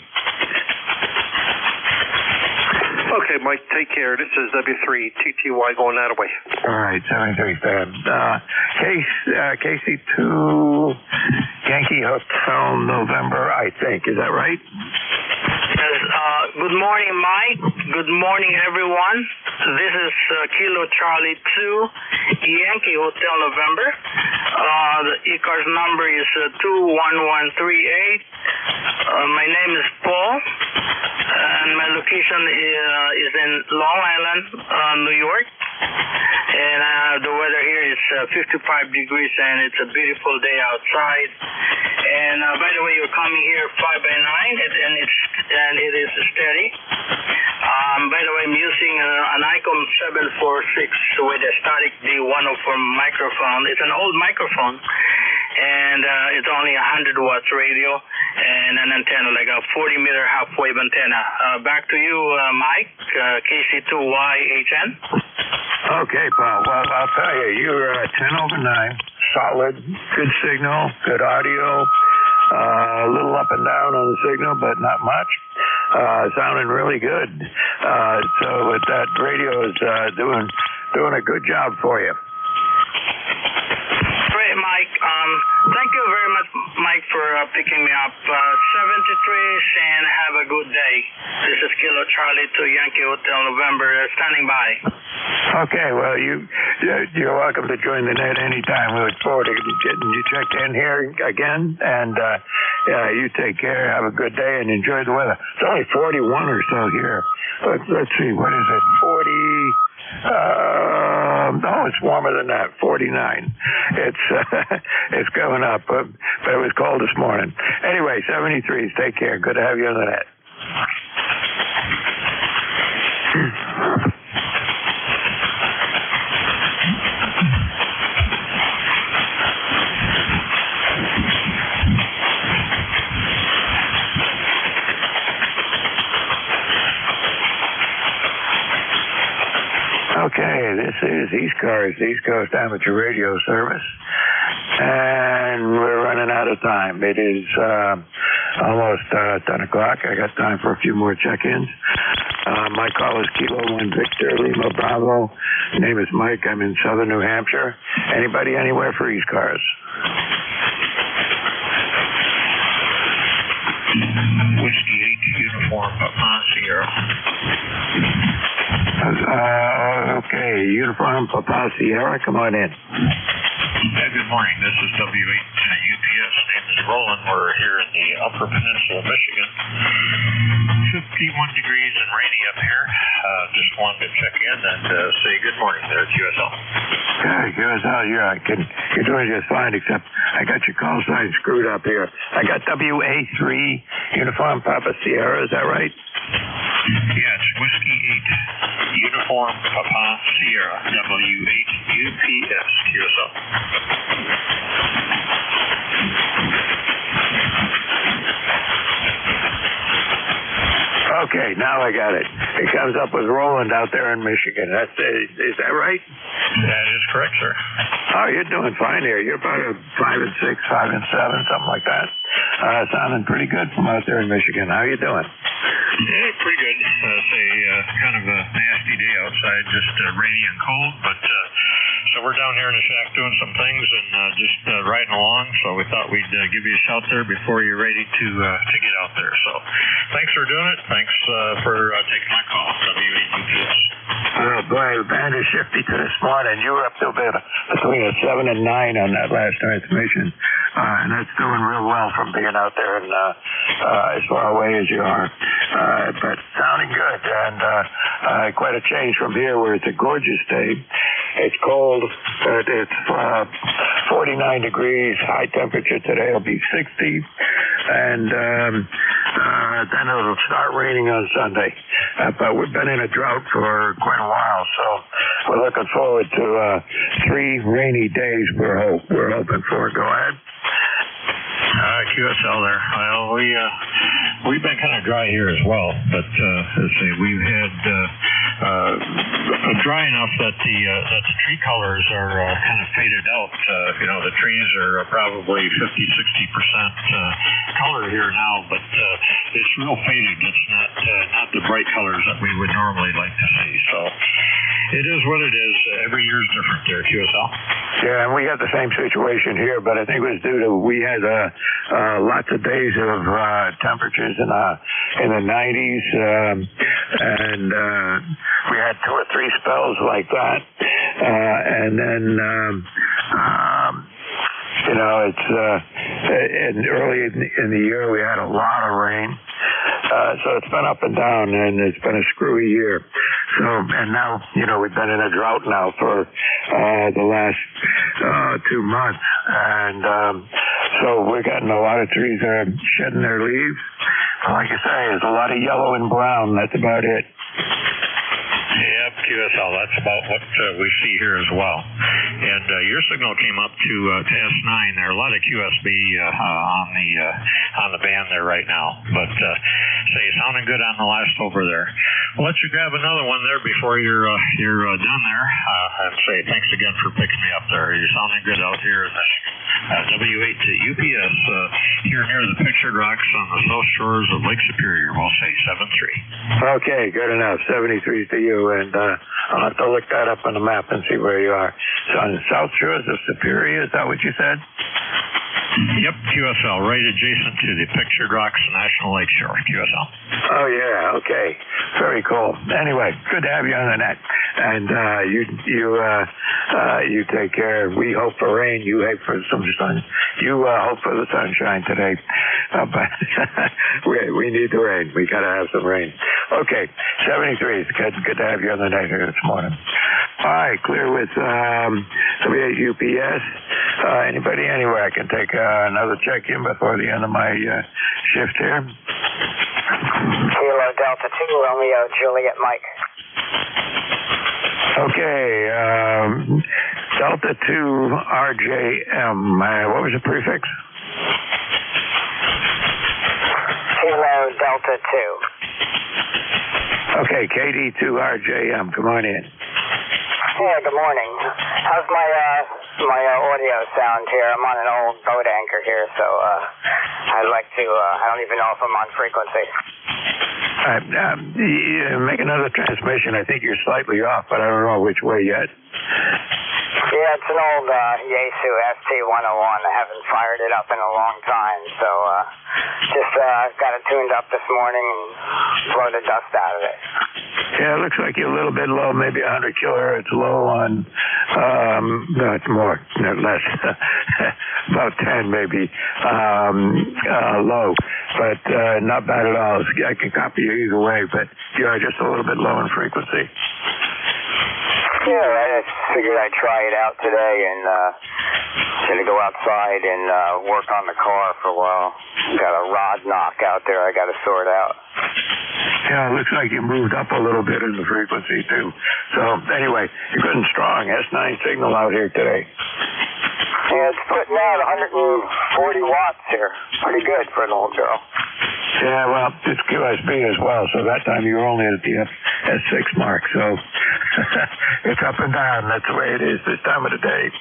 Okay, Mike, take care. This is W3TTY going that way. All right, 73 Stan. KC2 Yankee Hotel November, I think. Is that right? Yes, good morning, Mike. Good morning, everyone. This is Kilo Charlie 2, Yankee Hotel November. The ECARS number is 21138. My name is Paul, and my location is in Long Island, New York. And the weather here is 55 degrees, and it's a beautiful day outside. And by the way, you're coming here 5x9, and it is steady. By the way, I'm using an ICOM 746 with a static D104 microphone. It's an old microphone, and it's only a 100 watts radio and an antenna, like a 40-meter half-wave antenna. Back to you, Mike, KC2YHN. Okay, Paul. Well, I'll tell you, you're 10 over 9, solid, good signal, good audio, a little up and down on the signal, but not much. Sounding really good. So with that radio is doing a good job for you. Great, Mike. Thank you very much, Mike, for picking me up. 73, and have a good day. This is Kilo Charlie 2 Yankee Hotel November, standing by. Okay, well, you're welcome to join the net anytime. We look forward to getting you checked in here again, and you take care, have a good day, and enjoy the weather. It's only 41 or so here. Let's see, what is it, 40... it's warmer than that, 49. It's going up, but it was cold this morning. Anyway, 73s, take care. Good to have you on the net. Okay, this is ECARS, East Coast Amateur Radio Service, and we're running out of time. It is almost 10 o'clock. I got time for a few more check-ins. My call is Kilo 1 Victor Lima Bravo. Name is Mike. I'm in southern New Hampshire. Anybody anywhere for ECARS? Whiskey 8 Uniform Papa Sierra. Okay, Uniform Papa Sierra, come on in. Good morning. This is W8UPS. Name is Roland. We're here in the Upper Peninsula, Michigan. 51 degrees and rainy up here. Just wanted to check in and say good morning there at QSL. Hey, QSL, you're doing just fine, except I got your call sign screwed up here. I got WA3 Uniform Papa Sierra, is that right? Yeah, it's Whiskey 8 Uniform Papa Sierra, W8UPS, QSL. Okay, now I got it. It comes up with Roland out there in Michigan. Is that right? That is correct, sir. Oh, you're doing fine here. You're about a 5 and 6, 5 and 7, something like that. Sounding pretty good from out there in Michigan. How you doing? Yeah, pretty good. Kind of a nasty day outside, just rainy and cold, but so we're down here in the shack doing some things and just riding along, so we thought we'd give you a shout there before you're ready to get out there. So thanks for doing it. Thanks for taking my call, W8UPS. Oh, boy, the band is shifty to this morning. You were up to about between a 7 and 9 on that last transmission, and that's doing real well from being out there and as far away as you are. But sounding good, and quite a change from here where it's a gorgeous day. It's cold. It's 49 degrees. High temperature today will be 60. And then it'll start raining on Sunday. But we've been in a drought for quite a while, so we're looking forward to 3 rainy days we're hoping for. Go ahead. QSL there. Well, we've been kind of dry here as well, but let's see, we've had dry enough that the tree colors are kind of faded out. The trees are probably 50-60% color here now, but it's real faded. It's not the bright colors that we would normally like to see. So it is what it is. Every year is different there, QSL. Yeah, and we got the same situation here, but I think it was due to we had lots of days of temperatures in the 90s, and we had 2 or 3 spells like that, and then it's early in the year we had a lot of rain. So it's been up and down, and it's been a screwy year. So, and now, we've been in a drought now for the last 2 months. And so we're getting a lot of trees that are shedding their leaves. Like I say, there's a lot of yellow and brown. That's about it. Yep, QSL. That's about what we see here as well. And your signal came up to S9 there. A lot of QSB on the band there right now. But sounding good on the last over there. I'll let you grab another one there before you're done there. And say thanks again for picking me up there. You're sounding good out here in Michigan. W8UPS here near the Pictured Rocks on the south shores of Lake Superior. We'll say 73. Okay, good enough. 73 to you, and I'll have to look that up on the map and see where you are. So on the south shores of Superior, is that what you said? Yep, QSL, right adjacent to the Pictured Rocks National Lake Shore, QSL. Oh, yeah, okay. Very cool. Anyway, good to have you on the net. And you take care. We hope for rain. You hope for some sun. You hope for the sunshine today. But we need the rain. We got to have some rain. Okay, 73. It's good to have you on the net here this morning. All right, clear with W8UPS. Anybody anywhere? I can take another check-in before the end of my shift here. Kilo Delta 2, Romeo, Juliet, Mike. Okay, Delta 2 RJM. What was the prefix? Kilo Delta 2. Okay, KD2 RJM. Come on in. Yeah, good morning. How's my audio sound here? I'm on an old boat anchor here, so I'd like to, I don't even know if I'm on frequency. Make another transmission. I think you're slightly off, but I don't know which way yet. Yeah, it's an old Yaesu ST-101. I haven't fired it up in a long time, so just got it tuned up this morning and blow the dust out of it. Yeah, it looks like you're a little bit low, maybe 100 kilohertz low on, no, it's more, no, less, about 10 maybe, low, but not bad at all. I can copy you either way, but you're just a little bit low in frequency. Yeah, I just figured I'd try it out today and gonna go outside and work on the car for a while. Got a rod knock out there I gotta sort out. Yeah, it looks like you moved up a little bit in the frequency too. So anyway, you're good and strong. S9 signal out here today. Yeah, it's putting out 140 watts here. Pretty good for an old girl. Yeah, well, it's QSB as well, so that time you were only at the S6 mark, so it's up and down. That's the way it is this time of the day.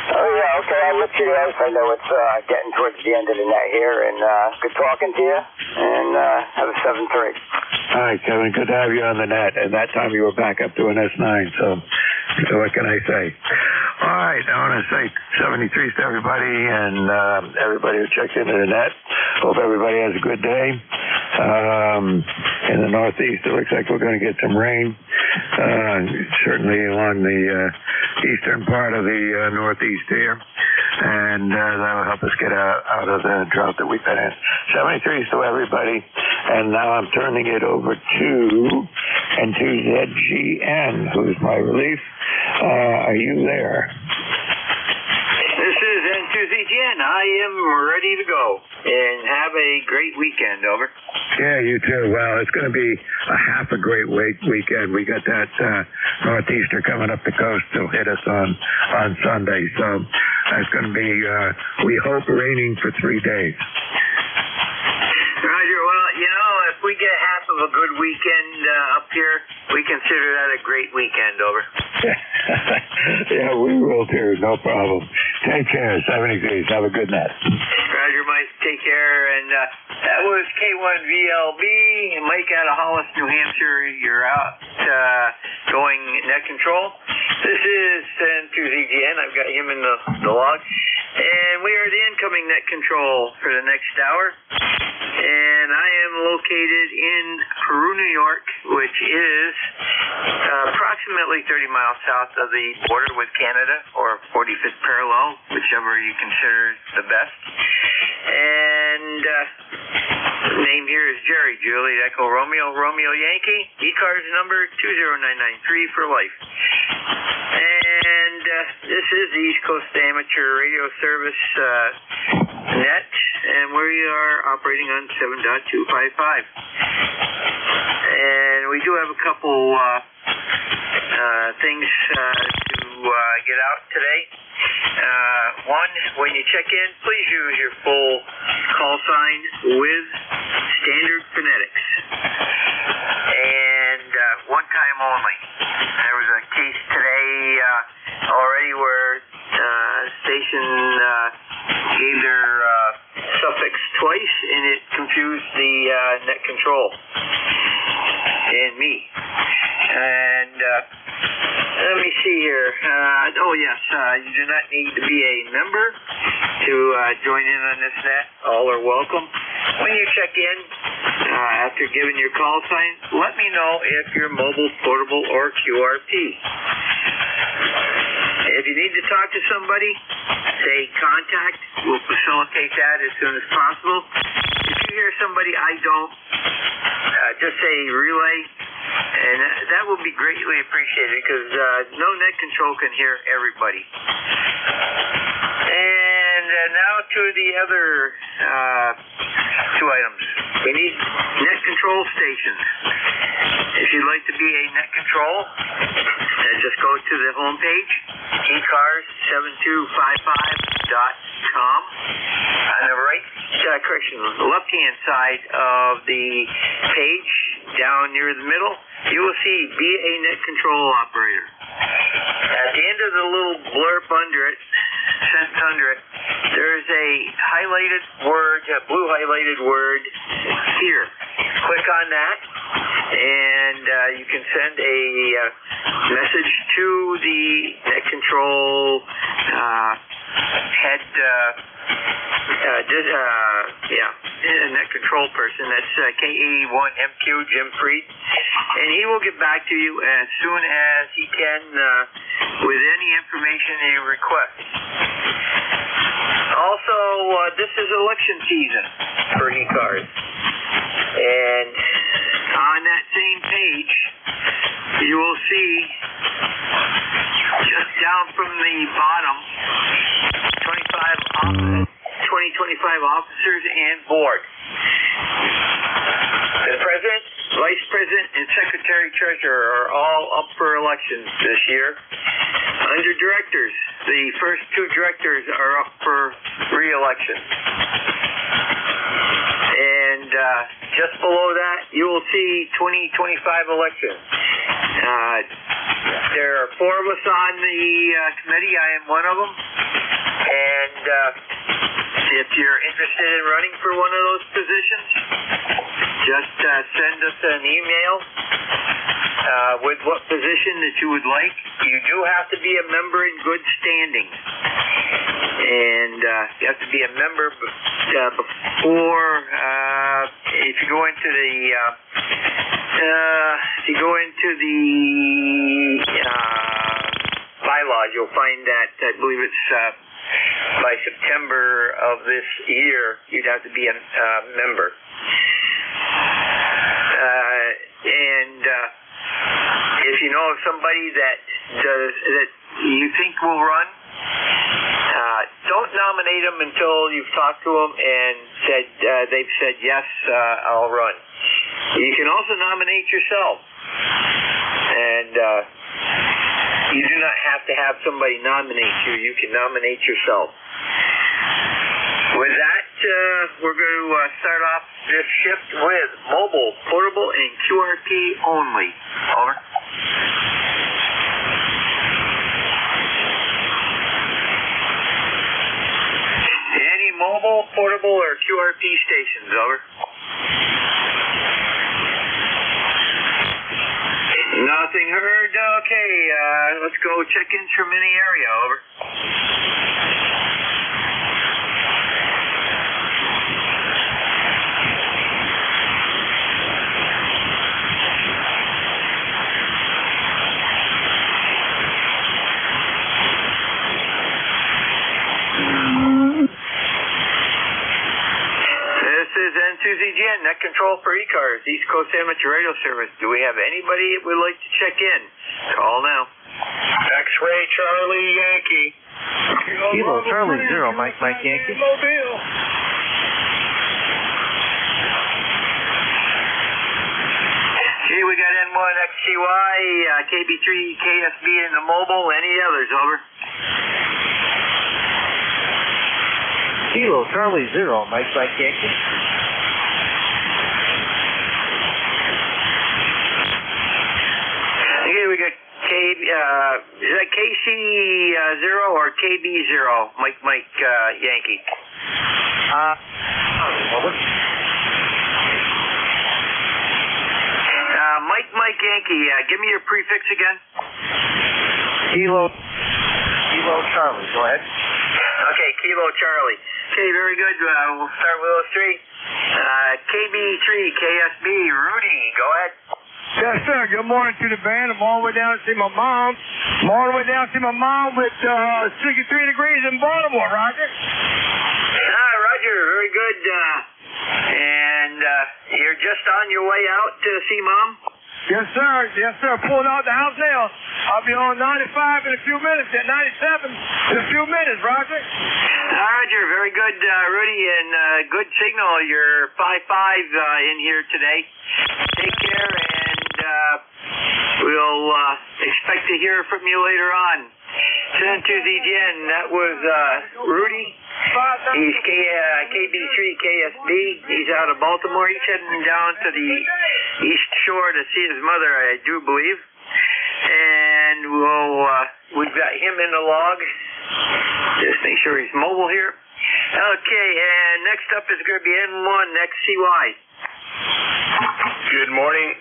Oh, yeah, okay, I'll let you guys. I know it's getting towards the end of the net here, and good talking to you, and have a 7-3. All right, Kevin, good to have you on the net, and that time you were back up to an S9, so what can I say? All right, I want to say 73s to everybody, and everybody who checked into the net. Hope everybody has a good day. In the Northeast, it looks like we're going to get some rain, certainly along the eastern part of the Northeast here, and that'll help us get out of the drought that we've been in. 73s to everybody, and now I'm turning it over to N2ZGN, who's my relief. Are you there? This is N2ZGN. I am ready to go and have a great weekend. Over. Yeah, you too. Well, it's going to be half a great weekend. We got that northeaster coming up the coast. It'll hit us on Sunday. So it's going to be, we hope, raining for 3 days. Roger. Well, you know, if we get half of a good weekend up here, we consider that a great weekend. Over. Yeah, we will too. No problem. Take care. 73s. Have a good night. Roger, Mike. Take care. And that was K1VLB. Mike out of Hollis, New Hampshire. You're out going net control. This is N2ZGN. I've got him in the log. And we are the incoming net control for the next hour. And I am located in Peru, New York, which is approximately 30 miles south of the border with Canada, or 45th parallel, whichever you consider the best. And name here is Jerry, Juliet Echo Romeo, Romeo Yankee, ECARS number 20993 for life. And this is the East Coast Amateur Radio Service net, and we are operating on 7.255. And we do have a couple things to get out today. One, when you check in, please use your full call sign with standard phonetics. And one time only. There was a case today already where station gave their suffix twice, and it confused the net control and me. And let me see here. You do not need to be a member to join in on this net. All are welcome. When you check in, after giving your call sign, let me know if you're mobile, portable, or QRP. If you need to talk to somebody, say contact. We'll facilitate that as soon as possible. If you hear somebody I don't, just say relay, and that will be greatly appreciated, because no net control can hear everybody. And now to the other two items. We need net control stations. If you'd like to be a net control, just go to the homepage, ECARS7255.com. On the left-hand side of the page, down near the middle, you will see be a net control operator. At the end of the little blurb under it, sentence under it, there is a highlighted word, a blue highlighted word here. Click on that, and you can send a message to the net control head, net control person. That's KA1MQ, Jim Freed. And he will get back to you as soon as he can with any information you request. Also, this is election season for ECARS. And on that same page, you will see just down from the bottom, 2025 officers and board. The President, Vice President, and Secretary Treasurer are all up for elections this year. Under directors, the first two directors are up for re-election. And just below that, you will see 2025 elections. There are four of us on the committee. I am one of them. And if you're interested in running for one of those positions, just send us an email with what position that you would like. You do have to be a member in good standing. And you have to be a member before, if you go into the bylaws, you'll find that, I believe it's by September of this year, you'd have to be a member. And if you know of somebody that you think will run, don't nominate them until you've talked to them and they've said yes, I'll run. You can also nominate yourself, and you do not have to have somebody nominate you. You can nominate yourself. With that, we're going to start off this shift with mobile, portable, and QRP only. Over. Any mobile, portable, or QRP stations, over. Nothing heard. Okay, let's go check-ins from any area, over. N2ZGN, net control for ECARS, East Coast Amateur Radio Service. Do we have anybody that would like to check in? Call now. X-ray Charlie Yankee. Kilo Charlie 0, Mike Yankee. Okay, we got N1XCY, KB3, KSB in the mobile. Any others, over? Kilo Charlie 0, Mike Yankee. Okay, we got is that KC0 or KB0, Mike Yankee? Mike Yankee, give me your prefix again. Kilo Charlie, go ahead. Okay, Kilo Charlie. Okay, very good. We'll start with those three. KB3, KSB, Rudy, go ahead. Yes, sir. Good morning to the band. I'm all the way down to see my mom. I'm all the way down to see my mom with 63 degrees in Baltimore, Roger. Roger, very good. And you're just on your way out to see Mom? Yes, sir. Yes, sir. Pulling out the house now. I'll be on 95 in a few minutes, at 97 in a few minutes, Roger. Roger, very good, Rudy, and good signal. You're 5-5 in here today. Take care, and we'll expect to hear from you later on. N2ZGN, that was Rudy. He's KB3 KSB. He's out of Baltimore. He's heading down to the East Shore to see his mother, I do believe. And we've got him in the log. Just make sure he's mobile here. Okay, and next up is going to be N1XCY. Good morning.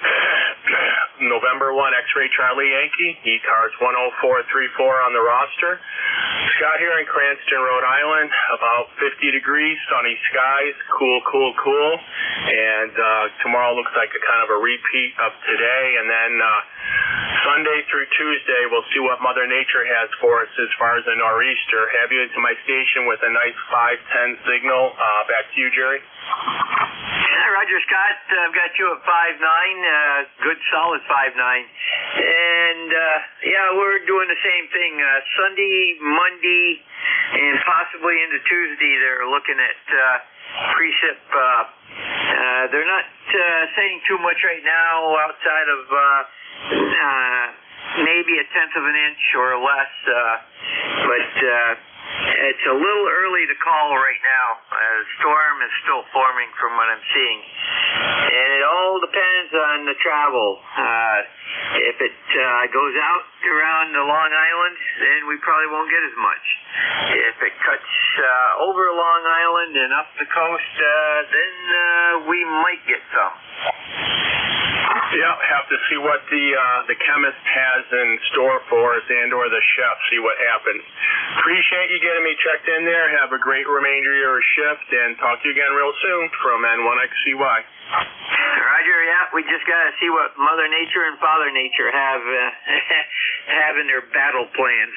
November 1 X-Ray Charlie Yankee, ECARS 10434 on the roster. Scott here in Cranston, Rhode Island, about 50 degrees, sunny skies, cool. And tomorrow looks like a kind of a repeat of today, and then Sunday through Tuesday, we'll see what Mother Nature has for us as far as a nor'easter. Have you into my station with a nice 510 signal. Back to you, Jerry. Roger, Scott. I've got you at 5'9", good solid 5'9". And, we're doing the same thing. Sunday, Monday, and possibly into Tuesday, they're looking at precip. They're not saying too much right now outside of maybe a tenth of an inch or less, but it's a little early to call right now. The storm is still forming from what I'm seeing, and it all depends on the travel. If it goes out around the Long Island, then we probably won't get as much. If it cuts over Long Island and up the coast, then we might get some. Yeah, have to see what the chemist has in store for us and or the chef, see what happens. Appreciate you getting me checked in there. Have a great remainder of your shift, and talk to you again real soon from N1XCY. Roger, we just got to see what Mother Nature and Father Nature have in their battle plans.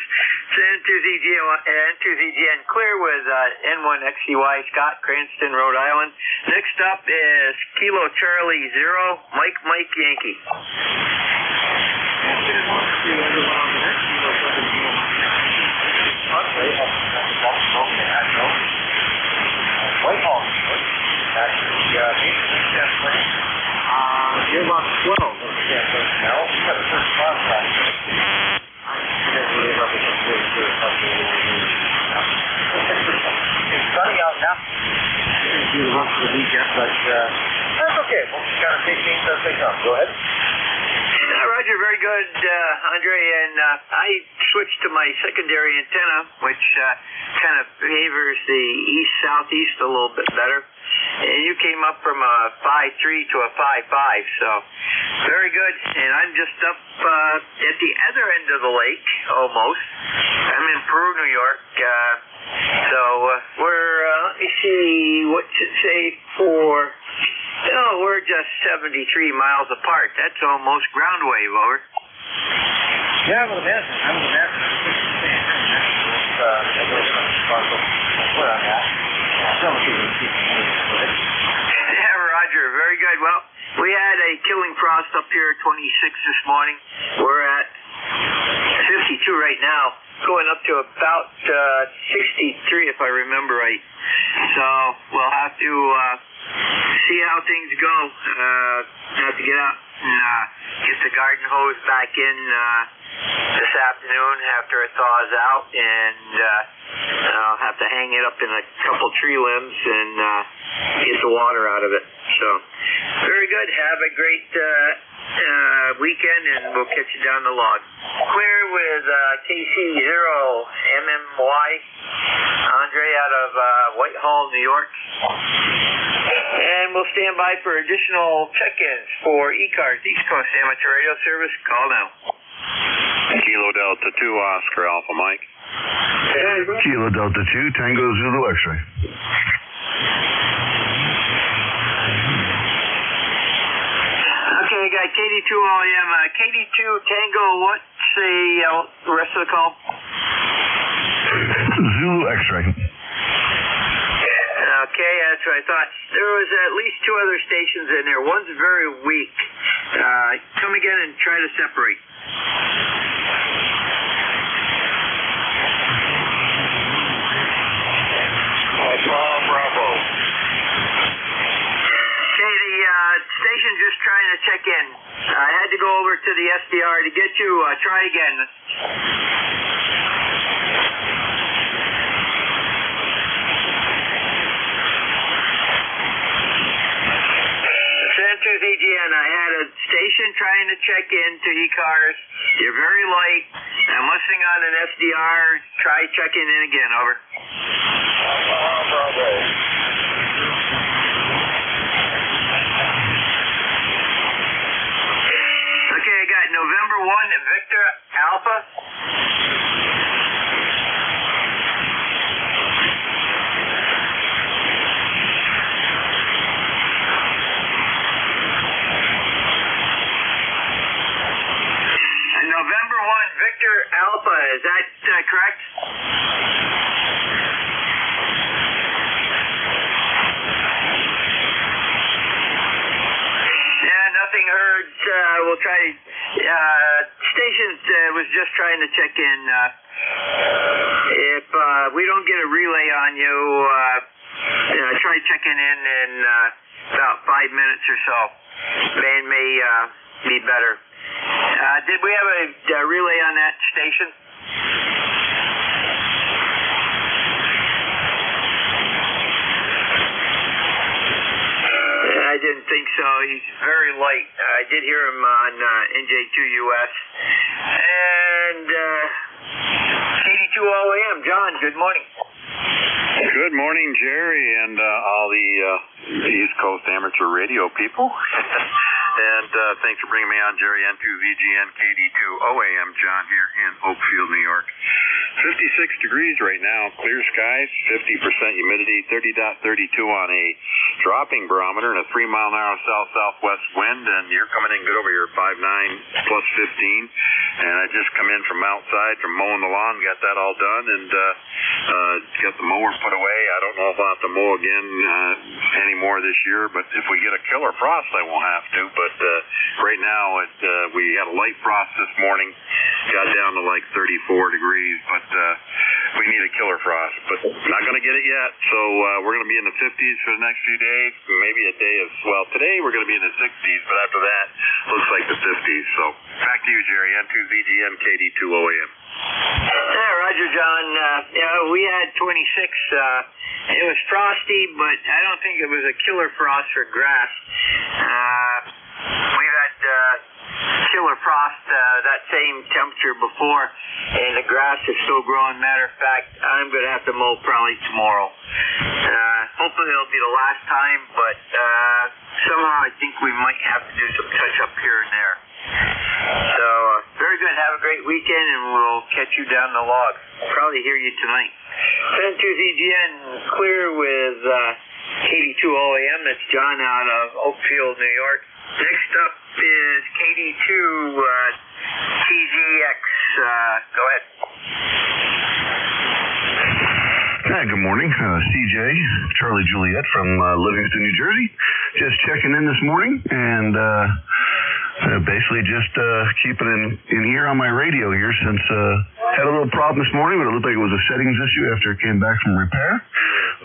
N2ZGN clear with N1XCY, Scott, Cranston, Rhode Island. Next up is Kilo Charlie 0, Mike Yankee. You're about 12. It's sunny out now. It's beautiful for the weekend, but that's okay. We'll just kind of take things as they come. Go ahead. Roger, very good, Andre, and I switched to my secondary antenna, which kind of favors the east-southeast a little bit better. And you came up from a 5.3 to a 5.5, so very good. And I'm just up at the other end of the lake, almost. I'm in Peru, New York. So we're, let me see, what's it say for... No, we're just 73 miles apart. That's almost ground wave, over. Yeah, I would imagine. Yeah, Roger. Very good. Well, we had a killing frost up here at 26 this morning. We're at 52 right now, going up to about 63 if I remember right. So we'll have to see how things go. Have to get out and get the garden hose back in this afternoon after it thaws out, and I'll have to hang it up in a couple tree limbs and get the water out of it. So very good. Have a great weekend, and we'll catch you down the log. Clear with KC0MMY, Andre out of Whitehall, New York. And we'll stand by for additional check-ins for ECARS, East Coast Amateur Radio Service. Call now. Kilo Delta 2, Oscar Alpha Mike. Kilo Delta 2, Tango Zulu X-Ray. Okay, I got KD2 OEM. KD2 Tango, what's the rest of the call? Zulu X-Ray. Okay, that's what I thought. There was at least two other stations in there. One's very weak. Come again and try to separate. Bravo. Okay, the station just trying to check in. I had to go over to the SDR to get you. Try again. N2ZGN, I had a station trying to check in to ECARS. You're very light. I'm listening on an SDR. Try checking in again, over. Bravo. Okay, Victor Alpha. November 1, Victor Alpha, is that correct? Yeah, nothing heard. We'll try. Station was just trying to check in. If we don't get a relay on you, try checking in about 5 minutes or so. May be better. Did we have a relay on that station? I didn't think so. He's very light. I did hear him on NJ2US. And 82 OAM. John, good morning. Good morning, Jerry, and all the East Coast amateur radio people. And thanks for bringing me on, Jerry. N2VGN KD2 OAM, John here in Oakfield, New York. 56 degrees right now, clear skies, 50% humidity, 30.32 on a dropping barometer, and a 3-mile-an-hour south-southwest wind, and you're coming in good over here, 5'9", plus 15. And I just come in from outside from mowing the lawn, got that all done, and got the mower put away. I don't know if I'll have to mow again anymore this year, but if we get a killer frost, I won't have to. But right now, we had a light frost this morning, got down to like 34 degrees, but we need a killer frost. But not going to get it yet, so we're going to be in the 50s for the next few days, maybe a day of, well, today we're going to be in the 60s, but after that, looks like the 50s. So back to you, Jerry, N2VGN KD2 OAM. Yeah, Roger, John. We had 26. It was frosty, but I don't think it was a killer frost for grass. We've had killer frost that same temperature before, and the grass is still growing. Matter of fact, I'm going to have to mow probably tomorrow. Hopefully it'll be the last time, but somehow I think we might have to do some touch-up here and there. So, very good. Have a great weekend, and we'll catch you down the log. Probably hear you tonight. N2ZGN clear with KD2 OAM. That's John out of Oakfield, New York. Next up is KD2 TZX. Go ahead. Hi, good morning. CJ, Charlie Juliet from Livingston, New Jersey. Just checking in this morning, and basically just keeping an ear on my radio here since had a little problem this morning, but it looked like it was a settings issue after it came back from repair.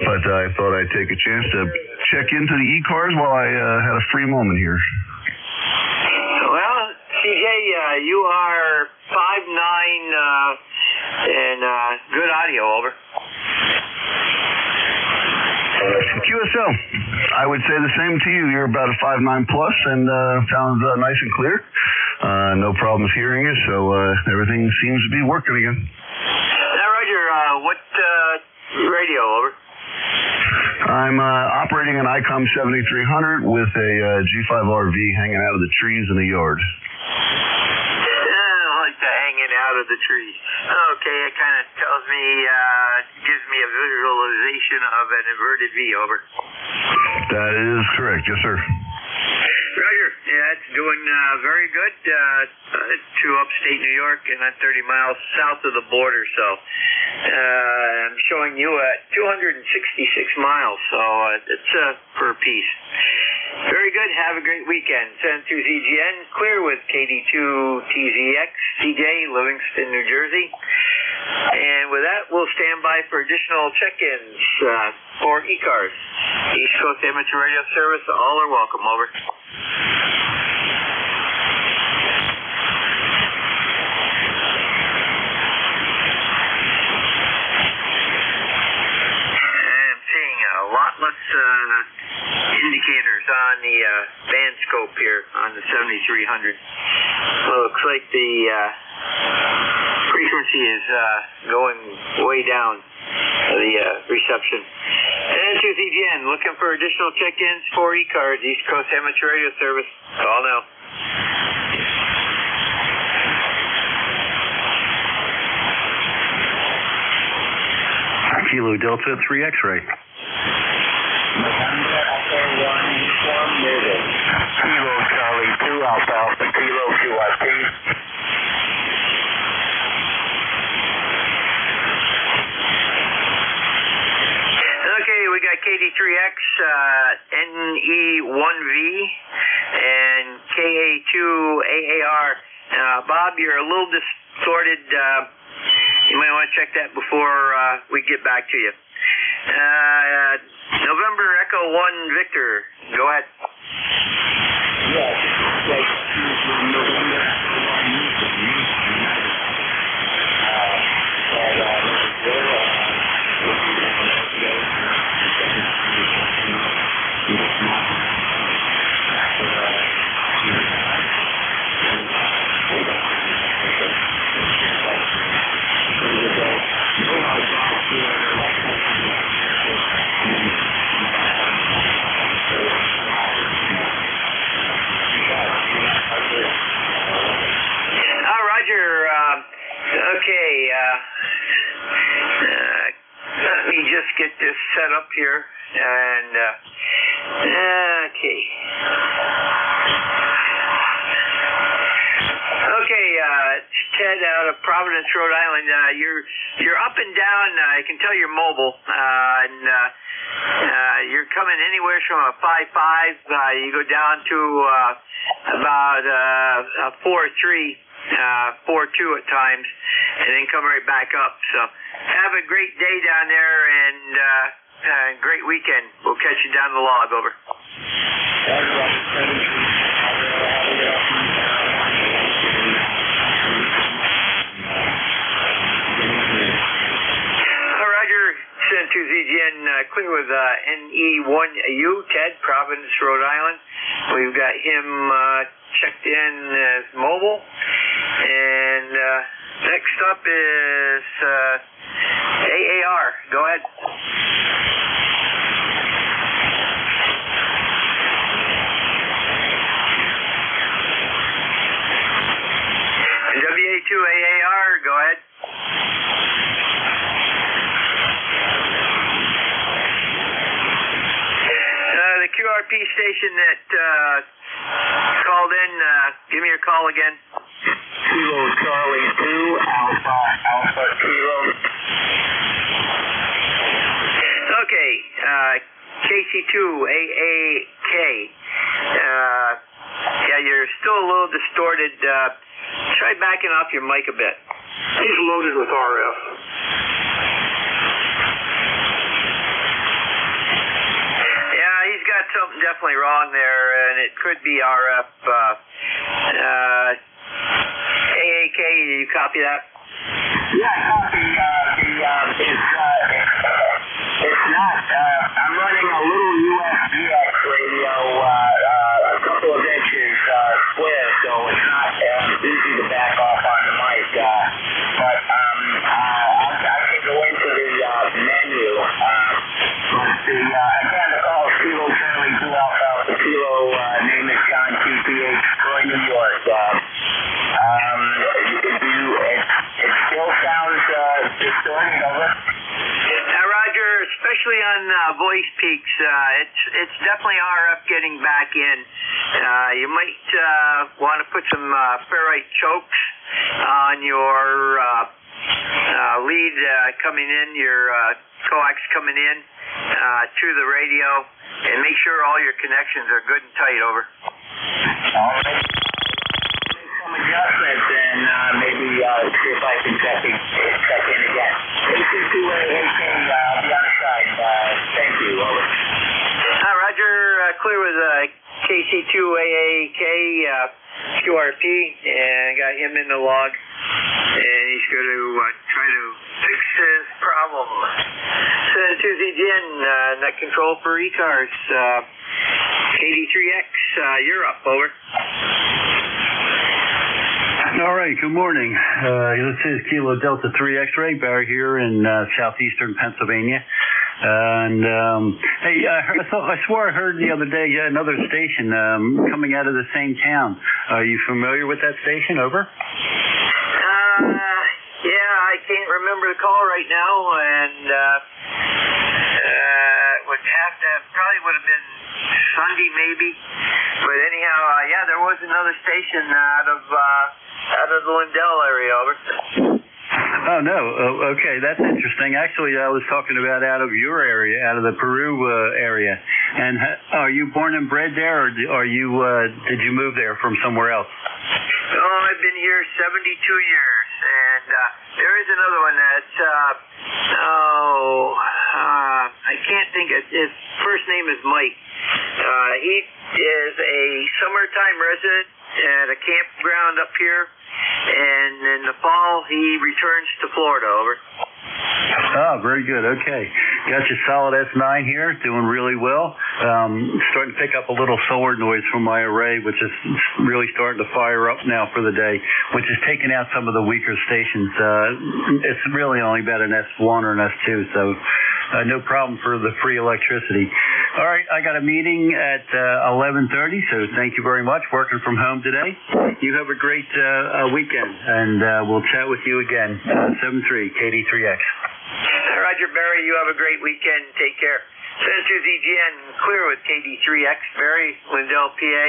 But I thought I'd take a chance to check into the ECARS while I had a free moment here. Well, CJ, you are 5'9", and good audio, over. QSL, I would say the same to you. You're about a 5'9" plus, and sounds nice and clear. No problems hearing you, so everything seems to be working again. Now, Roger, what radio, over? I'm operating an ICOM 7300 with a G5RV hanging out of the trees in the yard. I like the hanging out of the trees. Okay, it kind of tells me, gives me a visualization of an inverted V, over. That is correct, yes, sir. Roger, yeah, it's doing very good to upstate New York, and I'm 30 miles south of the border, so I'm showing you at 266 miles, so it's per piece. Very good. Have a great weekend. N2ZGN, clear with KD2 TZX, CJ, Livingston, New Jersey. And with that, we'll stand by for additional check-ins for ECARS. East Coast Amateur Radio Service, all are welcome, over. I'm seeing a lot less indicators on the band scope here on the 7300. Looks like the frequency is going way down, the reception. And N2ZGN, looking for additional check-ins for ECARS, East Coast Amateur Radio Service. Call now. Kilo Delta 3 X-ray. November Echo 1 uniform muted. Kilo Charlie 2 Alpha Alpha Kilo QRP. Okay, we got KD3X, NE1V, and KA2AAR. Bob, you're a little distorted. You might want to check that before we get back to you. November Echo 1 Victor, go ahead. Okay, let me just get this set up here, and, okay. Okay, Ted out of Providence, Rhode Island. You're up and down. I can tell you're mobile, and you're coming anywhere from a 5.5. You go down to about a 4.3. 4.2 at times, and then come right back up. So have a great day down there, and great weekend. We'll catch you down the log. Over. Roger, send to ZGN, clear with NE1U, Ted, Providence, Rhode Island. We've got him checked in as mobile. And next up is AAR. Go ahead. WA2AAR, go ahead. The QRP station that called in, give me your call again. Kilo Charlie 2 Alpha Alpha Kilo. Okay, KC2AAK. Yeah, you're still a little distorted. Try backing off your mic a bit. He's loaded with RF. Yeah, he's got something definitely wrong there, and it could be RF. AAK, you copy that? Yeah, I copy. It's not. I'm running a little USBX radio, a couple of inches square, so it's not easy to back off on the mic. But I can go into the menu. But again, the call is Kilo Charlie 2 Alpha Alpha Kilo. Name is John TPH, Troy, New York. It still sounds distorted, over. Roger, especially on voice peaks, it's definitely RF getting back in. You might want to put some ferrite chokes on your lead coming in, your coax coming in to the radio, and make sure all your connections are good and tight. Over. All right. Some adjustments, and maybe see if I can check in again. KC2AAK, I'll be on the side. Thank you. Over. Roger, clear with KC2AAK QRP, and got him in the log, and he's going to try to fix his problem. Send to ZGN, net control for ECARS. KD3X, you're up. Over. All right, good morning. This is Kilo Delta 3 X-ray, Barry here in southeastern Pennsylvania. And hey, I swore I heard the other day another station coming out of the same town. Are you familiar with that station? Over. Yeah, I can't remember the call right now, and Probably would have been Sunday maybe. But anyhow, yeah, there was another station out of the Lindell area, over. Oh, no. Okay, that's interesting. Actually, I was talking about out of your area, out of the Peru area. And are you born and bred there, or did you move there from somewhere else? Oh, I've been here 72 years, and there is another one that's, I can't think of his first name is Mike. He is a summertime resident at a campground up here, and in the fall he returns to Florida, over. Oh, very good. Okay. Got your solid S9 here, doing really well. Starting to pick up a little solar noise from my array, which is really starting to fire up now for the day, which is taking out some of the weaker stations. It's really only about an S1 or an S2, so no problem for the free electricity. All right, I got a meeting at 11:30, so thank you very much. Working from home today. You have a great weekend, and we'll chat with you again. 7-3, KD3X. Roger, Barry, you have a great weekend. Take care. Center ZGN, clear with KD3X, Barry, Lindell, PA.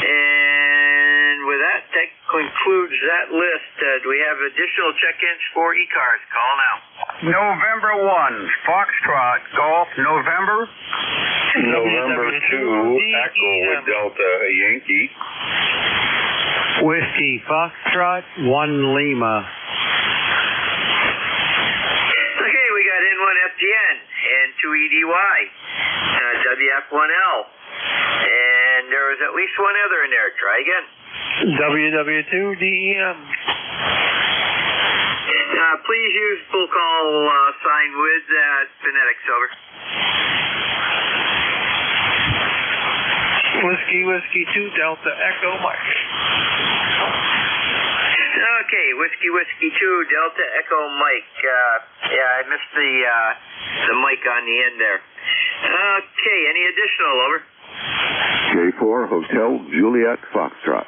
And with that concludes that list. Do we have additional check-ins for ECARS? Call now. November 1, Foxtrot, Golf, November. November 2, Echo with Delta Yankee. Whiskey Foxtrot, 1 Lima. Okay, we got N1FGN and 2EDY, WF1L, and there was at least one other in there. Try again. WW2DEM. Please use full call sign with phonetics, over. Whiskey 2 Delta Echo Mike. Okay, Whiskey 2 Delta Echo Mike. Yeah, I missed the mic on the end there. Okay, any additional, over? K4 Hotel Juliet Foxtrot.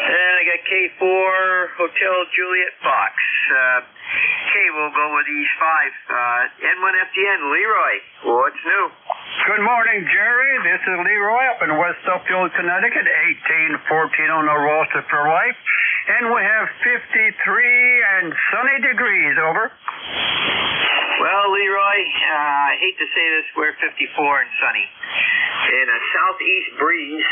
And I got K4 Hotel Juliet Fox. Okay, we'll go with these 5. N1FGN, Leroy, what's new? Good morning, Jerry. This is Leroy up in West Suffield, Connecticut, 1814 on the roster for life. And we have 53 and sunny degrees, over. Well, Leroy, I hate to say this, we're 54 and sunny. And a southeast breeze.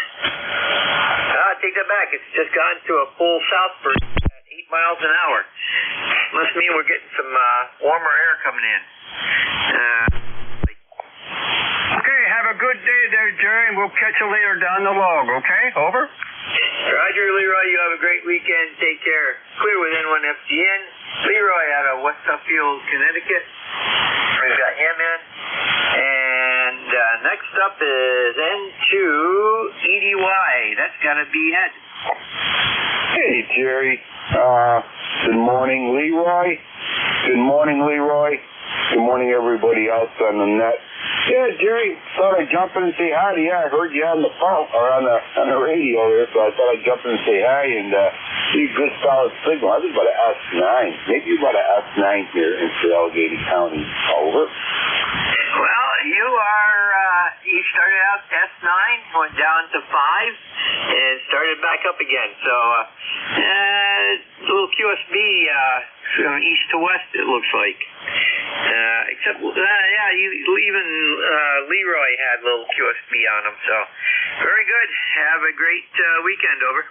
Take that back. It's just gone to a full south breeze at 8 miles an hour. Must mean we're getting some warmer air coming in. Okay, have a good day there, Jerry, and we'll catch you later down the log, okay? Over. Roger, Leroy, you have a great weekend. Take care. Clear with N1FGN. Leroy out of West Suffield, Connecticut. We've got him in. And next up is N2EDY. That's got to be Ed. Hey, Jerry. Good morning, Leroy. Good morning, Leroy. Good morning, everybody else on the net. Yeah, Jerry, thought I'd jump in and say hi to you. I heard you on the phone or on the radio there, so I thought I'd jump in and say hi and see a good solid signal. I was about to S9, maybe about an S9 here in Allegheny County. Over. Well, you started out S9, went down to 5, and started back up again. So, a little QSB from east to west, it looks like. Except, even Leroy had a little QSB on him. So, very good. Have a great weekend, over.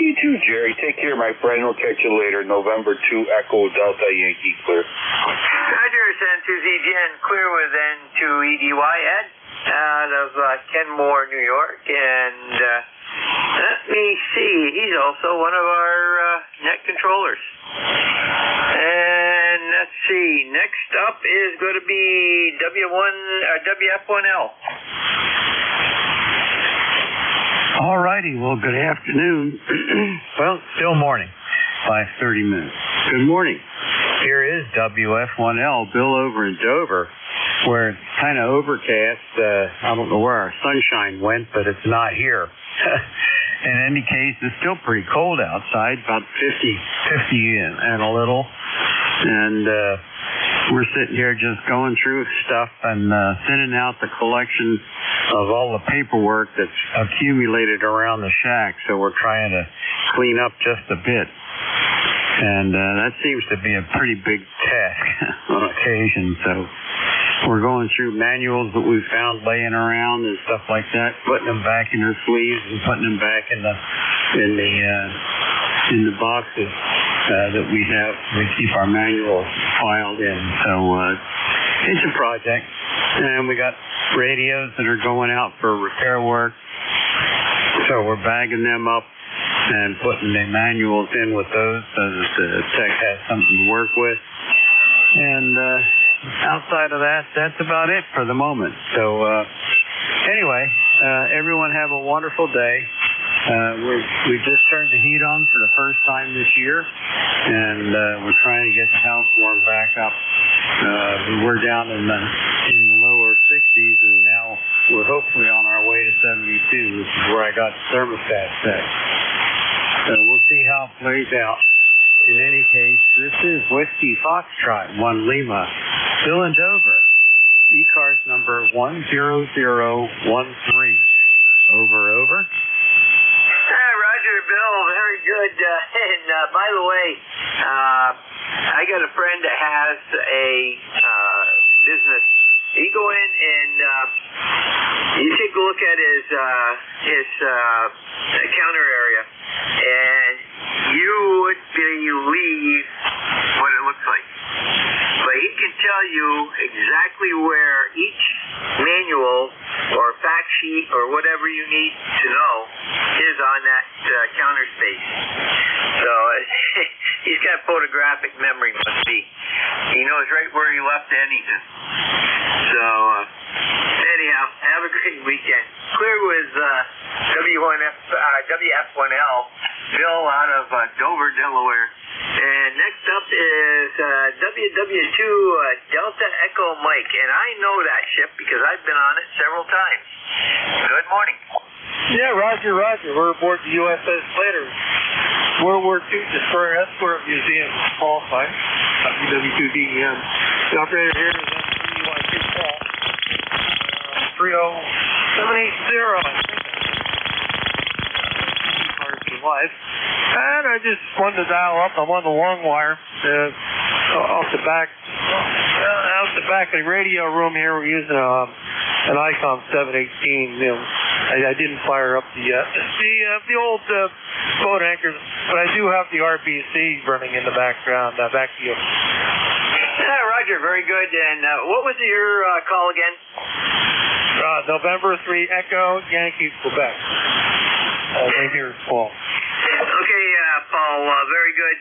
You too, Jerry. Take care, my friend. We'll catch you later. November 2, Echo Delta Yankee, clear. Roger, N2ZGN, clear with N2EDY, Ed, out of Kenmore, New York. And let me see, he's also one of our net controllers. And let's see, next up is going to be WF1L. All righty. Well, good afternoon. Well, still morning. 5:30 minutes. Good morning. Here is WF1L, Bill over in Dover, where it's kind of overcast. I don't know where our sunshine went, but it's not here. In any case, it's still pretty cold outside, about 50 and a little. And we're sitting here just going through stuff and thinning out the collection of all the paperwork that's accumulated around the shack. So we're trying to clean up just a bit. And that seems to be a pretty big task on occasion. So we're going through manuals that we found laying around and stuff like that, putting them back in their sleeves and putting them back in the boxes that we have. We keep our manuals filed in. So it's a project. And we got radios that are going out for repair work. So we're bagging them up and putting the manuals in with those so that the tech has something to work with. And outside of that, that's about it for the moment. So anyway, everyone have a wonderful day. We just turned the heat on for the first time this year, and we're trying to get the house warmed back up. We're down in the lower 60s, and now we're hopefully on our way to 72, which is where I got the thermostat set. So we'll see how it plays out. In any case, this is Whiskey Foxtrot 1 Lima, still in Dover. ECARS number 10013. Over. Roger, Bill, very good. And by the way, I got a friend that has a business. You go in and you take a look at his counter area, and you would believe what it looks like. But he can tell you exactly where each manual or fact sheet or whatever you need to know is on that counter space. So he's got photographic memory, must be. He knows right where he left anything. So anyhow, have a great weekend. Clear with WF1L, Bill out of Dover, Delaware. And next up is WW2 Delta Echo Mike, and I know that ship because I've been on it several times. Good morning. Yeah, Roger. We're aboard the USS Slater, World War II Destroyer Escort Museum, qualified, WW2DEM. The operator here is MCUIC Paul, 30780, I think. Live. And I just wanted to dial up. I'm on the long wire off the back of the radio room here. We're using an ICOM 718. I didn't fire up the old boat anchors, but I do have the RBC running in the background. Back to you. Roger, very good. And what was your call again? November 3 Echo Yankee Quebec. Right here, Paul. Okay, Paul, very good.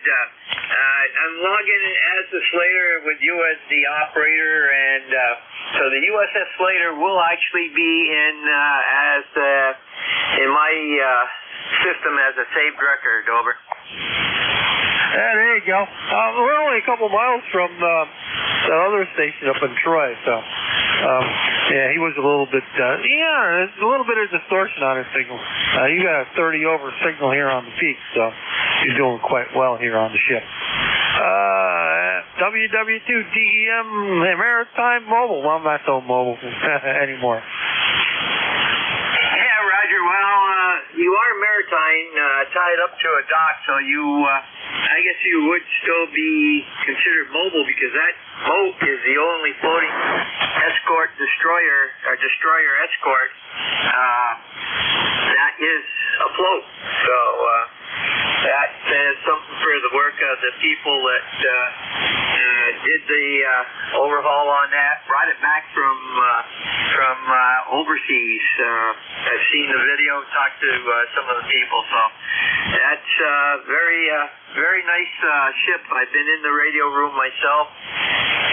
I'm logging as the Slater with you as the operator, and so the USS Slater will actually be in my system as a saved record. Over. Yeah, there you go. We're only a couple miles from that other station up in Troy, so yeah, he was a little bit. There's a little bit of distortion on his signal. You got a 30 over signal here on the peak, so you're doing quite well here on the ship. WW2DEM Maritime Mobile. Well, I'm not so mobile anymore. Yeah, Roger. Well, you are maritime, tied up to a dock, so I guess you would still be considered mobile because that boat is the only floating escort destroyer escort that is afloat. So that is something for the work of the people that did the overhaul on that, brought it back from overseas. I've seen the video, talked to some of the people, so that's very nice ship. I've been in the radio room myself,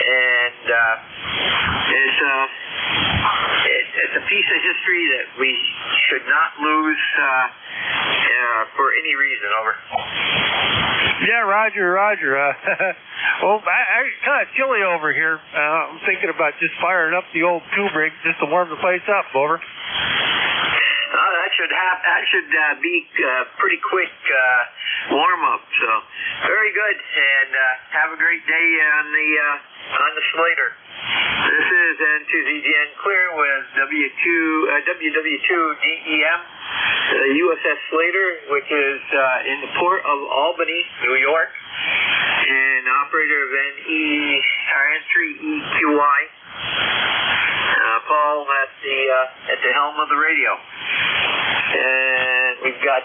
and it's a piece of history that we should not lose for any reason. Over. Yeah, Roger. Well, I kind of chilly over here. I'm thinking about just firing up the old tube rig just to warm the place up. Over. That should be pretty quick warm up. So very good, and have a great day on the Slater. This is N2ZGN clear with WW2DEM, the USS Slater, which is in the port of Albany, New York, and operator of N3EQI. Paul at the helm of the radio, and we've got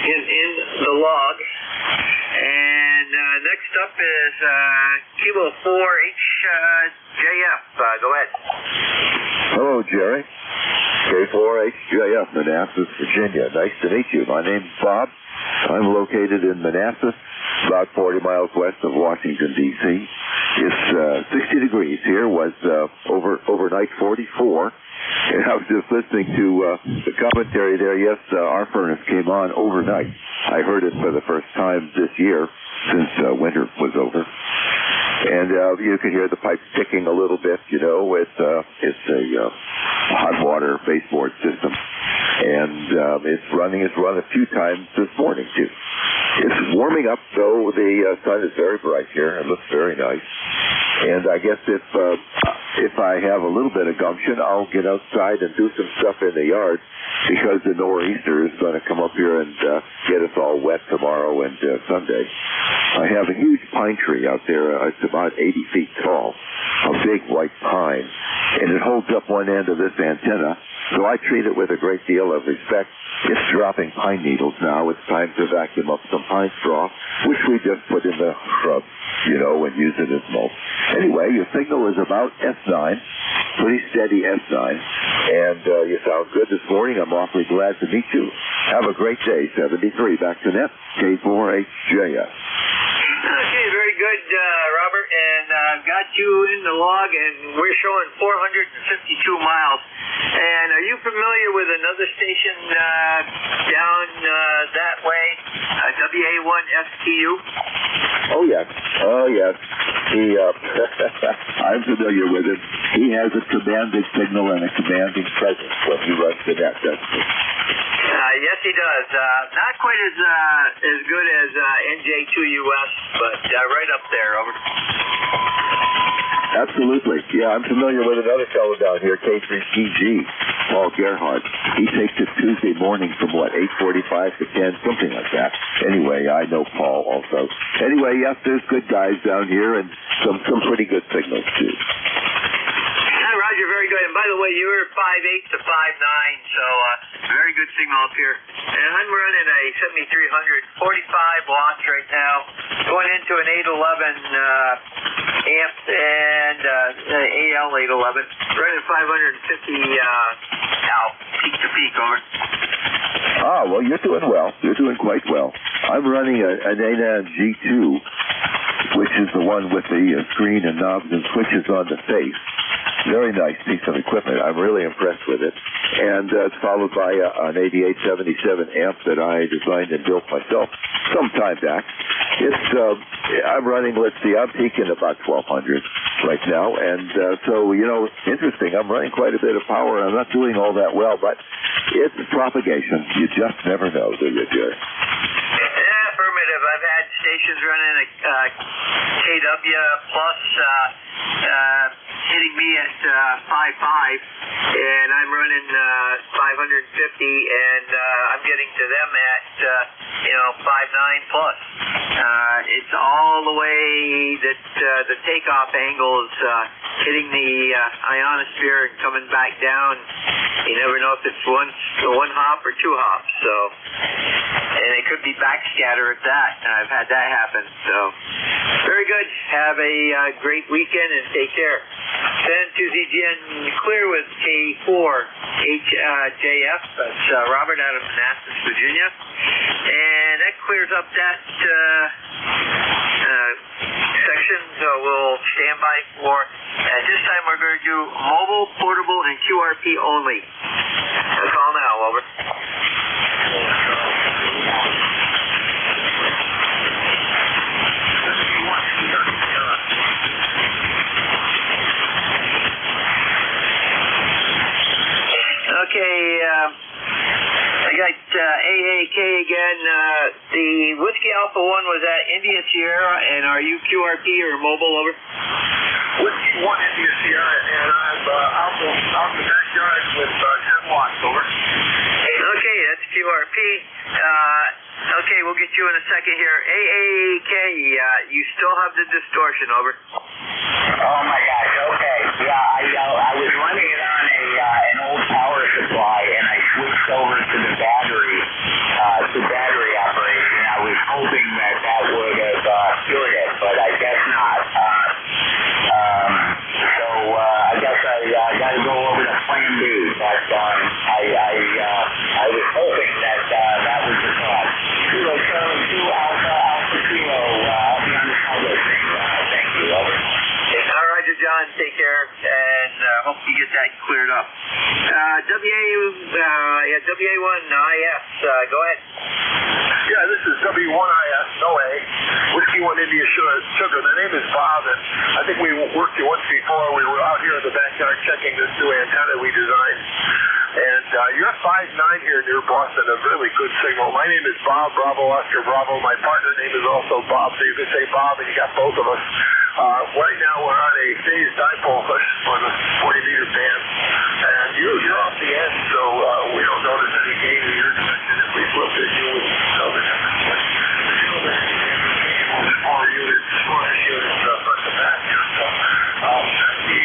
in the log. And next up is Kilo 4HJF. Go ahead. Hello, Jerry. K4HJF, Manassas, Virginia. Nice to meet you. My name's Bob. I'm located in Manassas, about 40 miles west of Washington, D.C. It's 60 degrees here, was overnight 44. And I was just listening to the commentary there. Yes, our furnace came on overnight. I heard it for the first time this year since winter was over. And you could hear the pipes ticking a little bit, you know. It's a hot water baseboard system. And it's run a few times this morning, too. It's warming up, though. The sun is very bright here. It looks very nice. And I guess if I have a little bit of gumption, I'll get outside and do some stuff in the yard, because the nor'easter is going to come up here and get us all wet tomorrow and Sunday. I have a huge pine tree out there. It's about 80 feet tall, a big white pine, and it holds up one end of this antenna, so I treat it with a great deal of respect. It's dropping pine needles now. It's time to vacuum up some pine straw, which we just put in the shrub, you know, and use it as mulch. Anyway, your signal is about S9, pretty steady S9, and you sound good this morning. I'm awfully glad to meet you. Have a great day. 73 back to net, K4HJS. Okay, very good, Robert, and I've got you in the log, and we're showing 452 miles. And are you familiar with another station down that way, WA1STU? Oh, yes. Oh, yes. I'm familiar with him. He has a commanding signal and a commanding presence when he runs the net, doesn't he? Yes, he does. Not quite as good as NJ2US, but right up there. Over. Absolutely. Yeah, I'm familiar with another fellow down here, K3CG, Paul Gerhardt. He takes it Tuesday morning from, 8:45 to 10, something like that. Anyway, I know Paul also. Anyway, yes, there's good guys down here and some pretty good signals, too. Roger, very good. And by the way, you were 5.8 to 5.9, so very good signal up here. And I'm running a 7300, 45 watts right now, going into an 811 amp and AL 811, running 550 out, peak to peak, over. Ah, well, you're doing well. You're doing quite well. I'm running an NJ2, which is the one with the screen and knobs and switches on the face. Very nice piece of equipment. I'm really impressed with it. And it's followed by an 8877 amp that I designed and built myself some time back. I'm running, I'm peaking about 1200 right now. And so, interesting. I'm running quite a bit of power. I'm not doing all that well, but it's propagation. You just never know, do you, Jerry? Yeah, affirmative. I've had stations running a KW plus hitting me at 5.5, and I'm running 550, and I'm getting to them at 5.9 plus. It's all the way that the takeoff angle is hitting the ionosphere and coming back down. You never know if it's one hop or two hops. So, and it could be backscatter at that. And I've had that happen. So, very good. Have a great weekend and take care. Then to ZGN clear with K4HJF. That's Robert out of Manassas, Virginia. And that clears up that section. So we'll stand by for, at this time we're going to do mobile, portable, and QRP only. Call now, over. Okay, AAK again. The Whiskey Alpha 1 was at India Sierra, and are you QRP or mobile, over? Whiskey 1 India Sierra, and I'm out in the backyard with 10 watts, over. Okay, that's QRP. Okay, we'll get you in a second here. AAK, you still have the distortion, over. Oh my gosh, okay. Yeah, I was running it on an old power supply, and I switched over to the battery operation. I was hoping that would have cured it, but I guess not. So I guess I got to go over to Plan B, but I was hoping that was the cause. Kilo 72 Alpha Kilo, I'll be on the public. Thank you, over. Roger, John, take care, and hope you get that cleared up. WA1IS, go ahead. Yeah, this is W1IS, NOA, Whiskey 1 India Sugar. The name is Bob, and I think we worked you once before. We were out here in the backyard checking this new antenna we designed. And you're 5'9" here near Boston, a really good signal. My name is Bob, Bravo, Oscar, Bravo. My partner name is also Bob, so you can say Bob, and you got both of us. Right now we're on a phased dipole push for the 40-meter band, and you're off the end, so we don't notice any gain in your direction. If we flipped it, you would know the difference. But the deal is smaller units, front to back here. So that's the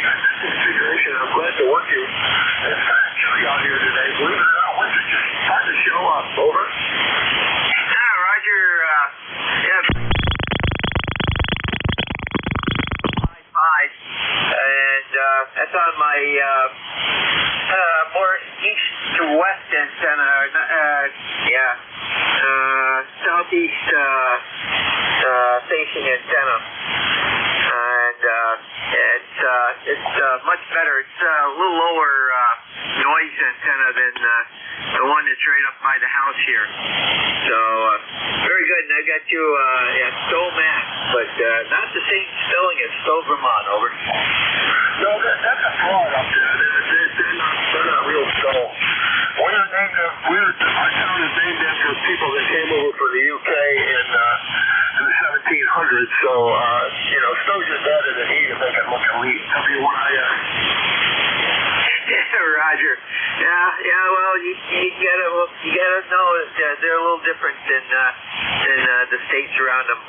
configuration. I'm glad to work you. It's kind of chilly out here today. Believe it or not, winter just starting to show up. Over. Roger. Yeah. And that's on my more east to west antenna. Southeast facing antenna, and it's much better. It's a little lower noise antenna than the one that's right up by the house here. So very good. And I got you Stowe, Mass, but not the same spelling as Stowe, Vermont, over. No, that's a fraud up there. They're not real Stowe. Our town is named after people that came over from the UK in the 1700s. So Stowe's just added an E to make it look elite. W1IS. Roger. Yeah. Well, you gotta know that they're a little different than the states around them.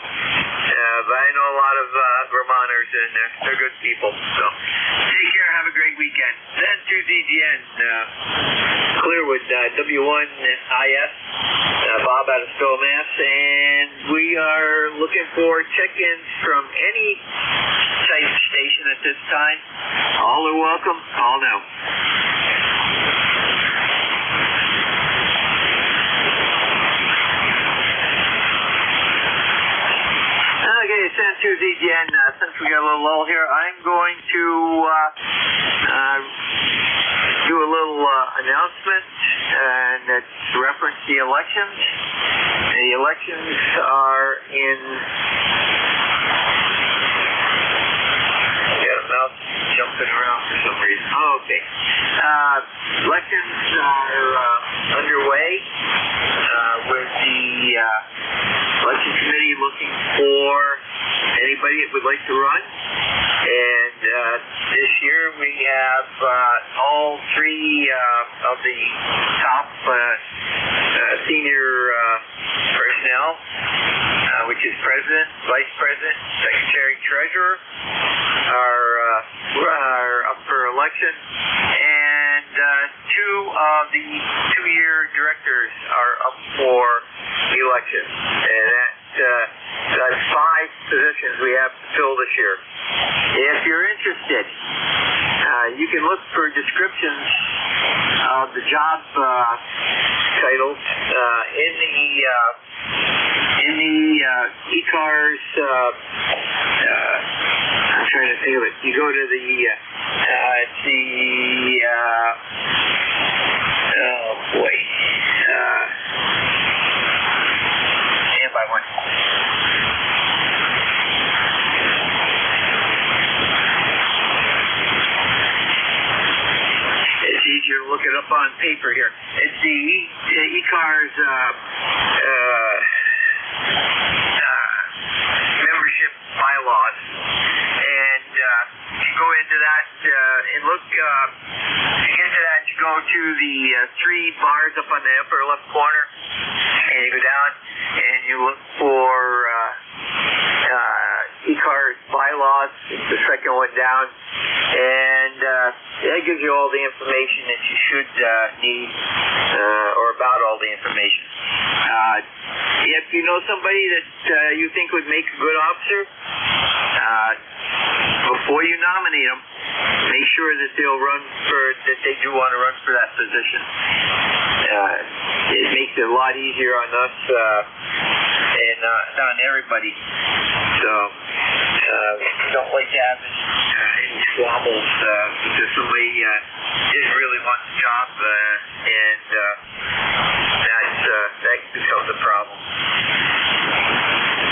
But I know a lot of Vermonters, and they're good people. So take care. Have a great weekend. Then to ZGN, Clearwood, W1IS, Bob out of Stowe, Mass, and we are looking for check-ins from any type station at this time. All are welcome. Call now. Okay, it's N2ZGN. Since we got a little lull here, I'm going to do a little announcement, and it's reference the elections. The elections are in... jumping around for some reason. Oh, okay. Elections are underway with the election committee looking for anybody that would like to run. And this year we have all three of the top senior personnel, which is President, Vice President, Secretary, Treasurer, are up for election, and two of the two-year directors are up for election, and that's 5 positions we have to fill this year. If you're interested, you can look for descriptions of the job titles in the ECARS. I'm trying to think of it. You go to the oh boy, stand by one. It's easier to look it up on paper here. It's the ECARS membership bylaws. And you go into that and look, to get to that, you go to the three bars up on the upper left corner, and you go down and you look for ECARS bylaws. It's the second one down, and that gives you all the information that you should need, or about all the information. If you know somebody that you think would make a good officer, before you nominate them, make sure that they do want to run for that position. It makes it a lot easier on us and on everybody. So don't like to have any squabbles because somebody didn't really want the job, and that becomes a problem.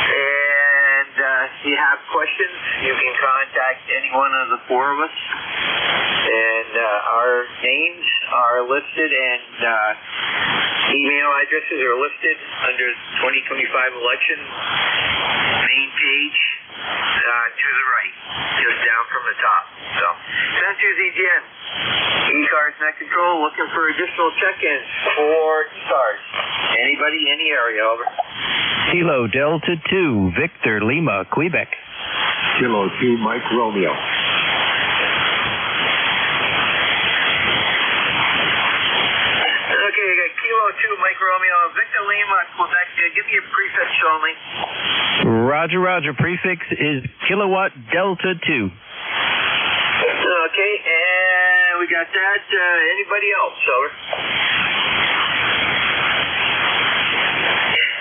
And if you have questions, you can contact any one of the four of us. And our names are listed, and email addresses are listed under 2025 election main page to the right, just down from the top. So, San ZGN, ECARS Net Control, looking for additional check-ins for ECARS. Anybody, any area, over. Kilo Delta 2, Victor Lima, Quebec. Kilo 2, Mike Romeo. Okay, I got Kilo 2, Mike Romeo, Victor Lima, Quebec. Give me a prefix only. Roger, Roger. Prefix is Kilowatt Delta 2. Okay, and we got that. Anybody else, over?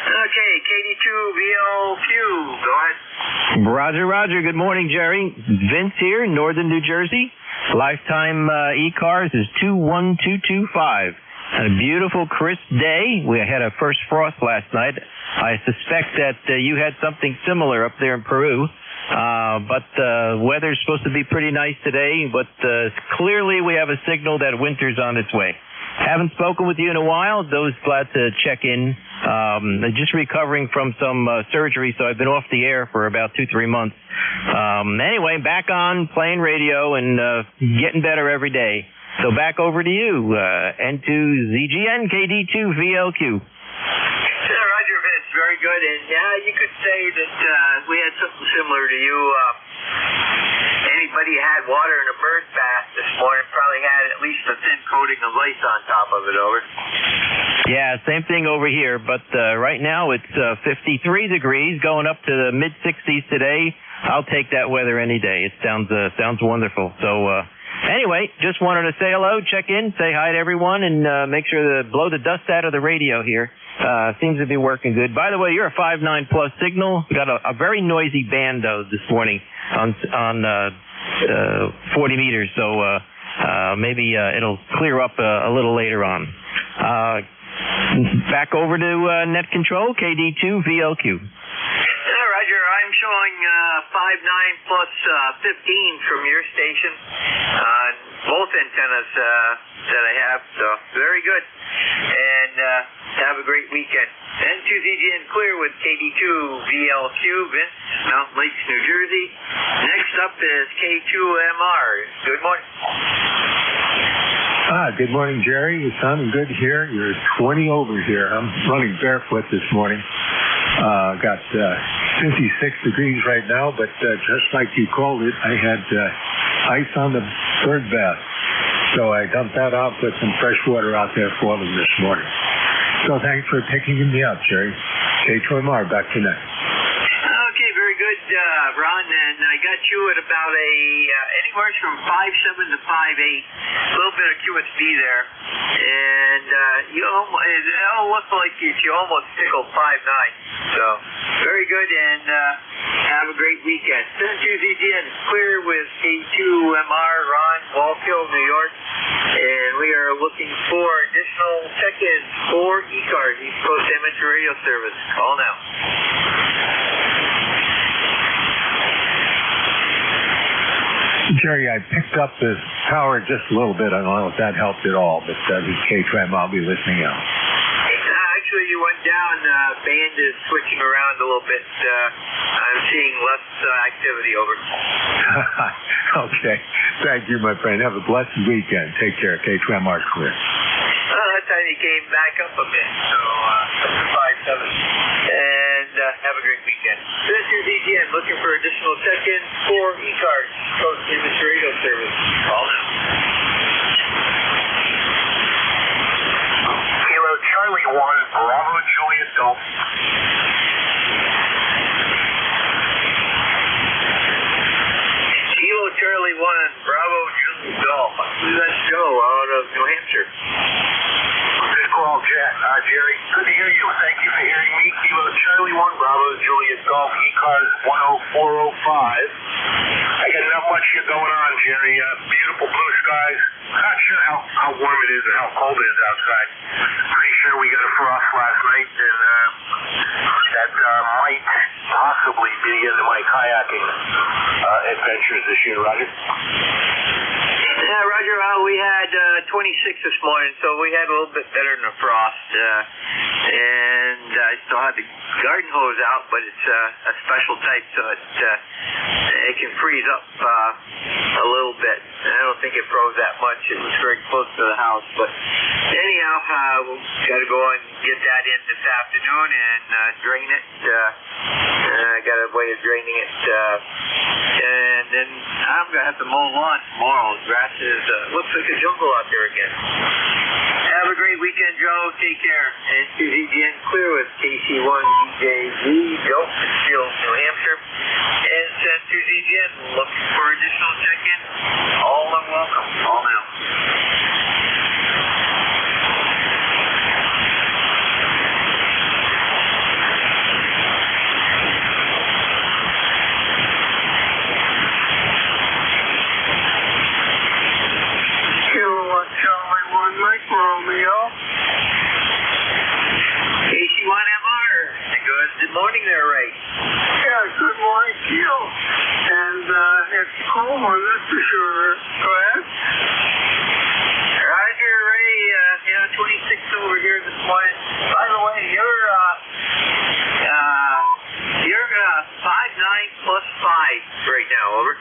Okay, KD2VLQ, go ahead. Roger, Roger. Good morning, Jerry. Vince here, Northern New Jersey. Lifetime ECARS is 21225. A beautiful, crisp day. We had a first frost last night. I suspect that you had something similar up there in Peru. But the weather's supposed to be pretty nice today, but clearly we have a signal that winter's on its way. Haven't spoken with you in a while. Those glad to check in. Just recovering from some surgery, so I've been off the air for about 2-3 months. Anyway, back on playing radio and getting better every day. So back over to you, N2ZGN KD2VLQ. Roger, Vince, very good. And yeah, you could say that we had something similar to you. Anybody had water in a bird bath this morning probably had at least a thin coating of ice on top of it, over. Yeah, same thing over here, but right now it's 53 degrees, going up to the mid-60s today. I'll take that weather any day. It sounds wonderful. So anyway, just wanted to say hello, check in, say hi to everyone, and make sure to blow the dust out of the radio here. Seems to be working good. By the way, you're a 5.9 plus signal. We got a very noisy band though this morning on 40 meters, so maybe it'll clear up a little later on. Back over to Net Control, KD2VLQ. Roger, I'm showing 5.9 plus 15 from your station on both antennas that I have, so very good. And have a great weekend. N2ZGN clear with KD2VLQ, Vince, Mountain Lakes, New Jersey. Next up is K2MR. Good morning. Good morning, Jerry. You're sounding good here. You're 20 over here. I'm running barefoot this morning. Got 56 degrees right now, but just like you called it, I had ice on the bird bath. So I dumped that out, put some fresh water out there for them this morning. So thanks for picking me up, Jerry. K2MR, back to next. Okay, very good, Ron. And I got you at about anywhere from 5.7 to 5.8. A little bit of QSB there. And it all looked like you almost tickled 5.9. So very good, and have a great weekend. N2ZGN clear with K2MR, Ron, Wallkill, New York. And we are looking for additional check-ins for ECARS, East Coast Amateur Radio Service. Call now. Jerry, I picked up the power just a little bit. I don't know if that helped at all, but this K-Tram, I'll be listening out. Actually, you went down. Band is switching around a little bit. I'm seeing less activity over. Okay. Thank you, my friend. Have a blessed weekend. Take care. K-Tram Arts Clear. That time you came back up a bit, so up to 5-7. And have a great weekend. This is EGN looking for additional check-in for ECARS, Coast Image Radio Service. Call now. Kilo Charlie 1, Bravo Juliet Golf. Kilo Charlie 1, Bravo Juliet Golf. That's Joe out of New Hampshire. Good call, Jerry. Good to hear you. Thank you for hearing me. Kilo Charlie 1, Bravo Juliet Golf, ECARS 10405. I got not much here going on, Jerry. Beautiful blue skies. Not sure how warm it is and how cold it is outside. Pretty sure we got a frost last night, and that might possibly be the end of my kayaking adventures this year, Roger. Yeah, Roger, we had 26 this morning, so we had a little bit better than a frost. And I still had the garden hose out, but it's a special type, so it can freeze up a little bit. And I don't think it froze that much. It was very close to the house. But anyhow, we've got to go and get that in this afternoon and drain it. I got a way of draining it. And then I'm going to have to mow lawn tomorrow. The grass looks like a jungle out there again. Have a great weekend, Joe. Take care. And to EGN Clear with KC1DJZ, Joe, Field, New Hampshire. And send to EGN looking for additional check-in. All are welcome. All now. Mike Romeo. KC1MR. Good morning there, Ray. Yeah, good morning to you. And it's a cold one, that's for sure. Go ahead. Roger, Ray. 26 over here this morning. By the way, you're 5'9" plus 5 right now, over.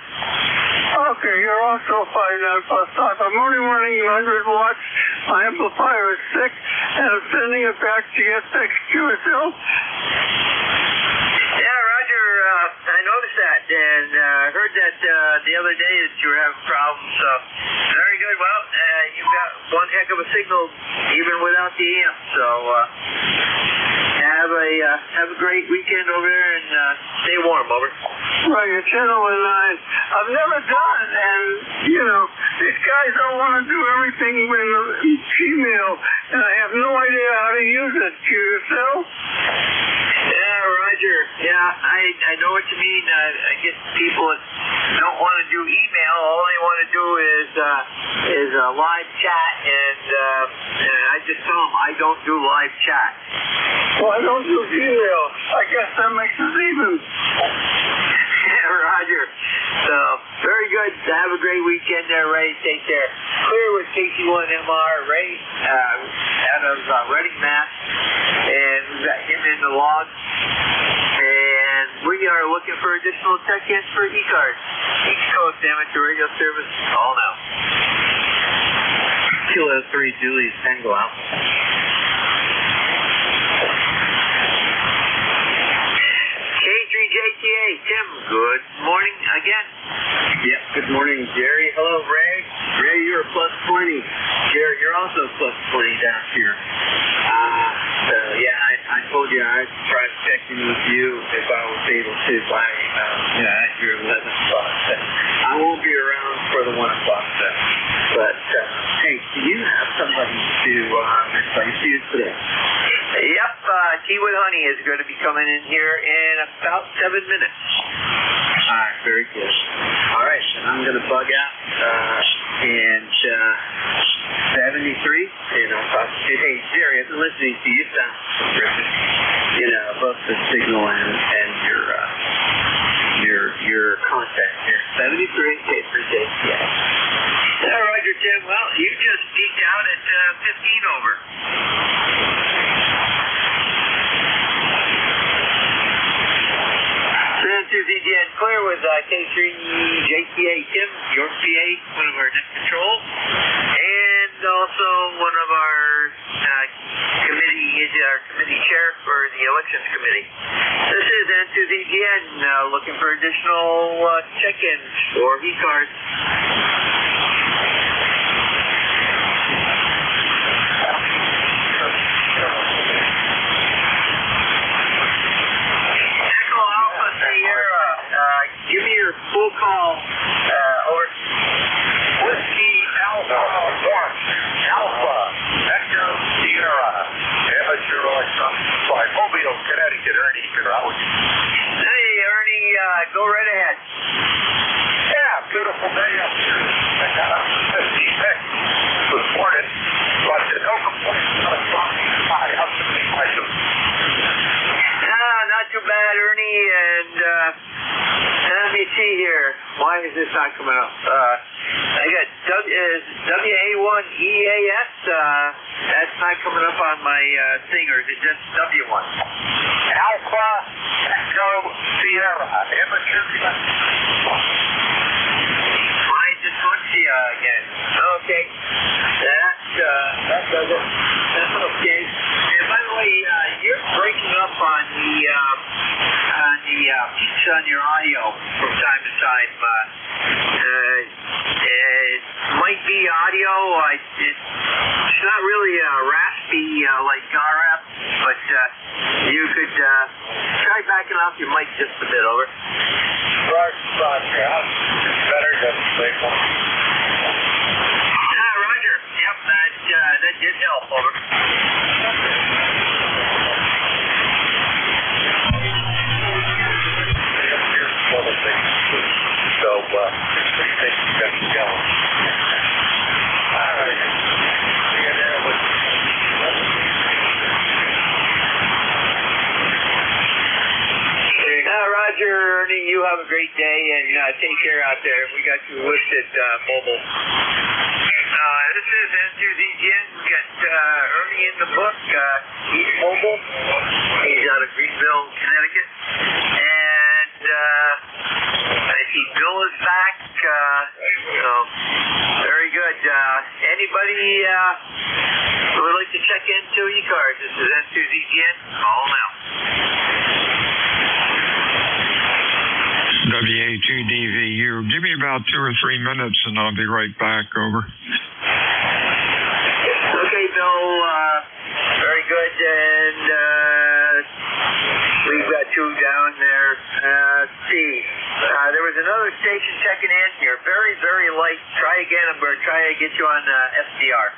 Okay, you're also 5'9" plus 5. I'm only running 100 watts. My amplifier is sick, and I'm sending it back to get fixed. QSL. Yeah, Roger, I noticed that, and I heard that the other day that you were having problems. So, very good. Well, you've got one heck of a signal, even without the amp. So, have a great weekend over there, and stay warm, over. Right, you're channel 9. I've never done it, and, these guys don't want to do everything in Gmail, and I have no idea how to use it. QSL? Yeah, Roger. Yeah, I know what you mean. I get people that don't want to do email. All they want to do is live chat, and I just tell them I don't do live chat. Well, I don't do email. I guess that makes us even. Yeah, Roger. So, very good. Have a great weekend there, Ray. Take care. Clear with KC1MR, Ray, out of Reading, Mass. And we've got him in the log. And we are looking for additional check-ins for ECARS. East Coast Amateur Radio Service. Call now. Kilo 3, Julie's Tango Alpha. K3JTA, Tim, good morning again. Yep, good morning, Jerry. Hello, Ray. Ray, you're a plus 20. Jerry, you're also a plus 20 down here. I told you I'd try to check in with you if I was able to by at your 11 o'clock set. I won't be around for the 1 o'clock set. But, hey, do you have somebody to replace you today? Yep, Tea with Honey is going to be coming in here in about 7 minutes. All right, very good. All right, I'm going to bug out and 73, and I'll talk to you. Hey, Jerry, I've been listening to you sound terrific. Both the signal and your your contact here. 73K3JTA. Roger, Tim. Well, you just peaked out at 15 over. ZGN clear with K3JTA Tim, York PA, one of our net controls, and also one of our committee chair for the elections committee. This is N2ZGN looking for additional check-ins for ECARS. Give me your full call. Over. Whiskey Alpha 1 Alpha Echo Sierra Amateur Electronics Supply, Mobile, Connecticut. Ernie, you're out. Hey, Ernie, go right ahead. Yeah, beautiful day up here. I got up to 56 this morning, but no complaints. How's the big question? Not too bad, Ernie, and let me see here. Why is this not coming up? I got WA1EAS. That's not coming up on my thing, or is it just W1? Alpha Echo Sierra Amateur. My dyslexia again. Okay. That does it. That's okay. And by the way, you're breaking up on the peaks on your audio from time to time. It might be audio. It's not really raspy like RF, but you could try backing off your mic just a bit. Over. Roger. It's better than playful. Roger. Yep, that did help. Over. So, pretty thick, got some yellow. All right. See you there with Roger, Ernie, you have a great day, and take care out there. We got you listed mobile. This is N2ZGN. We got Ernie in the book. He's mobile. He's out of Greenville, Connecticut. And I see Bill is back. So, very good. Anybody who would like to check into ECARS, this is N2ZGN. Call now. WA2DVU. Give me about 2 or 3 minutes and I'll be right back. Over. Okay, Bill. Very good. And we've got two down there. Let's see. There was another station checking in here. Very, very light. Try again. I'm going to try to get you on SDR.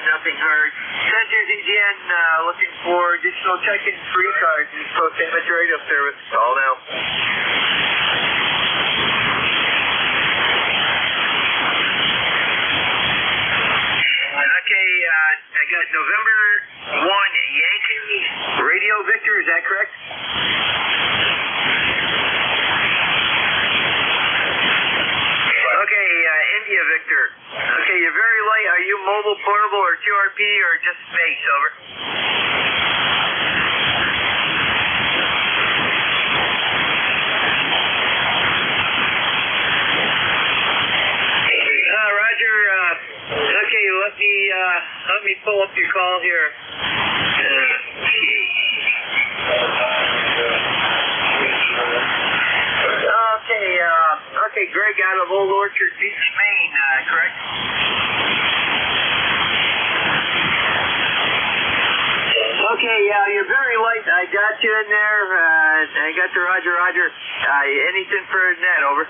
Nothing heard. Center DGN looking for additional check-ins for ECARS. East Coast Amateur Radio Service. Call now. Okay, I got November 1 Yankee Radio Victor. Is that correct? Okay, India Victor. Okay, you're very light. Are you mobile, portable, or QRP, or just space? Over. Roger. Okay, let me pull up your call here. Okay, Greg out of Old Orchard Beach, Maine, correct? Okay, you're very light. I got you in there. I got you, Roger. Anything for net, over.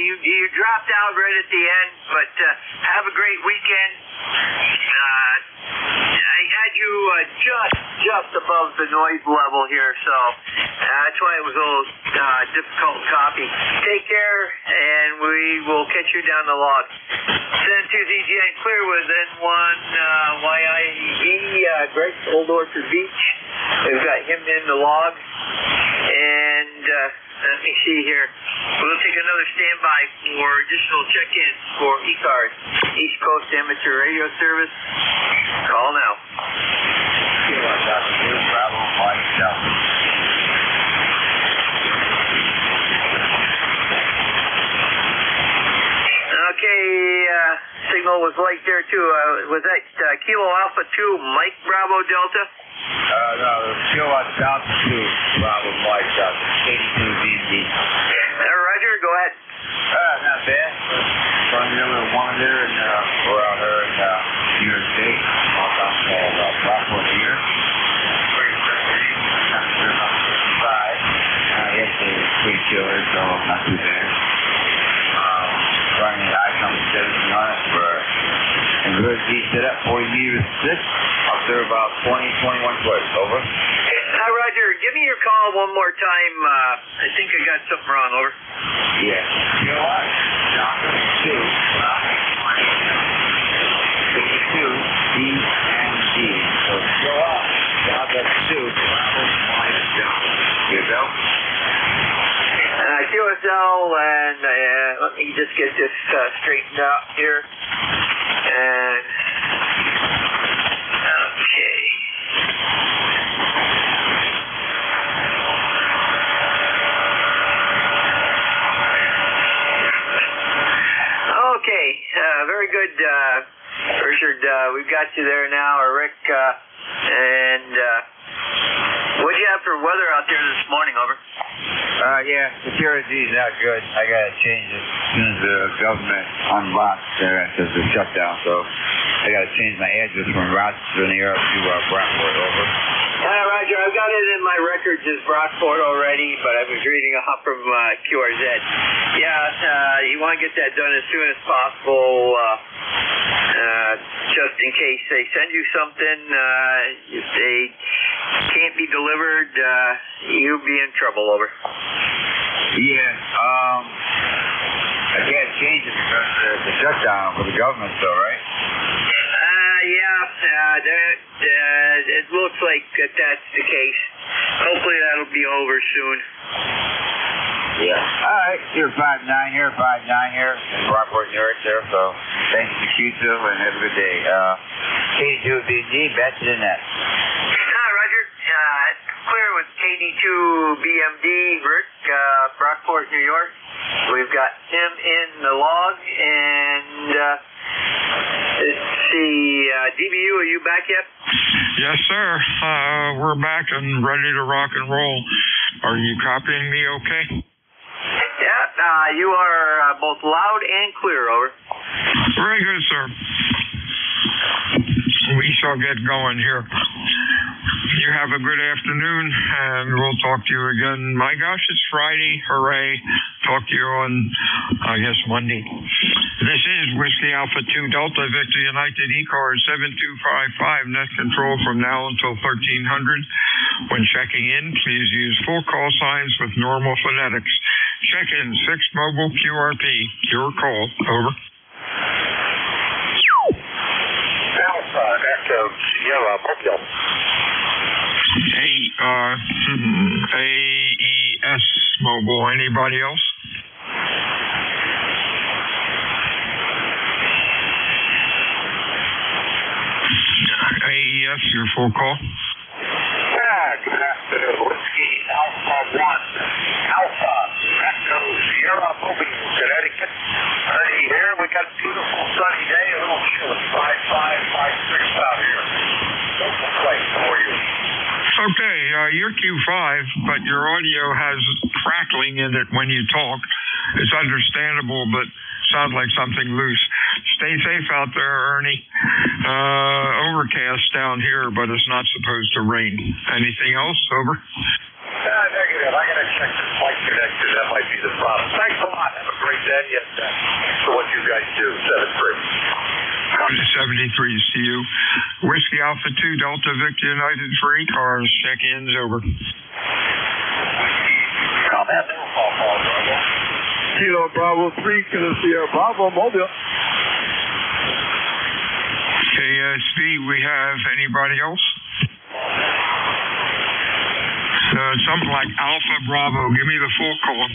you dropped out right at the end, but have a great weekend. I had you just above the noise level here, so that's why it was a little difficult to copy. Take care, and we will catch you down the log. Send to ZGN Clear with N1 YIE, Greg, Old Orchard Beach. We've got him in the log, and let me see here. We'll take another standby for additional check-ins for ECARS, East Coast Amateur Radio Service. Call now. Okay, signal was light there too. Was that Kilo Alpha 2, Mike Bravo Delta? No, it was Kilo Alpha 2, Bravo Mike Delta, 82 DD. Roger, go ahead. Not bad. From the other one there, and we're out here in New York State, off Rockport here. Pretty pretty. Not sure about the size. Yesterday was pretty killer, so not too bad. Running the icon 17 on it for a good deep set up, 40 meters thick, up there about 20, 21 foot. Over. Roger, give me your call one more time. I think I got something wrong. Over. Yeah. You know what? Doctor 2, 52, D and D. So go up. Doctor 2, Bravo Mike Delta. Here you go. QSL, and let me just get this straightened out here. And okay. Okay, very good, Richard. We've got you there now, or Rick. And what do you have for weather out there this morning? Over. Yeah, security is not good. I got to change it as soon as the government unlocks there after the shutdown. So I got to change my address from Rochester, New York to Brockport. Over. Roger, I've got it in my records as Brockport already, but I was reading off from QRZ. Yeah, you want to get that done as soon as possible, just in case they send you something. If they can't be delivered, you'll be in trouble. Over. Yeah, I can't change it because of the shutdown for the government, though, right? It looks like that's the case. Hopefully that'll be over soon. Yeah. All right, you're 5'9" here, 5'9" here, in Brockport, New York, there. So thanks to Q2 and have a good day. KD2BD, that's it in that. Roger. Clear with KD2BMD, Rick, Brockport, New York. We've got him in the log, and let's see, DBU, are you back yet? Yes, sir. We're back and ready to rock and roll. Are you copying me okay? Yeah, you are both loud and clear. Over. Very good, sir. We shall get going here. You have a good afternoon, and we'll talk to you again. My gosh, it's Friday. Hooray. Talk to you on, I guess, Monday. This is Whiskey Alpha 2 Delta Victor United ECARS 7255 net control from now until 1300. When checking in, please use full call signs with normal phonetics. Check-in, fixed mobile QRP. Your call. Over. Alpha, Echo, Sierra, Mobile. AES Mobile. Anybody else? AES, your full call. Good afternoon. Whiskey Alpha 1, Alpha, Echo, Sierra, Mobile, Connecticut. 30 here. We got a beautiful sunny day. A little chill. 55, 56 out here. Don't complain for you. Okay, you're Q5, but your audio has crackling in it when you talk. It's understandable, but sounds like something loose. Stay safe out there, Ernie. Overcast down here, but it's not supposed to rain. Anything else? Over. Negative. good. I got to check the flight connector. That might be the problem. Thanks a lot. Have a great day. And thanks for what you guys do. 73 to you. Whiskey Alpha 2 Delta Victor United for ECARS. Check-ins over. Comment. Kilo Bravo 3, Kilo Sierra Bravo, Mobile. KSB, we have anybody else? Something like Alpha Bravo. Give me the full column.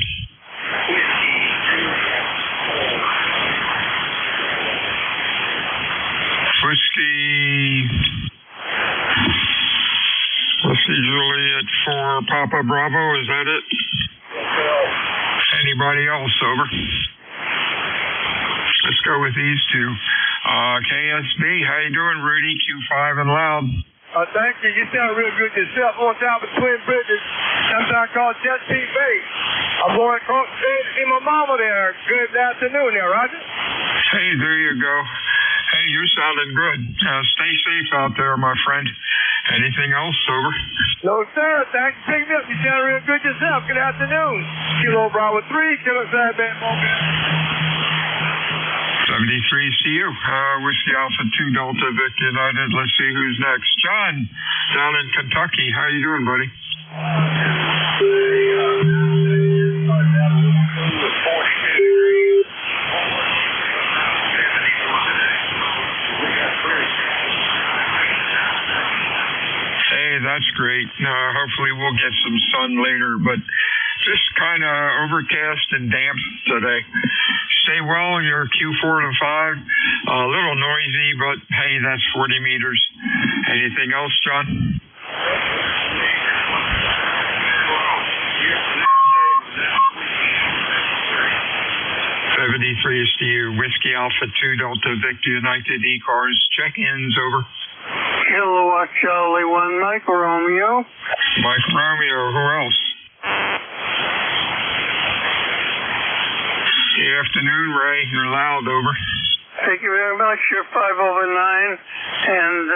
Whiskey Juliet for Papa Bravo, is that it? Anybody else? Over. Let's go with these two. KSB, how you doing, Rudy? Q5 and loud. Thank you. You sound real good yourself. On top of Twin Bridges, sometimes called Chesapeake Bay. I'm going across the street to see my mama there. Good afternoon there, Roger. Hey, there you go. Hey, you're sounding good. Stay safe out there, my friend. Anything else? Over. No, sir. Thanks for picking me up. You sound real good yourself. Good afternoon. Kilo Bravo 3, Kilo Sierra Mobile. 73 to you. Whiskey Alpha 2 Delta Victor United. Let's see who's next. John, down in Kentucky. How you doing, buddy? Hey, that's great. Hopefully we'll get some sun later, but just kind of overcast and damp today. Stay well, you're Q4 to 5. A little noisy, but hey, that's 40 meters. Anything else, John? '73 is to you. Whiskey Alpha 2 Delta Victor United ECARS. Check-ins, over. Kilowatt Charlie 1, Mike Romeo. Mike Romeo, who else? Good afternoon, Ray. You're loud, over. Thank you very much. You're 5/9, and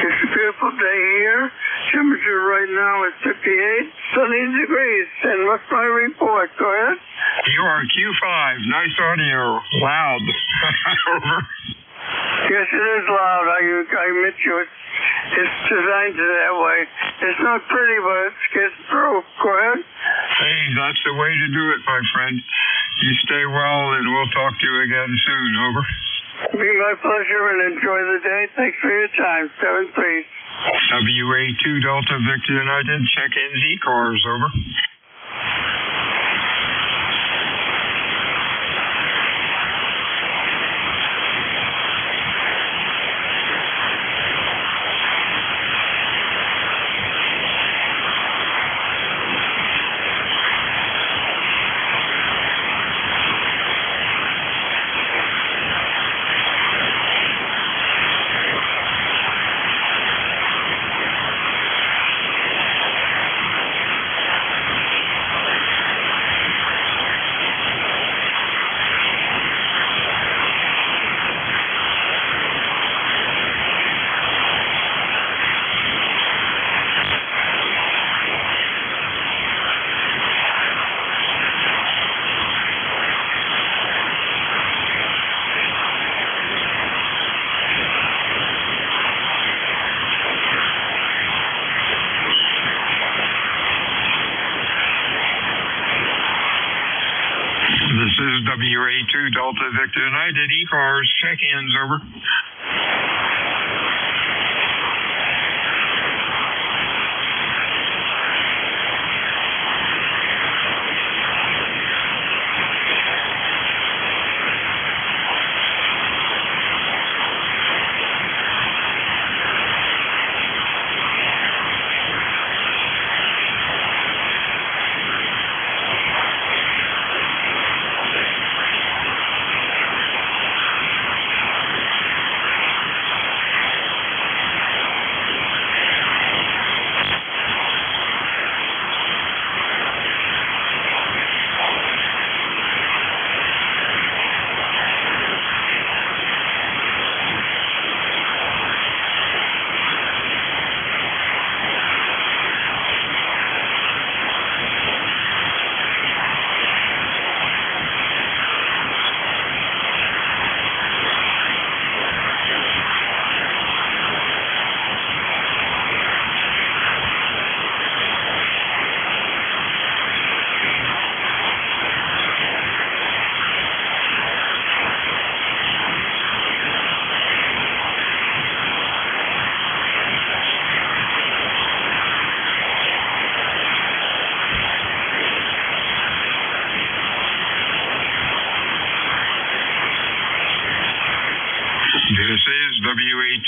it's a beautiful day here. Temperature right now is 58, sunny degrees. And what's my report? Go ahead. You are Q5. Nice audio. Loud. Over. Yes, it is loud. I admit you. It's designed that way. It's not pretty, but it gets through. Go ahead. Hey, that's the way to do it, my friend. You stay well, and we'll talk to you again soon. Over. Be my pleasure, and enjoy the day. Thanks for your time. 7-3. WA2 Delta Victor United. Check-ins ECARS. Over. This is WA2 Delta Victor United ECARS. Check-ins, over.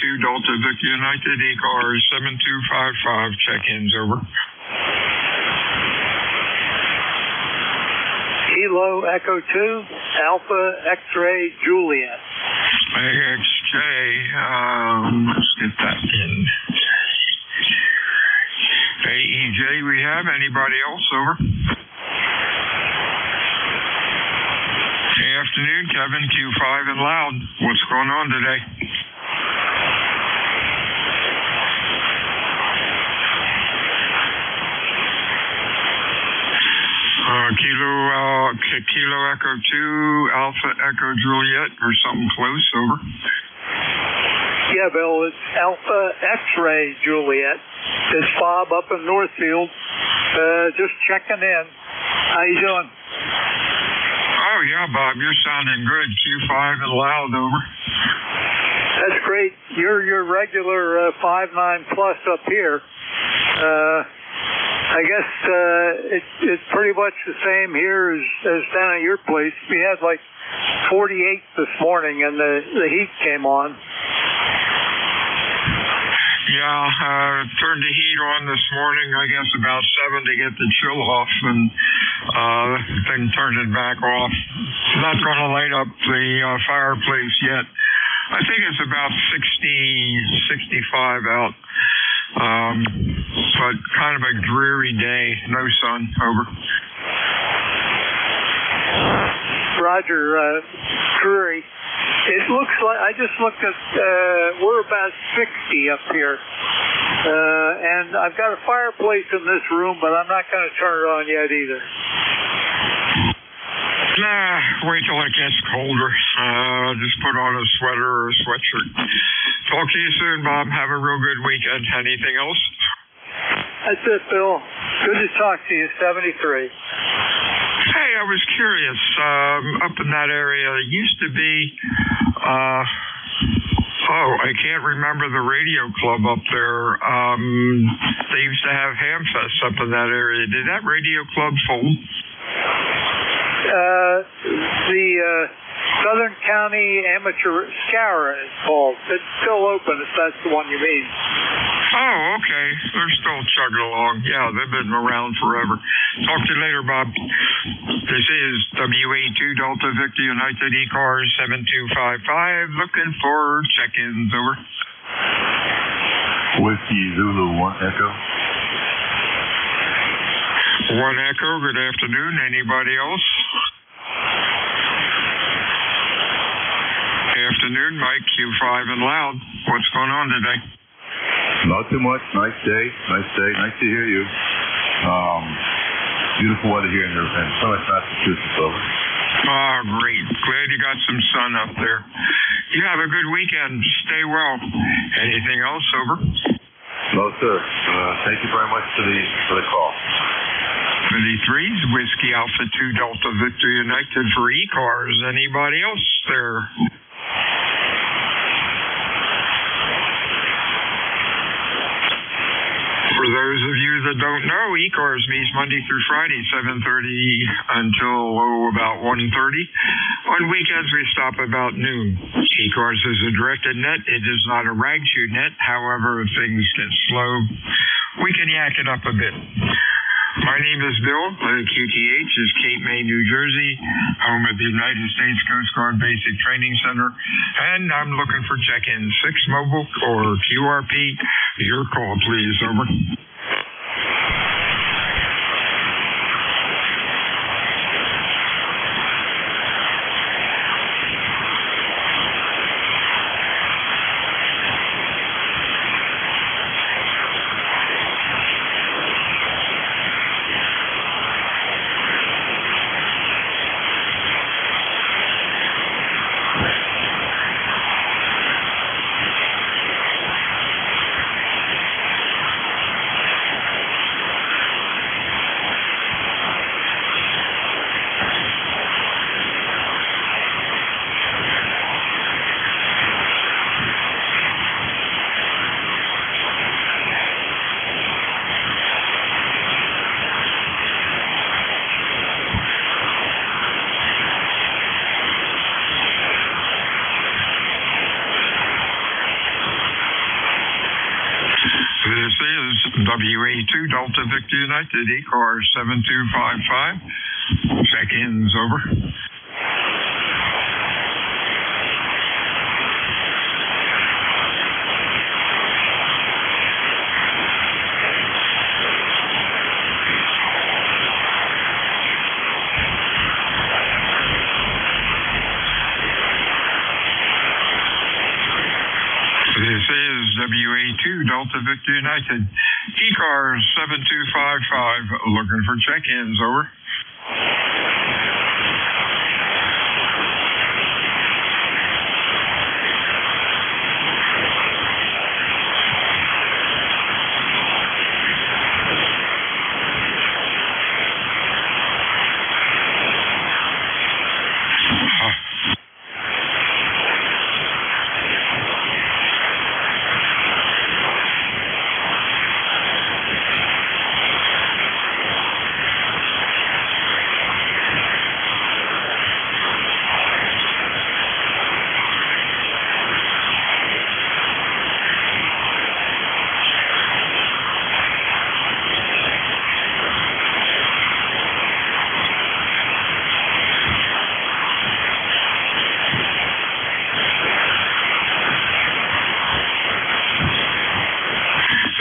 Delta Victor United ECARS 7255, check-ins, over. Kilo Echo 2, Alpha X-Ray Juliet. AXJ, let's get that in. AEJ, we have anybody else, over? Hey, afternoon, Kevin, Q5 and loud. What's going on today? Kilo Echo 2, Alpha Echo Juliet, or something close, over. Yeah, Bill, it's Alpha X-Ray Juliet. It's Bob up in Northfield. Just checking in. How you doing? Oh, yeah, Bob, you're sounding good. Q5 and loud, over. That's great. You're your regular 5.9 plus up here. I guess it's pretty much the same here as down at your place. We had like 48 this morning, and the heat came on. Yeah, turned the heat on this morning, I guess about 7 to get the chill off, and then turned it back off. Not going to light up the fireplace yet. I think it's about 65 out. But kind of a dreary day, no sun, over. Roger, dreary. It looks like, I just looked at, we're about 60 up here. And I've got a fireplace in this room, but I'm not going to turn it on yet either. Nah, wait till it gets colder. Just put on a sweater or a sweatshirt. Talk to you soon, Bob. Have a real good weekend. Anything else? That's it, Bill. Good to talk to you, 73. Hey, I was curious. Up in that area, there used to be, I can't remember the radio club up there. They used to have Hamfest up in that area. Did that radio club fold? The Southern County Amateur SCARA is called. It's still open, if that's the one you mean. Oh, okay. They're still chugging along. Yeah, they've been around forever. Talk to you later, Bob. This is WA2 Delta Victor United ECARS 7255, looking for check-ins, over. Whiskey Zulu 1 Echo. 1 Echo, good afternoon. Anybody else? Afternoon, Mike, Q5 and loud. What's going on today? Not too much. Nice day. Nice to hear you. Beautiful weather here in Plymouth, Massachusetts, over. Oh, great. Glad you got some sun up there. You have a good weekend. Stay well. Anything else, over? No, sir. Thank you very much for the call. 53's Whiskey Alpha 2 Delta Victor United for ECARS. Anybody else there? For those of you that don't know, ECARS meets Monday through Friday, 7:30 until about 1:30. On weekends, we stop about noon. ECARS is a directed net. It is not a rag shoe net. However, if things get slow, we can yak it up a bit. My name is Bill. QTH is Cape May, New Jersey, home of the United States Coast Guard Basic Training Center, and I'm looking for check-in 6 mobile or QRP. Your call, please, over. WA2 Delta Victor United, ECARS 7255. Check-ins, over. This is WA2 Delta Victor United, ECARS 7255, looking for check-ins, over.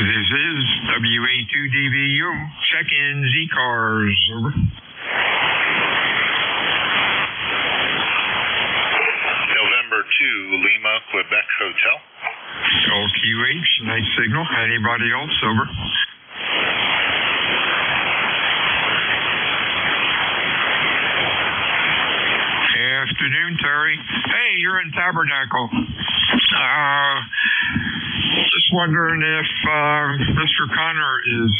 This is WA2DVU, check-in ECARS, over. November 2, Lima, Quebec Hotel. LQH, night signal. Anybody else, over? Afternoon, Terry. Hey, you're in Tabernacle. Just wondering if Mr. Connor is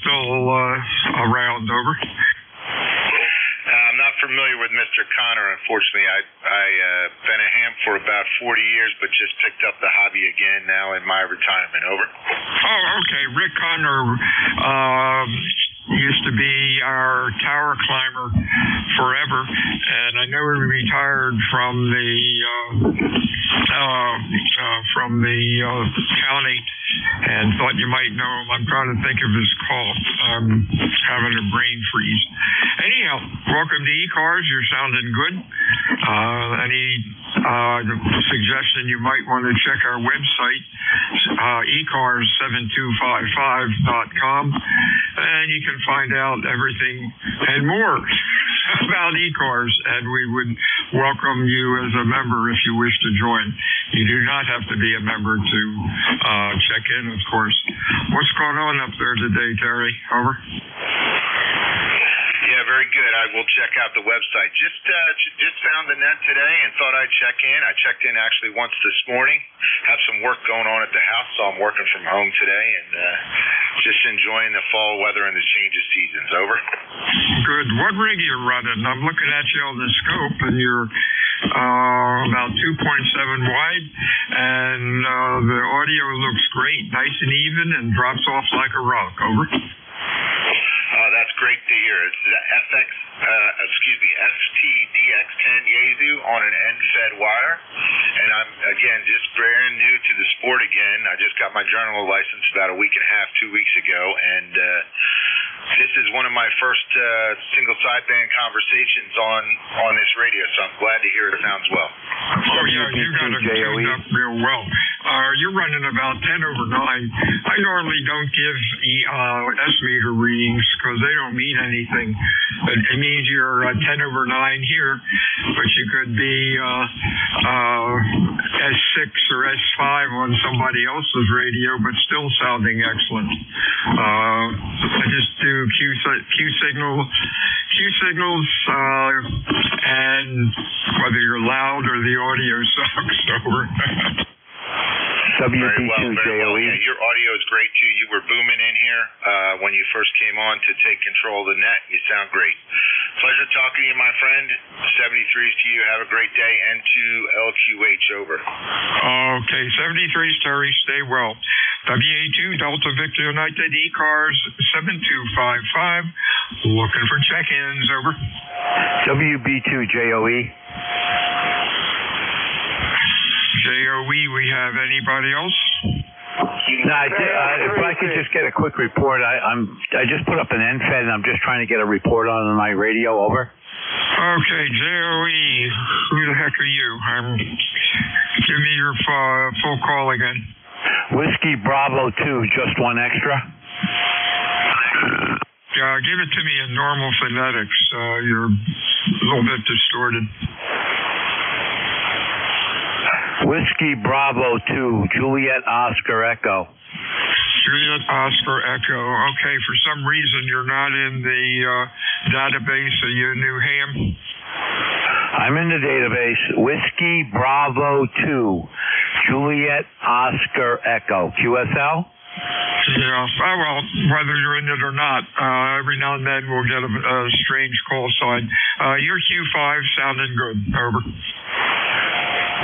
still around, over. I'm not familiar with Mr. Connor, unfortunately. I've been a ham for about 40 years, but just picked up the hobby again now in my retirement, over. Oh, okay. Rick Connor used to be our tower climber forever, and I know he retired from the county, and thought you might know him. I'm trying to think of his call. I'm having a brain freeze. Anyhow, welcome to ECARS. You're sounding good. Any suggestion, you might want to check our website, ECARS7255.com, and you can find out everything and more about ECARS, and we would welcome you as a member if you wish to join. You do not have to be a member to check in, of course. What's going on up there today, Terry? Over. Yeah, very good. I will check out the website. Just found the net today and thought I'd check in. I checked in actually once this morning. Have some work going on at the house, so I'm working from home today and just enjoying the fall weather and the change of seasons. Over. Good. What rig are you running? I'm looking at you on the scope, and you're about 2.7 wide, and the audio looks great, nice and even, and drops off like a rock. Over. That's great to hear. It's the STDX10 Yaesu on an end-fed wire, and I'm again just brand new to the sport again. I just got my journal license about a week and a half, 2 weeks ago, and this is one of my first single sideband conversations on this radio, so I'm glad to hear it sounds well. Oh yeah, you got it tuned up real well. You're running about 10 over 9. I normally don't give S-meter readings because they don't mean anything. It means you're 10 over 9 here, but you could be S6 or S5 on somebody else's radio, but still sounding excellent. I just do Q signals, and whether you're loud or the audio sucks. Over. WB2JOE. Yeah, your audio is great too. You were booming in here when you first came on to take control of the net. You sound great. Pleasure talking to you, my friend. 73s to you. Have a great day. And to LQH, over. Okay, 73s, Terry. Stay well. WA2 Delta Victor United, ECARS 7255. Looking for check-ins. Over. WB2JOE. JOE, we have anybody else? No, if I could just get a quick report, I just put up an NFED and I'm just trying to get a report on my radio. Over. Okay, JOE, who the heck are you? Give me your full call again. Whiskey Bravo 2, just one extra. Give it to me in normal phonetics. You're a little bit distorted. Whiskey Bravo 2, Juliet Oscar Echo. Juliet Oscar Echo. Okay, for some reason you're not in the database. Are you New Ham? I'm in the database. Whiskey Bravo 2, Juliet Oscar Echo. QSL? Yeah, well, whether you're in it or not, every now and then we'll get a strange call sign. Your Q5 sounding good. Over.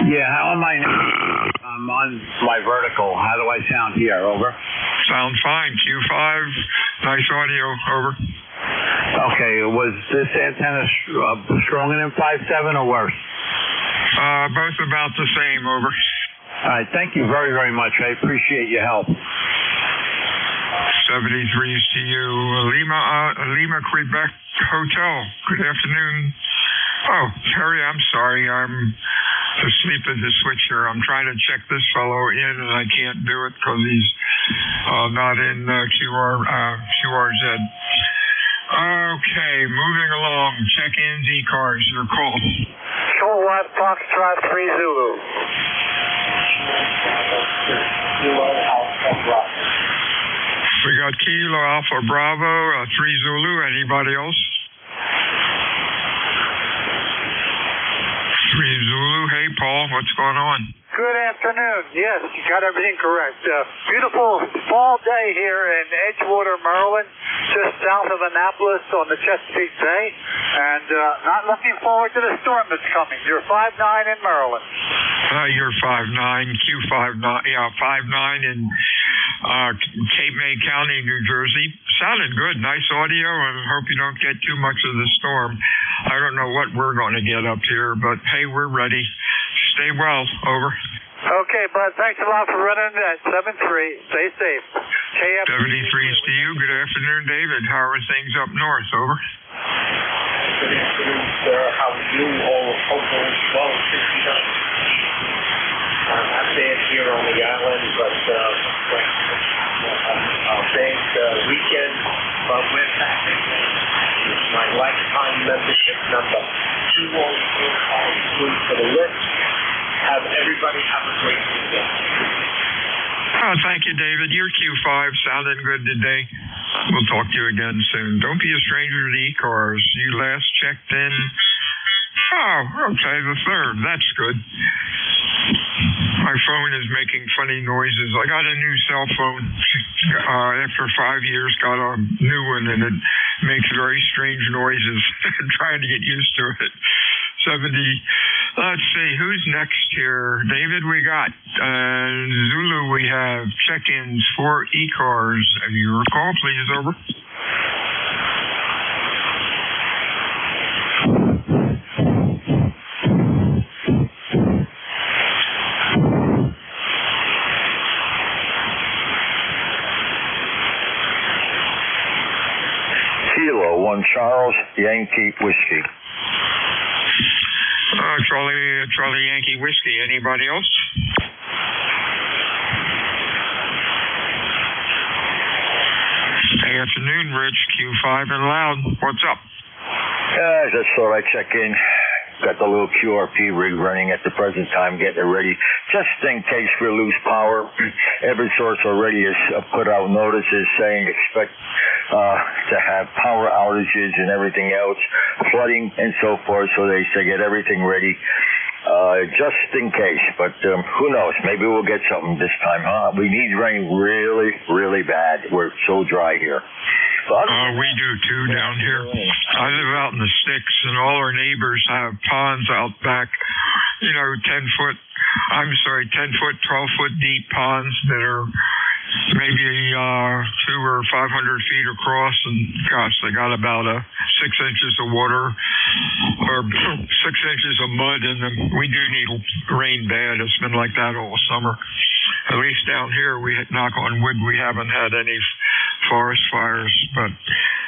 Yeah, how am I now? I'm on my vertical. How do I sound here? Over. Sound fine. Q5, nice audio. Over. Okay, was this antenna stronger than 5.7 or worse? Both about the same. Over. All right, thank you very, very much. I appreciate your help. 73's to you. Lima, Quebec Hotel. Good afternoon. Oh, Terry, I'm sorry. I'm asleep at the switch here. I'm trying to check this fellow in, and I can't do it because he's not in QRZ. Okay, moving along. Check-ins, ECARS, your call. Short West Foxtrot 3 Zulu. We got Kilo Alpha Bravo, 3 Zulu. Anybody else? 3 Zulu. Hey, Paul, what's going on? Good afternoon. Yes, you got everything correct. Beautiful fall day here in Edgewater, Maryland, just south of Annapolis on the Chesapeake Bay, and not looking forward to the storm that's coming. You're 5'9" in Maryland. You're 5'9", Q59, 5'9" in Cape May County, New Jersey. Sounded good, nice audio, and hope you don't get too much of the storm. I don't know what we're going to get up here, but hey, we're ready. Stay well. Over. Okay, bud. Thanks a lot for running that 7-3. Stay safe. 73's to you. Good afternoon, David. How are things up north? Over. Good afternoon, sir. How are you? All hopefully well, 69. Not bad here on the island, but big weekend. But we're back. My lifetime membership number 214 for the list. Have everybody have a great weekend. Oh, thank you, David. Your Q5 sounded good today. We'll talk to you again soon. Don't be a stranger to the ECARS. You last checked in. Oh, okay, the 3rd. That's good. My phone is making funny noises. I got a new cell phone after 5 years, got a new one, and it makes very strange noises. I'm trying to get used to it. 70. Let's see, who's next here? David, we got Zulu. We have check-ins for ECARS. Your call, please. Over. Kilo 1 Charles Yankee Whiskey. Charlie Yankee Whiskey. Anybody else? Good afternoon, Rich. Q5 and loud. What's up? I just thought I'd check in. Got the little QRP rig running at the present time, getting it ready just in case we lose power. Eversource already has put out notices saying expect to have power outages and everything else, flooding and so forth, so they say get everything ready just in case. But who knows? Maybe we'll get something this time, huh? We need rain really, really bad. We're so dry here. We do too down here. I live out in the sticks, and all our neighbors have ponds out back, 10 foot, 12-foot deep ponds that are maybe 200 or 500 feet across, and gosh, they got about 6 inches of water or 6 inches of mud in them. We do need rain bad. It's been like that all summer. At least down here, knock on wood, we haven't had any forest fires, but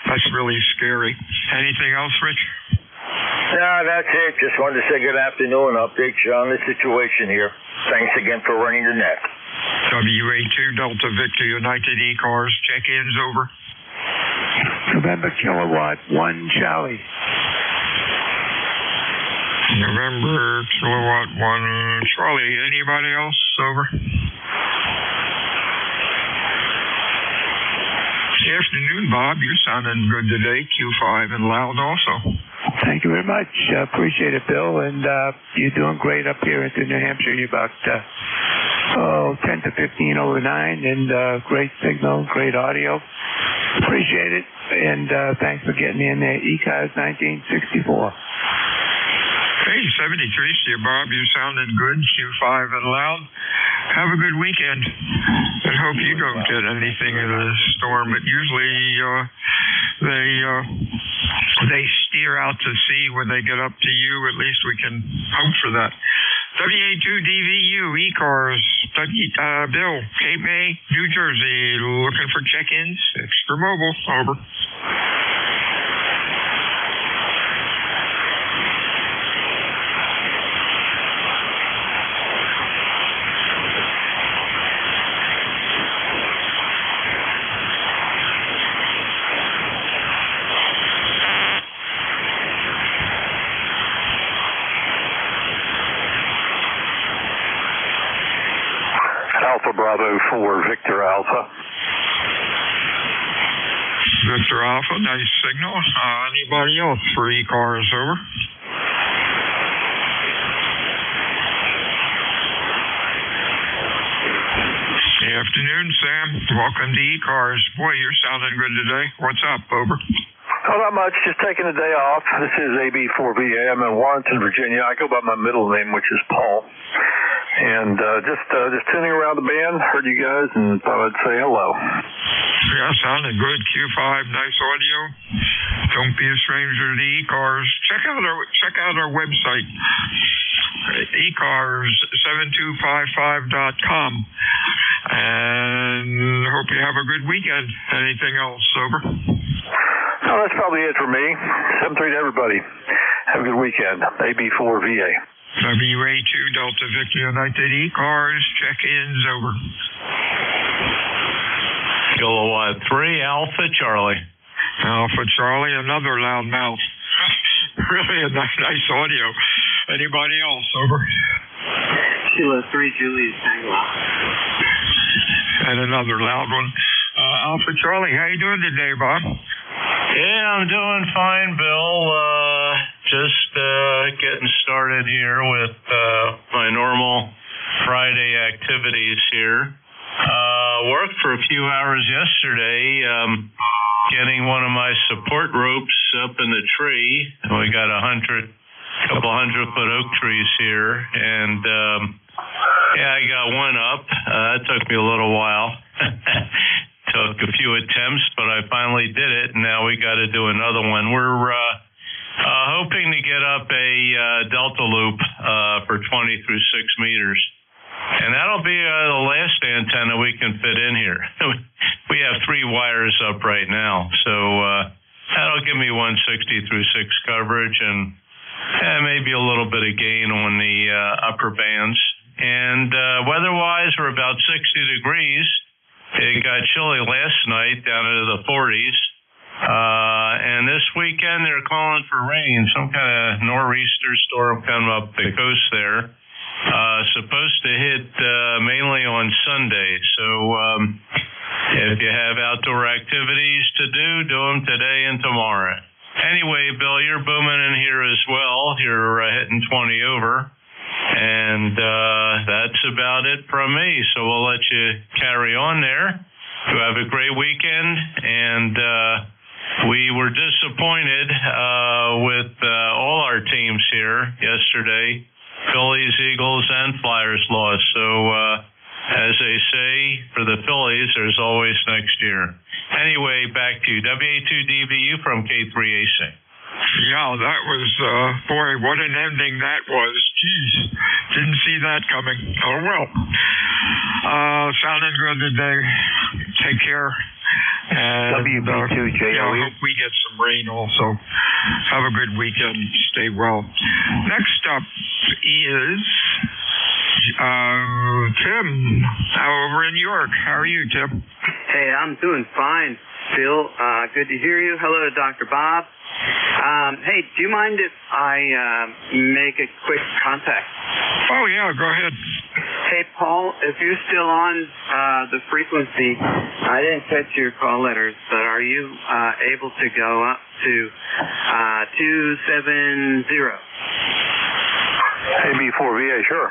that's really scary. Anything else, Rich? No, that's it. Just wanted to say good afternoon and update you on the situation here. Thanks again for running the net. WA2 Delta Victor United ECARS, check-ins over. November Kilowatt 1 Charlie. November Kilowatt 1 Charlie. Anybody else? Over. Good afternoon, Bob. You're sounding good today. Q5 and loud also. Thank you very much. Appreciate it, Bill. And you're doing great up here into New Hampshire. You're about 10 to 15 over 9, and great signal, great audio. Appreciate it. And thanks for getting me in there. ECARS 1964. Hey, 73 to you, Bob. You sounded good. Q5 and loud. Have a good weekend. And hope you don't get anything in the storm. But usually they steer out to sea when they get up to you. At least we can hope for that. WA2DVU, ECARS, Bill, Cape May, New Jersey, looking for check-ins. Extra mobile, over. Alpha Bravo 4, Victor Alpha. Victor Alpha, nice signal. Anybody else for ECARS, over? Good afternoon, Sam. Welcome to ECARS. Boy, you're sounding good today. What's up, over? Oh, not much. Just taking a day off. This is AB4VA. I'm in Warrenton, Virginia. I go by my middle name, which is Paul. And just tuning around the band. Heard you guys and thought I'd say hello. Yeah, sounded good. Q5, nice audio. Don't be a stranger to ECARS. Check out our website, ECARS7255.com. And hope you have a good weekend. Anything else, over? Oh, that's probably it for me. 7-3 to everybody. Have a good weekend. AB4VA. WA2 Delta Victor United ECARS, check-ins, over. Kilowatt 3 Alpha Charlie. Alpha Charlie, another loud mouth. Really a nice audio. Anybody else, over? Kilo 3 Julius Tango. And another loud one. Alpha Charlie, how you doing today, Bob? Yeah, I'm doing fine, Bill. Just getting started here with my normal Friday activities here. Worked for a few hours yesterday getting one of my support ropes up in the tree. We got a couple 100-foot oak trees here, and I got one up. That took me a little while. Took a few attempts, but I finally did it, and now we got to do another one. We're hoping to get up a delta loop for 20 through 6 meters. And that'll be the last antenna we can fit in here. We have 3 wires up right now, so that'll give me 160 through 6 coverage and maybe a little bit of gain on the upper bands. And weather-wise, we're about 60 degrees. It got chilly last night down into the 40s. And this weekend they're calling for rain, some kind of nor'easter storm coming up the coast there. Supposed to hit mainly on Sunday. So if you have outdoor activities to do them today and tomorrow. Anyway, Bill, you're booming in here as well. You're hitting 20 over. And that's about it from me. So we'll let you carry on there. You have a great weekend. And we were disappointed with all our teams here yesterday. Phillies, Eagles, and Flyers lost. So, as they say, for the Phillies, there's always next year. Anyway, back to you. WA2DVU from K3AC. Yeah, that was, boy, what an ending that was. Jeez, didn't see that coming. Oh, well. Sounding good today. Take care. And, WB2JOE. I hope we get some rain also. Have a good weekend. Stay well. Next up is Tim over in New York. How are you, Tim? Hey, I'm doing fine, Phil. Good to hear you. Hello to Dr. Bob. Hey, do you mind if I make a quick contact? Oh, yeah, go ahead. Hey, Paul, if you're still on the frequency, I didn't catch your call letters, but are you able to go up to 270? AB4VA, sure.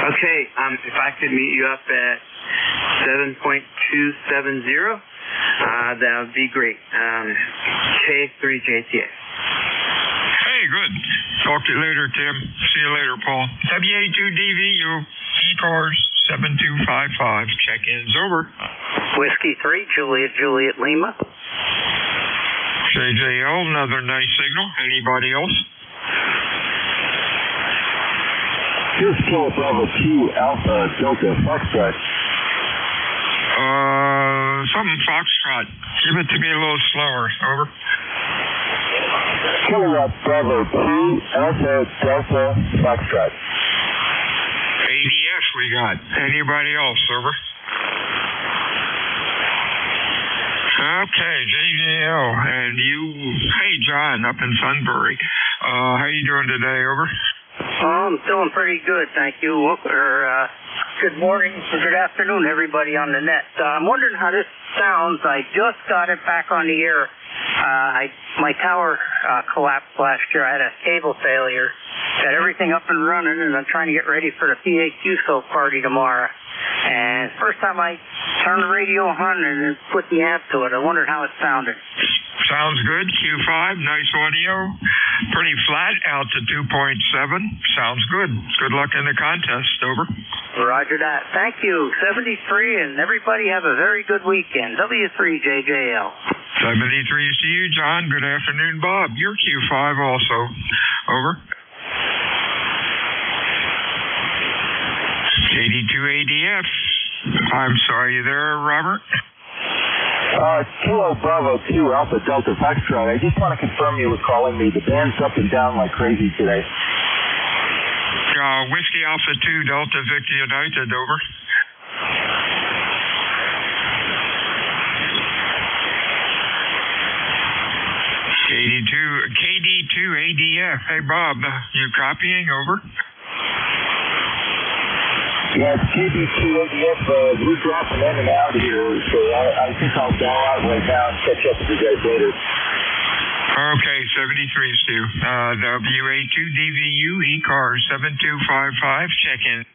Okay, if I could meet you up at 7.270, that would be great. K3JTA. Hey, good. Talk to you later, Tim. See you later, Paul. WA2DVU, ECARS 7255. Check-ins over. Whiskey 3, Juliet Lima. JJL, another nice signal. Anybody else? Here's Kilo Bravo 2 Alpha Delta Foxtrot. Something Foxtrot. Give it to me a little slower. Over. Kilowatt Bravo 2 Alpha Delta Foxtrot. ADS we got. Anybody else? Over. Okay, JJL. And you, hey, John, up in Sunbury. How you doing today? Over. I'm doing pretty good, thank you. Good morning, good afternoon, everybody on the net. I'm wondering how this sounds. I just got it back on the air. My tower collapsed last year. I had a cable failure. Got everything up and running, and I'm trying to get ready for the PAQSO party tomorrow. And first time I turned the radio on and put the amp to it, I wondered how it sounded. Sounds good. Q5, nice audio. Pretty flat, out to 2.7. Sounds good. Good luck in the contest. Over. Roger that. Thank you. 73, and everybody have a very good weekend. W3JJL. 73 to you, John. Good afternoon, Bob. You're Q5 also. Over. KD2ADF. I'm sorry, you there, Robert? Kilo Bravo 2 Alpha Delta Foxtrot. I just want to confirm you were calling me. The band's up and down like crazy today. Whiskey Alpha 2 Delta Victor United. Over. KD2ADF. Hey, Bob, you copying? Over. Yeah, it's KB2ADF. We're dropping in and out here, so I think I'll bow out right now and catch up with you guys later. Okay, 73, Stu. WA2DVU, ECARS 7255, check-in.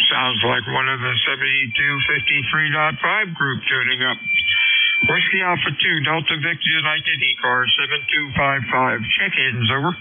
Sounds like one of the 7253.5 group tuning up. Whiskey Alpha 2, Delta Victor United, ECARS 7255. Check-ins, over.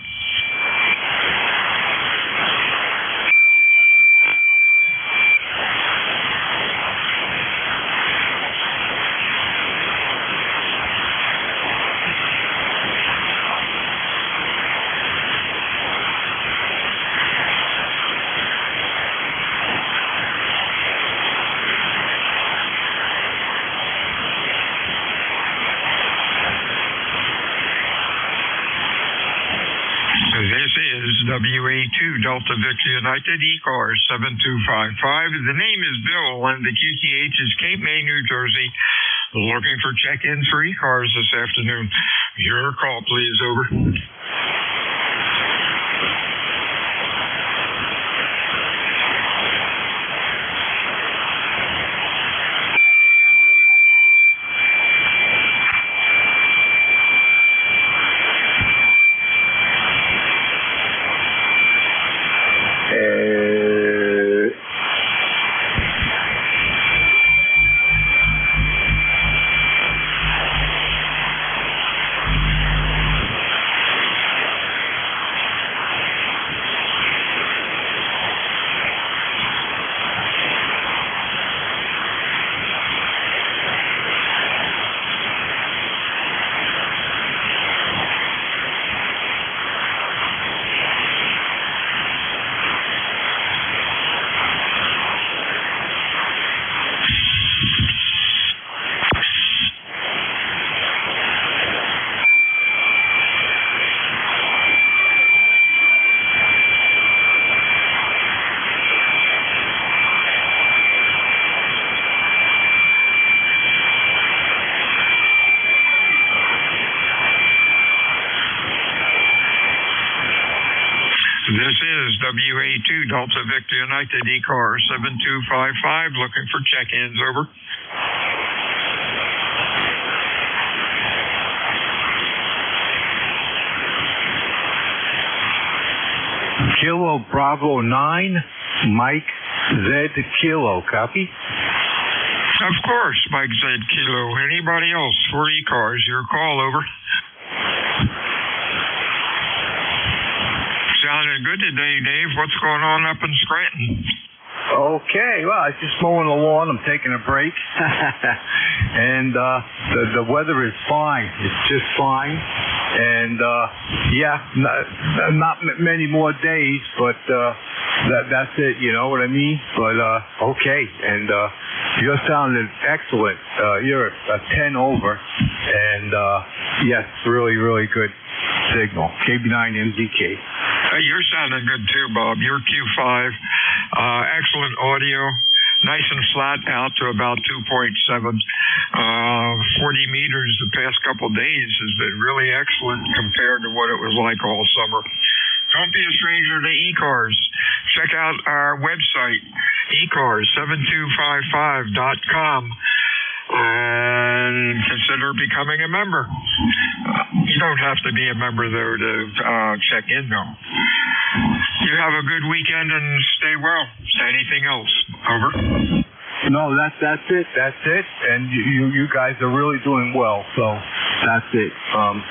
This is WA2 Delta Victor United, ECARS 7255. The name is Bill, and the QTH is Cape May, New Jersey. Looking for check-ins for ECARS this afternoon. Your call, please. Over. Delta Victor United ECARS 7255, looking for check-ins, over. Kilo Bravo 9, Mike Z Kilo, copy? Of course, Mike Z Kilo. Anybody else for ECARS? Your call, over. Sounding good today, Dave. What's going on up in Scranton? Okay, well, I was just mowing the lawn. I'm taking a break. And the weather is fine. It's just fine. And, not many more days, but that's it, you know what I mean? But, okay. And you're sounding excellent. You're a 10 over. And, yes, really, really good signal. KB9MZK. Hey, you're sounding good too, Bob. You're Q5. Excellent audio. Nice and flat out to about 2.7. 40 meters the past couple days has been really excellent compared to what it was like all summer. Don't be a stranger to ECARS. Check out our website, ECARS7255.com, and consider becoming a member. You don't have to be a member, though, to check in, though. You have a good weekend and stay well. Anything else? Over. No, that's it. That's it. And you guys are really doing well. So that's it.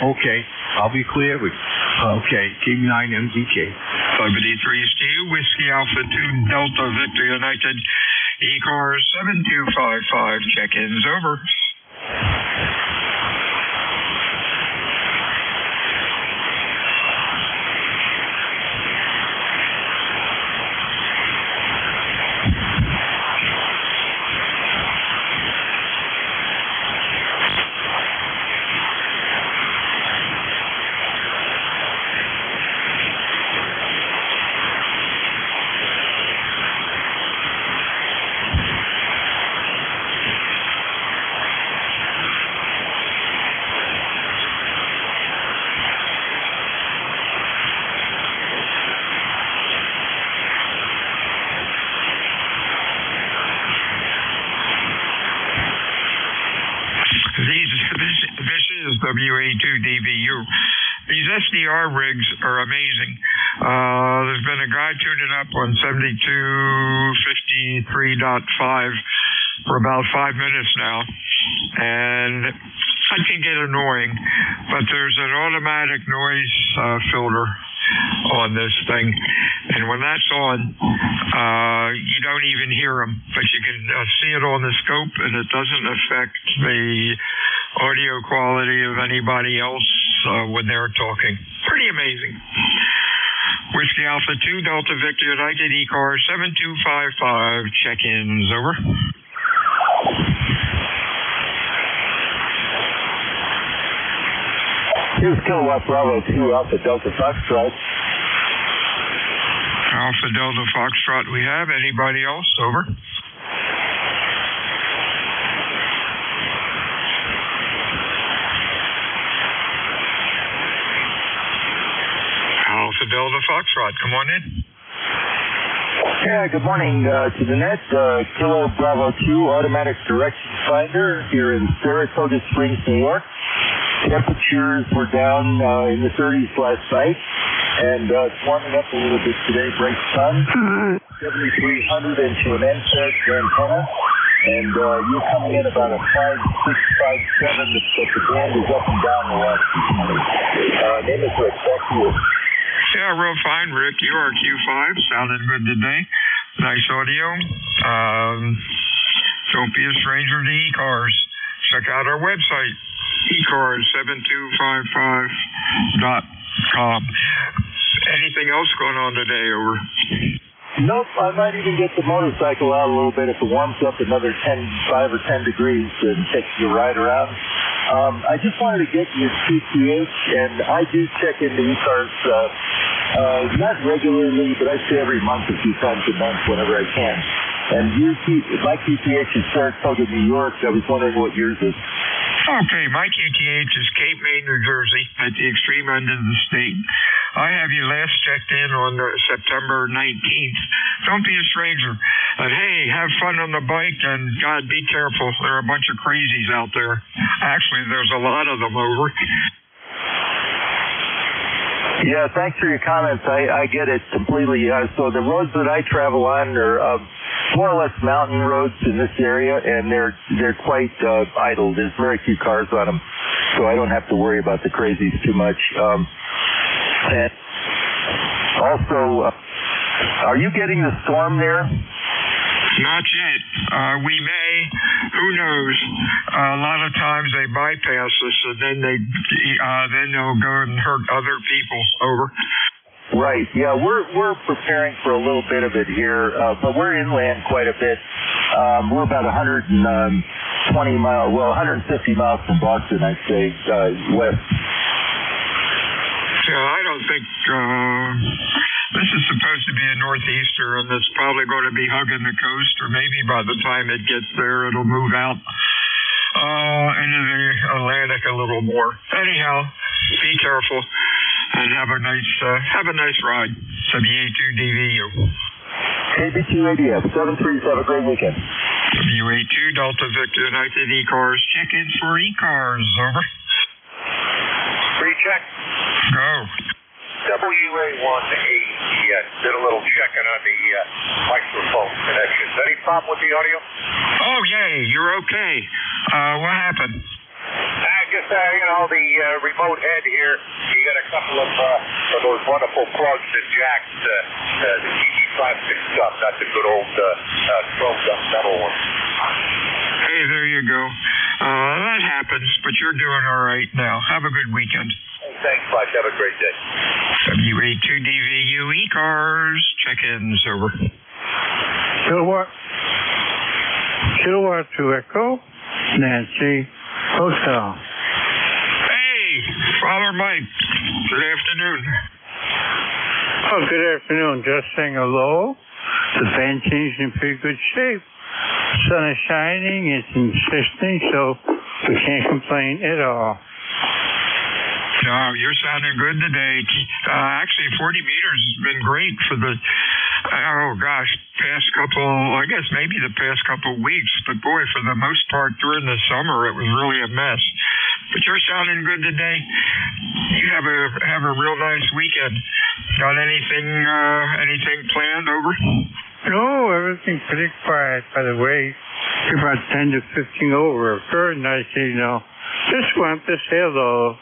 Okay. I'll be clear with okay. KB9MZK. 583 Steve, Whiskey Alpha 2 Delta Victor United, ECARS 7255. Check-ins, over. This is WA2DVU. These SDR rigs are amazing. There's been a guy tuning up on 7253.5 for about 5 minutes now, and I can get annoying, but there's an automatic noise filter on this thing, and when that's on, you don't even hear them, but you can see it on the scope, and it doesn't affect the audio quality of anybody else when they're talking. Pretty amazing. Whiskey Alpha 2 Delta Victor United ECARS 7255. Check-ins, over. Here's Kilowatt Bravo 2 Alpha Delta Foxtrot. Alpha Delta Foxtrot we have. Anybody else? Over. Alpha Delta Foxtrot, come on in. Yeah, good morning to the net. Kilo Bravo 2 Automatic Direction Finder here in Saratoga Springs, New York. Temperatures were down in the 30s last night, and it's warming up a little bit today. Bright sun, 7,300 into an NSET antenna, and you're coming in about a 5.657, but the band is up and down a lot this morning. Name is Rick, back to you. Yeah, real fine, Rick. You are Q5, sounding good today. Nice audio. Don't be a stranger to ECARS. Check out our website, ECARS7255.com. Anything else going on today, over? Nope, I might even get the motorcycle out a little bit if it warms up another 5 or 10 degrees and take you a ride around. I just wanted to get your QTH, and I do check into ECARS, not regularly, but I say every month, a few times a month, whenever I can. And my QTH is Saratoga, New York. I was wondering what yours is. Okay, my QTH is Cape May, New Jersey, at the extreme end of the state. I have you last checked in on September 19th. Don't be a stranger. And hey, have fun on the bike, and God, be careful. There are a bunch of crazies out there. Actually, there's a lot of them over. Yeah, thanks for your comments. I get it completely. So the roads that I travel on are more or less mountain roads in this area, and they're quite idle. There's very few cars on them, so I don't have to worry about the crazies too much. And also, are you getting the storm there? Not yet. We may. Who knows? A lot of times they bypass us, and then they'll go and hurt other people. Over. Right. Yeah, we're preparing for a little bit of it here, but we're inland quite a bit. We're about 150 miles from Boston, I'd say, west. Yeah, I don't think this is supposed to be a northeaster, and it's probably going to be hugging the coast, or maybe by the time it gets there, it'll move out into the Atlantic a little more. Anyhow, be careful and have a nice ride. WA2DVU. KB2ADF 73, have a great weekend. WA2 Delta Victor United ECARS. Check-ins for ECARS. Over. Pre-check. Go. WA1AES. Did a little checking on the microphone connections. Any problem with the audio? Oh, yay. You're okay. What happened? Just, the remote head here, you got a couple of those wonderful plugs and jacks, the GG plastic stuff, not the good old chromed up metal one. Hey, there you go. That happens, but you're doing all right now. Have a good weekend. Thanks, Mike. Have a great day. WA2DVU ECARS. Check-ins. Over. Kilowatt to Echo, Nancy, Hotel. Hey, Father Mike. Good afternoon. Oh, good afternoon. Just saying hello. The Benzeen's in pretty good shape. Sun is shining. It's insisting, so we can't complain at all. No, you're sounding good today. Actually, 40 meters has been great for the, past couple weeks. But boy, for the most part during the summer, it was really a mess. But you're sounding good today. You have a real nice weekend. Got anything planned? Over? No, everything's pretty quiet, by the way. About 10 to 15 over. Very nice, Just want to say hello.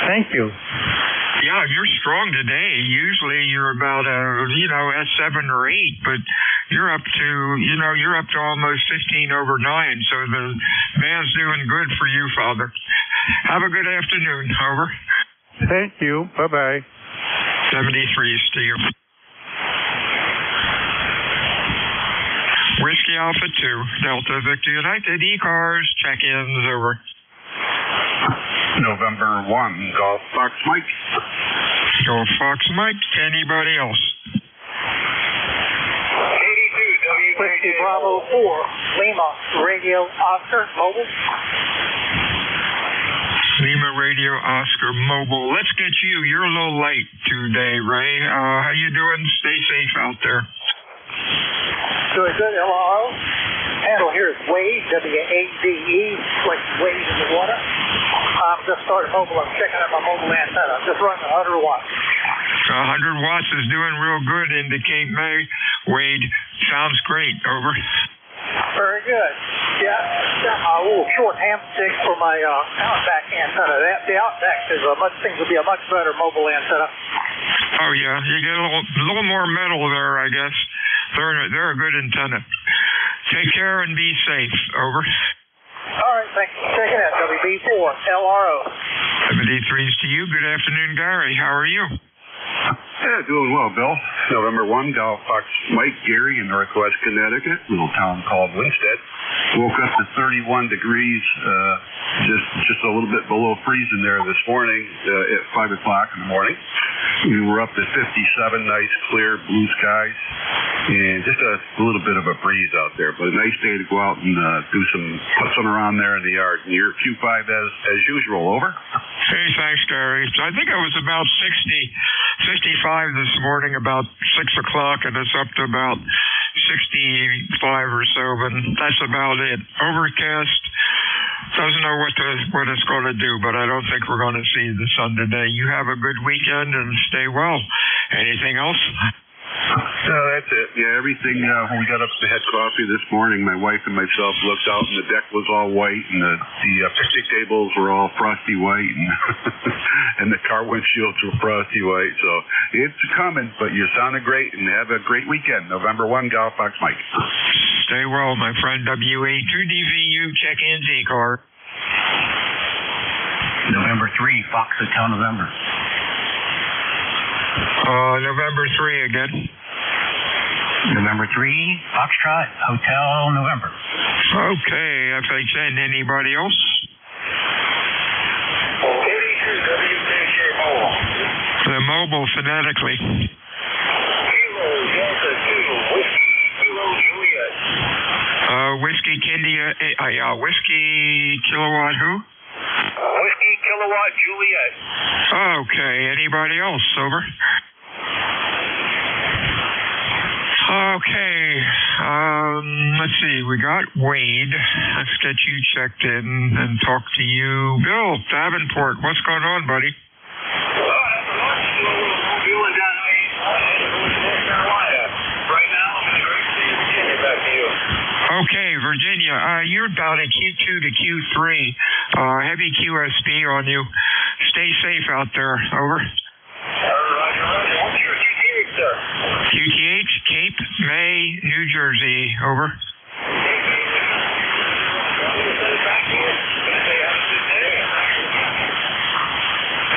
Thank you. Yeah, you're strong today. Usually you're about S7 or 8, but you're up to almost 15 over 9. So the man's doing good for you, Father. Have a good afternoon. Over. Thank you. Bye-bye. 73s to you. Whiskey Alpha 2, Delta Victor United ECARS. Check-ins. Over. November 1, Golf Fox Mike. Golf Fox Mike. Anybody else? 82 Whiskey Bravo 4, Lima Radio Oscar Mobile. Lima Radio Oscar Mobile. Let's get you. You're a little late today, Ray. How you doing? Stay safe out there. Doing good, hello. Handle here is Wade, W-A-D-E, like Wade in the water. I'm just started mobile. I'm checking out my mobile antenna. I'm just running 100 watts. 100 watts is doing real good in the Cape May. Wade, sounds great. Over. Very good. Yeah, a little short ham stick for my outback antenna. The outback seems to be a much better mobile antenna. Oh yeah, you get a little more metal there, I guess. They're a good antenna. Take care and be safe. Over. All right, thanks for checking out. WB4 LRO. 73s to you. Good afternoon, Gary. How are you? Yeah, doing well, Bill. November 1, Golf Fox Mike, Gary in Northwest Connecticut, little town called Winstead. Woke up to 31 degrees, just a little bit below freezing there this morning at 5 o'clock in the morning. We were up to 57, nice, clear, blue skies, and just a little bit of a breeze out there. But a nice day to go out and put some around there in the yard. And you're Q5 as usual. Over. Hey, thanks, Gary. I think I was about 60 55 this morning about 6 o'clock, and it's up to about 65 or so, but that's about it. Overcast. Doesn't know what it's going to do, but I don't think we're going to see the sun today. You have a good weekend and stay well. Anything else? No, that's it. Yeah, everything. When we got up to had coffee this morning, my wife and myself looked out, and the deck was all white, and the picnic tables were all frosty white, and and the car windshields were frosty white. So it's coming, but you sounded great, and have a great weekend. November 1, Golf Fox Mike. Stay well, my friend. WA2DVU, check-in ECARS. November 3, Fox Hotel November. November 3 again. November 3, Foxtrot Hotel November. Okay, FHN. Anybody else? The mobile phonetically. Whiskey India, Whiskey Kilowatt who? Whiskey Kilowatt Juliet. Okay, anybody else? Over. Okay, let's see, we got Wade. Let's get you checked in and talk to you. Bill Davenport, what's going on, buddy? Okay, Virginia, you're about a Q2 to Q3, heavy QSP on you. Stay safe out there. Over. What's your QTH, sir? QTH, Cape May, New Jersey. Over.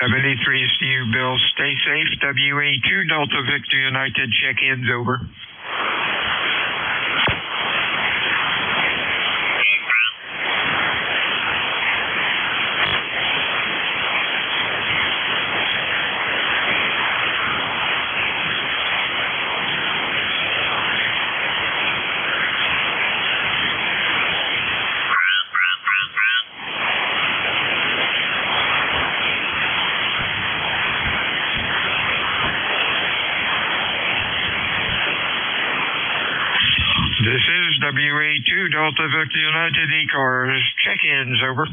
73 is to you, Bill. Stay safe. WA2 Delta Victor United. Check-ins. Over. This is WA2 Delta Victor United ECARS. Check-ins. Over.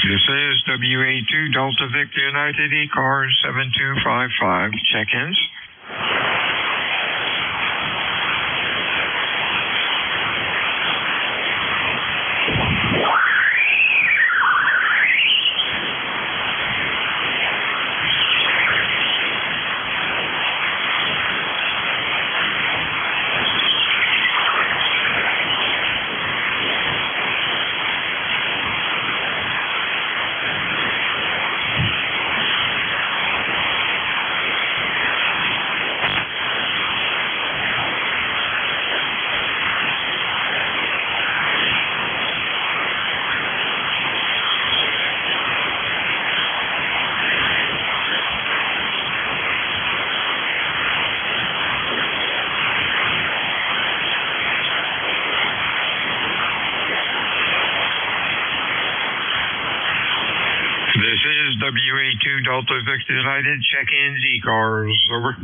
This is WA2 Delta Victor United ECARS 7255. Check-ins. This is WA2 Delta Victor United. Check-ins. ECARS. Over.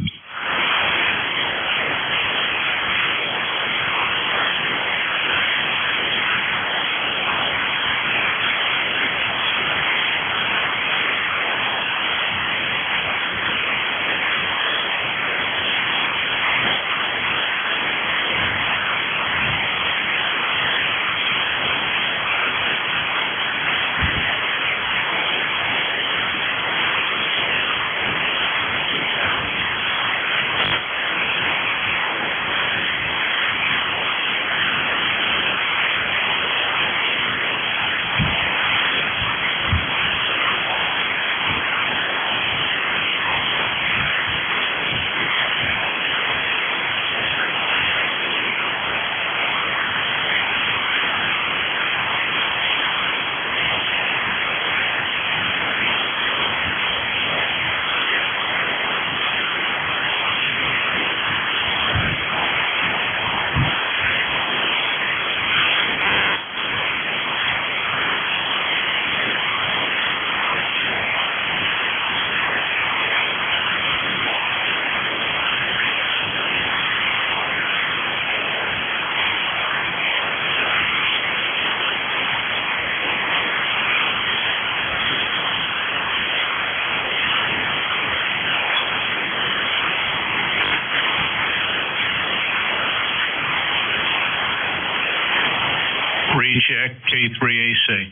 K3AC.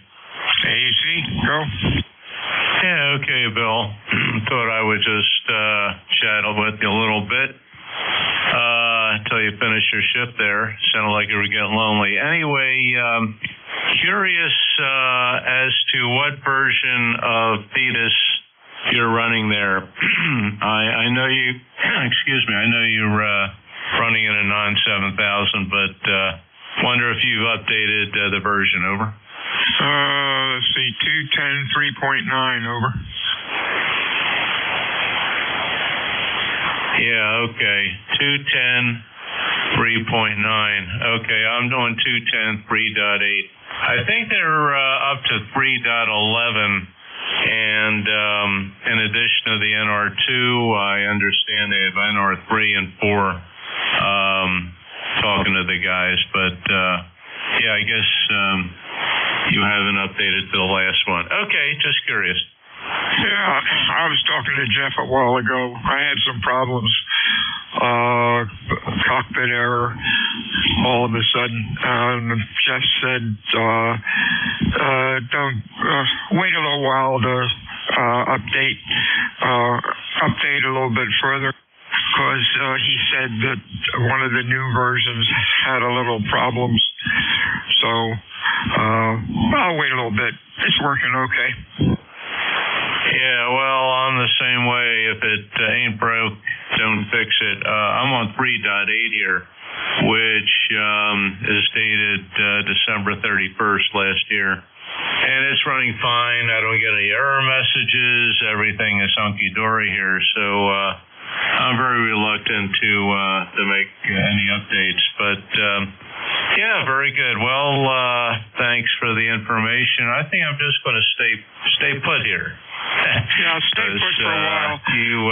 AC, go. Yeah, okay, Bill. Thought I would just chat with you a little bit until you finish your shift there. Sounded like you were getting lonely. Anyway, curious as to what version of Thetis you're running there. I know you, excuse me, I know you're running in a non-7000, but wonder if you've updated the version, over. Let's see, 210 3.9, over. Yeah, okay. 210 3.9. Okay, I'm doing 210 3.8. I think they're up to 3.11. And in addition to the NR2, I understand they have NR3 and 4. Talking to the guys, but yeah, I guess you haven't updated to the last one. Okay, just curious. Yeah, I was talking to Jeff a while ago. I had some problems. Cockpit error all of a sudden. Jeff said, don't wait a little while to update a little bit further, because he said that one of the new versions had a little problems. So I'll wait a little bit. It's working okay. Yeah, well, I'm the same way. If it ain't broke, don't fix it. I'm on 3.8 here, which is dated December 31st last year. And it's running fine. I don't get any error messages. Everything is hunky-dory here. So I'm very reluctant to make any updates. But yeah, very good. Well, thanks for the information. I think I'm just going to stay put here. Yeah, stay put for a while. You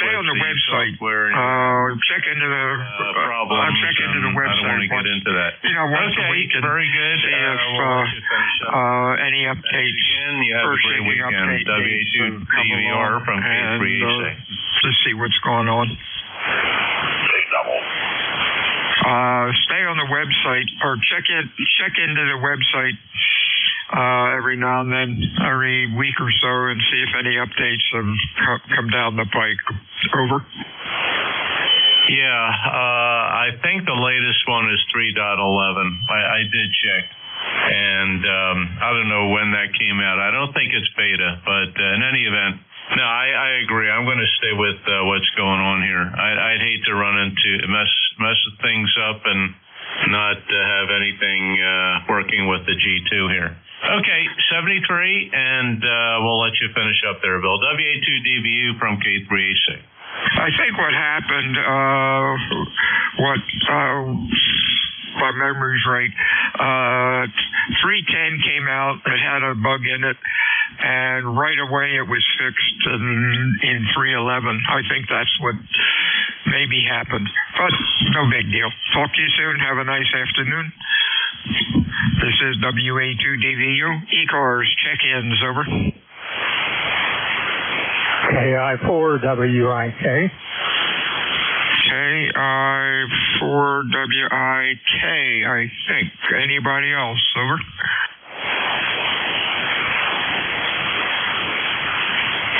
stay on the website. Check into the problems. Check into the website. I don't want to get into that. Once a week. Very good. See if any updates. You have a great weekend. W2DVR from K3AC. To see what's going on. Stay on the website, or check into the website every now and then, every week or so, and see if any updates have come down the pike. Over. Yeah, I think the latest one is 3.11. I did check, and I don't know when that came out. I don't think it's beta, but in any event, no, I agree. I'm going to stay with what's going on here. I'd hate to run into mess things up and not have anything working with the G2 here. Okay, 73, and we'll let you finish up there, Bill. WA2DVU from K3AC. I think what happened, my memory's right, 310 came out. It had a bug in it, and right away it was fixed in 311. I think that's what maybe happened, but no big deal. Talk to you soon. Have a nice afternoon. This is WA2DVU. ECARS check-ins, over. KI4WIK. KI4WIK, I think. Anybody else, over?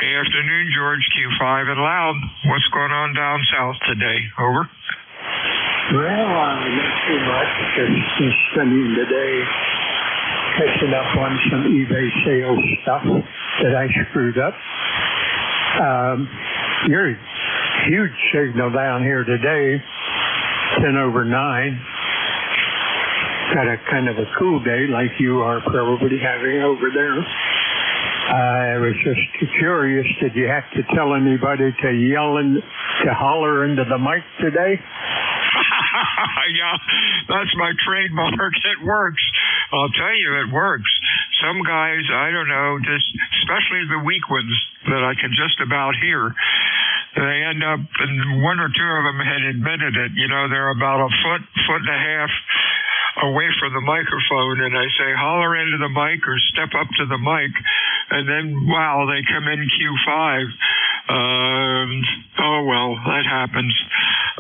Good afternoon, George, Q5 and loud. What's going on down south today, over? Well, not too much. Just spending the day catching up on some eBay sales stuff that I screwed up. You're a huge signal down here today, 10 over 9. Got a kind of a cool day like you are probably having over there. I was just curious, did you have to tell anybody to holler into the mic today? Yeah, that's my trademark. It works. I'll tell you, it works. Some guys, I don't know, just especially the weak ones that I can just about hear, they end up, and one or two of them had admitted it, they're about a foot and a half away from the microphone, and I say, holler into the mic or step up to the mic, and then, wow, they come in Q5. Oh, well, that happens.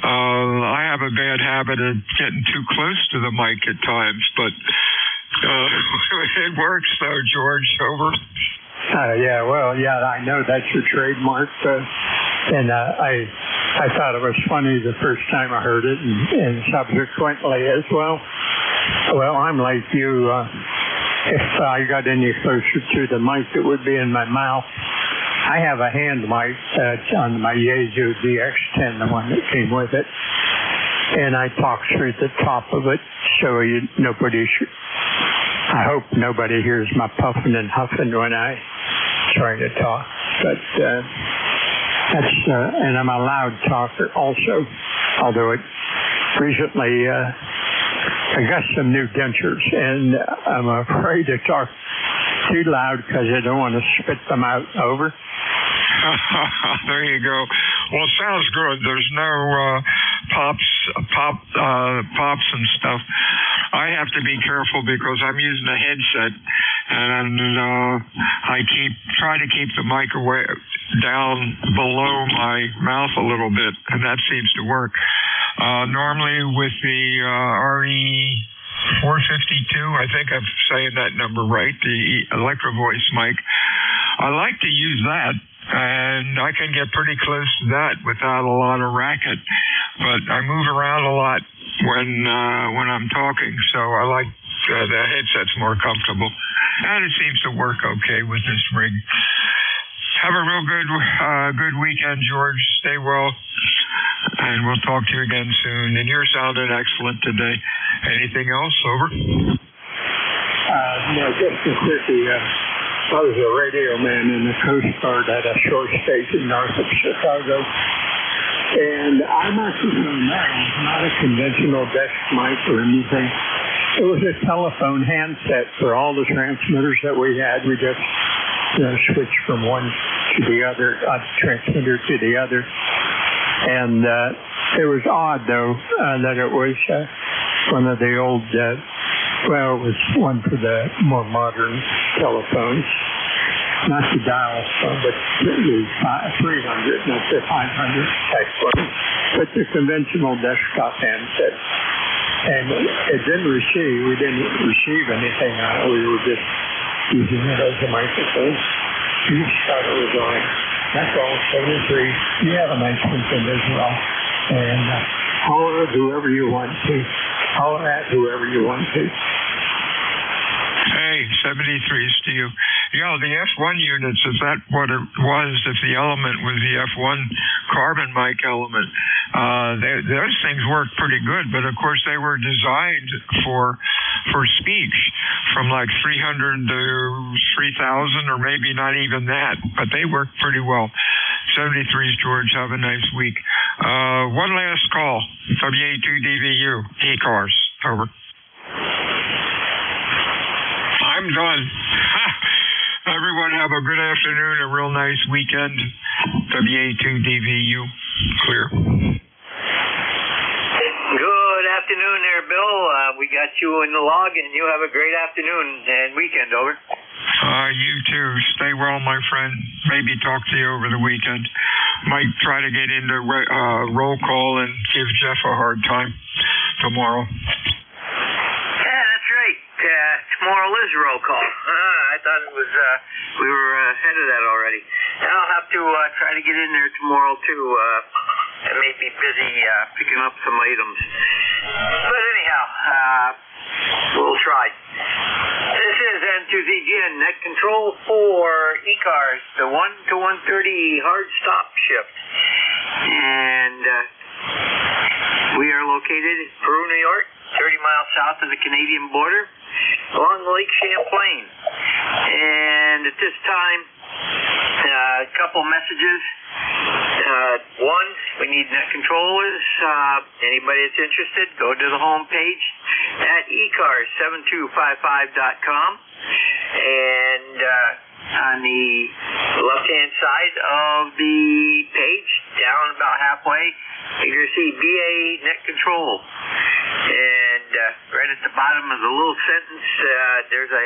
I have a bad habit of getting too close to the mic at times, but It works, though, George. Over. Yeah, well, yeah, I know that's your trademark, and I thought it was funny the first time I heard it, and subsequently as well. Well, I'm like you. If I got any closer to the mic, it would be in my mouth. I have a hand mic on my Yaesu DX10, the one that came with it, and I talk through the top of it, so nobody should. I hope nobody hears my puffing and huffing when I try to talk. But that's and I'm a loud talker also. Although recently I got some new dentures, and I'm afraid to talk too loud because I don't want to spit them out. Over. There you go. Well, it sounds good. There's no pops and stuff. I have to be careful because I'm using a headset, and I try to keep the mic away down below my mouth a little bit, and that seems to work. Normally with the RE452, I think I'm saying that number right, the Electro Voice mic, I like to use that, and I can get pretty close to that without a lot of racket. But I move around a lot when I'm talking, so I like the headset's more comfortable, and it seems to work okay with this rig. Have a real good weekend, George. Stay well, and we'll talk to you again soon. And you're sounding excellent today. Anything else? Over. No, just a quickie. I was a radio man in the Coast Guard at a shore station north of Chicago. And I'm actually doing that. It's not a conventional desk mic or anything. It was a telephone handset for all the transmitters that we had. We just switched from one to the other, transmitter to the other. And it was odd, though, that it was one of the old, it was one for the more modern telephones. Not the dial phone, but the 300, not the 500 type phone, but the conventional desktop handset. And it didn't receive. We didn't receive anything on it. We were just using it as a microphone. You just thought it was on. That's all. 73. You have a nice weekend as well. And holler at whoever you want to. Holler at whoever you want to. Hey, 73s to you. Yeah, the F1 units, is that what it was if the element was the F1 carbon mic element? Those things work pretty good, but of course they were designed for speech from like 300 to 3,000 or maybe not even that, but they work pretty well. 73s, George, have a nice week. One last call. WA2DVU, ECARS, over. I'm done. Everyone have a good afternoon, a real nice weekend. WA2DVU, clear. Good afternoon there, Bill. We got you in the log, and you have a great afternoon and weekend, over. You too. Stay well, my friend. Maybe talk to you over the weekend. Might try to get into roll call and give Jeff a hard time tomorrow. Yeah, that's right. Tomorrow is roll call. I thought it was we were ahead of that already. And I'll have to try to get in there tomorrow too. I may be busy picking up some items. But anyhow, we'll try. This is N2ZGN Net Control for ECARS, the 1 to 130 hard stop shift. And we are located in Peru, New York, 30 miles south of the Canadian border, along Lake Champlain. And at this time, a couple messages. One, we need net controllers. Anybody that's interested, go to the home page at ECARS7255.com. And on the left-hand side of the page, down about halfway, you're going to see BA net control. And right at the bottom of the little sentence, there's a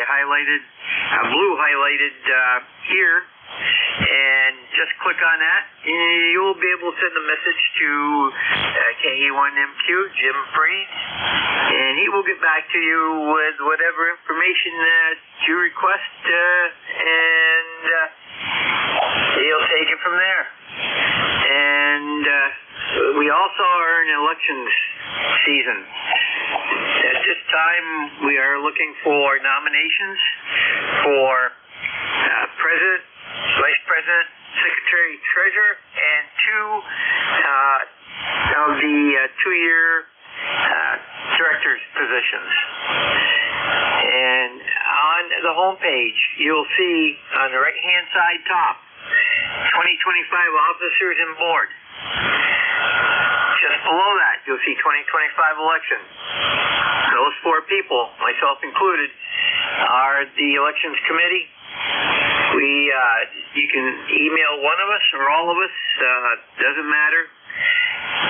blue highlighted here. And just click on that, and you'll be able to send a message to KE1MQ, Jim Freed, and he will get back to you with whatever information that you request, and he'll take it from there. And we also are in elections season. At this time, we are looking for nominations for President, Vice President, Secretary, Treasurer, and two of the two-year director's positions. And on the homepage, you'll see on the right-hand side top, 2025 officers and board. Just below that, you'll see 2025 election. Those four people, myself included, are the elections committee. You can email one of us or all of us, doesn't matter.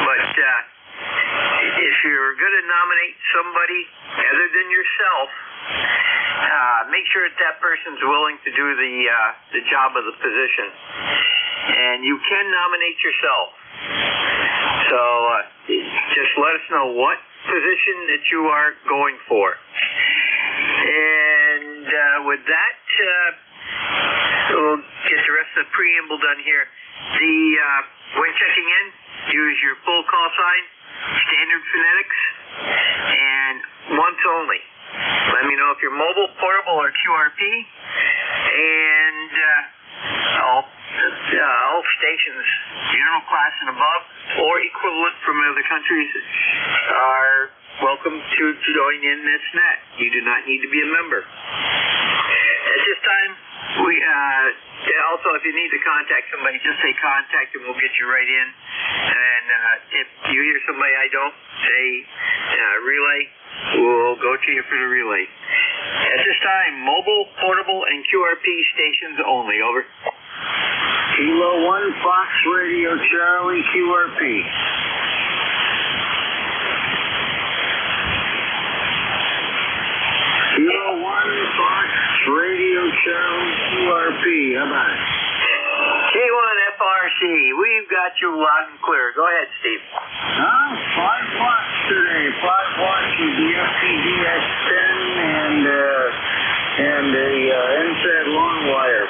But if you're going to nominate somebody other than yourself, make sure that person's willing to do the job of the position. And you can nominate yourself. So just let us know what position that you are going for. And with that, we'll get the rest of the preamble done here. When checking in, use your full call sign, standard phonetics, and once only. Let me know if you're mobile, portable, or QRP, and all stations, general class and above, or equivalent from other countries, are welcome to join in this net. You do not need to be a member. At this time, we also, if you need to contact somebody, just say contact and we'll get you right in. And if you hear somebody I don't, say relay, we'll go to you for the relay. At this time, mobile, portable, and QRP stations only. Over. Kilo 1 Fox Radio Charlie QRP. Kilo 1 Fox Radio Charlie QRP. How about it? K1 FRC, we've got you loud and clear. Go ahead, Steve. 5 watts today. 5 watts with the FTDX10 and the NSAT long wire.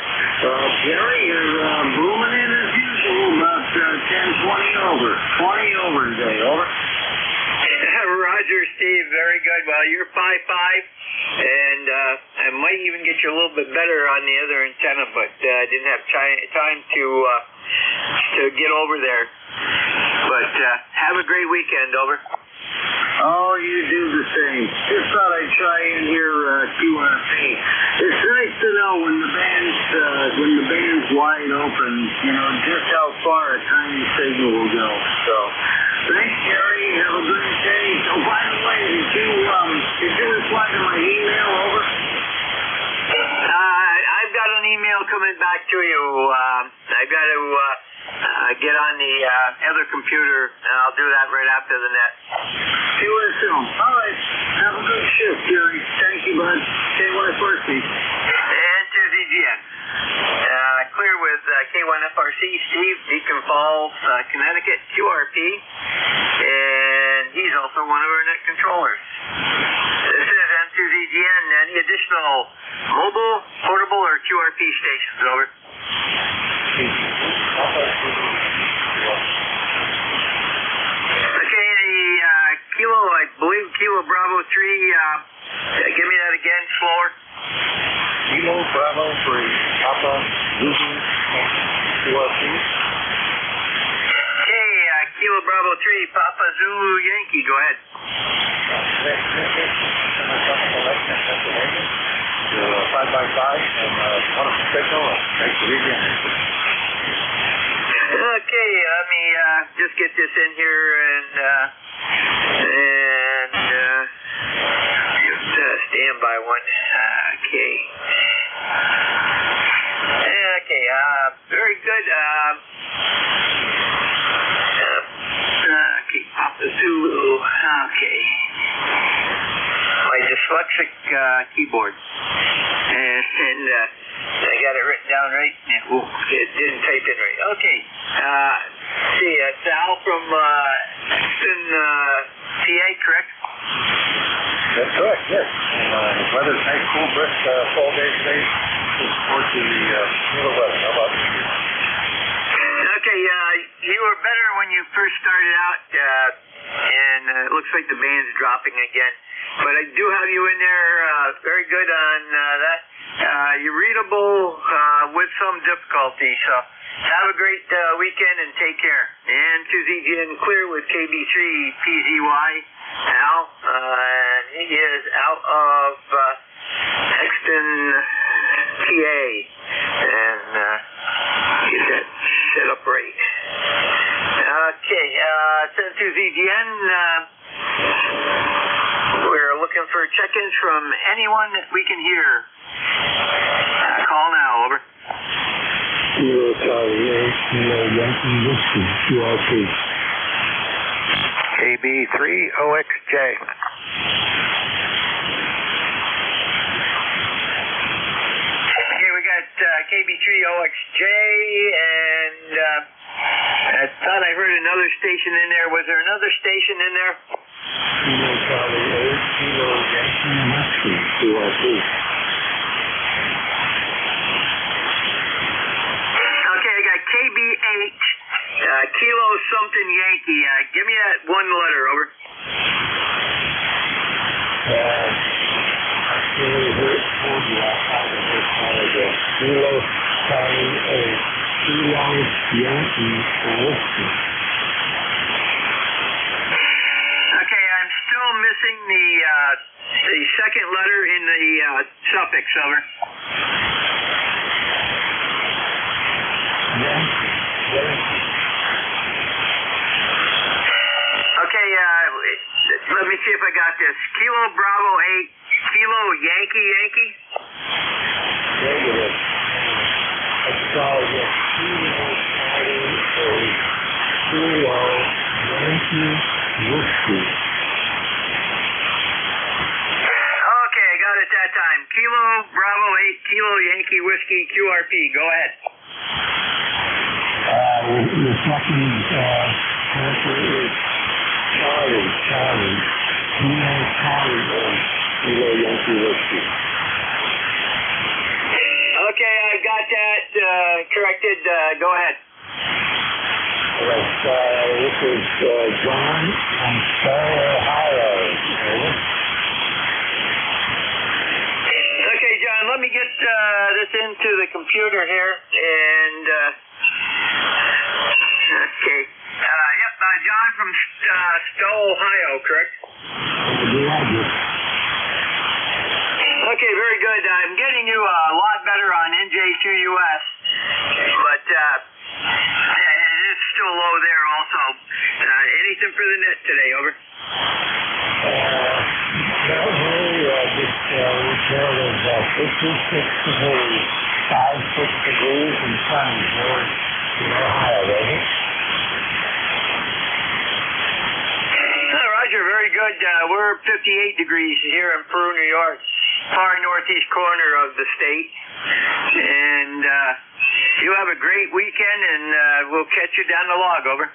Gary, you're booming in as usual, about 10, 20 over. 20 over today, over. Roger, Steve, very good. Well, you're 5'5", and I might even get you a little bit better on the other antenna, but I didn't have time to get over there. But have a great weekend, over. Oh, you do the same. Just thought I'd try in here, QRP. It's nice to know when the band's wide open, just how far a tiny signal will go. So, thanks, Gary. Have a great day. Oh, by the way, did you reply to my email, over? I've got an email coming back to you. I've got to get on the other computer, and I'll do that right after the net. See you soon. All right. Have a good shift, Gary. Thank you, bud. K1FRC. And to ZGN. Clear with K1FRC, Steve, Beacon Falls, Connecticut, QRP, and he's also one of our net controllers. This is M2ZGN. Any additional mobile, portable, or QRP stations, over? Okay, the Kilo, I believe Kilo Bravo 3, give me that again, slower. Kilo Bravo 3, Papa Zulu QRP. Okay, Kilo Bravo 3, Papa Zulu Yankee, go ahead. 5x5 and one of the signal makes the region. Okay, let me just get this in here and just stand by one. Okay. Okay, very good. Okay, Papa Zulu. Okay. My dyslexic keyboard. And I got it written down right? Yeah. Ooh, it didn't type in right. Okay. See, it's Al from Exton, PA, correct? That's correct, yes. Weather's nice, cool, brisk, fall day today. Looking forward to the cooler weather. How about you? Okay, you were better when you first started out, and it looks like the band's dropping again. But I do have you in there very good on that. You're readable with some difficulty, so have a great weekend and take care. And to ZGN Clear with KB3 PZY, Al. He is out of Exton, PA. And get that set up right. Okay, send to ZGN. We're looking for check-ins from anyone that we can hear. Call now, over. KB3OXJ. Okay, we got KB3OXJ, and I thought I heard another station in there. Was there another station in there? Okay, I got KB8, Kilo something Yankee. Give me that one letter, over. Kilo Charlie 8, Kilo Yankee Whiskey. Okay, I'm still missing the second letter in the suffix, over. Okay, let me see if I got this. Kilo Bravo 8, Kilo Yankee Yankee? Negative. That's all you. Kilo Charlie 8, Kilo Yankee Whiskey. Okay, I got it that time. Kilo Bravo 8, Kilo Yankee Whiskey, QRP. Go ahead. The second answer is Charlie, Kilo Charlie 8, Kilo Yankee Whiskey. Okay, I got that corrected. Go ahead. This is John from Stowe, Ohio. Okay, John, let me get this into the computer here, and okay. Yep, John from Stowe, Ohio, correct? Okay, very good. I'm getting you a lot better on NJ2US, but it's still low there also. Anything for the net today, over? This report is 56 degrees, 5-6 degrees and sunny here in Ohio, baby. Roger, very good. We're 58 degrees here in Peru, New York, far northeast corner of the state. And you have a great weekend, and we'll catch you down the log, over.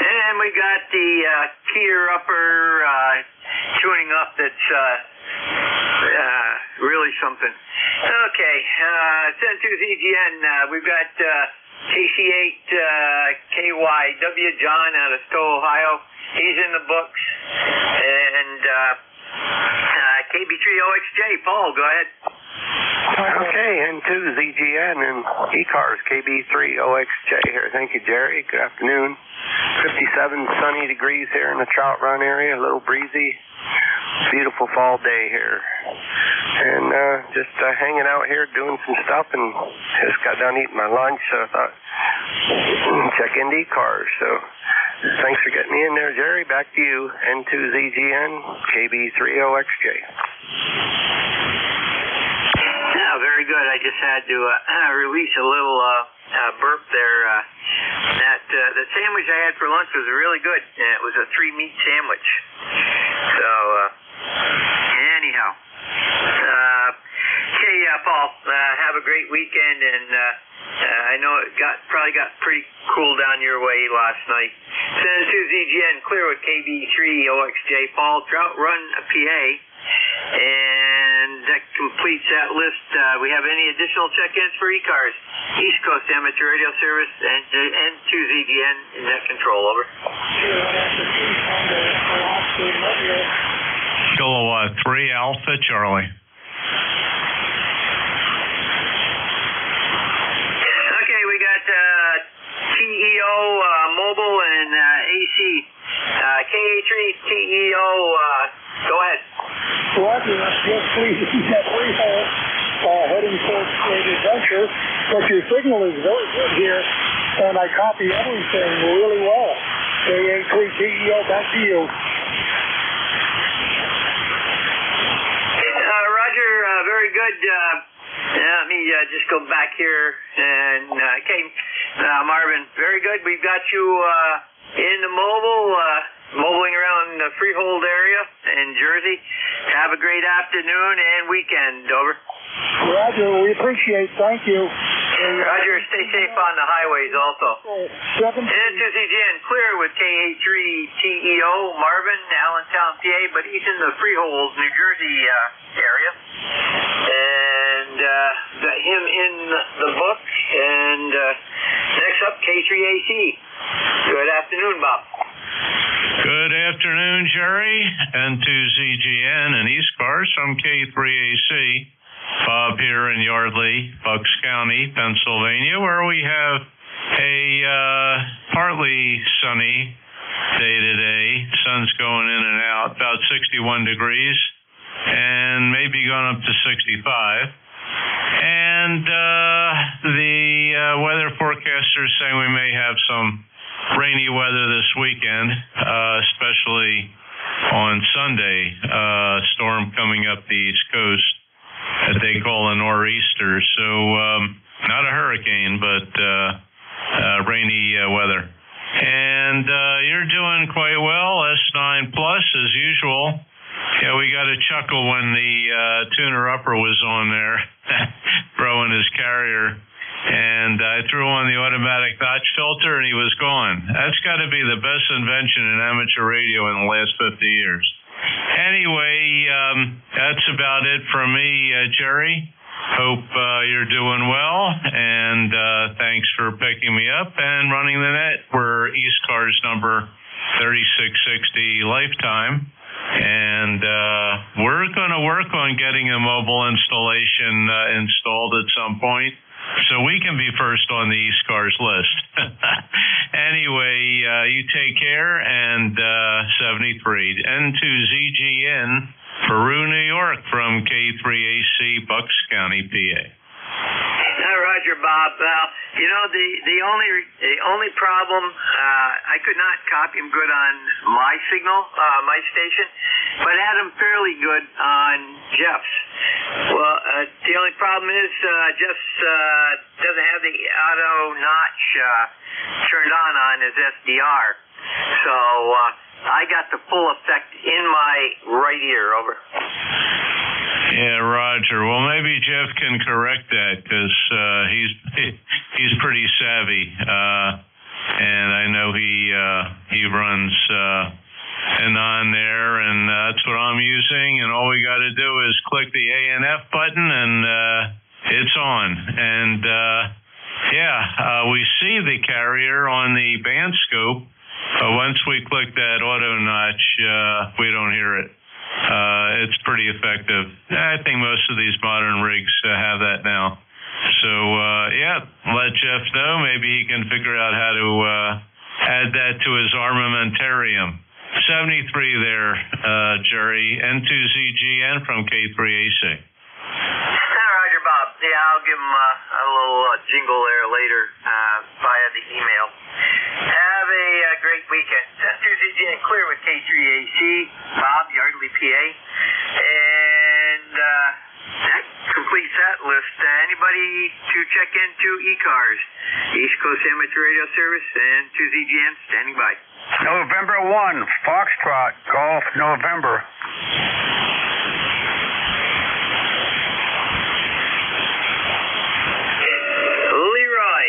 And we got the Keyer upper tuning up that's really something. Okay, send to ZGN. We've got KC8KYW John out of Stowe, Ohio. He's in the books. And KB3OXJ, Paul, go ahead. Okay, and to ZGN and ECARS, KB3OXJ here. Thank you, Jerry. Good afternoon. 57 sunny degrees here in the Trout Run area, a little breezy. Beautiful fall day here. And just hanging out here doing some stuff, and just got done eating my lunch, so I thought check into ECARS. So thanks for getting me in there, Jerry. Back to you. N2ZGN, KB3OXJ. good. I just had to release a little burp there. The sandwich I had for lunch was really good. It was a 3-meat sandwich. So, anyhow. Okay, Paul, have a great weekend, and I know it probably got pretty cool down your way last night. Send it to ZGN, Clearwood, KB3OXJ, Paul, Trout Run, PA, and that completes that list. We have any additional check-ins for ECARS, East Coast Amateur Radio Service, and to ZGN in net control, over. Kilowatt 3 Alpha Charlie. Okay, we got TEO mobile and AC. KA3 TEO, go ahead. Roger, yes, please. He's at Freehold, heading towards Great Adventure, but your signal is very good here, and I copy everything really well. KA3 TEO, back to you. Roger, very good. Let me just go back here. And okay, Marvin, very good. We've got you in the mobiling around the Freehold area in Jersey. Have a great afternoon and weekend. Over. Roger, we appreciate. Thank you. Roger, stay safe on the highways also. And to ZGN, clear with KA3 TEO, Marvin, Allentown, PA, but he's in the Freehold, New Jersey area. And got him in the book. And next up, K3AC. Good afternoon, Bob. Good afternoon, Jerry, and to ZGN and ECARS from K3AC. Bob here in Yardley, Bucks County, Pennsylvania, where we have a partly sunny day today. Sun's going in and out, about 61 degrees, and maybe going up to 65. And the weather forecasters say we may have some rainy weather this weekend, especially on Sunday. Storm coming up the East Coast that they call a nor'easter. So not a hurricane, but rainy weather. And you're doing quite well, S9 Plus as usual. Yeah, we got a chuckle when the tuner upper was on there, throwing his carrier. And I threw on the automatic notch filter, and he was gone. That's got to be the best invention in amateur radio in the last 50 years. Anyway, that's about it from me, Jerry. Hope you're doing well, and thanks for picking me up and running the net. We're ECARS number 3660 lifetime, and we're going to work on getting a mobile installation installed at some point, so we can be first on the ECARS list. Anyway, you take care, and 73. N2ZGN, Peru, New York, from K3AC, Bucks County, PA. Roger, Bob. You know, the only problem, I could not copy him good on my signal, my station, but I had him fairly good on Jeff's. Well, the only problem is Jeff's doesn't have the auto notch turned on his SDR. So I got the full effect in my right ear. Over. Yeah, Roger. Well, maybe Jeff can correct that, because he's pretty savvy, and I know he runs and on there, and that's what I'm using. And all we got to do is click the A and F button, and it's on. And we see the carrier on the band scope, but once we click that auto notch, we don't hear it. It's pretty effective. I think most of these modern rigs have that now. So, let Jeff know. Maybe he can figure out how to add that to his armamentarium. 73 there, Jerry. N2ZGN from K3AC. Roger, Bob. Yeah, I'll give him a little jingle there later via the email. Have a great weekend. N2ZGN clear with K3AC. Bob, Yardley, PA. And that completes that list. Anybody to check into ECARS, East Coast Amateur Radio Service, and to ZGN, standing by. November 1, Foxtrot, Golf, November. Leroy,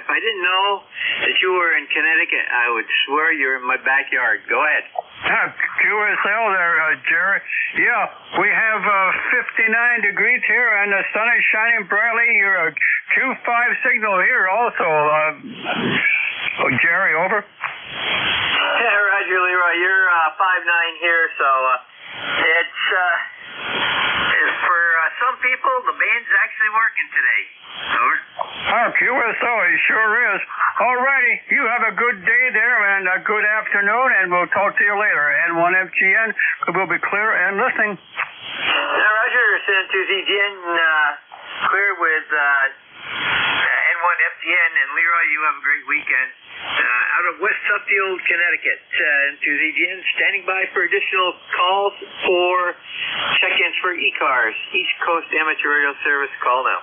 if I didn't know that you were in Connecticut, I would swear you're in my backyard. Go ahead. QSL there, Jerry. Yeah, we have 59 degrees here, and the sun is shining brightly. You're a Q5 signal here also. Jerry, over. Yeah, Roger, Leroy. You're 5'9" here, so it's for some people, the band's actually working today. Over. Oh, QSO, it sure is. Alrighty, you have a good day there and a good afternoon, and we'll talk to you later. N1FGN, we'll be clear and listening. Roger, send to ZGN, clear with N1FGN, and Leroy, you have a great weekend. Out of West Suffield, Connecticut, to ZGN, standing by for additional calls for check-ins for ECARS, East Coast Amateur Radio Service. Call now.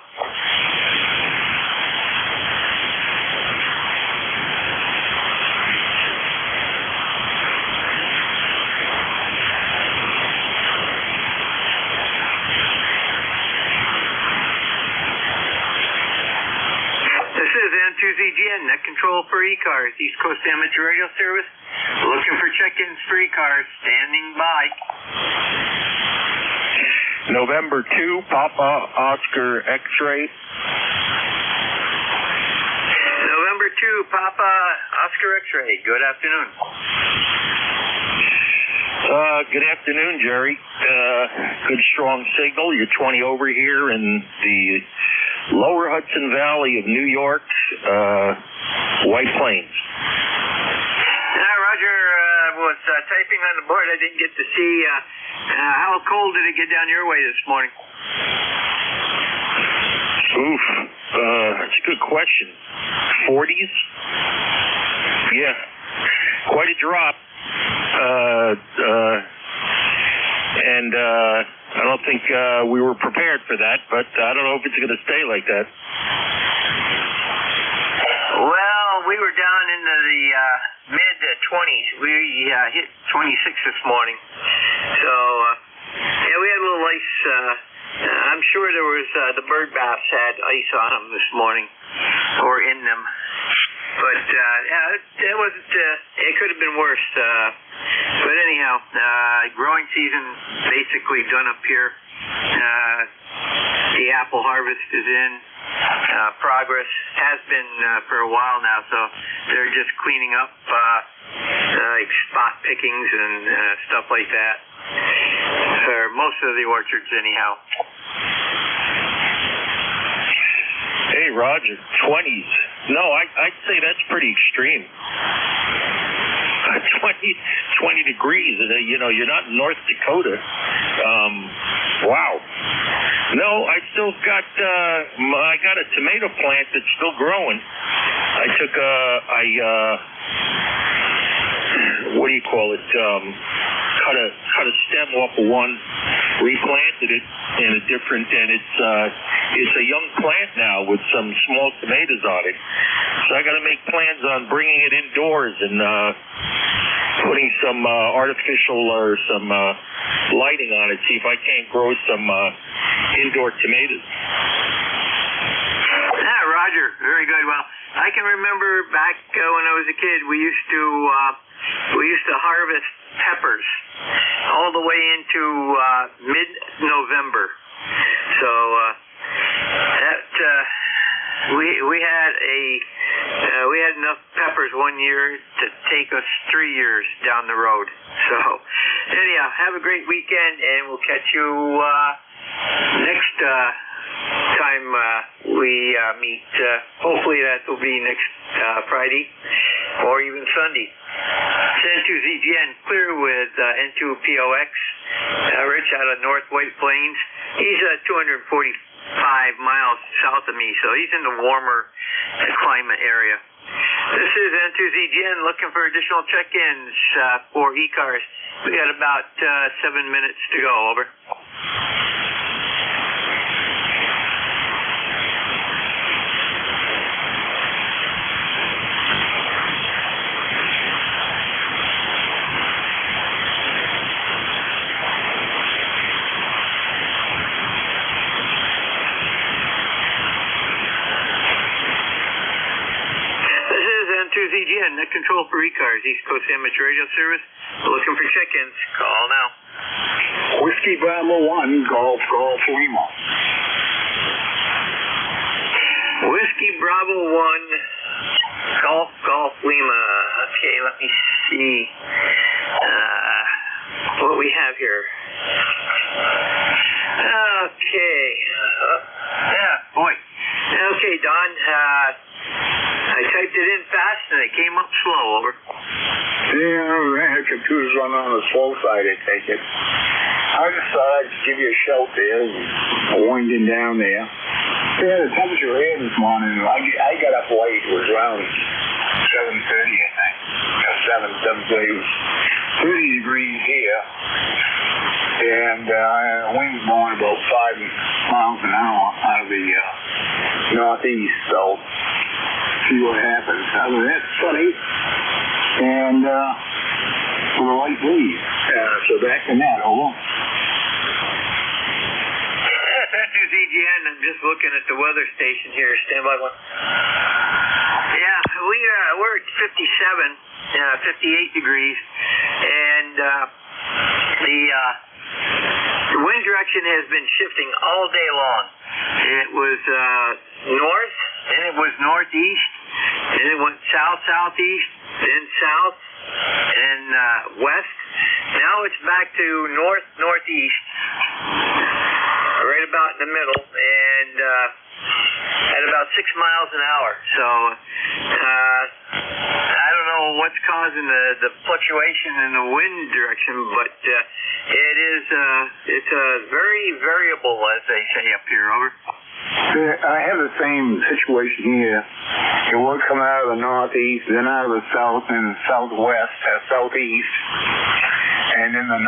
N2ZGN, net control for ECARS, East Coast Amateur Radio Service. Looking for check-ins for ECARS, standing by. November 2, Papa Oscar X-ray. November 2, Papa Oscar X-ray. Good afternoon. Good afternoon, Jerry. Good strong signal. You're 20 over here in the lower Hudson Valley of New York, White Plains. Roger, was typing on the board. I didn't get to see how cold did it get down your way this morning? Oof, that's a good question. 40s? Yeah, quite a drop. And I don't think we were prepared for that, but I don't know if it's going to stay like that. Well, we were down into the mid-20s. We hit 26 this morning. So, yeah, we had a little ice. I'm sure there was the bird baths had ice on them this morning, or in them. But yeah, it wasn't. It could have been worse. But anyhow, growing season basically done up here. The apple harvest is in progress. Has been for a while now. So they're just cleaning up like spot pickings and stuff like that for most of the orchards, anyhow. Hey, Roger, 20s. No, I'd say that's pretty extreme. 20 degrees. You know, you're not in North Dakota. Wow. No, I still got. I got a tomato plant that's still growing. I took what do you call it? Cut a stem off of one, replanted it in a different, and it's a young plant now with some small tomatoes on it. So I got to make plans on bringing it indoors and putting some artificial or some lighting on it. See if I can't grow some indoor tomatoes. Roger, very good. Well, I can remember back when I was a kid, we used to harvest peppers all the way into mid-November. So we had enough peppers one year to take us 3 years down the road. So anyhow, have a great weekend, and we'll catch you next time we meet. Hopefully that will be next Friday or even Sunday. N2ZGN, clear with N2POX, Rich out of North White Plains. He's 245 miles south of me, so he's in the warmer climate area. This is N2ZGN looking for additional check-ins for ECARS. We got about 7 minutes to go. Over. ZGN, net control for ECARS, East Coast Amateur Radio Service. Looking for check-ins. Call now. Whiskey Bravo 1, Golf Lima. Whiskey Bravo 1, Golf Lima. Okay, let me see what we have here. Okay. Yeah, boy. Okay, Don. I typed it in fast and it came up slow. Over. Yeah, the computer's running on the slow side, I take it. I just thought I'd give you a shout there, winding down there. Yeah, the temperature here this morning, I got up late. It was around 7:30, I think. 7:30. It was 30 degrees here. And wind's blowing about 5 miles an hour out of the northeast, so see what happens. Other than that, it's sunny. And with a light breeze. So back in that, over. That's ZGN. I'm just looking at the weather station here. Stand by one. Yeah, we're at 57, 58 degrees, and the wind direction has been shifting all day long. It was north, then it was northeast, then it went south-southeast, then south, and west. Now it's back to north-northeast, right about in the middle, and at about 6 miles an hour. So I don't know what's causing the fluctuation in the wind direction, but it's very variable, as they say up here. Over. I have the same situation here. It will come out of the northeast, then out of the south and the southwest, southeast, and in the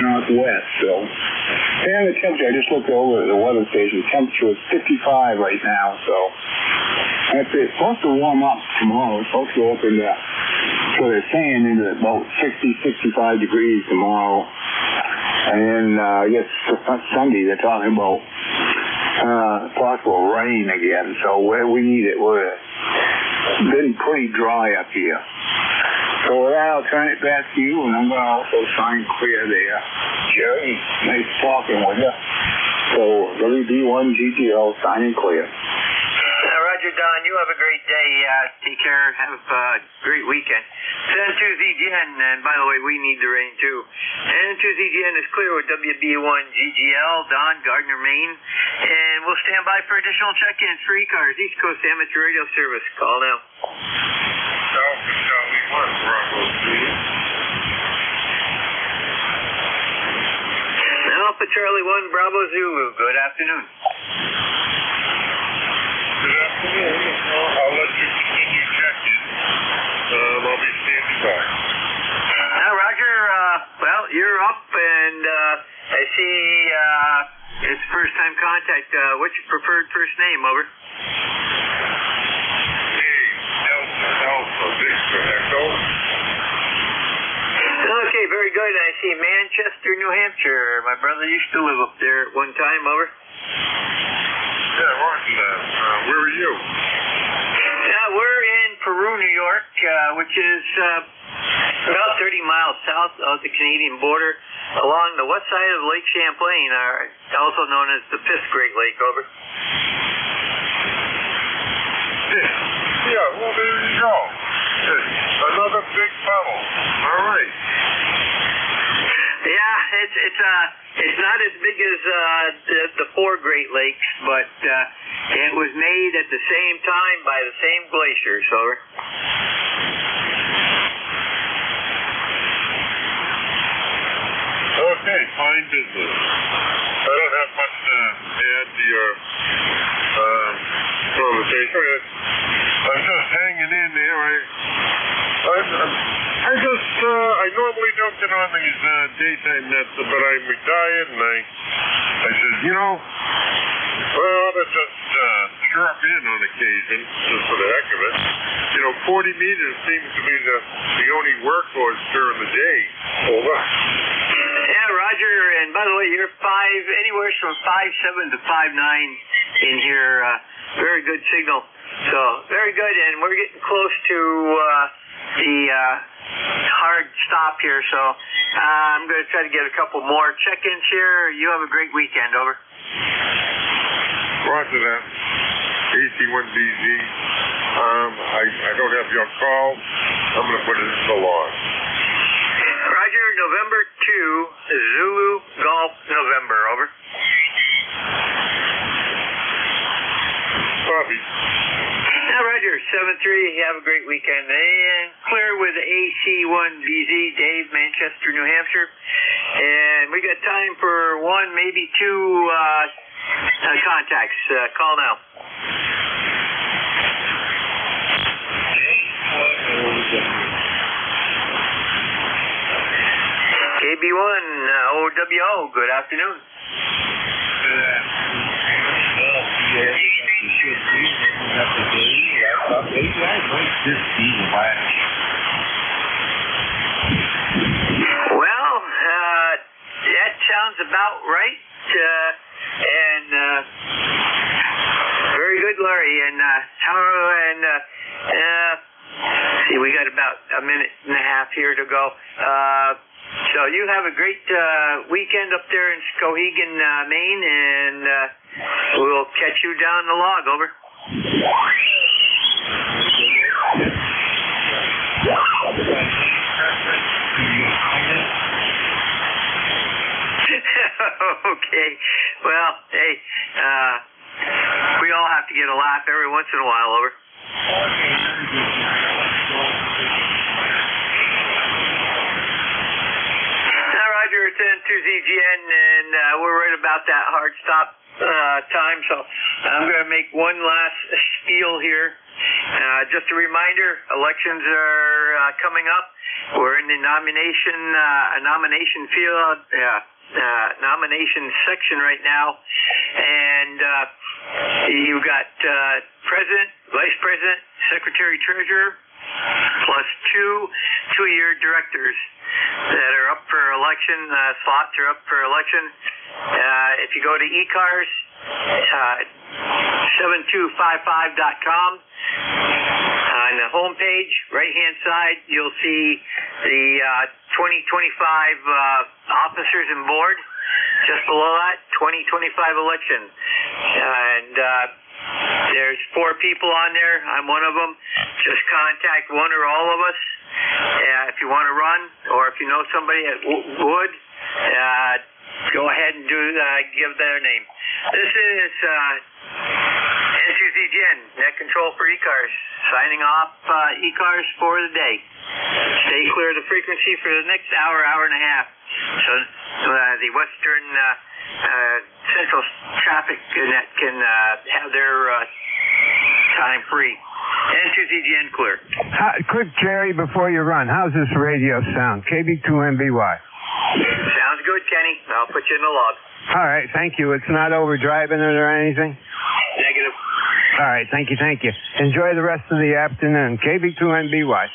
northwest. So, and the temperature, I just looked over at the weather station, the temperature is 55 right now, so that's it. It's supposed to warm up tomorrow. It's supposed to go up into, so they're saying, into about 60, 65 degrees tomorrow. And then, I guess Sunday they're talking about possible rain again. So we need it. We're been pretty dry up here. So with that, I'll turn it back to you, and I'm going to also sign clear there. Jerry, nice talking with you. So WB1GGL signing clear. Roger, Don. You have a great day. Take care. Have a great weekend. N2ZGN, and by the way, we need the rain too. N2ZGN is clear with WB1GGL, Don, Gardner, Maine. And we'll stand by for additional check-ins for ECARS, East Coast Amateur Radio Service. Call now. Alpha Charlie 1, Bravo Zulu. Good afternoon. Good afternoon. I'll let you continue checking. I'll be standing by. Roger, well, you're up, and I see it's first-time contact. What's your preferred first name, over? Alpha, Victor, Echo. Okay, very good. I see Manchester, New Hampshire. My brother used to live up there at one time, over. Yeah, Rotterdam. Where are you? We're in Peru, New York, which is about 30 miles south of the Canadian border, along the west side of Lake Champlain, also known as the Fifth Great Lake, over. Yeah, well, there you go. Another big puddle. All right. Yeah, it's not as big as the four Great Lakes, but it was made at the same time by the same glaciers, over. Okay, fine business. I don't have much to add to your conversation. I'm just hanging in there. I normally don't get on these daytime nets, but I'm retired, and I said, well, I ought to just drop in on occasion, just for the heck of it. 40 meters seems to be the only workhorse during the day. Over. Yeah, Roger, and by the way, you're anywhere from 5'7" to 5'9" in here. very good signal. So very good, and we're getting close to the hard stop here. So I'm going to try to get a couple more check-ins here. You have a great weekend. Over. Roger that. AC1BZ. I don't have your call. I'm going to put it in the log. Roger, November 2, Zulu Golf November. Over. Bobby. Now, Roger, 7-3. Have a great weekend. And clear with AC1BZ, Dave, Manchester, New Hampshire. And we got time for one, maybe two contacts. Call now. KB1, OWO, good afternoon. Well, that sounds about right. And very good, Larry. And see, we got about a minute and a half here to go. So you have a great weekend up there in Skowhegan, Maine, and we'll catch you down the log. Over. Okay. Well, hey, we all have to get a laugh every once in a while. Over. Now, Roger, it's N2ZGN, and we're right about that hard stop time, so I'm going to make one last spiel here. Just a reminder, elections are coming up. We're in the nomination field, nomination section right now, and you've got president, vice president, secretary, treasurer, plus two-year directors that are up for election. Slots are up for election. If you go to ECARS, 7255.com, on the home page, right-hand side, you'll see the 2025 officers and board. Just below that, 2025 election. And there's 4 people on there. I'm one of them. Just contact one or all of us if you want to run, or if you know somebody that would. Go ahead and give their name. This is N2ZGN, Net Control for ECARS, signing off ECARS for the day. Stay clear of the frequency for the next hour and a half. So the Western Central Traffic Net can have their time free. N2ZGN clear. Quick, Jerry, before you run, how's this radio sound? KB2MBY. Sounds good, Kenny. I'll put you in the log. All right, thank you. It's not overdriving it or anything? Negative. All right, thank you. Enjoy the rest of the afternoon. KB2MBY.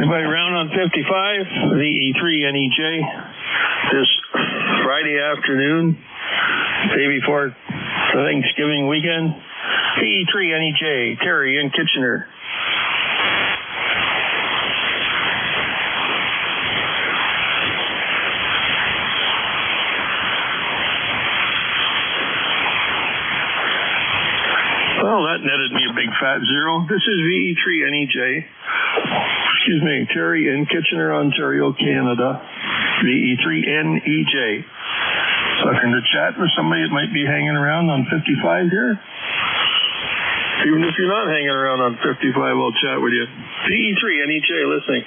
Everybody round on 55, the E3NEJ, this Friday afternoon, day before the Thanksgiving weekend. The E3NEJ, Terry in Kitchener. Well, that netted me a big fat zero. This is VE3NEJ. Excuse me, Terry in Kitchener, Ontario, Canada. VE3NEJ. Looking to chat with somebody that might be hanging around on 55 here. Even if you're not hanging around on 55, I'll chat with you. VE3NEJ listening.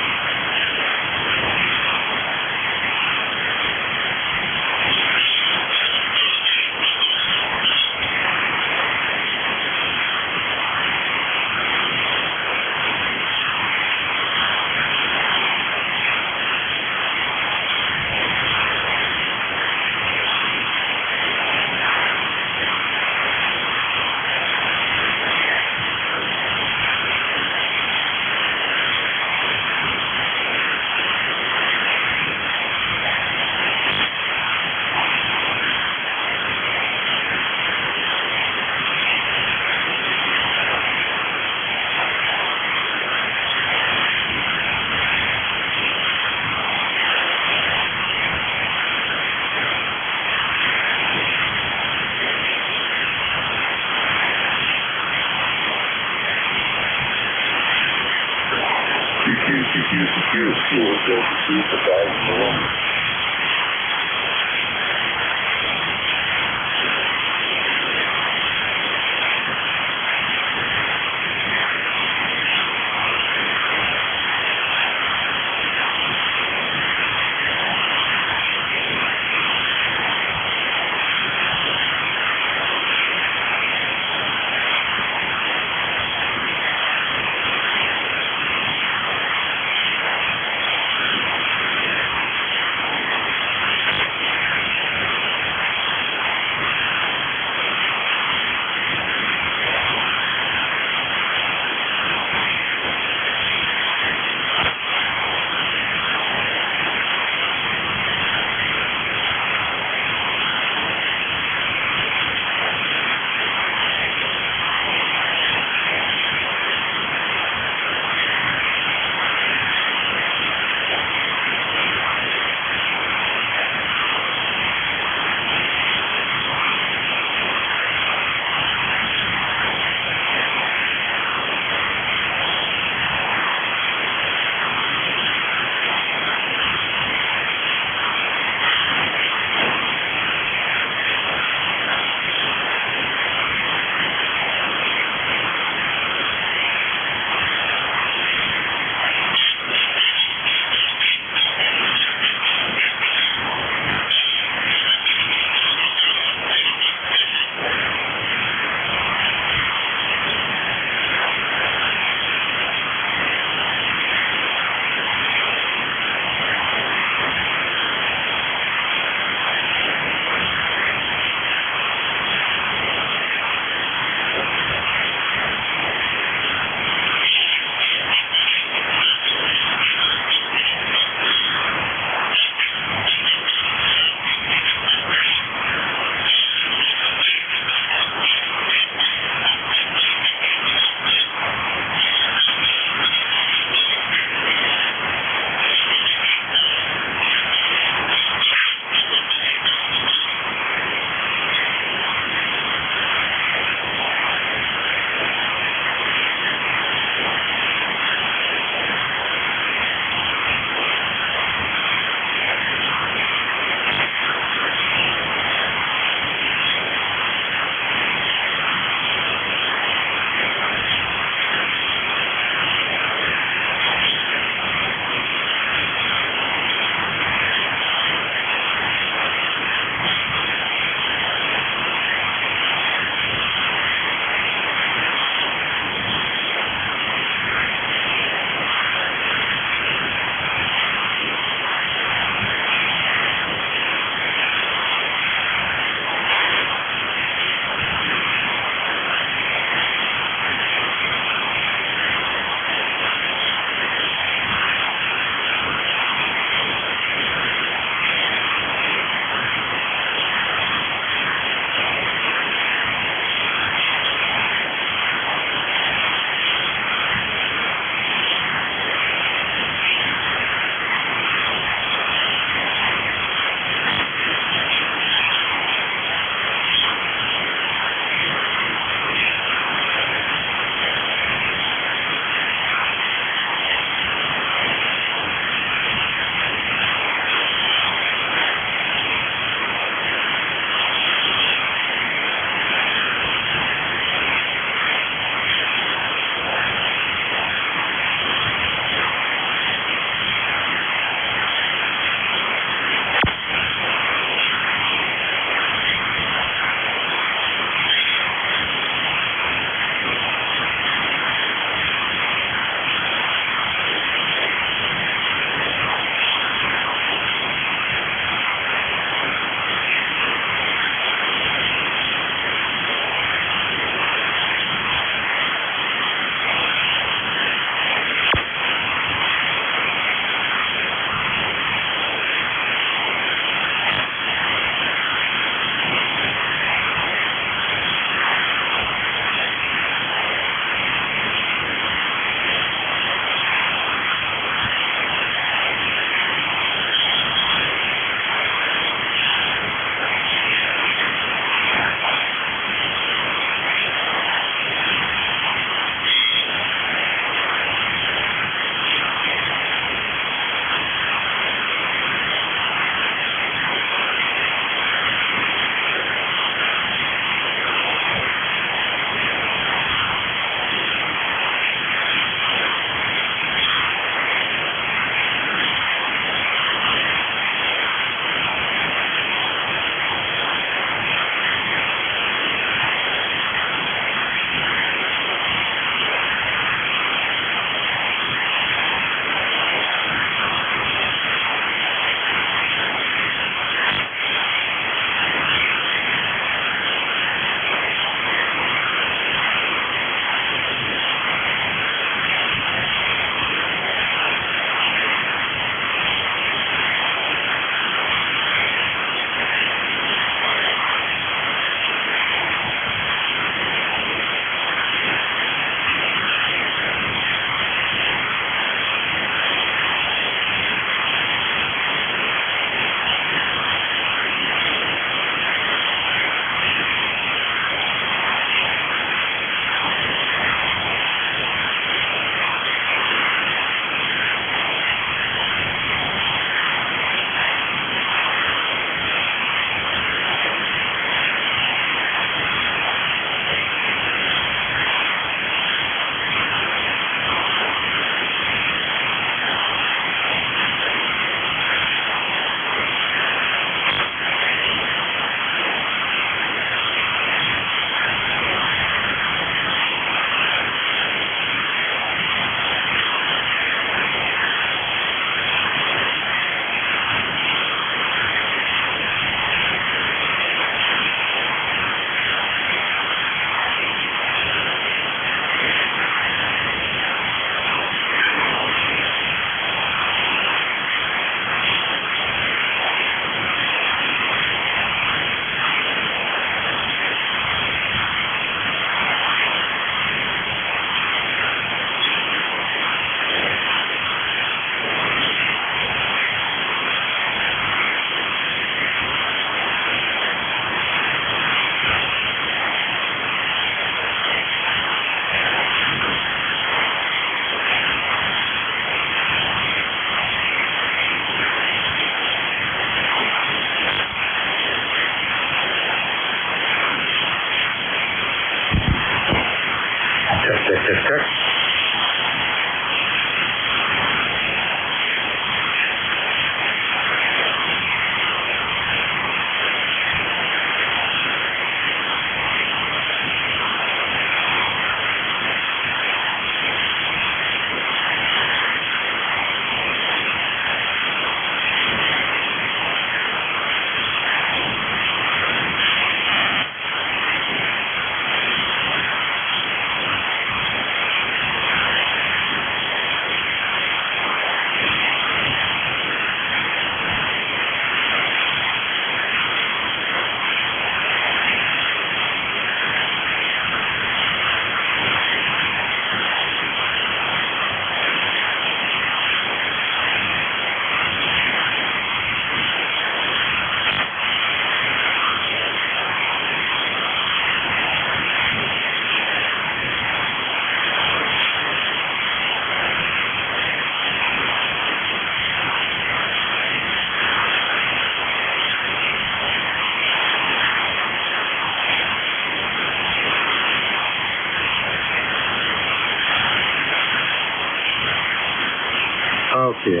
Okay.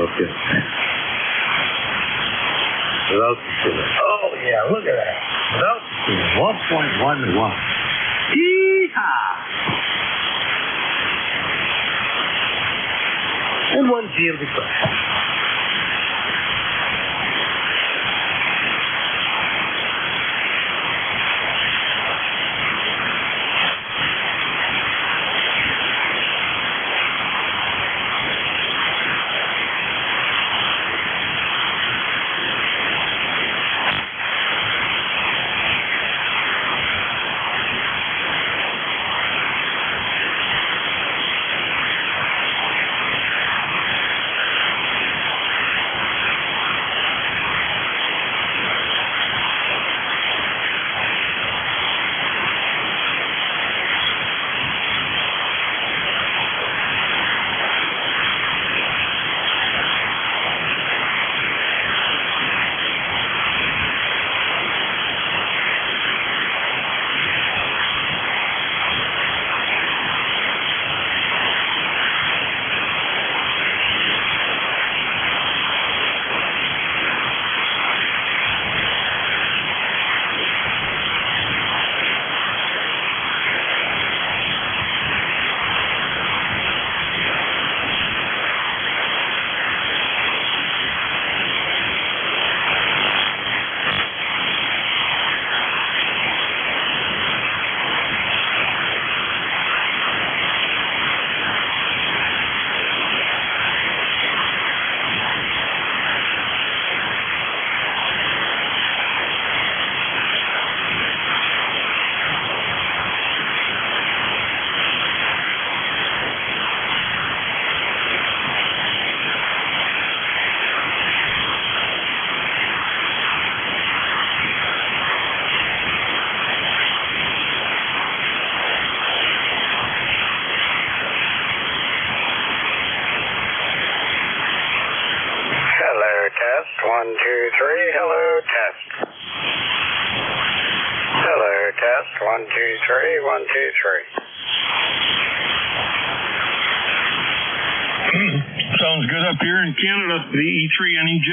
Without the sugar. Oh, yeah, look at that. Without the sugar. 1.1 to 1. Yee-haw! And 1 field to crash. Test, 1, 2, 3, hello, test. Hello, test, 1, 2, 3, 1, 2, 3. Sounds good up here in Canada, the E3NEJ.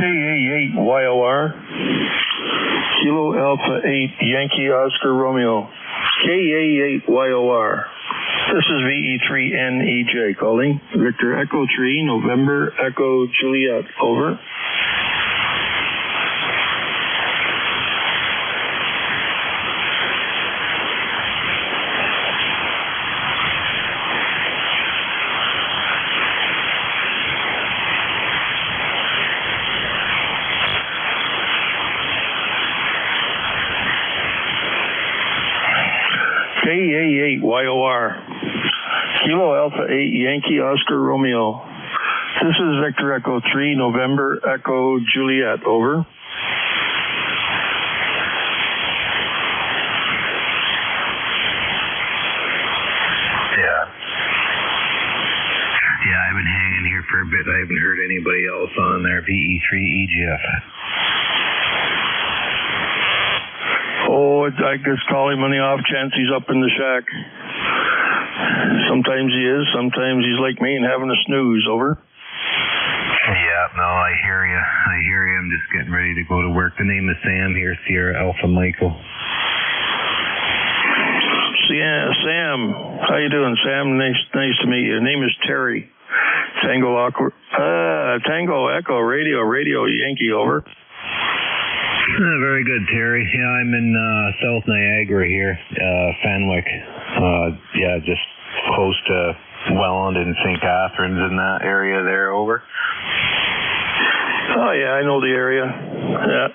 KA8YOR, Kilo Alpha 8 Yankee Oscar Romeo, KA8YOR. This is VE3NEJ calling. Victor Echo 3, November Echo Juliet, over. KA8YOR, Kilo Alpha 8 Yankee Oscar Romeo. This is Victor Echo 3, November Echo Juliet, over. Yeah, I've been hanging here for a bit. I haven't heard anybody else on there. VE3EGF. Oh, I just call him on the off chance he's up in the shack. Sometimes he is, sometimes he's like me and having a snooze, over. Yeah, no, I hear you. I'm just getting ready to go to work. The name is Sam here, Sierra Alpha Michael. Yeah, Sam. How you doing, Sam? Nice to meet you. Name is Terry. Tango Echo Radio Yankee, over. Very good, Terry. Yeah, I'm in South Niagara here, Fenwick. Yeah, just close to Welland and St. Catharines in that area there, over. Oh, yeah, I know the area. Yeah.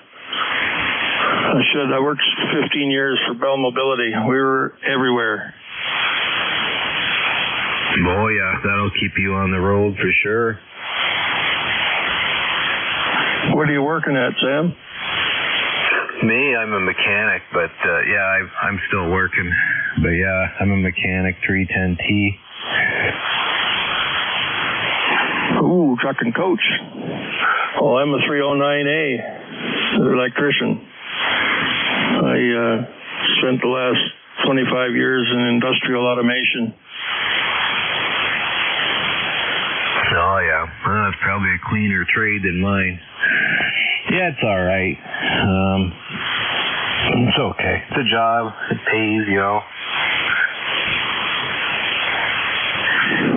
I worked 15 years for Bell Mobility. We were everywhere. Oh, yeah, that'll keep you on the road for sure. What are you working at, Sam? Me, I'm a mechanic, but yeah, I'm still working. But yeah, I'm a mechanic, 310T. Ooh, truck and coach. Oh, I'm a 309A, electrician. I spent the last 25 years in industrial automation. Oh, yeah. Well, that's probably a cleaner trade than mine. Yeah, it's all right. It's okay. It's a job. It pays, you know.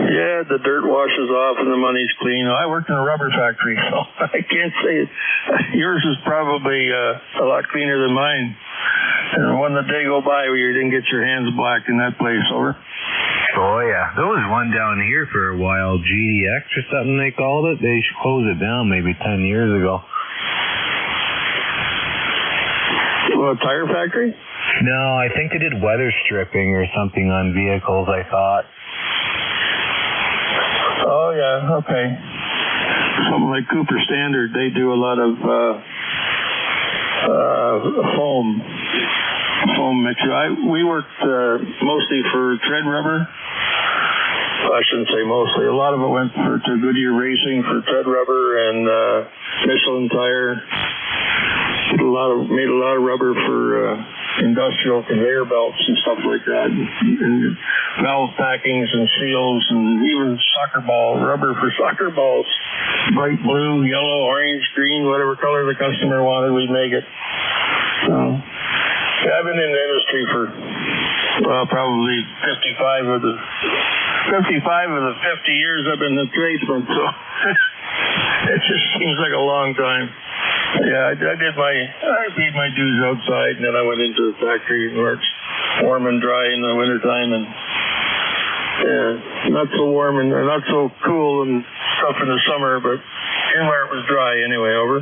Yeah, the dirt washes off and the money's clean. I worked in a rubber factory, so I can't say it. Yours is probably a lot cleaner than mine. And when the day go by where you didn't get your hands black in that place, over. Oh, yeah. There was one down here for a while, GDX or something they called it. They closed it down maybe 10 years ago. Well, a tire factory? No, I think they did weather stripping or something on vehicles, I thought. Oh, yeah, okay. Something like Cooper Standard, they do a lot of foam mixture. We worked mostly for tread rubber. I shouldn't say mostly. A lot of it went to Goodyear Racing for tread rubber and Michelin tire. Made a lot of rubber for industrial conveyor belts and stuff like that, and valve packings and seals, and even rubber for soccer balls. Bright blue, yellow, orange, green, whatever color the customer wanted, we'd make it. So, yeah, I've been in the industry for probably 55 of the 50 years I've been a tradesman, so it just seems like a long time. Yeah, I paid my dues outside, and then I went into the factory where it's warm and dry in the wintertime, and not so warm and not so cool and stuff in the summer, but in where it was dry anyway, over.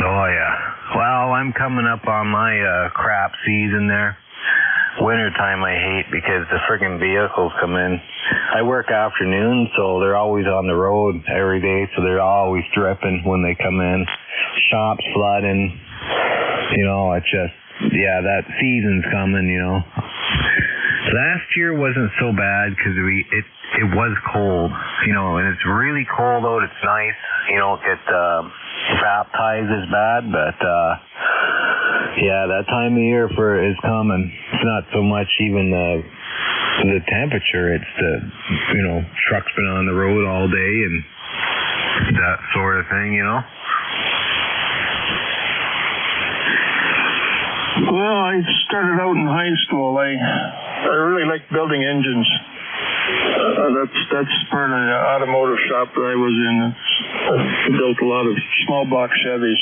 Oh, yeah. Well, I'm coming up on my crap season there. Wintertime I hate because the friggin' vehicles come in. I work afternoons, so they're always on the road every day, so they're always dripping when they come in. Shops flooding. You know, it's just, yeah, that season's coming, you know. Last year wasn't so bad because it was cold, you know, and it's really cold out. It's nice. You don't get baptized as bad, but yeah, that time of year is coming. It's not so much even the temperature. It's the, you know, truck's been on the road all day and that sort of thing, you know? Well, I started out in high school. I really liked building engines. That's part of the automotive shop that I was in. I built a lot of small block Chevys.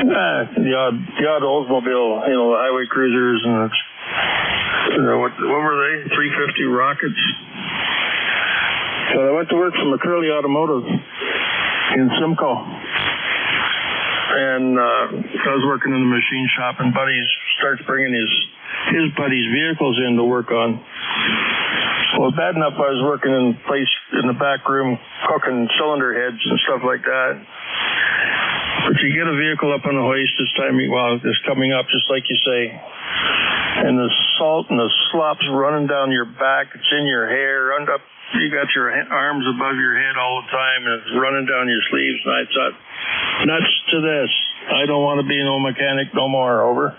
The odd Oldsmobile, you know, the highway cruisers and what were they? 350 Rockets. So I went to work for McCurley Automotive in Simcoe. And I was working in the machine shop, and Buddy starts bringing his buddy's vehicles in to work on. Well, bad enough I was working in the back room cooking cylinder heads and stuff like that. But you get a vehicle up on the hoist this time, well, it's coming up just like you say, and the salt and the slop's running down your back, it's in your hair, you got your arms above your head all the time, and it's running down your sleeves, and I thought, nuts to this. I don't want to be no mechanic no more, over.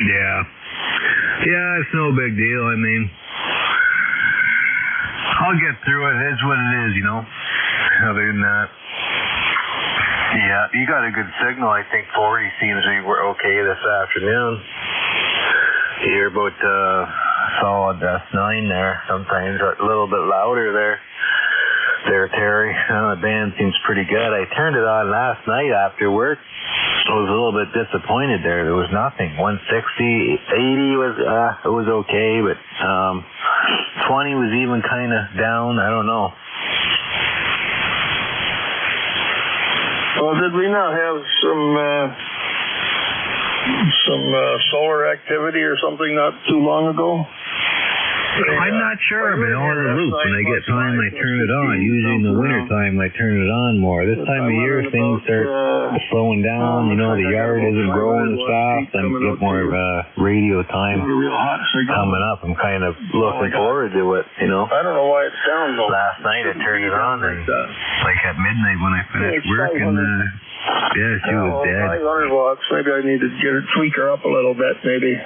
Yeah. Yeah, it's no big deal. I mean, I'll get through it. It's what it is, you know. Other than that. Yeah, you got a good signal. I think 40 seems to be okay this afternoon. You hear about solid S9 there. Sometimes a little bit louder there, Terry. The band seems pretty good. I turned it on last night after work. I was a little bit disappointed there. There was nothing. 160, 80 was it was okay, but 20 was even kind of down. I don't know. Well, did we not have some solar activity or something not too long ago? I'm not sure, but all the loop. When I get time, I turn it on. Usually in the winter time, I turn it on more. This time of year, things start slowing down. You know, the yard isn't growing as fast. I get more radio time coming up. I'm kind of looking forward to it, you know. I don't know why it's down, though. Last night, I turned it on, and like at midnight when I finished work, and yeah, she was dead. 500 watts. Maybe I need to tweak her up a little bit, maybe.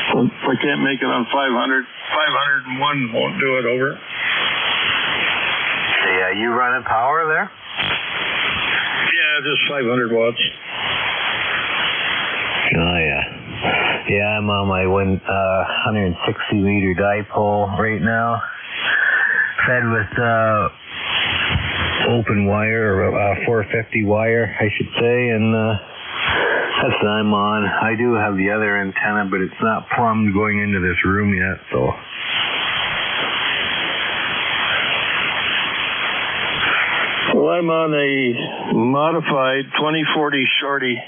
If I can't make it on 500, 501 won't do it, over. Yeah, you running power there? Yeah, just 500 watts. Oh, yeah. Yeah, I'm on my 160 meter dipole right now. Fed with open wire, or 450 wire, I should say, and that's what I'm on. I do have the other antenna, but it's not plumbed going into this room yet, so. Well, I'm on a modified 2040 shorty.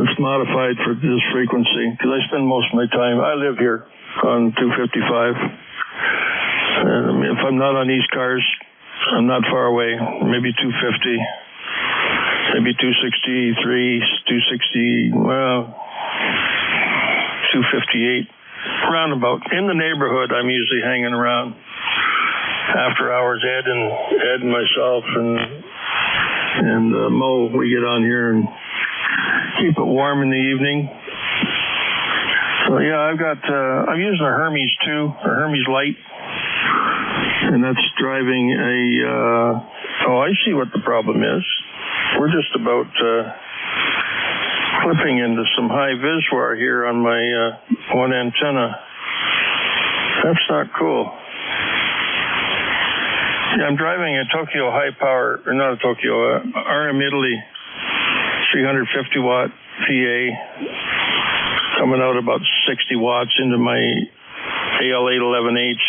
It's modified for this frequency, because I spend most of my time, I live here on 255. And if I'm not on ECARS, I'm not far away, maybe 250. Maybe 263, 260, well, 258, roundabout. In the neighborhood, I'm usually hanging around after hours. Ed and myself and Mo, we get on here and keep it warm in the evening. So yeah, I'm using a Hermes too, a Hermes Light, and that's driving I see what the problem is. We're just about clipping into some high vis wire here on my one antenna. That's not cool. Yeah, I'm driving a Tokyo high power, or not a Tokyo, RM Italy 350 watt PA, coming out about 60 watts into my AL811H,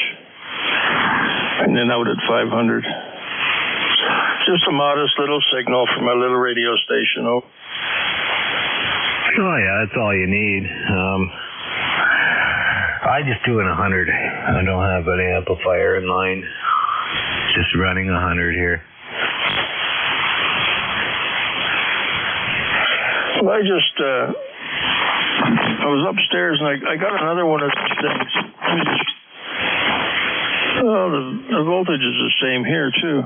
and then out at 500. Just a modest little signal from my little radio station. Oh yeah, that's all you need. I just do it 100. I don't have an amplifier in line. Just running 100 here. Well, I was upstairs and I got another one of these things. The voltage is the same here too.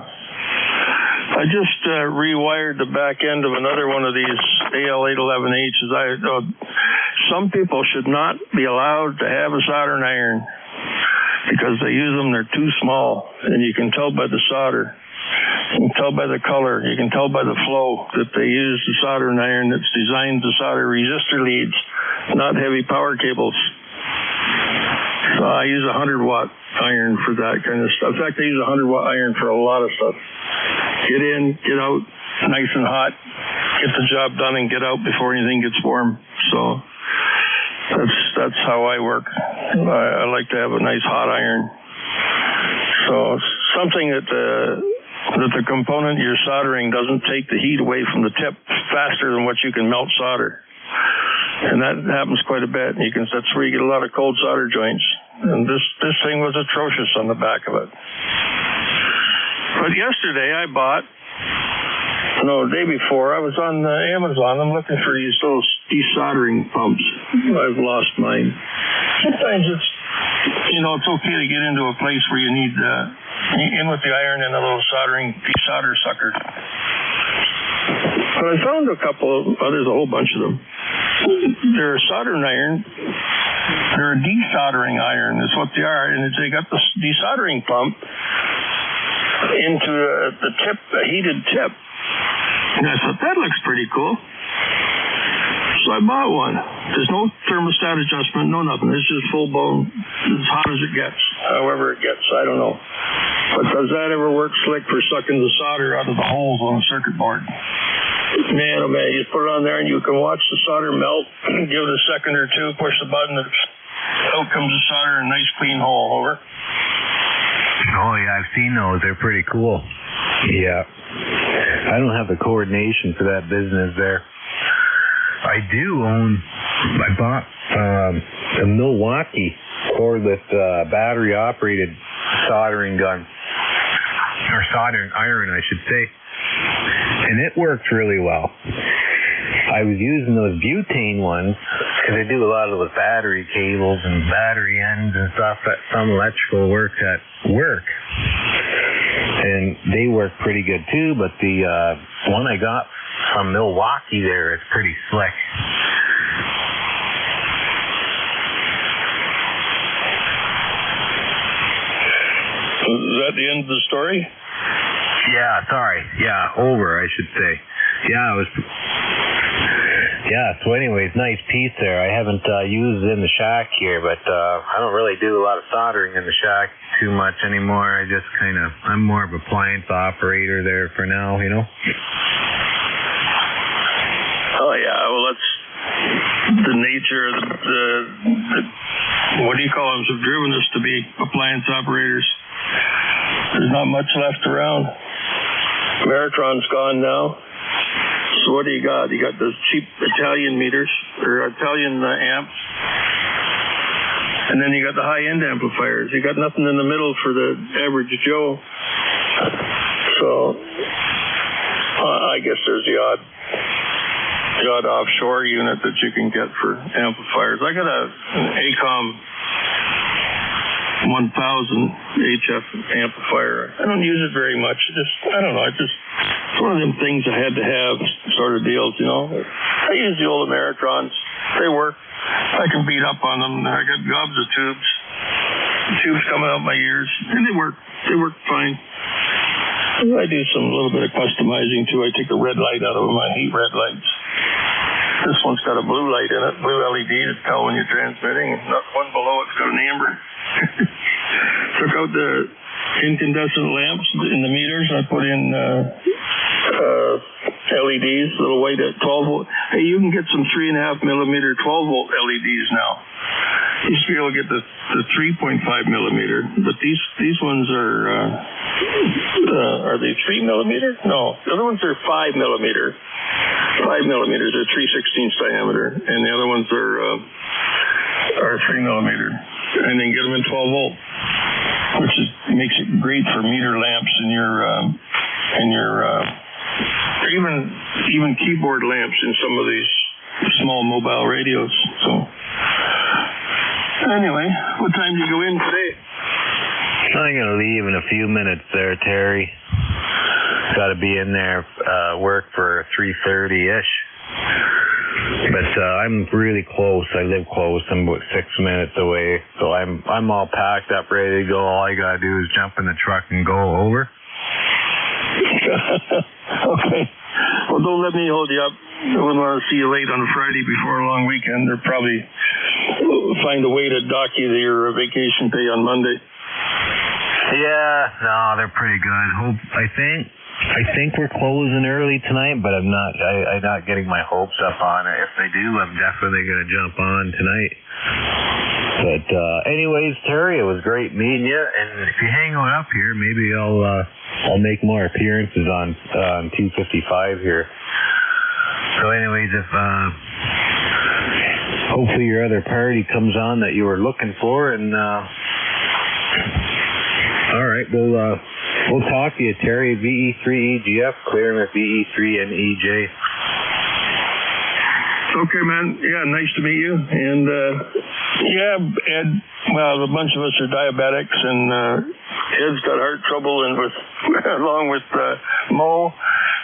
I just rewired the back end of another one of these AL811Hs. Some people should not be allowed to have a soldering iron. because they use them. They're too small, and you can tell by the solder. You can tell by the color. You can tell by the flow that they use the soldering iron that's designed to solder resistor leads, not heavy power cables. So I use a 100-watt iron for that kind of stuff. In fact, I use a 100-watt iron for a lot of stuff. Get in, get out, nice and hot, get the job done, and get out before anything gets warm. So that's how I work. I like to have a nice hot iron. So something that the component you're soldering doesn't take the heat away from the tip faster than what you can melt solder. And that happens quite a bit. That's where you get a lot of cold solder joints. And this thing was atrocious on the back of it. But yesterday I bought, the day before, I was on Amazon. I'm looking for these little desoldering pumps. I've lost mine. Sometimes it's okay to get into a place where you need in with the iron and a little desolder sucker. But I found a there's a whole bunch of them. They're a soldering iron. They're a desoldering iron is what they are. And they got the desoldering pump into the tip, a heated tip. And I thought, that looks pretty cool. So I bought one. There's no thermostat adjustment, no nothing. It's just full blown, as hot as it gets, however it gets. I don't know. But does that ever work slick for sucking the solder out of the holes on the circuit board? Man, oh man, you put it on there and you can watch the solder melt, give it a second or two, push the button, and out comes the solder in a nice clean hole. Over. Oh yeah, I've seen those. They're pretty cool. Yeah. I don't have the coordination for that business there. I bought a Milwaukee cordless battery operated soldering gun, or soldering iron I should say, and it works really well. I was using those butane ones because I do a lot of the battery cables and battery ends and stuff, that some electrical work at work, and they work pretty good too. But the one I got from Milwaukee there is pretty slick. Is that the end of the story? Yeah, sorry. Yeah, over, I should say. Yeah, it was. Yeah, so anyways, nice piece there. I haven't used it in the shack here, but I don't really do a lot of soldering in the shack too much anymore. I'm more of an appliance operator there for now, Oh yeah, well that's the nature of the what do you call them, have driven us to be appliance operators. There's not much left around. Veritron's gone now. So what do you got? You got those cheap Italian meters, or Italian amps. And then you got the high-end amplifiers. You got nothing in the middle for the average Joe. So I guess there's the odd offshore unit that you can get for amplifiers. I got an ACOM 1000 HF amplifier. I don't use it very much. I don't know. It's one of them things I had to have sort of deals, I use the old Ameritrons. They work. I can beat up on them. I got gobs of tubes coming out my ears, and they work. They work fine. I do a little bit of customizing too. I take the red light out of them. I hate red lights. This one's got a blue light in it, blue LED to tell when you're transmitting. Not one below it's got an amber. Took out the incandescent lamps in the meters. I put in LEDs, little white at 12 volt. Hey, you can get some 3.5 millimeter 12 volt LEDs now. You used to be able to get the 3.5 millimeter, but these ones are they 3 millimeter? No, the other ones are 5 millimeter. 5 millimeters are 3/16 diameter, and the other ones are 3 millimeter. And then get them in 12 volt, which makes it great for meter lamps and your even keyboard lamps in some of these small mobile radios. So anyway, what time do you go in today? I'm gonna leave in a few minutes there, Terry. Got to be in there, work for 3:30-ish. But I'm really close. I live close. I'm about 6 minutes away. So I'm all packed up, ready to go. All I gotta do is jump in the truck and go over. Okay. Well, don't let me hold you up. I wouldn't want to see you late on a Friday before a long weekend. They'll probably find a way to dock you your vacation pay on Monday. Yeah, no, they're pretty good. I think we're closing early tonight, but I'm not getting my hopes up on it. If they do, I'm definitely going to jump on tonight. But anyways, Terry, it was great meeting you. And if you hang on up here, maybe I'll make more appearances on 255 here. So anyways, if hopefully your other party comes on that you were looking for, and all right, we'll talk to you, Terry. VE3EGF, clearing with VE3NEJ. Okay, man. Yeah, nice to meet you. And yeah, Ed. Well, a bunch of us are diabetics, and Ed's got heart trouble, and along with Mo,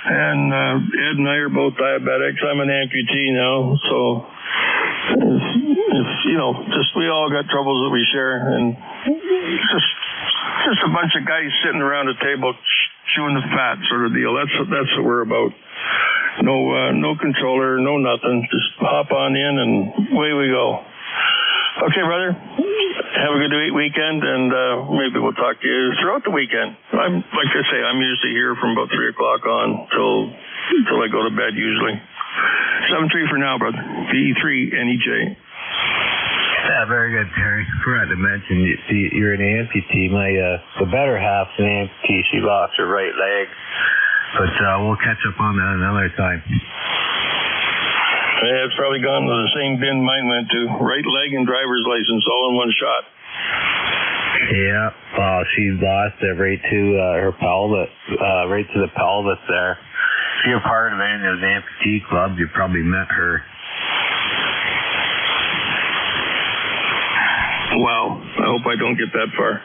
and Ed and I are both diabetics. I'm an amputee now, so just we all got troubles that we share, and just a bunch of guys sitting around a table chewing the fat sort of deal. That's what we're about. No controller, no nothing. Just hop on in and away we go. Okay, brother. Have a good weekend, and maybe we'll talk to you throughout the weekend. Like I say, I'm usually here from about 3 o'clock on till I go to bed usually. 7-3 for now, brother. VE3NEJ. Yeah, very good, Terry. Forgot to mention, you're an amputee. The better half's an amputee. She lost her right leg. But we'll catch up on that another time. Yeah, it's probably gone to the same bin mine went to. Right leg and driver's license all in one shot. Yeah, she lost it right to her pelvis, right to the pelvis there. If you're part of any of those amputee clubs, you probably met her. Wow, I hope I don't get that far.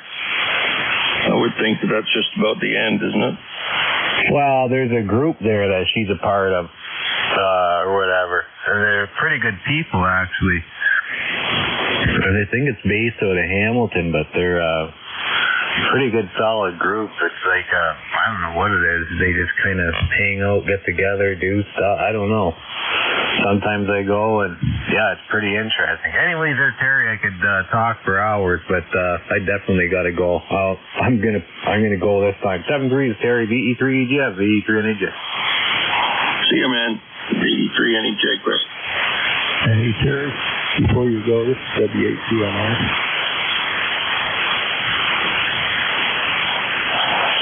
I would think that that's just about the end, isn't it? Well, there's a group there that she's a part of, or whatever. And they're pretty good people, actually. And I think it's based out of Hamilton, but they're pretty good, solid group. It's like, I don't know what it is. They just kind of hang out, get together, do stuff. I don't know. Sometimes I go, and yeah, it's pretty interesting. Anyways, there, Terry, I could talk for hours, but I definitely got to go. I'm gonna go this time. 7-3 is Terry. VE3EGF, VE3NEJ. See you, man. VE3NEJ, Chris. Hey, Terry, before you go, this is W8CMI.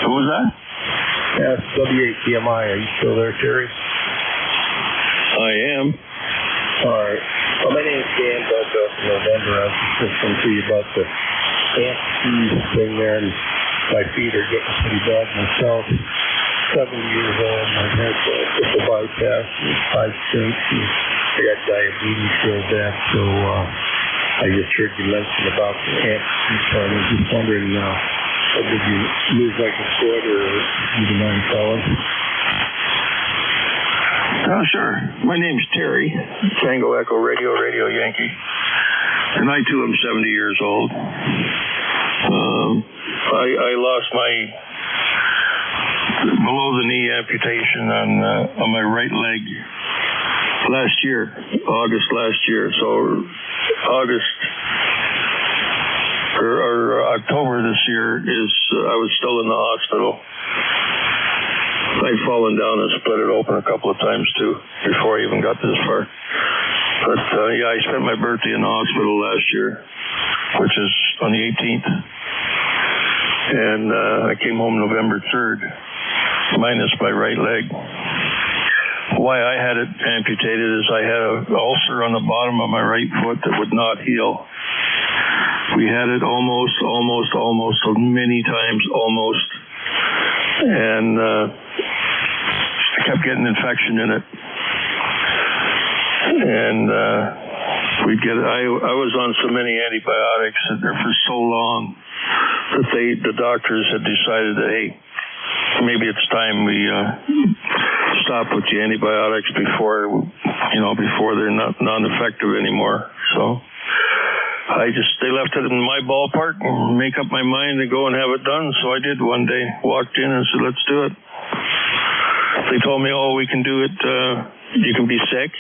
Who was that? Yeah, it's W8CMI. Are you still there, Terry? I am. All right. Well, my name is Dan Belko from November. I was just listening to you about the amputee thing there, and my feet are getting pretty bad myself. 70 years old, and I've had triple bypass and 5 stents, and I got diabetes real bad, so I just heard you mention about the amputee, so I was just wondering, did you lose like a foot, or do you mind calling? Oh, sure. My name's Terry. Tango Echo Radio Yankee. And I, too, am 70 years old. I lost my below-the-knee amputation on my right leg last year, August last year. So August or October this year I was still in the hospital. I'd fallen down and split it open a couple of times, too, before I even got this far. But, yeah, I spent my birthday in the hospital last year, which is on the 18th. And I came home November 3rd, minus my right leg. Why I had it amputated is I had an ulcer on the bottom of my right foot that would not heal. We had it almost, many times, almost. And I kept getting infection in it, and we'd get. I was on so many antibiotics there for so long that the doctors had decided that, hey, maybe it's time we stop with the antibiotics before they're not non-effective anymore. So they left it in my ballpark and make up my mind to go and have it done. So I did one day, walked in and said, let's do it. They told me, oh, we can do it. You can be sick,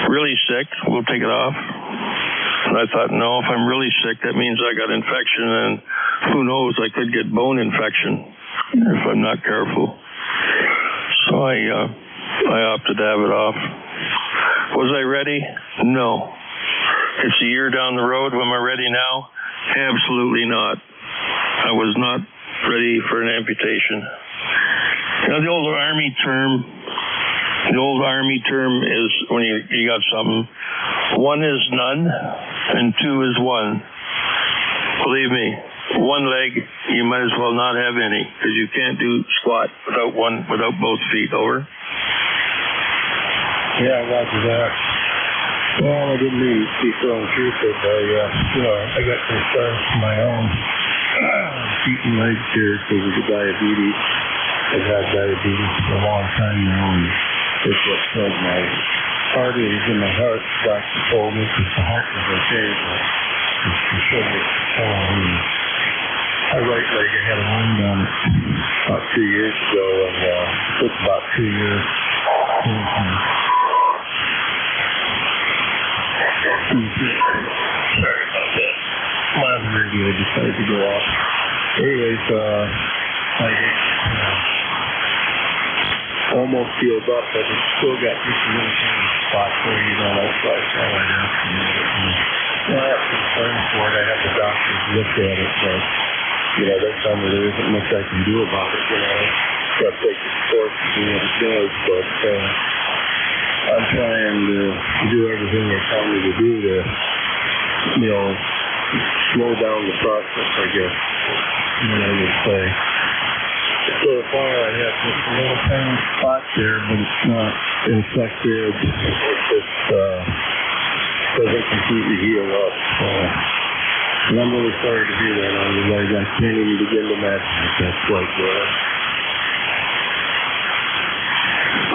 really sick. We'll take it off. And I thought, no, if I'm really sick, that means I got infection, and who knows, I could get bone infection if I'm not careful. So I opted to have it off. Was I ready? No. It's a year down the road. Am I ready now? Absolutely not. I was not ready for an amputation. The old Army term is when you got something, one is none and two is one. Believe me, one leg you might as well not have any, because you can't do squat without both feet. Over. Yeah, roger that. Well, I didn't mean to be so intrusive. I got concerns of my own. Feet and legs here because of the diabetes. I've had diabetes for a long time now, and it's what killed my arteries in my heart. The doctor told me because the heart was okay, but it's the sugar. My right leg, I had a wound on it about 2 years ago, and it took about 2 years. Sorry about that. My radio decided to go off. Anyways, I almost healed up, but it's still got just a little kind of spot where, that's why I fell right out. I have concern for it. I have the doctors look at it, but, they tell me there isn't much I can do about it, Got to take the course and do what it does, but, I'm trying to do everything they tell me to do to, slow down the process, I guess. I would say. So far, I have just a little tiny spot there, but it's not infected. It just doesn't completely heal up. And I'm really sorry to hear that on your leg. I can't even begin to imagine if that's like that.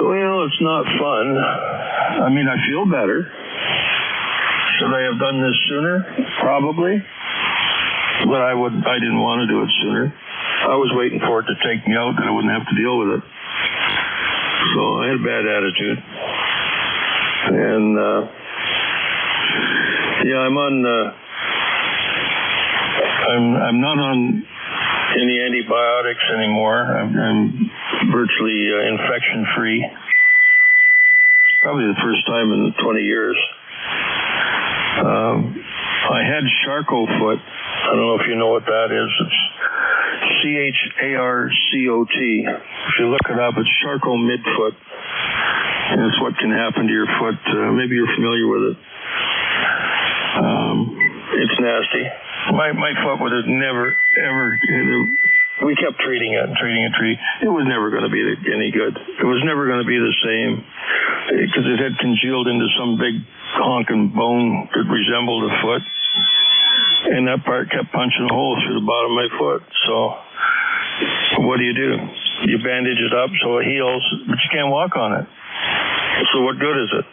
Well, it's not fun. I mean, I feel better. Should I have done this sooner? Probably. But I didn't want to do it sooner. I was waiting for it to take me out and I wouldn't have to deal with it. So I had a bad attitude. And, I'm not on any antibiotics anymore. I'm virtually infection-free. Probably the first time in 20 years. I had Charcot foot. I don't know if you know what that is. It's CHARCOT. If you look it up, it's Charcot midfoot. And it's what can happen to your foot. Maybe you're familiar with it. It's nasty. My foot would have never, ever... We kept treating it. It was never going to be any good. It was never going to be the same because it had congealed into some big honking bone that resembled a foot. And that part kept punching holes through the bottom of my foot. So what do? You bandage it up so it heals, but you can't walk on it. So what good is it?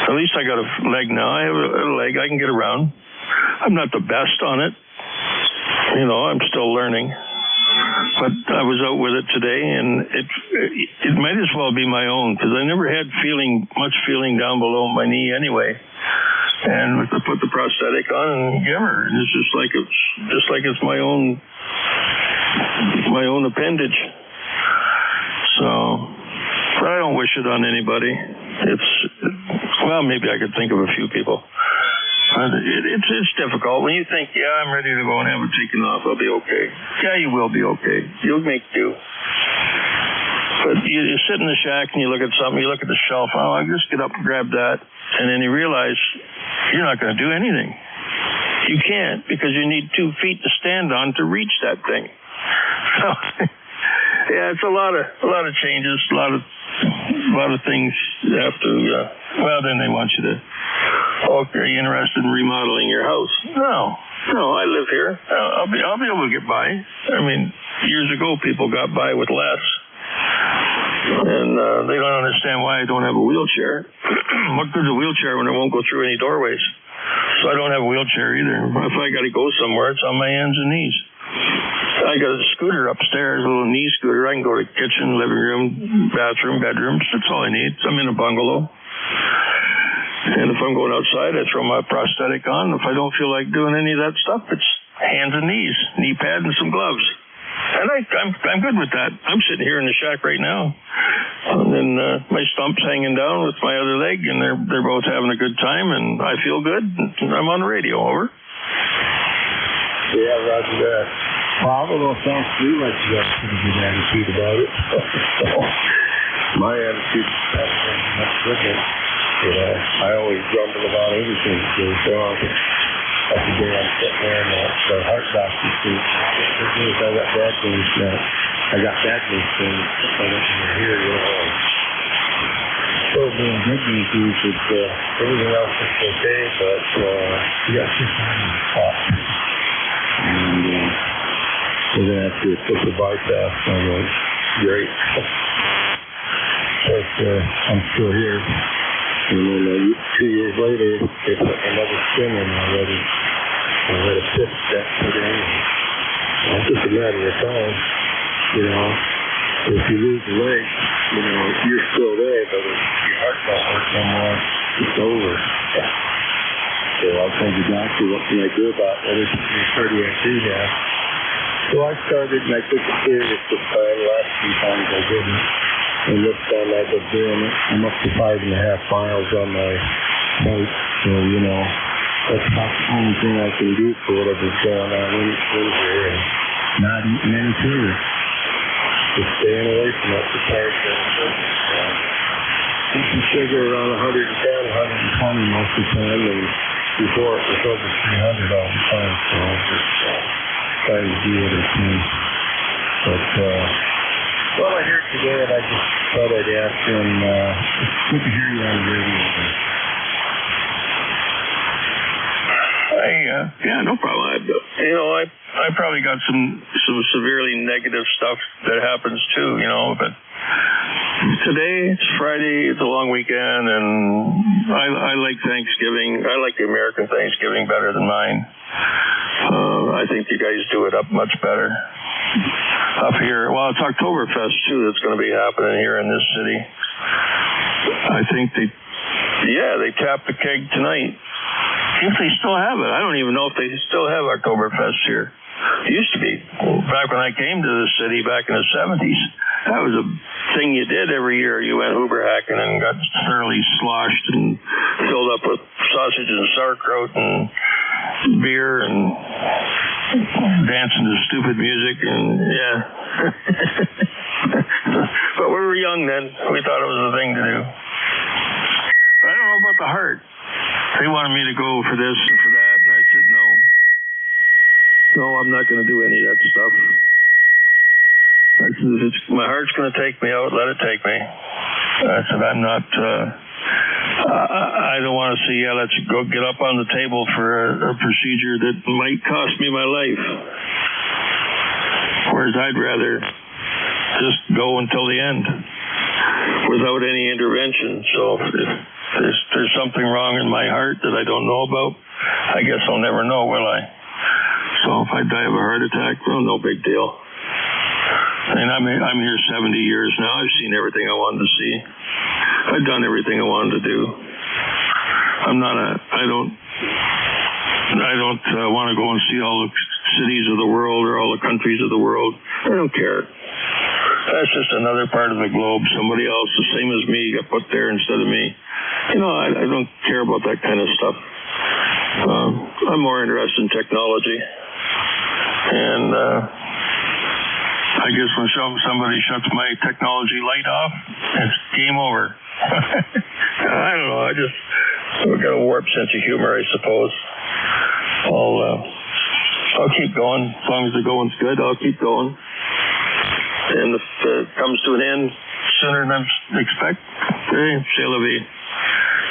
At least I got a leg now. I have a leg. I can get around. I'm not the best on it. I'm still learning. But I was out with it today, and it might as well be my own because I never had much feeling down below my knee anyway. And I put the prosthetic on and give her, and it's just like it's my own appendage. So, but I don't wish it on anybody. Maybe I could think of a few people. It's difficult when you think, I'm ready to go and have it taken off. I'll be okay. Yeah, you will be okay. You'll make do. But you sit in the shack and you look at something. You look at the shelf. I'll just get up and grab that, and then you realize you're not going to do anything. You can't because you need 2 feet to stand on to reach that thing. So, it's a lot of changes, a lot of things you have to. Then they want you to. Oh, are you interested in remodeling your house? No. No, I live here. I'll be able to get by. I mean, years ago people got by with less, and they don't understand why I don't have a wheelchair. What good's a wheelchair when it won't go through any doorways? So I don't have a wheelchair either. If I got to go somewhere, it's on my hands and knees. I got a scooter upstairs, a little knee scooter. I can go to kitchen, living room, bathroom, bedrooms. That's all I need. I'm in a bungalow. And if I'm going outside, I throw my prosthetic on. If I don't feel like doing any of that stuff, it's hands and knees, knee pad and some gloves. And I'm good with that. I'm sitting here in the shack right now. And then my stump's hanging down with my other leg, and they're both having a good time, and I feel good. I'm on the radio. Over. Yeah, roger that. Well, it sounds to me like you got a pretty good attitude about it. My attitude is much different. You know, I always grumble about everything that goes wrong. Like the day I'm sitting there and the heart doctor says, I got bad news now. I got bad news things. I want you to hear, you know. So being good news is that everything else is okay, but you got your time in the spot. And we're going to have to push the bypass. I'm like, great. But I'm still here. And then 2 years later, they put another skin in already. I had a fifth step put in. It's just a matter of time. You know, if you lose a leg, you know, you're still there, but if your heart don't work no more, it's over. So I'll tell the doctor, what can I do about it? This is cardiac rehab. So I started, and I took it serious this time. Last few times I didn't. And this time I've been doing it. I'm up to 5.5 miles on my bike. So, you know, that's about the only thing I can do for whatever's going on in here. And not eating any sugar. Just staying away from that retarded sugar. Eating sugar around 110, 120 most of the time. And before it was over 300 all the time. So I'm just trying to do what I can. But, well, I heard today, and I just thought I'd ask him, it's good to hear you on the radio. Yeah, no problem. I probably got some severely negative stuff that happens too, you know, but today, it's Friday, it's a long weekend, and I like Thanksgiving. I like the American Thanksgiving better than mine. I think you guys do it up much better. Up here, well, it's Oktoberfest too that's going to be happening here in this city. I think they tapped the keg tonight. If they still have it, I don't even know if they still have Oktoberfest here. It used to be. Back when I came to the city back in the 70s, that was a thing you did every year. You went Uber hacking and got thoroughly sloshed and filled up with sausage and sauerkraut and beer and dancing to stupid music and yeah. But we were young then. We thought it was the thing to do. But I don't know about the heart. They wanted me to go for this and for that, and I said no. No, I'm not going to do any of that stuff. I said, if my heart's going to take me out, let it take me. I said, I'm not, I don't want to see, let's go get up on the table for a procedure that might cost me my life. Whereas I'd rather just go until the end without any intervention. So if there's something wrong in my heart that I don't know about, I guess I'll never know, will I? So if I die of a heart attack, well, no big deal. I mean, I'm here 70 years now. I've seen everything I wanted to see. I've done everything I wanted to do. I don't want to go and see all the cities of the world or all the countries of the world. I don't care. That's just another part of the globe. Somebody else, the same as me, got put there instead of me. You know, I don't care about that kind of stuff. I'm more interested in technology. And I guess when somebody shuts my technology light off, it's game over. I don't know. I've got a warped sense of humor, I suppose. I'll keep going. As long as the going's good, I'll keep going. And if it comes to an end sooner than I expect, c'est la vie.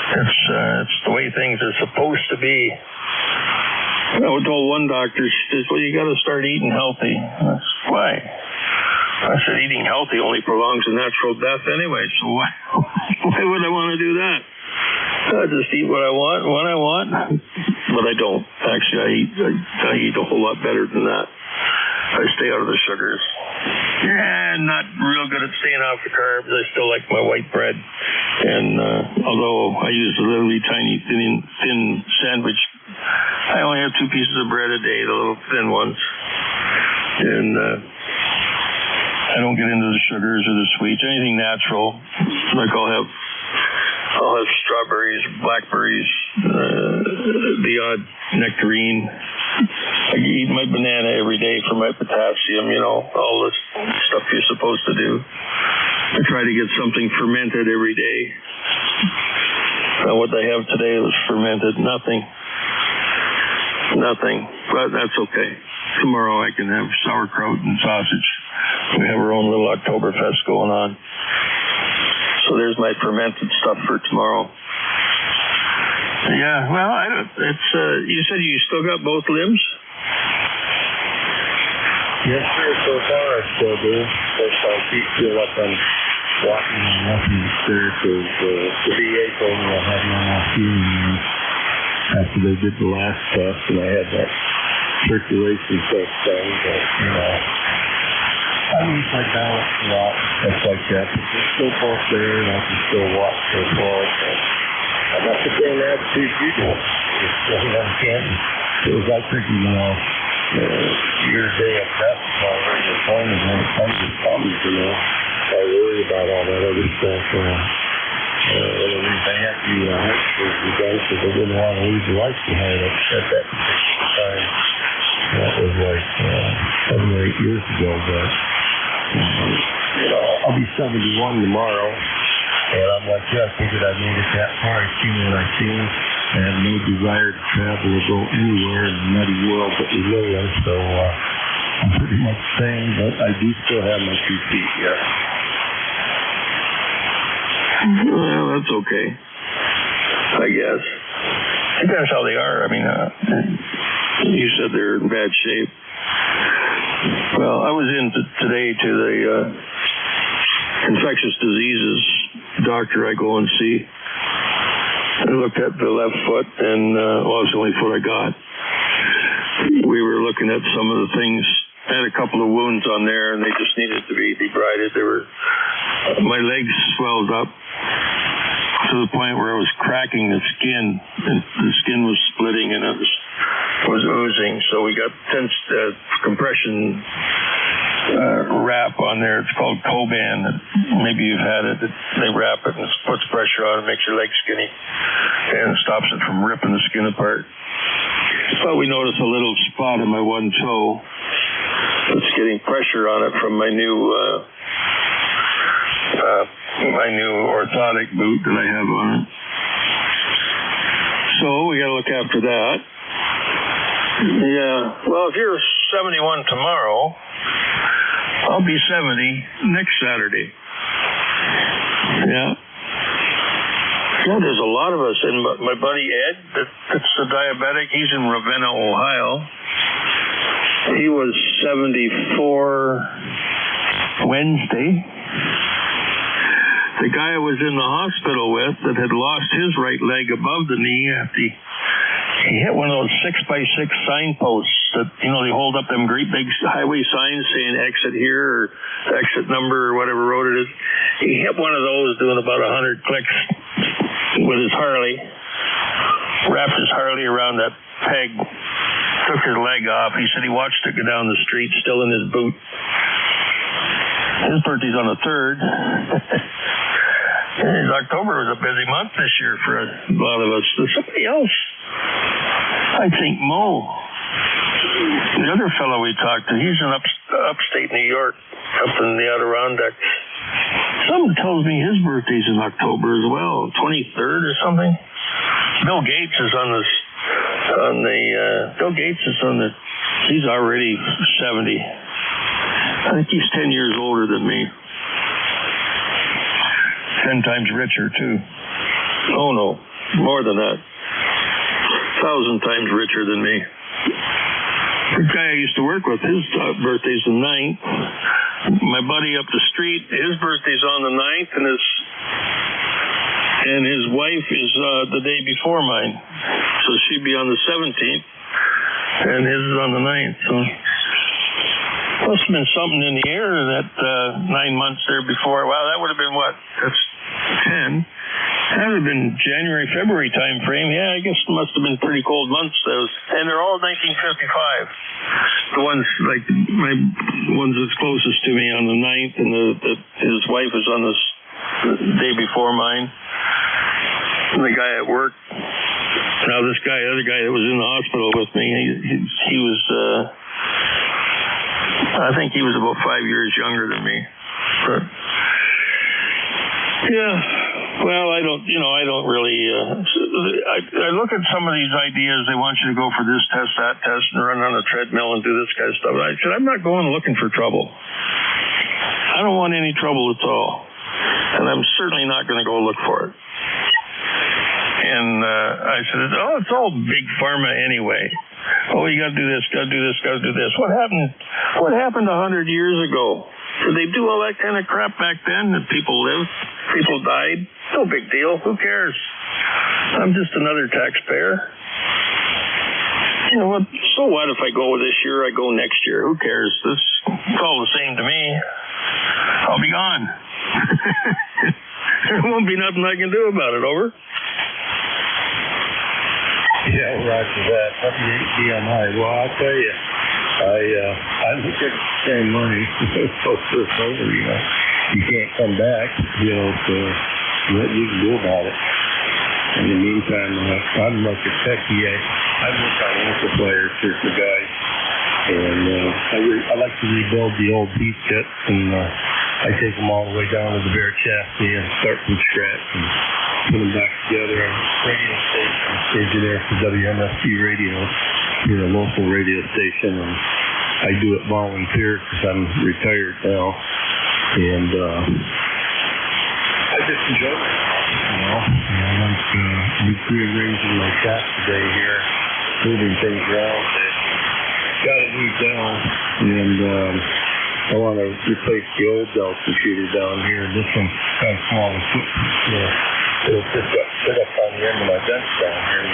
It's the way things are supposed to be. I told one doctor, she says, well, you got to start eating healthy. I said, why? I said, eating healthy only prolongs a natural death anyway, so why would I want to do that? I just eat what I want when I want, but I don't. Actually, I eat a whole lot better than that. I stay out of the sugars. Yeah, not real good at staying off the carbs. I still like my white bread. And although I use a really tiny thin sandwich, I only have 2 pieces of bread a day, the little thin ones. And I don't get into the sugars or the sweets. Anything natural. Like I'll have strawberries, blackberries, the odd nectarine. I eat my banana every day for my potassium, all the stuff you're supposed to do. I try to get something fermented every day. What they have today was fermented. Nothing. But that's okay. Tomorrow I can have sauerkraut and sausage. We have our own little Oktoberfest going on. So there's my fermented stuff for tomorrow. Yeah, well, you said you still got both limbs? Yes, sir. So far, I still do. First, my feet feel like I'm walking on nothing there because the VA told me I had no more feeling after they did the last test, and I had that circulation test done. But, I lose my balance a lot, stuff like that. But they're still both there, and I can still walk so far. I'm not the same attitude you do. It's still young candy. Because I think, your day of death is already appointed when it comes to problems, I worry about all that other stuff. They had the heart surgery done because they didn't want to lose the life behind it at that particular time. That was like 7 or 8 years ago, but I'll be 71 tomorrow. And I'm like, I figured I made it that far. I've seen what I've seen. I have no desire to travel or go anywhere in the nutty world that we live in. So I'm pretty much sane, but I do still have my 2 feet here. Well, that's okay. I guess. Depends how they are. I mean, you said they're in bad shape. Well, I was in today to the infectious diseases doctor I go and see. I looked at the left foot, and it was the only foot I got. We were looking at some of the things. I had a couple of wounds on there, and they just needed to be debrided. My legs swelled up to the point where I was cracking the skin, and the skin was splitting, and it was oozing. So we got compression wrap on there. It's called Coban. Maybe you've had it. They wrap it and it puts pressure on it, makes your leg skinny, and stops it from ripping the skin apart. But we noticed a little spot in my one toe. It's getting pressure on it from my new orthotic boot that I have on it. So we got to look after that. Yeah. Well, if you're 71 tomorrow, I'll be 70 next Saturday. Yeah. Yeah, there's a lot of us. And my buddy Ed, that's the diabetic, he's in Ravenna, Ohio. He was 74 Wednesday. The guy I was in the hospital with that had lost his right leg above the knee after he hit one of those 6x6 signposts that, they hold up them great big highway signs saying exit here or exit number or whatever road it is. He hit one of those doing about 100 clicks with his Harley, wrapped his Harley around that peg, took his leg off. He said he watched it go down the street still in his boot. His birthday's on the 3rd. October was a busy month this year for a lot of us. There's somebody else. I think Mo, the other fellow we talked to, he's in upstate New York, up in the Adirondacks. Someone tells me his birthday's in October as well, 23rd or something. Bill Gates is he's already 70. I think he's 10 years older than me. 10 times richer, too. Oh, no. More than that. 1,000 times richer than me. the guy I used to work with, his birthday's the 9th. My buddy up the street, his birthday's on the 9th, and his wife is the day before mine. So she'd be on the 17th, and his is on the 9th. So must have been something in the air that 9 months there before. Wow, that would have been what? That's 10. That would have been January, February time frame. Yeah, I guess it must have been pretty cold months, those. And they're all 1955. The ones, like, my ones that's closest to me on the 9th, and his wife is on the day before mine. And the guy at work. Now this guy, the other guy that was in the hospital with me, he was, I think he was about 5 years younger than me. But, yeah. Well, I don't really, I look at some of these ideas. They want you to go for this test, that test, and run on a treadmill and do this kind of stuff. I said, I'm not going looking for trouble. I don't want any trouble at all. And I'm certainly not going to go look for it. And I said, it's all big pharma anyway. Oh, you got to do this, got to do this, got to do this. What happened 100 years ago? Did they do all that kind of crap back then that people lived? People died? No big deal. Who cares? I'm just another taxpayer. You know what? So what if I go this year, I go next year? Who cares? It's all the same to me. I'll be gone. There won't be nothing I can do about it. Over. Yeah, roger that. WHDMI. Well, I'll tell you, I look at the same money. So it's over, you know. You can't come back, you know, so what you can do about it. In the meantime, I'm like a techie. I work on amplifiers for the guys, and I like to rebuild the old beat kits, and I take them all the way down to the bare chassis and start from scratch and put them back together. I'm radio station engineer for WMSP Radio, here a local radio station, and I do it volunteer because I'm retired now. And I just enjoy it, you know. And I'm rearranging my shop today here, moving things around that got to move down. And I want to replace the old belt computer down here. This one's kind of small and it'll just got set up on the end of my bench down here.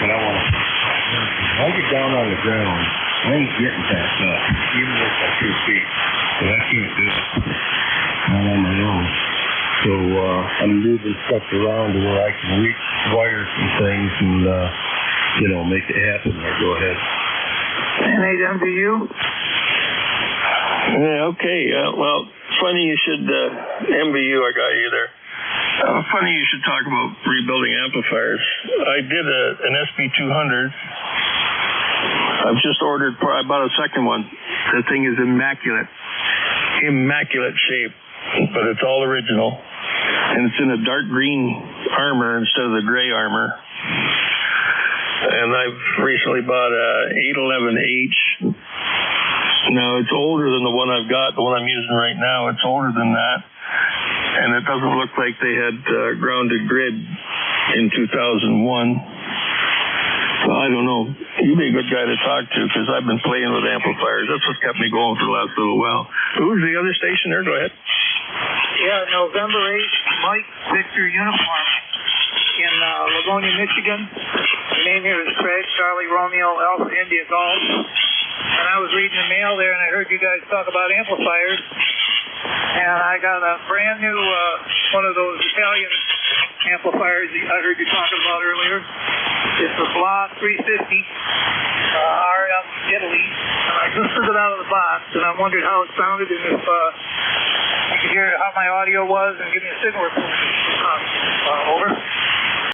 And I want to, when I get down on the ground, I ain't getting back up, even with my 2 feet. But I can't do it all on my own. So I'm moving stuff around to where I can reach wires and things and, you know, make it happen. Or go ahead. NAWU? Yeah, okay. Well, funny you should, MBU, I got you there. Funny you should talk about rebuilding amplifiers. I did an SB200. I've just ordered, I bought a second one. The thing is immaculate shape, but it's all original. And it's in a dark green armor instead of the gray armor. And I've recently bought a 811H. Now, it's older than the one I've got, the one I'm using right now. It's older than that. And it doesn't look like they had grounded grid in 2001. So I don't know. You'd be a good guy to talk to because I've been playing with amplifiers. That's what's kept me going for the last little while. Who's the other station there? Go ahead. Yeah, November 8th, Mike Victor Uniform in Livonia, Michigan. The name here is Craig, Charlie Romeo, Alpha India Golf. And I was reading the mail there and I heard you guys talk about amplifiers. And I got a brand new one of those Italian amplifiers I heard you talking about earlier. It's a Blah 350 RM Italy. And I just took it out of the box and I wondered how it sounded and if you could hear how my audio was and give me a signal report. Over.